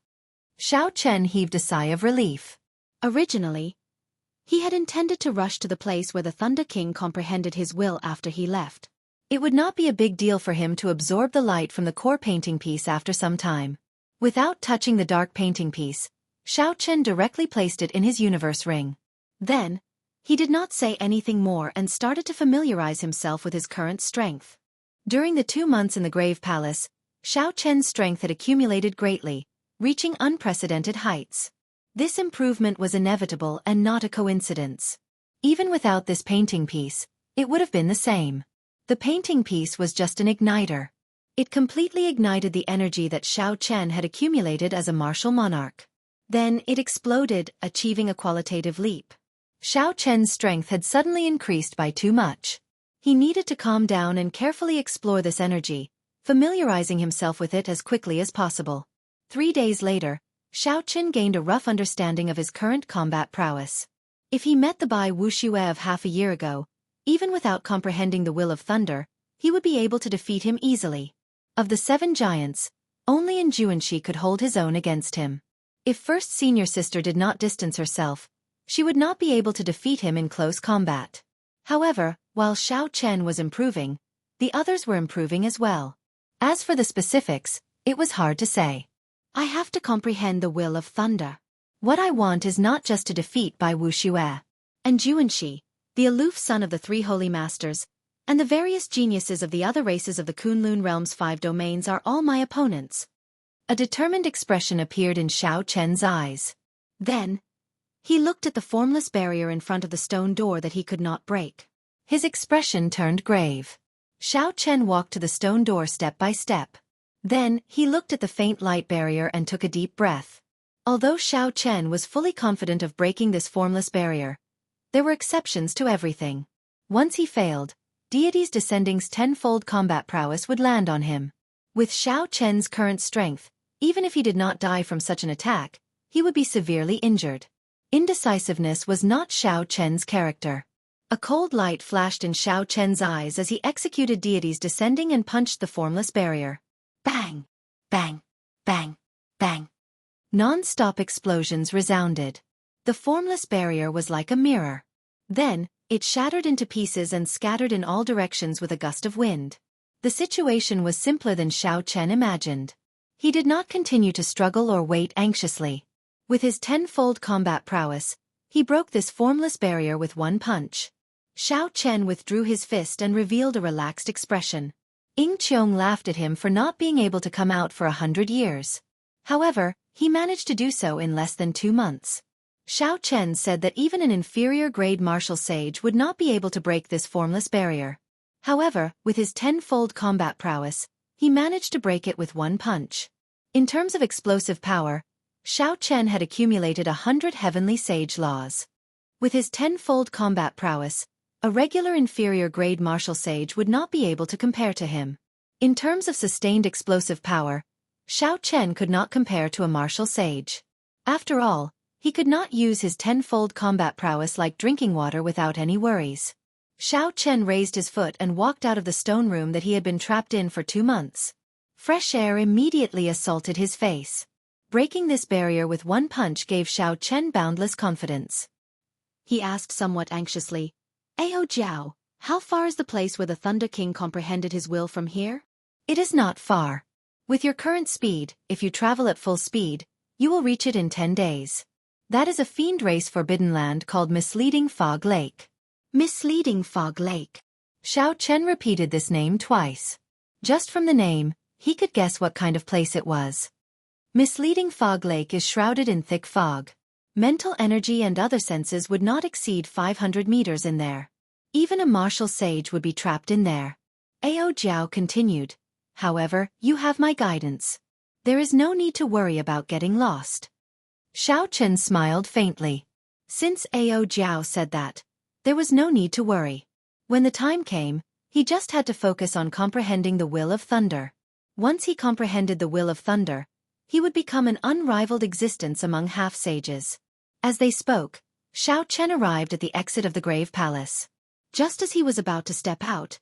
Xiao Chen heaved a sigh of relief. Originally, he had intended to rush to the place where the Thunder King comprehended his will after he left. It would not be a big deal for him to absorb the light from the core painting piece after some time. Without touching the dark painting piece, Xiao Chen directly placed it in his universe ring. Then, he did not say anything more and started to familiarize himself with his current strength. During the 2 months in the Grave Palace, Xiao Chen's strength had accumulated greatly, reaching unprecedented heights. This improvement was inevitable and not a coincidence. Even without this painting piece, it would have been the same. The painting piece was just an igniter. It completely ignited the energy that Xiao Chen had accumulated as a martial monarch. Then it exploded, achieving a qualitative leap. Xiao Chen's strength had suddenly increased by too much. He needed to calm down and carefully explore this energy, familiarizing himself with it as quickly as possible. 3 days later, Xiao Chen gained a rough understanding of his current combat prowess. If he met the Bai Wuxue of half a year ago, even without comprehending the will of thunder, he would be able to defeat him easily. Of the 7 giants, only Enjuanshi could hold his own against him. If First Senior Sister did not distance herself, she would not be able to defeat him in close combat. However, while Xiao Chen was improving, the others were improving as well. As for the specifics, it was hard to say. I have to comprehend the will of thunder. What I want is not just to defeat Bai Wuxue and Juanxi, the aloof son of the 3 holy masters, and the various geniuses of the other races of the Kunlun realm's 5 domains are all my opponents. A determined expression appeared in Xiao Chen's eyes. Then, he looked at the formless barrier in front of the stone door that he could not break. His expression turned grave. Xiao Chen walked to the stone door step by step. Then, he looked at the faint light barrier and took a deep breath. Although Xiao Chen was fully confident of breaking this formless barrier, there were exceptions to everything. Once he failed, Deity's Descending's 10-fold combat prowess would land on him. With Xiao Chen's current strength, even if he did not die from such an attack, he would be severely injured. Indecisiveness was not Xiao Chen's character. A cold light flashed in Xiao Chen's eyes as he executed Deity's Descending and punched the formless barrier. Bang! Bang! Bang! Bang! Non-stop explosions resounded. The formless barrier was like a mirror. Then, it shattered into pieces and scattered in all directions with a gust of wind. The situation was simpler than Xiao Chen imagined. He did not continue to struggle or wait anxiously. With his 10-fold combat prowess, he broke this formless barrier with one punch. Xiao Chen withdrew his fist and revealed a relaxed expression. Ying Qiong laughed at him for not being able to come out for 100 years. However, he managed to do so in less than 2 months. Xiao Chen said that even an inferior-grade martial sage would not be able to break this formless barrier. However, with his 10-fold combat prowess, he managed to break it with one punch. In terms of explosive power, Xiao Chen had accumulated 100 heavenly sage laws. With his 10-fold combat prowess, a regular inferior-grade martial sage would not be able to compare to him. In terms of sustained explosive power, Xiao Chen could not compare to a martial sage. After all, he could not use his 10-fold combat prowess like drinking water without any worries. Xiao Chen raised his foot and walked out of the stone room that he had been trapped in for 2 months. Fresh air immediately assaulted his face. Breaking this barrier with one punch gave Xiao Chen boundless confidence. He asked somewhat anxiously, "Ao Jiao, how far is the place where the Thunder King comprehended his will from here?" "It is not far. With your current speed, if you travel at full speed, you will reach it in 10 days. That is a fiend race forbidden land called Misleading Fog Lake." Misleading Fog Lake. Xiao Chen repeated this name twice. Just from the name, he could guess what kind of place it was. Misleading Fog Lake is shrouded in thick fog. Mental energy and other senses would not exceed 500 meters in there. Even a martial sage would be trapped in there. Ao Jiao continued, "However, you have my guidance. There is no need to worry about getting lost." Xiao Chen smiled faintly. Since Ao Jiao said that, there was no need to worry. When the time came, he just had to focus on comprehending the will of thunder. Once he comprehended the will of thunder, he would become an unrivaled existence among half-sages. As they spoke, Xiao Chen arrived at the exit of the Grave Palace. Just as he was about to step out,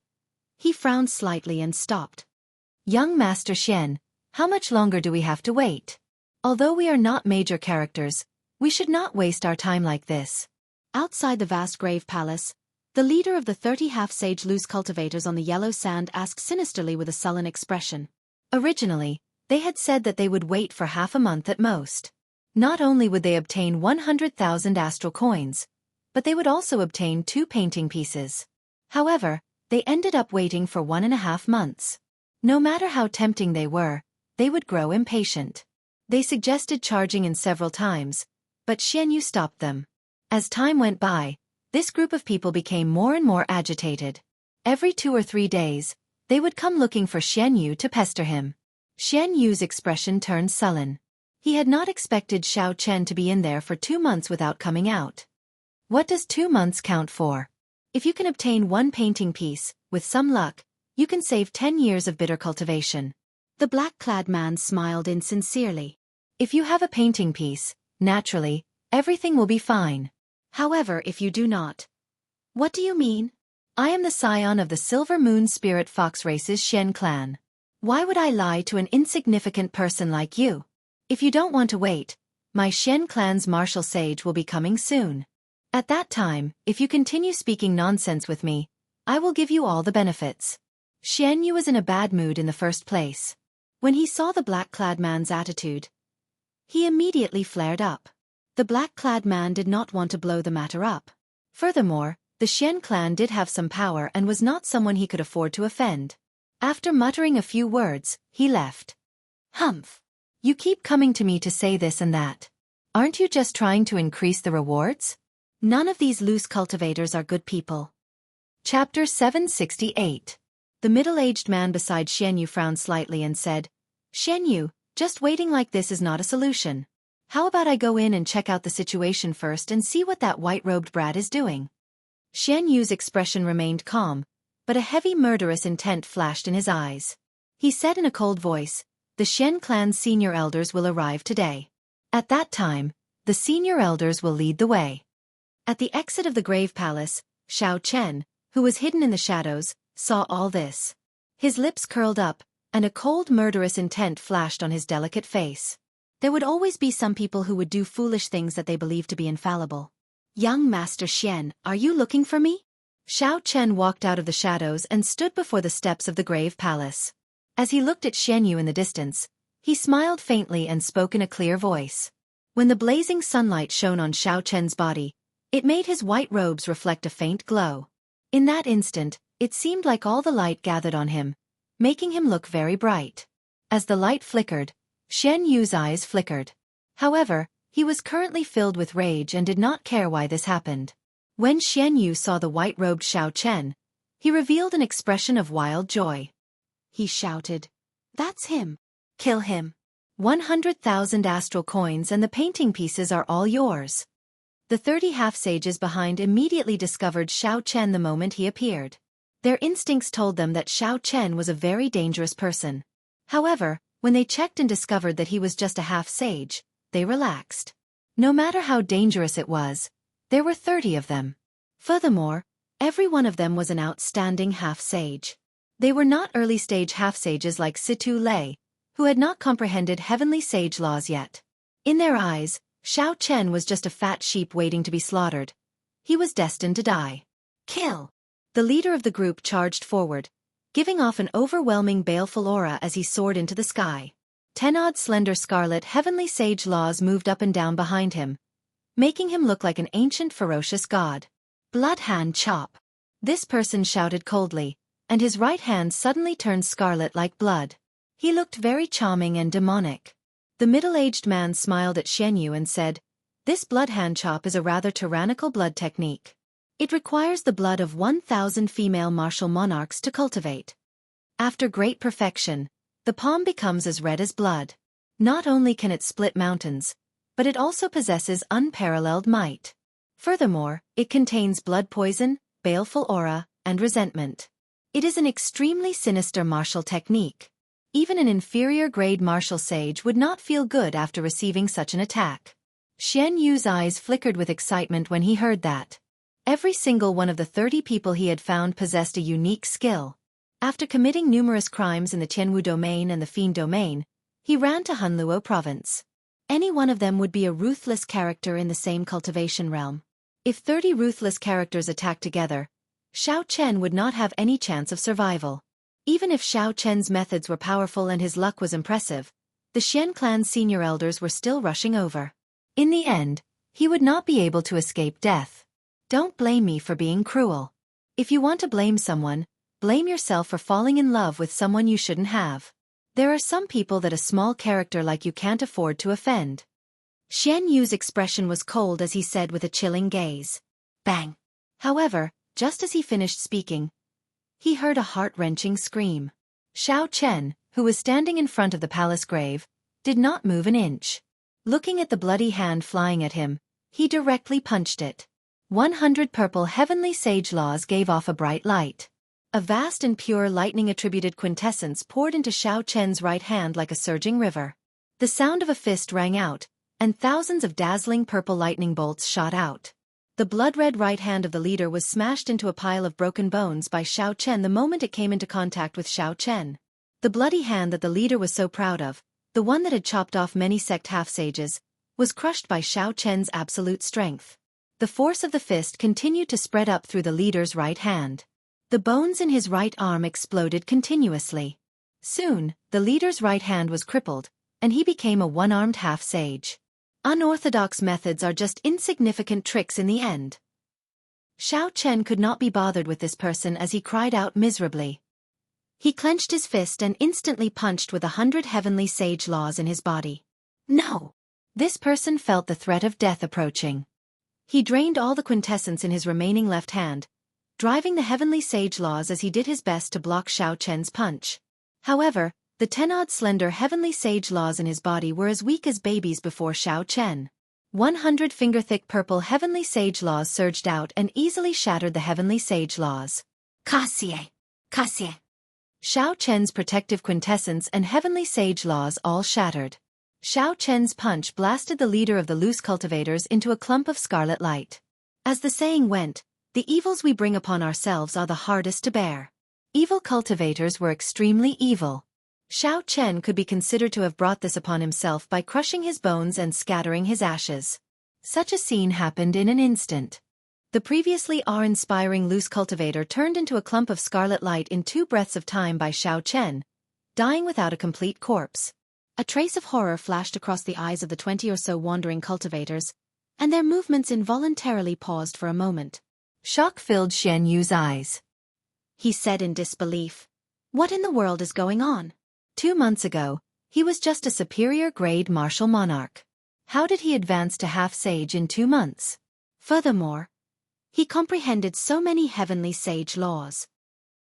he frowned slightly and stopped. Young Master Xian, how much longer do we have to wait? Although we are not major characters, we should not waste our time like this. Outside the vast grave palace, the leader of the 30 half-sage loose cultivators on the yellow sand asked sinisterly with a sullen expression. Originally, they had said that they would wait for half a month at most. Not only would they obtain 100,000 astral coins, but they would also obtain 2 painting pieces. However, they ended up waiting for 1.5 months. No matter how tempting they were, they would grow impatient. They suggested charging in several times, but Xian Yu stopped them. As time went by, this group of people became more and more agitated. Every 2 or 3 days, they would come looking for Xian Yu to pester him. Xian Yu's expression turned sullen. He had not expected Xiao Chen to be in there for 2 months without coming out. What does 2 months count for? If you can obtain 1 painting piece, with some luck, you can save 10 years of bitter cultivation. The black-clad man smiled insincerely. If you have a painting piece, naturally, everything will be fine. However, if you do not. What do you mean? I am the scion of the Silver Moon Spirit Fox Race's Shen clan. Why would I lie to an insignificant person like you? If you don't want to wait, my Shen clan's martial sage will be coming soon. At that time, if you continue speaking nonsense with me, I will give you all the benefits. Xian Yu was in a bad mood in the first place. When he saw the black-clad man's attitude, he immediately flared up. The black-clad man did not want to blow the matter up. Furthermore, the Xian clan did have some power and was not someone he could afford to offend. After muttering a few words, he left. Humph. You keep coming to me to say this and that. Aren't you just trying to increase the rewards? None of these loose cultivators are good people. Chapter 768. The middle-aged man beside Xian Yu frowned slightly and said, Xian Yu, just waiting like this is not a solution. How about I go in and check out the situation first and see what that white-robed brat is doing? Xian Yu's expression remained calm, but a heavy murderous intent flashed in his eyes. He said in a cold voice, the Xian clan's senior elders will arrive today. At that time, the senior elders will lead the way. At the exit of the grave palace, Xiao Chen, who was hidden in the shadows, saw all this. His lips curled up, and a cold murderous intent flashed on his delicate face. There would always be some people who would do foolish things that they believed to be infallible. Young Master Xian, are you looking for me? Xiao Chen walked out of the shadows and stood before the steps of the grave palace. As he looked at Xian Yu in the distance, he smiled faintly and spoke in a clear voice. When the blazing sunlight shone on Xiao Chen's body, it made his white robes reflect a faint glow. In that instant, it seemed like all the light gathered on him, making him look very bright. As the light flickered, Xian Yu's eyes flickered. However, he was currently filled with rage and did not care why this happened. When Xian Yu saw the white-robed Xiao Chen, he revealed an expression of wild joy. He shouted, That's him. Kill him. 100,000 astral coins and the painting pieces are all yours. The 30 half-sages behind immediately discovered Xiao Chen the moment he appeared. Their instincts told them that Xiao Chen was a very dangerous person. However, when they checked and discovered that he was just a half-sage, they relaxed. No matter how dangerous it was, there were 30 of them. Furthermore, every one of them was an outstanding half-sage. They were not early-stage half-sages like Situ Lei, who had not comprehended heavenly sage laws yet. In their eyes, Xiao Chen was just a fat sheep waiting to be slaughtered. He was destined to die. Kill! The leader of the group charged forward, giving off an overwhelming baleful aura as he soared into the sky. 10-odd slender scarlet heavenly sage laws moved up and down behind him, making him look like an ancient ferocious god. Blood hand chop! This person shouted coldly, and his right hand suddenly turned scarlet like blood. He looked very charming and demonic. The middle-aged man smiled at Xian Yu and said, This blood hand chop is a rather tyrannical blood technique. It requires the blood of 1,000 female martial monarchs to cultivate. After great perfection, the palm becomes as red as blood. Not only can it split mountains, but it also possesses unparalleled might. Furthermore, it contains blood poison, baleful aura, and resentment. It is an extremely sinister martial technique. Even an inferior-grade martial sage would not feel good after receiving such an attack. Xian Yu's eyes flickered with excitement when he heard that. Every single one of the 30 people he had found possessed a unique skill. After committing numerous crimes in the Tianwu domain and the Fiend domain, he ran to Hunluo province. Any one of them would be a ruthless character in the same cultivation realm. If 30 ruthless characters attacked together, Xiao Chen would not have any chance of survival. Even if Xiao Chen's methods were powerful and his luck was impressive, the Xian clan's senior elders were still rushing over. In the end, he would not be able to escape death. Don't blame me for being cruel. If you want to blame someone, blame yourself for falling in love with someone you shouldn't have. There are some people that a small character like you can't afford to offend. Xian Yu's expression was cold as he said with a chilling gaze. Bang! However, just as he finished speaking, he heard a heart-wrenching scream. Xiao Chen, who was standing in front of the palace grave, did not move an inch. Looking at the bloody hand flying at him, he directly punched it. 100 purple heavenly sage laws gave off a bright light. A vast and pure lightning-attributed quintessence poured into Xiao Chen's right hand like a surging river. The sound of a fist rang out, and thousands of dazzling purple lightning bolts shot out. The blood-red right hand of the leader was smashed into a pile of broken bones by Xiao Chen the moment it came into contact with Xiao Chen. The bloody hand that the leader was so proud of, the one that had chopped off many sect half-sages, was crushed by Xiao Chen's absolute strength. The force of the fist continued to spread up through the leader's right hand. The bones in his right arm exploded continuously. Soon, the leader's right hand was crippled, and he became a one-armed half-sage. Unorthodox methods are just insignificant tricks in the end. Xiao Chen could not be bothered with this person as he cried out miserably. He clenched his fist and instantly punched with 100 heavenly sage laws in his body. No! This person felt the threat of death approaching. He drained all the quintessence in his remaining left hand, driving the heavenly sage laws as he did his best to block Xiao Chen's punch. However, the 10-odd slender heavenly sage laws in his body were as weak as babies before Xiao Chen. 100 finger-thick purple heavenly sage laws surged out and easily shattered the heavenly sage laws. Cassie! Cassie! Xiao Chen's protective quintessence and heavenly sage laws all shattered. Xiao Chen's punch blasted the leader of the loose cultivators into a clump of scarlet light. As the saying went, the evils we bring upon ourselves are the hardest to bear. Evil cultivators were extremely evil. Xiao Chen could be considered to have brought this upon himself by crushing his bones and scattering his ashes. Such a scene happened in an instant. The previously awe-inspiring loose cultivator turned into a clump of scarlet light in 2 breaths of time by Xiao Chen, dying without a complete corpse. A trace of horror flashed across the eyes of the 20 or so wandering cultivators, and their movements involuntarily paused for a moment. Shock filled Xian Yu's eyes. He said in disbelief, "What in the world is going on?" 2 months ago, he was just a superior-grade martial monarch. How did he advance to half-sage in 2 months? Furthermore, he comprehended so many heavenly sage laws.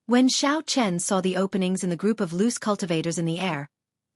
When Xiao Chen saw the openings in the group of loose cultivators in the air,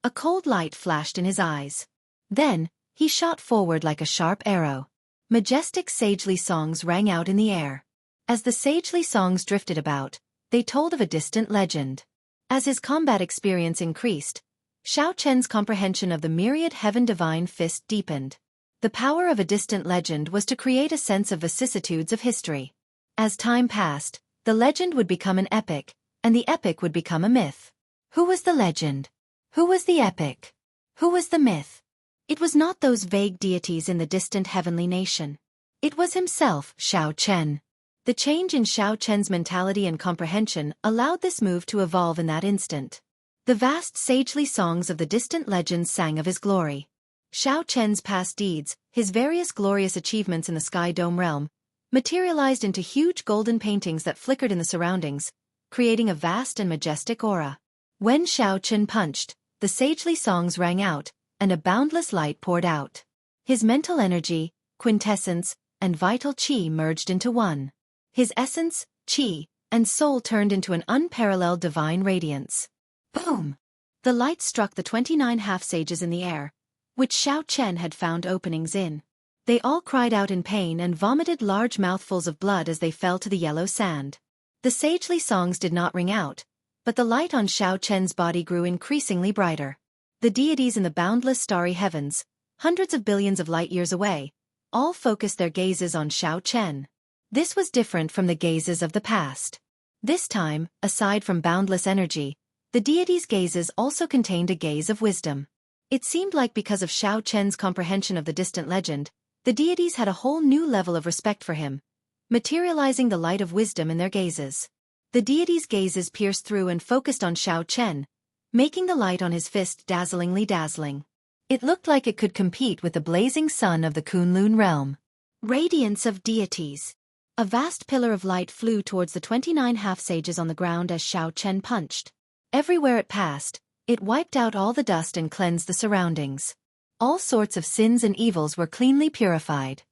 a cold light flashed in his eyes. Then, he shot forward like a sharp arrow. Majestic sagely songs rang out in the air. As the sagely songs drifted about, they told of a distant legend. As his combat experience increased, Xiao Chen's comprehension of the myriad heaven divine fist deepened. The power of a distant legend was to create a sense of vicissitudes of history. As time passed, the legend would become an epic, and the epic would become a myth. Who was the legend? Who was the epic? Who was the myth? It was not those vague deities in the distant heavenly nation. It was himself, Xiao Chen. The change in Xiao Chen's mentality and comprehension allowed this move to evolve in that instant. The vast sagely songs of the distant legends sang of his glory. Xiao Chen's past deeds, his various glorious achievements in the Sky Dome realm, materialized into huge golden paintings that flickered in the surroundings, creating a vast and majestic aura. When Xiao Chen punched, the sagely songs rang out, and a boundless light poured out. His mental energy, quintessence, and vital qi merged into one. His essence, qi, and soul turned into an unparalleled divine radiance. Boom! The light struck the 29 half-sages in the air, which Xiao Chen had found openings in. They all cried out in pain and vomited large mouthfuls of blood as they fell to the yellow sand. The sagely songs did not ring out, but the light on Xiao Chen's body grew increasingly brighter. The deities in the boundless starry heavens, hundreds of billions of light-years away, all focused their gazes on Xiao Chen. This was different from the gazes of the past. This time, aside from boundless energy, the deity's gazes also contained a gaze of wisdom. It seemed like because of Xiao Chen's comprehension of the distant legend, the deities had a whole new level of respect for him, materializing the light of wisdom in their gazes. The deity's gazes pierced through and focused on Xiao Chen, making the light on his fist dazzlingly dazzling. It looked like it could compete with the blazing sun of the Kunlun realm. Radiance of deities. A vast pillar of light flew towards the 29 half-sages on the ground as Xiao Chen punched. Everywhere it passed, it wiped out all the dust and cleansed the surroundings. All sorts of sins and evils were cleanly purified.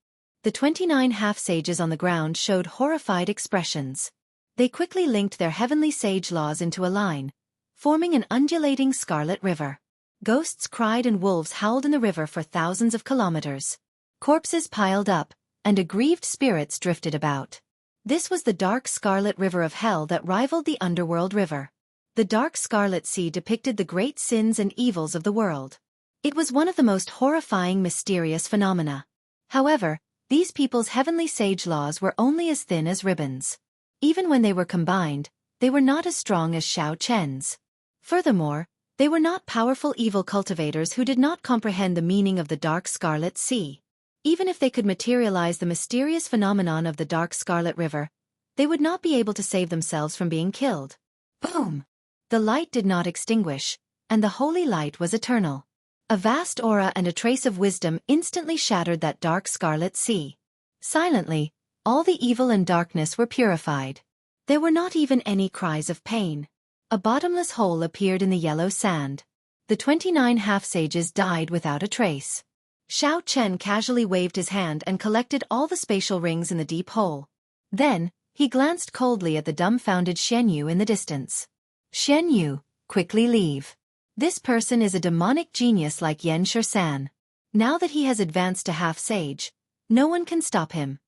The 29 half-sages on the ground showed horrified expressions. They quickly linked their heavenly sage laws into a line, forming an undulating scarlet river. Ghosts cried and wolves howled in the river for thousands of kilometers. Corpses piled up, and aggrieved spirits drifted about. This was the dark scarlet river of hell that rivaled the underworld river. The dark scarlet sea depicted the great sins and evils of the world. It was one of the most horrifying mysterious phenomena. However, these people's heavenly sage laws were only as thin as ribbons. Even when they were combined, they were not as strong as Xiao Chen's. Furthermore, they were not powerful evil cultivators who did not comprehend the meaning of the dark scarlet sea. Even if they could materialize the mysterious phenomenon of the dark scarlet river, they would not be able to save themselves from being killed. Boom! The light did not extinguish, and the holy light was eternal. A vast aura and a trace of wisdom instantly shattered that dark scarlet sea. Silently, all the evil and darkness were purified. There were not even any cries of pain. A bottomless hole appeared in the yellow sand. The 29 half-sages died without a trace. Xiao Chen casually waved his hand and collected all the spatial rings in the deep hole. Then, he glanced coldly at the dumbfounded Xianyu in the distance. Xianyu, quickly leave. This person is a demonic genius like Yan Shan. Now that he has advanced to half-sage, no one can stop him.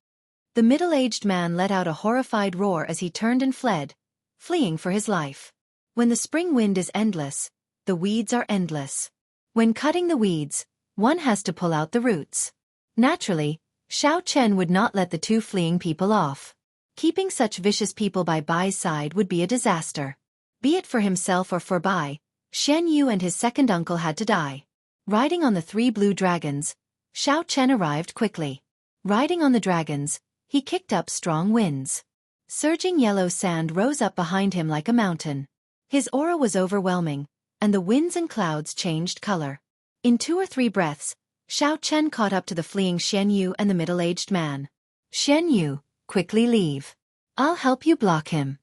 The middle-aged man let out a horrified roar as he turned and fled, fleeing for his life. When the spring wind is endless, the weeds are endless. When cutting the weeds, one has to pull out the roots. Naturally, Xiao Chen would not let the two fleeing people off. Keeping such vicious people by Bai's side would be a disaster. Be it for himself or for Bai, Xianyu and his second uncle had to die. Riding on the 3 blue dragons, Xiao Chen arrived quickly. Riding on the dragons, he kicked up strong winds. Surging yellow sand rose up behind him like a mountain. His aura was overwhelming, and the winds and clouds changed color. In 2 or 3 breaths, Xiao Chen caught up to the fleeing Xianyu and the middle-aged man. Xianyu, quickly leave. I'll help you block him.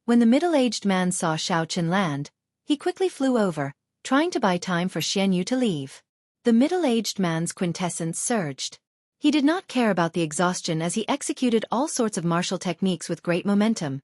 When the middle-aged man saw Xiao Chen land, he quickly flew over, trying to buy time for Xianyu to leave. The middle-aged man's quintessence surged. He did not care about the exhaustion as he executed all sorts of martial techniques with great momentum,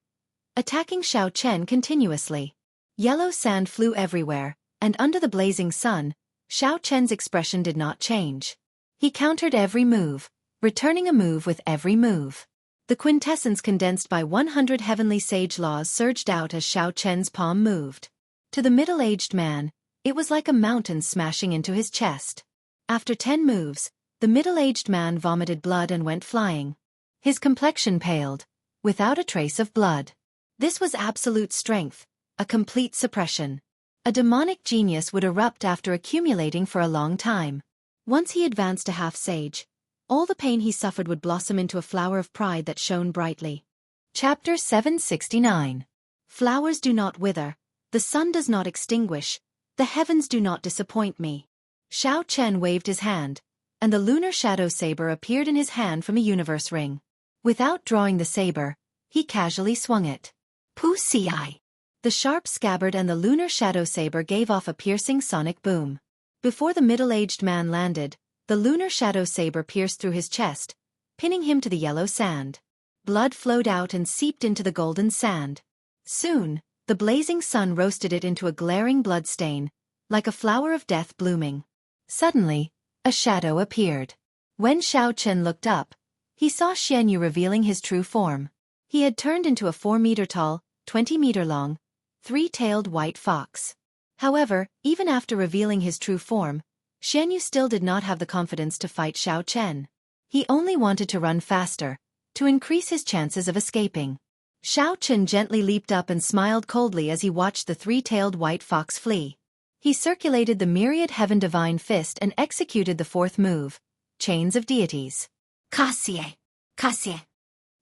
attacking Xiao Chen continuously. Yellow sand flew everywhere, and under the blazing sun, Xiao Chen's expression did not change. He countered every move, returning a move with every move. The quintessence condensed by 100 heavenly sage laws surged out as Xiao Chen's palm moved. To the middle-aged man, it was like a mountain smashing into his chest. After 10 moves, the middle-aged man vomited blood and went flying. His complexion paled, without a trace of blood. This was absolute strength, a complete suppression. A demonic genius would erupt after accumulating for a long time. Once he advanced to half-sage, all the pain he suffered would blossom into a flower of pride that shone brightly. Chapter 769. Flowers do not wither, the sun does not extinguish, the heavens do not disappoint me. Xiao Chen waved his hand, and the lunar shadow saber appeared in his hand from a universe ring. Without drawing the saber, he casually swung it. Pu-si-ai. The sharp scabbard and the lunar shadow saber gave off a piercing sonic boom. Before the middle-aged man landed, the lunar shadow saber pierced through his chest, pinning him to the yellow sand. Blood flowed out and seeped into the golden sand. Soon, the blazing sun roasted it into a glaring blood stain, like a flower of death blooming. Suddenly, a shadow appeared. When Xiao Chen looked up, he saw Xianyu revealing his true form. He had turned into a 4-meter-tall, 20-meter-long, 3-tailed white fox. However, even after revealing his true form, Xianyu still did not have the confidence to fight Xiao Chen. He only wanted to run faster, to increase his chances of escaping. Xiao Chen gently leaped up and smiled coldly as he watched the three-tailed white fox flee. He circulated the myriad heaven divine fist and executed the fourth move, Chains of Deities. Kasie! Kasie!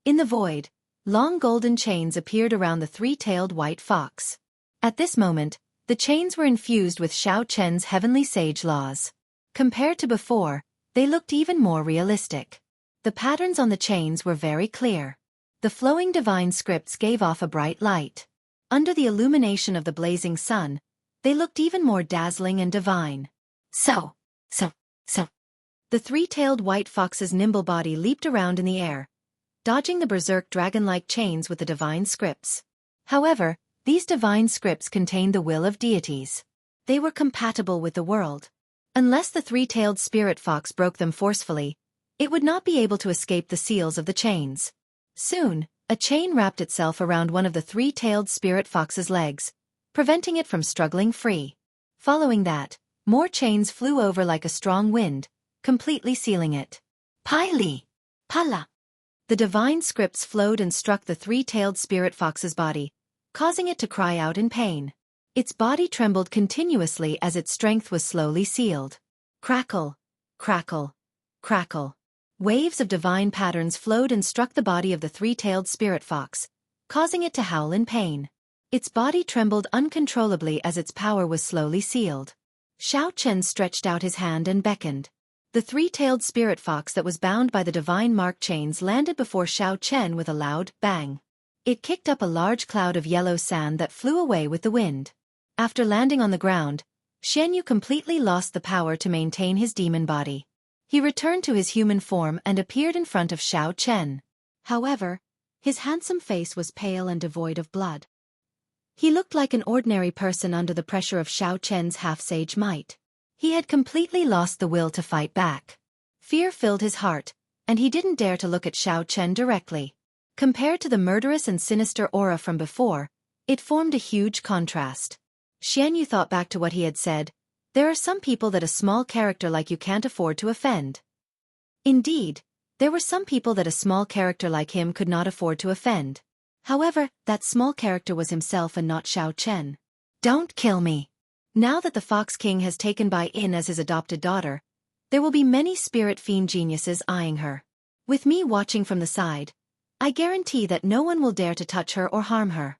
In the void, long golden chains appeared around the three-tailed white fox. At this moment, the chains were infused with Xiao Chen's heavenly sage laws. Compared to before, they looked even more realistic. The patterns on the chains were very clear. The flowing divine scripts gave off a bright light. Under the illumination of the blazing sun, they looked even more dazzling and divine. So. The three-tailed white fox's nimble body leaped around in the air, dodging the berserk dragon-like chains with the divine scripts. However, these divine scripts contained the will of deities. They were compatible with the world. Unless the three-tailed spirit fox broke them forcefully, it would not be able to escape the seals of the chains. Soon, a chain wrapped itself around one of the three-tailed spirit fox's legs, preventing it from struggling free. Following that, more chains flew over like a strong wind, completely sealing it. Pili! Pala! The divine scripts flowed and struck the three-tailed spirit fox's body, causing it to cry out in pain. Its body trembled continuously as its strength was slowly sealed. Crackle! Crackle! Crackle! Waves of divine patterns flowed and struck the body of the three-tailed spirit fox, causing it to howl in pain. Its body trembled uncontrollably as its power was slowly sealed. Xiao Chen stretched out his hand and beckoned. The three-tailed spirit fox that was bound by the divine mark chains landed before Xiao Chen with a loud bang. It kicked up a large cloud of yellow sand that flew away with the wind. After landing on the ground, Xian Yu completely lost the power to maintain his demon body. He returned to his human form and appeared in front of Xiao Chen. However, his handsome face was pale and devoid of blood. He looked like an ordinary person under the pressure of Xiao Chen's half-sage might. He had completely lost the will to fight back. Fear filled his heart, and he didn't dare to look at Xiao Chen directly. Compared to the murderous and sinister aura from before, it formed a huge contrast. Xian Yu thought back to what he had said. There are some people that a small character like you can't afford to offend. Indeed, there were some people that a small character like him could not afford to offend. However, that small character was himself and not Xiao Chen. Don't kill me. Now that the Fox King has taken Bai In as his adopted daughter, there will be many spirit fiend geniuses eyeing her. With me watching from the side, I guarantee that no one will dare to touch her or harm her.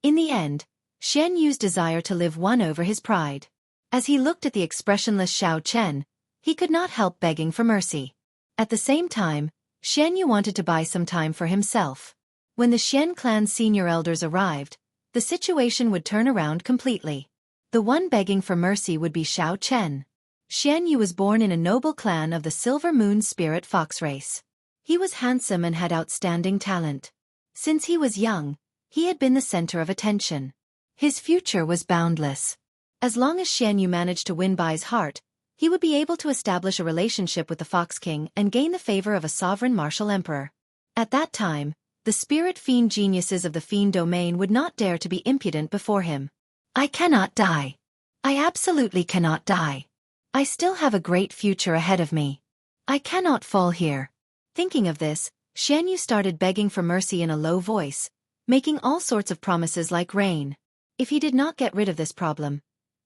In the end, Xian Yu's desire to live won over his pride. As he looked at the expressionless Xiao Chen, he could not help begging for mercy. At the same time, Xian Yu wanted to buy some time for himself. When the Xian clan's senior elders arrived, the situation would turn around completely. The one begging for mercy would be Xiao Chen. Xian Yu was born in a noble clan of the Silver Moon Spirit Fox race. He was handsome and had outstanding talent. Since he was young, he had been the center of attention. His future was boundless. As long as Xian Yu managed to win Bai's heart, he would be able to establish a relationship with the Fox King and gain the favor of a sovereign martial emperor. At that time, the spirit fiend geniuses of the fiend domain would not dare to be impudent before him. I cannot die. I absolutely cannot die. I still have a great future ahead of me. I cannot fall here. Thinking of this, Xian Yu started begging for mercy in a low voice, making all sorts of promises like rain. If he did not get rid of this problem,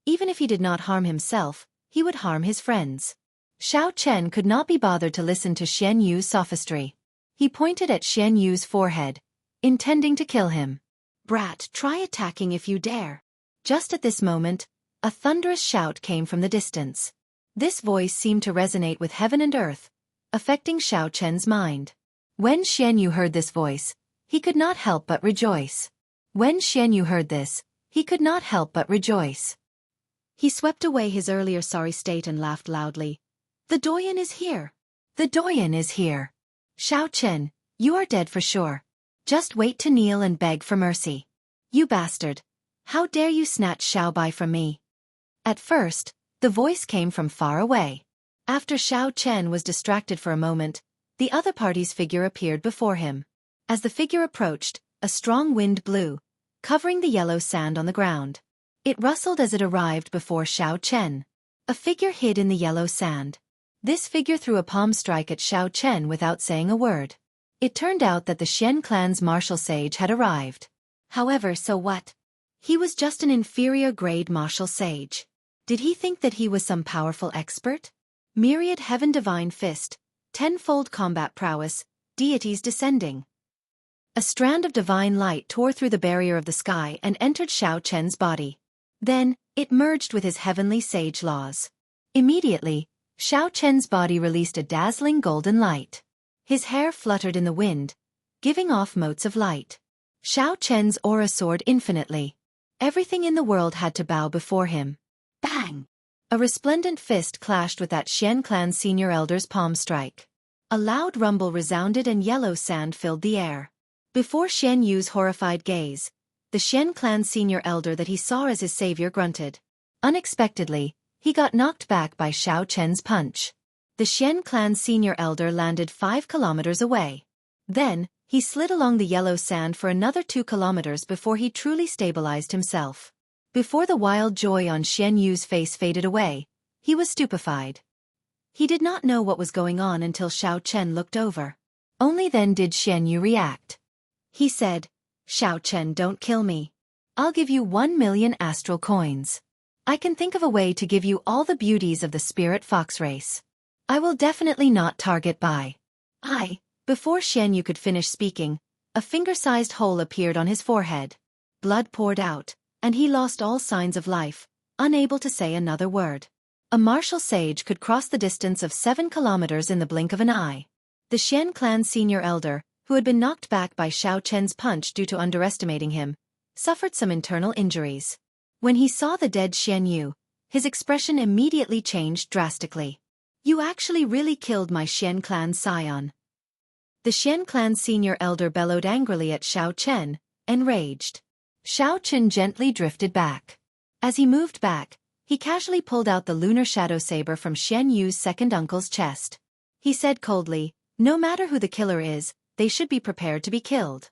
even if he did not harm himself, he would harm his friends. Xiao Chen could not be bothered to listen to Xian Yu's sophistry. He pointed at Xian Yu's forehead, intending to kill him. Brat, try attacking if you dare. Just at this moment, a thunderous shout came from the distance. This voice seemed to resonate with heaven and earth, affecting Xiao Chen's mind. When Xian Yu heard this voice, he could not help but rejoice. When Xian Yu heard this, he could not help but rejoice. He swept away his earlier sorry state and laughed loudly. The Doyen is here. The Doyen is here. Xiao Chen, you are dead for sure. Just wait to kneel and beg for mercy. You bastard. How dare you snatch Xiao Bai from me? At first, the voice came from far away. After Xiao Chen was distracted for a moment, the other party's figure appeared before him. As the figure approached, a strong wind blew, covering the yellow sand on the ground. It rustled as it arrived before Xiao Chen. A figure hid in the yellow sand. This figure threw a palm strike at Xiao Chen without saying a word. It turned out that the Xian clan's martial sage had arrived. However, so what? He was just an inferior-grade martial sage. Did he think that he was some powerful expert? Myriad heaven divine fist, tenfold combat prowess, deities descending. A strand of divine light tore through the barrier of the sky and entered Xiao Chen's body. Then, it merged with his heavenly sage laws. Immediately, Xiao Chen's body released a dazzling golden light. His hair fluttered in the wind, giving off motes of light. Xiao Chen's aura soared infinitely. Everything in the world had to bow before him. Bang! A resplendent fist clashed with that Xian clan senior elder's palm strike. A loud rumble resounded and yellow sand filled the air. Before Xian Yu's horrified gaze, the Xian clan senior elder that he saw as his savior grunted. Unexpectedly, he got knocked back by Xiao Chen's punch. The Xian clan senior elder landed 5 kilometers away. Then, he slid along the yellow sand for another 2 kilometers before he truly stabilized himself. Before the wild joy on Xian Yu's face faded away, he was stupefied. He did not know what was going on until Xiao Chen looked over. Only then did Xian Yu react. He said, "Xiao Chen, don't kill me. I'll give you 1 million astral coins. I can think of a way to give you all the beauties of the spirit fox race. I will definitely not target by." Before Xian Yu could finish speaking, a finger-sized hole appeared on his forehead. Blood poured out, and he lost all signs of life, unable to say another word. A martial sage could cross the distance of 7 kilometers in the blink of an eye. The Xian clan senior elder, who had been knocked back by Xiao Chen's punch due to underestimating him, suffered some internal injuries. When he saw the dead Xian Yu, his expression immediately changed drastically. "You actually really killed my Xian clan scion." The Xian clan senior elder bellowed angrily at Xiao Chen, enraged. Xiao Chen gently drifted back. As he moved back, he casually pulled out the lunar shadow saber from Xian Yu's second uncle's chest. He said coldly, "No matter who the killer is, they should be prepared to be killed.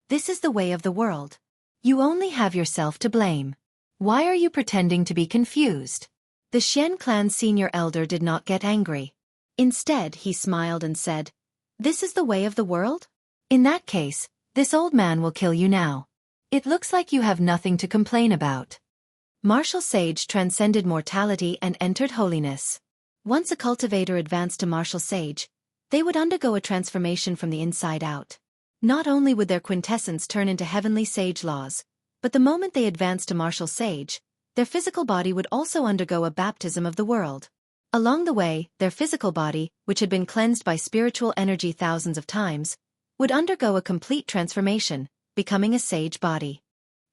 This is the way of the world. You only have yourself to blame. Why are you pretending to be confused?" The Xian clan senior elder did not get angry. Instead, he smiled and said, "This is the way of the world? In that case, this old man will kill you now. It looks like you have nothing to complain about." Martial sage transcended mortality and entered holiness. Once a cultivator advanced to martial sage, they would undergo a transformation from the inside out. Not only would their quintessence turn into heavenly sage laws, but the moment they advanced to martial sage, their physical body would also undergo a baptism of the world. Along the way, their physical body, which had been cleansed by spiritual energy thousands of times, would undergo a complete transformation, becoming a sage body.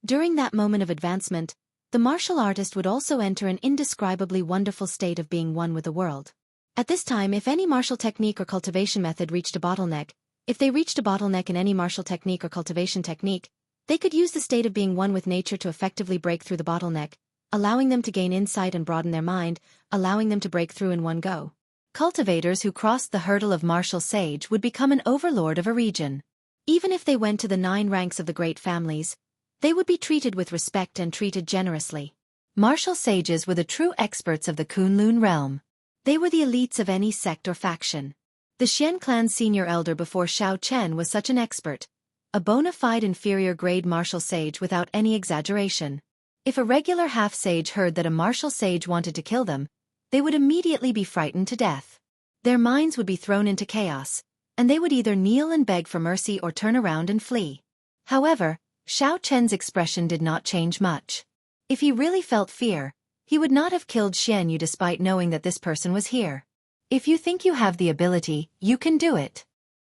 During that moment of advancement, the martial artist would also enter an indescribably wonderful state of being one with the world. At this time, if any martial technique or cultivation method reached a bottleneck, in any martial technique or cultivation technique, they could use the state of being one with nature to effectively break through the bottleneck, allowing them to gain insight and broaden their mind, allowing them to break through in one go. Cultivators who crossed the hurdle of martial sage would become an overlord of a region. Even if they went to the 9 ranks of the great families, they would be treated with respect and treated generously. Martial sages were the true experts of the Kunlun realm. They were the elites of any sect or faction. The Xian clan senior elder before Xiao Chen was such an expert, a bona fide inferior-grade martial sage without any exaggeration. If a regular half-sage heard that a martial sage wanted to kill them, they would immediately be frightened to death. Their minds would be thrown into chaos, and they would either kneel and beg for mercy or turn around and flee. However, Xiao Chen's expression did not change much. If he really felt fear, he would not have killed Xian Yu despite knowing that this person was here. "If you think you have the ability, you can do it."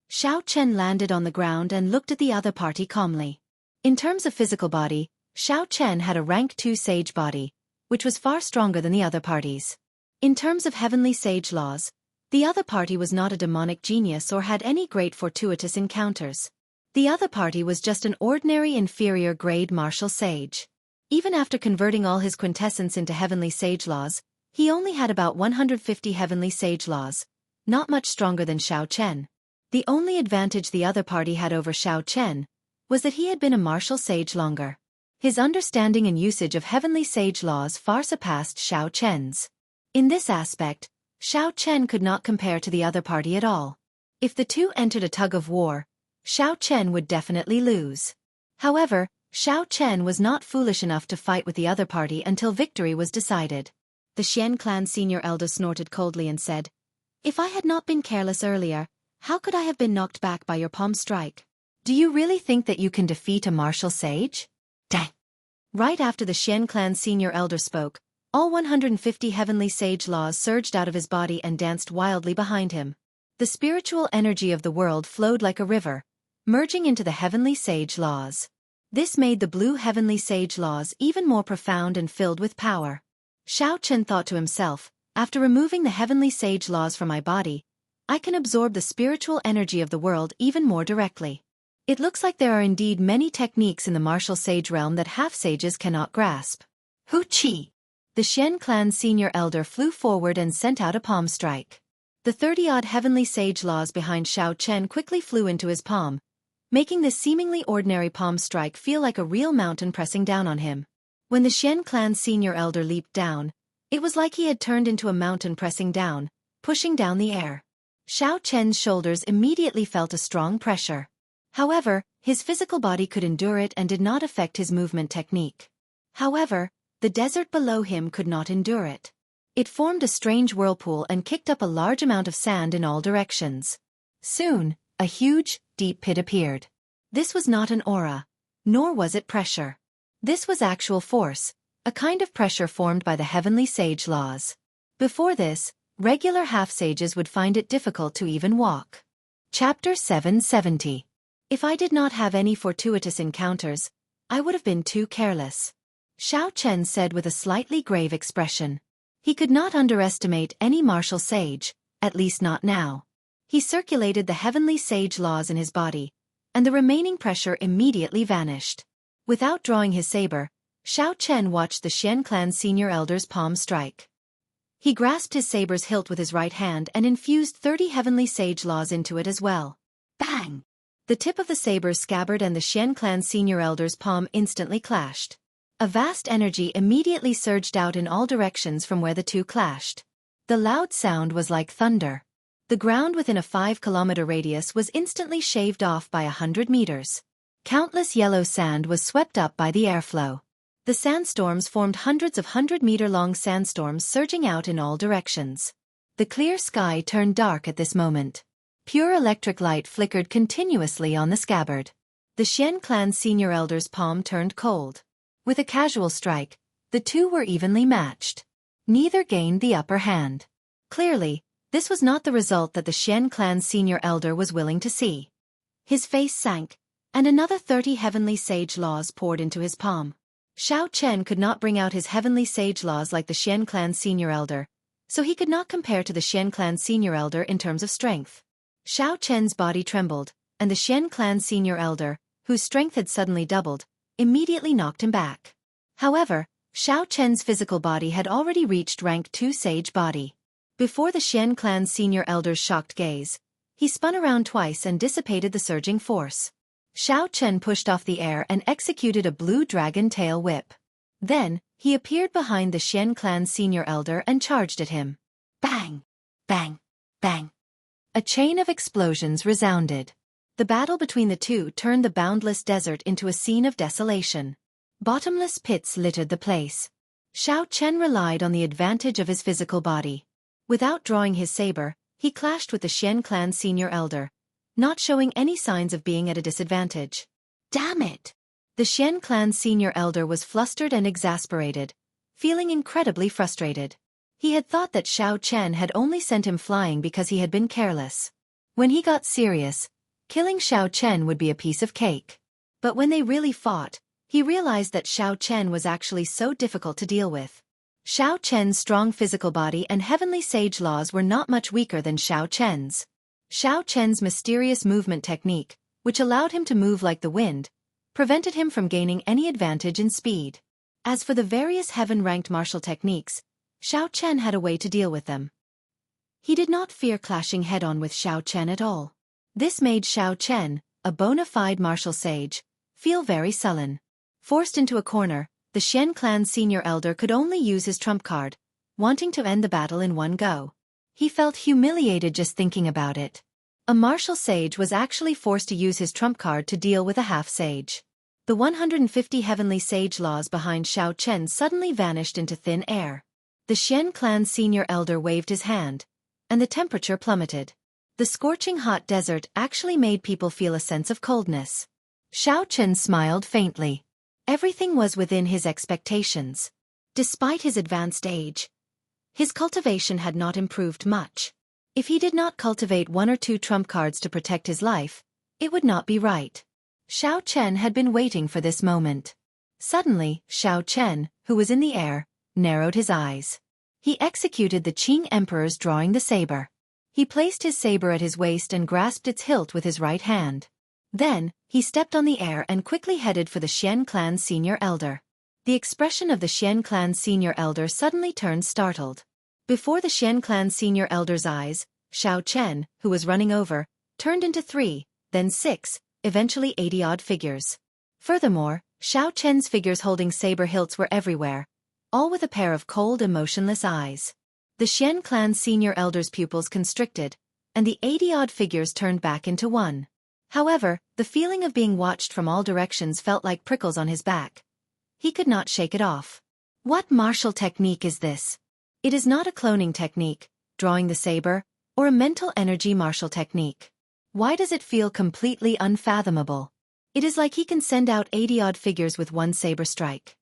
Xiao Chen landed on the ground and looked at the other party calmly. In terms of physical body, Xiao Chen had a rank 2 sage body, which was far stronger than the other parties. In terms of heavenly sage laws, the other party was not a demonic genius or had any great fortuitous encounters. The other party was just an ordinary inferior-grade martial sage. Even after converting all his quintessence into heavenly sage laws, he only had about 150 heavenly sage laws, not much stronger than Xiao Chen. The only advantage the other party had over Xiao Chen was that he had been a martial sage longer. His understanding and usage of heavenly sage laws far surpassed Xiao Chen's. In this aspect, Xiao Chen could not compare to the other party at all. If the two entered a tug-of-war, Xiao Chen would definitely lose. However, Xiao Chen was not foolish enough to fight with the other party until victory was decided. The Xian clan senior elder snorted coldly and said, "If I had not been careless earlier, how could I have been knocked back by your palm strike? Do you really think that you can defeat a martial sage?" Dang! Right after the Xian clan senior elder spoke, all 150 heavenly sage laws surged out of his body and danced wildly behind him. The spiritual energy of the world flowed like a river, merging into the heavenly sage laws. This made the blue heavenly sage laws even more profound and filled with power. Xiao Chen thought to himself, after removing the heavenly sage laws from my body, I can absorb the spiritual energy of the world even more directly. It looks like there are indeed many techniques in the martial sage realm that half-sages cannot grasp. Hu Qi! The Xian clan senior elder flew forward and sent out a palm strike. The 30-odd heavenly sage laws behind Xiao Chen quickly flew into his palm, making this seemingly ordinary palm strike feel like a real mountain pressing down on him. When the Xian clan senior elder leaped down, it was like he had turned into a mountain pressing down, pushing down the air. Xiao Chen's shoulders immediately felt a strong pressure. However, his physical body could endure it and did not affect his movement technique. However, the desert below him could not endure it. It formed a strange whirlpool and kicked up a large amount of sand in all directions. Soon, a huge, deep pit appeared. This was not an aura, nor was it pressure. This was actual force, a kind of pressure formed by the heavenly sage laws. Before this, regular half-sages would find it difficult to even walk. Chapter 770. If I did not have any fortuitous encounters, I would have been too careless. Xiao Chen said with a slightly grave expression. He could not underestimate any martial sage, at least not now. He circulated the heavenly sage laws in his body, and the remaining pressure immediately vanished. Without drawing his saber, Xiao Chen watched the Xian clan senior elder's palm strike. He grasped his saber's hilt with his right hand and infused 30 heavenly sage laws into it as well. Bang! The tip of the saber's scabbard and the Xian clan senior elder's palm instantly clashed. A vast energy immediately surged out in all directions from where the two clashed. The loud sound was like thunder. The ground within a 5-kilometer radius was instantly shaved off by 100 meters. Countless yellow sand was swept up by the airflow. The sandstorms formed hundreds of 100-meter-long sandstorms surging out in all directions. The clear sky turned dark at this moment. Pure electric light flickered continuously on the scabbard. The Xian clan senior elder's palm turned cold. With a casual strike, the two were evenly matched. Neither gained the upper hand. Clearly, this was not the result that the Xian clan senior elder was willing to see. His face sank, and another 30 heavenly sage laws poured into his palm. Xiao Chen could not bring out his heavenly sage laws like the Xian clan senior elder, so he could not compare to the Xian clan senior elder in terms of strength. Xiao Chen's body trembled, and the Xian clan senior elder, whose strength had suddenly doubled, immediately knocked him back. However, Xiao Chen's physical body had already reached rank 2 sage body. Before the Xian clan senior elder's shocked gaze, he spun around twice and dissipated the surging force. Xiao Chen pushed off the air and executed a blue dragon tail whip. Then, he appeared behind the Xian clan senior elder and charged at him. Bang! Bang! Bang! A chain of explosions resounded. The battle between the two turned the boundless desert into a scene of desolation. Bottomless pits littered the place. Xiao Chen relied on the advantage of his physical body. Without drawing his saber, he clashed with the Xian clan senior elder, not showing any signs of being at a disadvantage. Damn it! The Xian clan senior elder was flustered and exasperated, feeling incredibly frustrated. He had thought that Xiao Chen had only sent him flying because he had been careless. When he got serious, killing Xiao Chen would be a piece of cake. But when they really fought, he realized that Xiao Chen was actually so difficult to deal with. Xiao Chen's strong physical body and heavenly sage laws were not much weaker than Xiao Chen's. Xiao Chen's mysterious movement technique, which allowed him to move like the wind, prevented him from gaining any advantage in speed. As for the various heaven-ranked martial techniques, Xiao Chen had a way to deal with them. He did not fear clashing head-on with Xiao Chen at all. This made Xiao Chen, a bona fide martial sage, feel very sullen. Forced into a corner, the Xian clan senior elder could only use his trump card, wanting to end the battle in one go. He felt humiliated just thinking about it. A martial sage was actually forced to use his trump card to deal with a half-sage. The 150 heavenly sage laws behind Xiao Chen suddenly vanished into thin air. The Xian clan senior elder waved his hand, and the temperature plummeted. The scorching hot desert actually made people feel a sense of coldness. Xiao Chen smiled faintly. Everything was within his expectations. Despite his advanced age, his cultivation had not improved much. If he did not cultivate 1 or 2 trump cards to protect his life, it would not be right. Xiao Chen had been waiting for this moment. Suddenly, Xiao Chen, who was in the air, narrowed his eyes. He executed the Qing Emperor's drawing the saber. He placed his saber at his waist and grasped its hilt with his right hand. Then, he stepped on the air and quickly headed for the Xian clan senior elder. The expression of the Xian clan senior elder suddenly turned startled. Before the Xian clan senior elder's eyes, Xiao Chen, who was running over, turned into 3, then 6, eventually 80-odd figures. Furthermore, Xiao Chen's figures holding saber hilts were everywhere, all with a pair of cold, emotionless eyes. The Xian clan senior elder's pupils constricted, and the 80-odd figures turned back into 1. However, the feeling of being watched from all directions felt like prickles on his back. He could not shake it off. What martial technique is this? It is not a cloning technique, drawing the saber, or a mental energy martial technique. Why does it feel completely unfathomable? It is like he can send out 80-odd figures with 1 saber strike.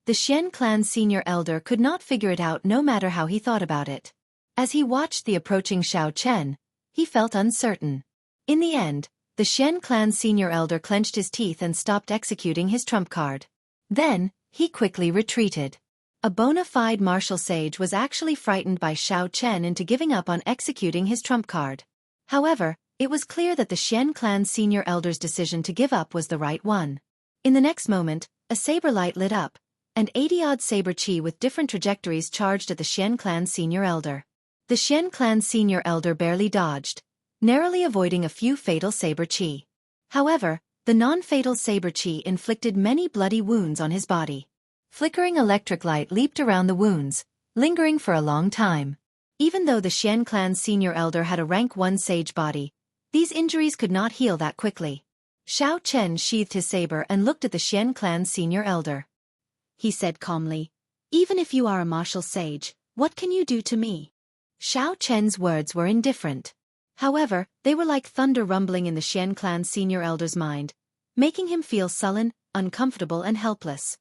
The Xian clan senior elder could not figure it out no matter how he thought about it. As he watched the approaching Xiao Chen, he felt uncertain. In the end, the Xian clan senior elder clenched his teeth and stopped executing his trump card. Then, he quickly retreated. A bona fide martial sage was actually frightened by Xiao Chen into giving up on executing his trump card. However, it was clear that the Xian clan senior elder's decision to give up was the right one. In the next moment, a saber light lit up, and 80-odd saber chi with different trajectories charged at the Xian clan senior elder. The Xian clan senior elder barely dodged, narrowly avoiding a few fatal saber chi. However, the non-fatal saber chi inflicted many bloody wounds on his body. Flickering electric light leaped around the wounds, lingering for a long time. Even though the Xian clan senior elder had a rank 1 sage body, these injuries could not heal that quickly. Xiao Chen sheathed his saber and looked at the Xian clan senior elder. He said calmly, "Even if you are a martial sage, what can you do to me?" Xiao Chen's words were indifferent. However, they were like thunder rumbling in the Xian clan senior elder's mind, making him feel sullen, uncomfortable and helpless.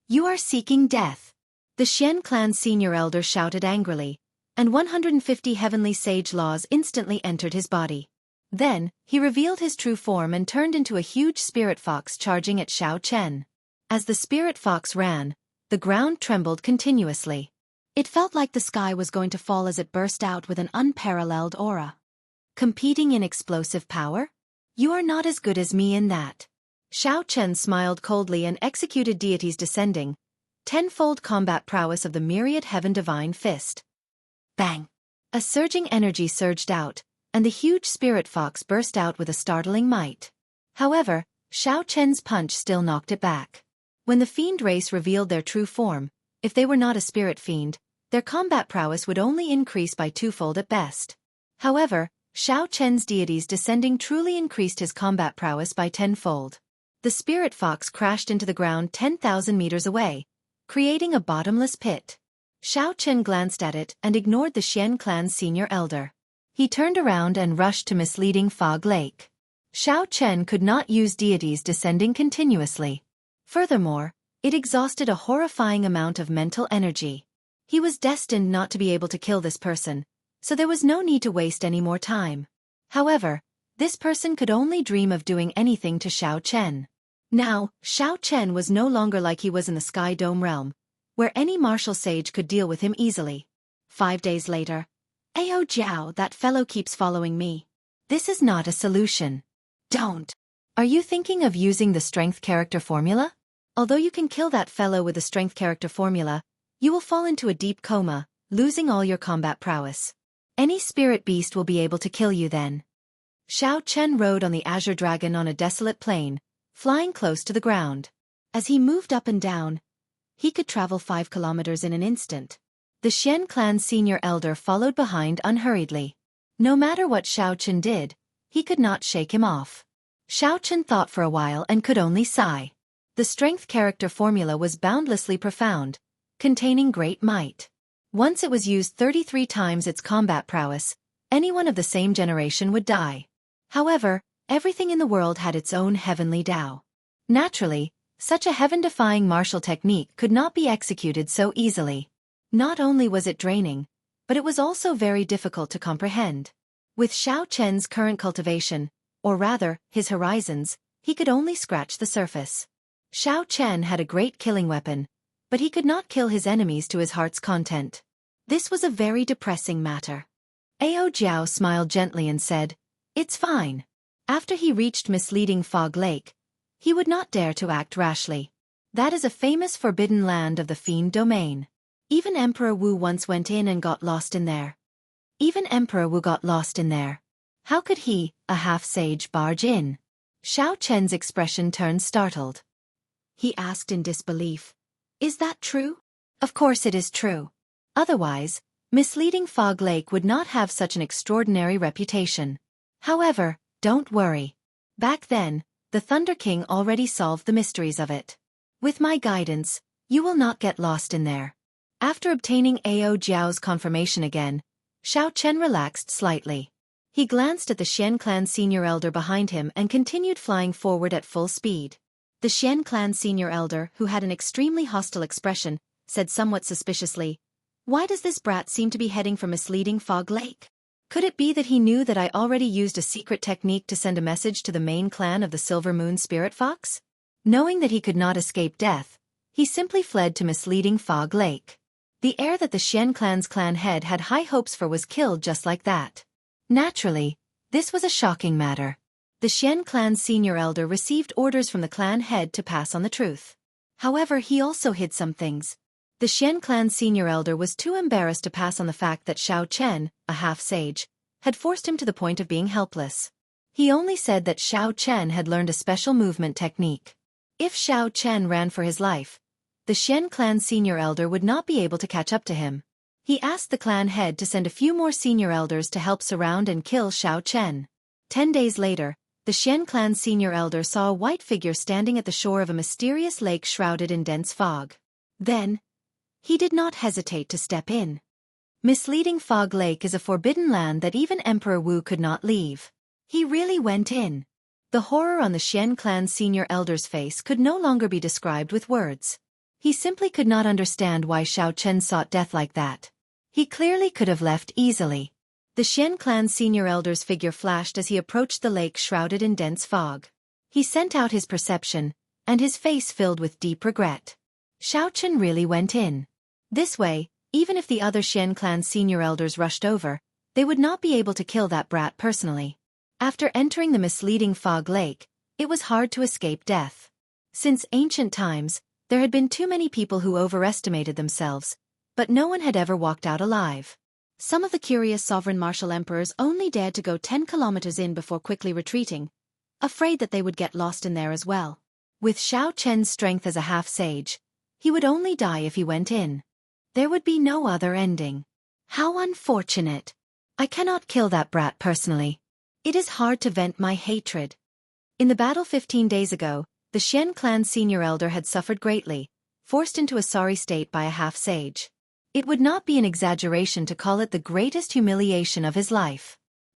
"You are seeking death." The Xian clan senior elder shouted angrily, and 150 heavenly sage laws instantly entered his body. Then, he revealed his true form and turned into a huge spirit fox charging at Xiao Chen. As the spirit fox ran, the ground trembled continuously. It felt like the sky was going to fall as it burst out with an unparalleled aura. Competing in explosive power? You are not as good as me in that. Xiao Chen smiled coldly and executed deity's descending, tenfold combat prowess of the myriad heaven divine fist. Bang! A surging energy surged out, and the huge spirit fox burst out with a startling might. However, Xiao Chen's punch still knocked it back. When the fiend race revealed their true form, if they were not a spirit fiend, their combat prowess would only increase by 2-fold at best. However, Xiao Chen's deity's descending truly increased his combat prowess by 10-fold. The spirit fox crashed into the ground 10,000 meters away, creating a bottomless pit. Xiao Chen glanced at it and ignored the Xian clan senior elder. He turned around and rushed to misleading Fog Lake. Xiao Chen could not use deities descending continuously. Furthermore, it exhausted a horrifying amount of mental energy. He was destined not to be able to kill this person, so there was no need to waste any more time. However, this person could only dream of doing anything to Xiao Chen. Now, Xiao Chen was no longer like he was in the Sky Dome realm, where any martial sage could deal with him easily. 5 days later. Ayo Jiao, that fellow keeps following me. This is not a solution. Don't. Are you thinking of using the strength character formula? Although you can kill that fellow with the strength character formula, you will fall into a deep coma, losing all your combat prowess. Any spirit beast will be able to kill you then. Xiao Chen rode on the Azure Dragon on a desolate plain, flying close to the ground. As he moved up and down, he could travel 5 kilometers in an instant. The Xian clan senior elder followed behind unhurriedly. No matter what Xiao Chen did, he could not shake him off. Xiao Chen thought for a while and could only sigh. The strength character formula was boundlessly profound, containing great might. Once it was used 33 times its combat prowess, anyone of the same generation would die. However, everything in the world had its own heavenly Tao. Naturally, such a heaven-defying martial technique could not be executed so easily. Not only was it draining, but it was also very difficult to comprehend. With Xiao Chen's current cultivation, or rather, his horizons, he could only scratch the surface. Xiao Chen had a great killing weapon, but he could not kill his enemies to his heart's content. This was a very depressing matter. Ao Jiao smiled gently and said, "It's fine." After he reached misleading Fog Lake, he would not dare to act rashly. That is a famous forbidden land of the Fiend domain. Even Emperor Wu once went in and got lost in there. How could he, a half-sage, barge in? Xiao Chen's expression turned startled. He asked in disbelief, "Is that true?" "Of course it is true. Otherwise, misleading Fog Lake would not have such an extraordinary reputation. However, don't worry. Back then, the Thunder King already solved the mysteries of it. With my guidance, you will not get lost in there." After obtaining Ao Jiao's confirmation again, Xiao Chen relaxed slightly. He glanced at the Xian clan senior elder behind him and continued flying forward at full speed. The Xian clan senior elder, who had an extremely hostile expression, said somewhat suspiciously, "Why does this brat seem to be heading for misleading Fog Lake? Could it be that he knew that I already used a secret technique to send a message to the main clan of the Silver Moon Spirit Fox?" Knowing that he could not escape death, he simply fled to misleading Fog Lake. The heir that the Xian clan's clan head had high hopes for was killed just like that. Naturally, this was a shocking matter. The Xian clan's senior elder received orders from the clan head to pass on the truth. However, he also hid some things. The Xian clan's senior elder was too embarrassed to pass on the fact that Xiao Chen, a half-sage, had forced him to the point of being helpless. He only said that Xiao Chen had learned a special movement technique. If Xiao Chen ran for his life, the Xian clan senior elder would not be able to catch up to him. He asked the clan head to send a few more senior elders to help surround and kill Xiao Chen. 10 days later, the Xian clan senior elder saw a white figure standing at the shore of a mysterious lake shrouded in dense fog. Then, he did not hesitate to step in. Misleading Fog Lake is a forbidden land that even Emperor Wu could not leave. He really went in. The horror on the Xian clan senior elder's face could no longer be described with words. He simply could not understand why Xiao Chen sought death like that. He clearly could have left easily. The Xian clan senior elder's figure flashed as he approached the lake shrouded in dense fog. He sent out his perception, and his face filled with deep regret. Xiao Chen really went in. This way, even if the other Xian clan senior elders rushed over, they would not be able to kill that brat personally. After entering the misleading Fog Lake, it was hard to escape death. Since ancient times, there had been too many people who overestimated themselves, but no one had ever walked out alive. Some of the curious sovereign martial emperors only dared to go 10 kilometers in before quickly retreating, afraid that they would get lost in there as well. With Xiao Chen's strength as a half-sage, he would only die if he went in. There would be no other ending. How unfortunate. I cannot kill that brat personally. It is hard to vent my hatred. In the battle 15 days ago, the Xian clan senior elder had suffered greatly, forced into a sorry state by a half-sage. It would not be an exaggeration to call it the greatest humiliation of his life.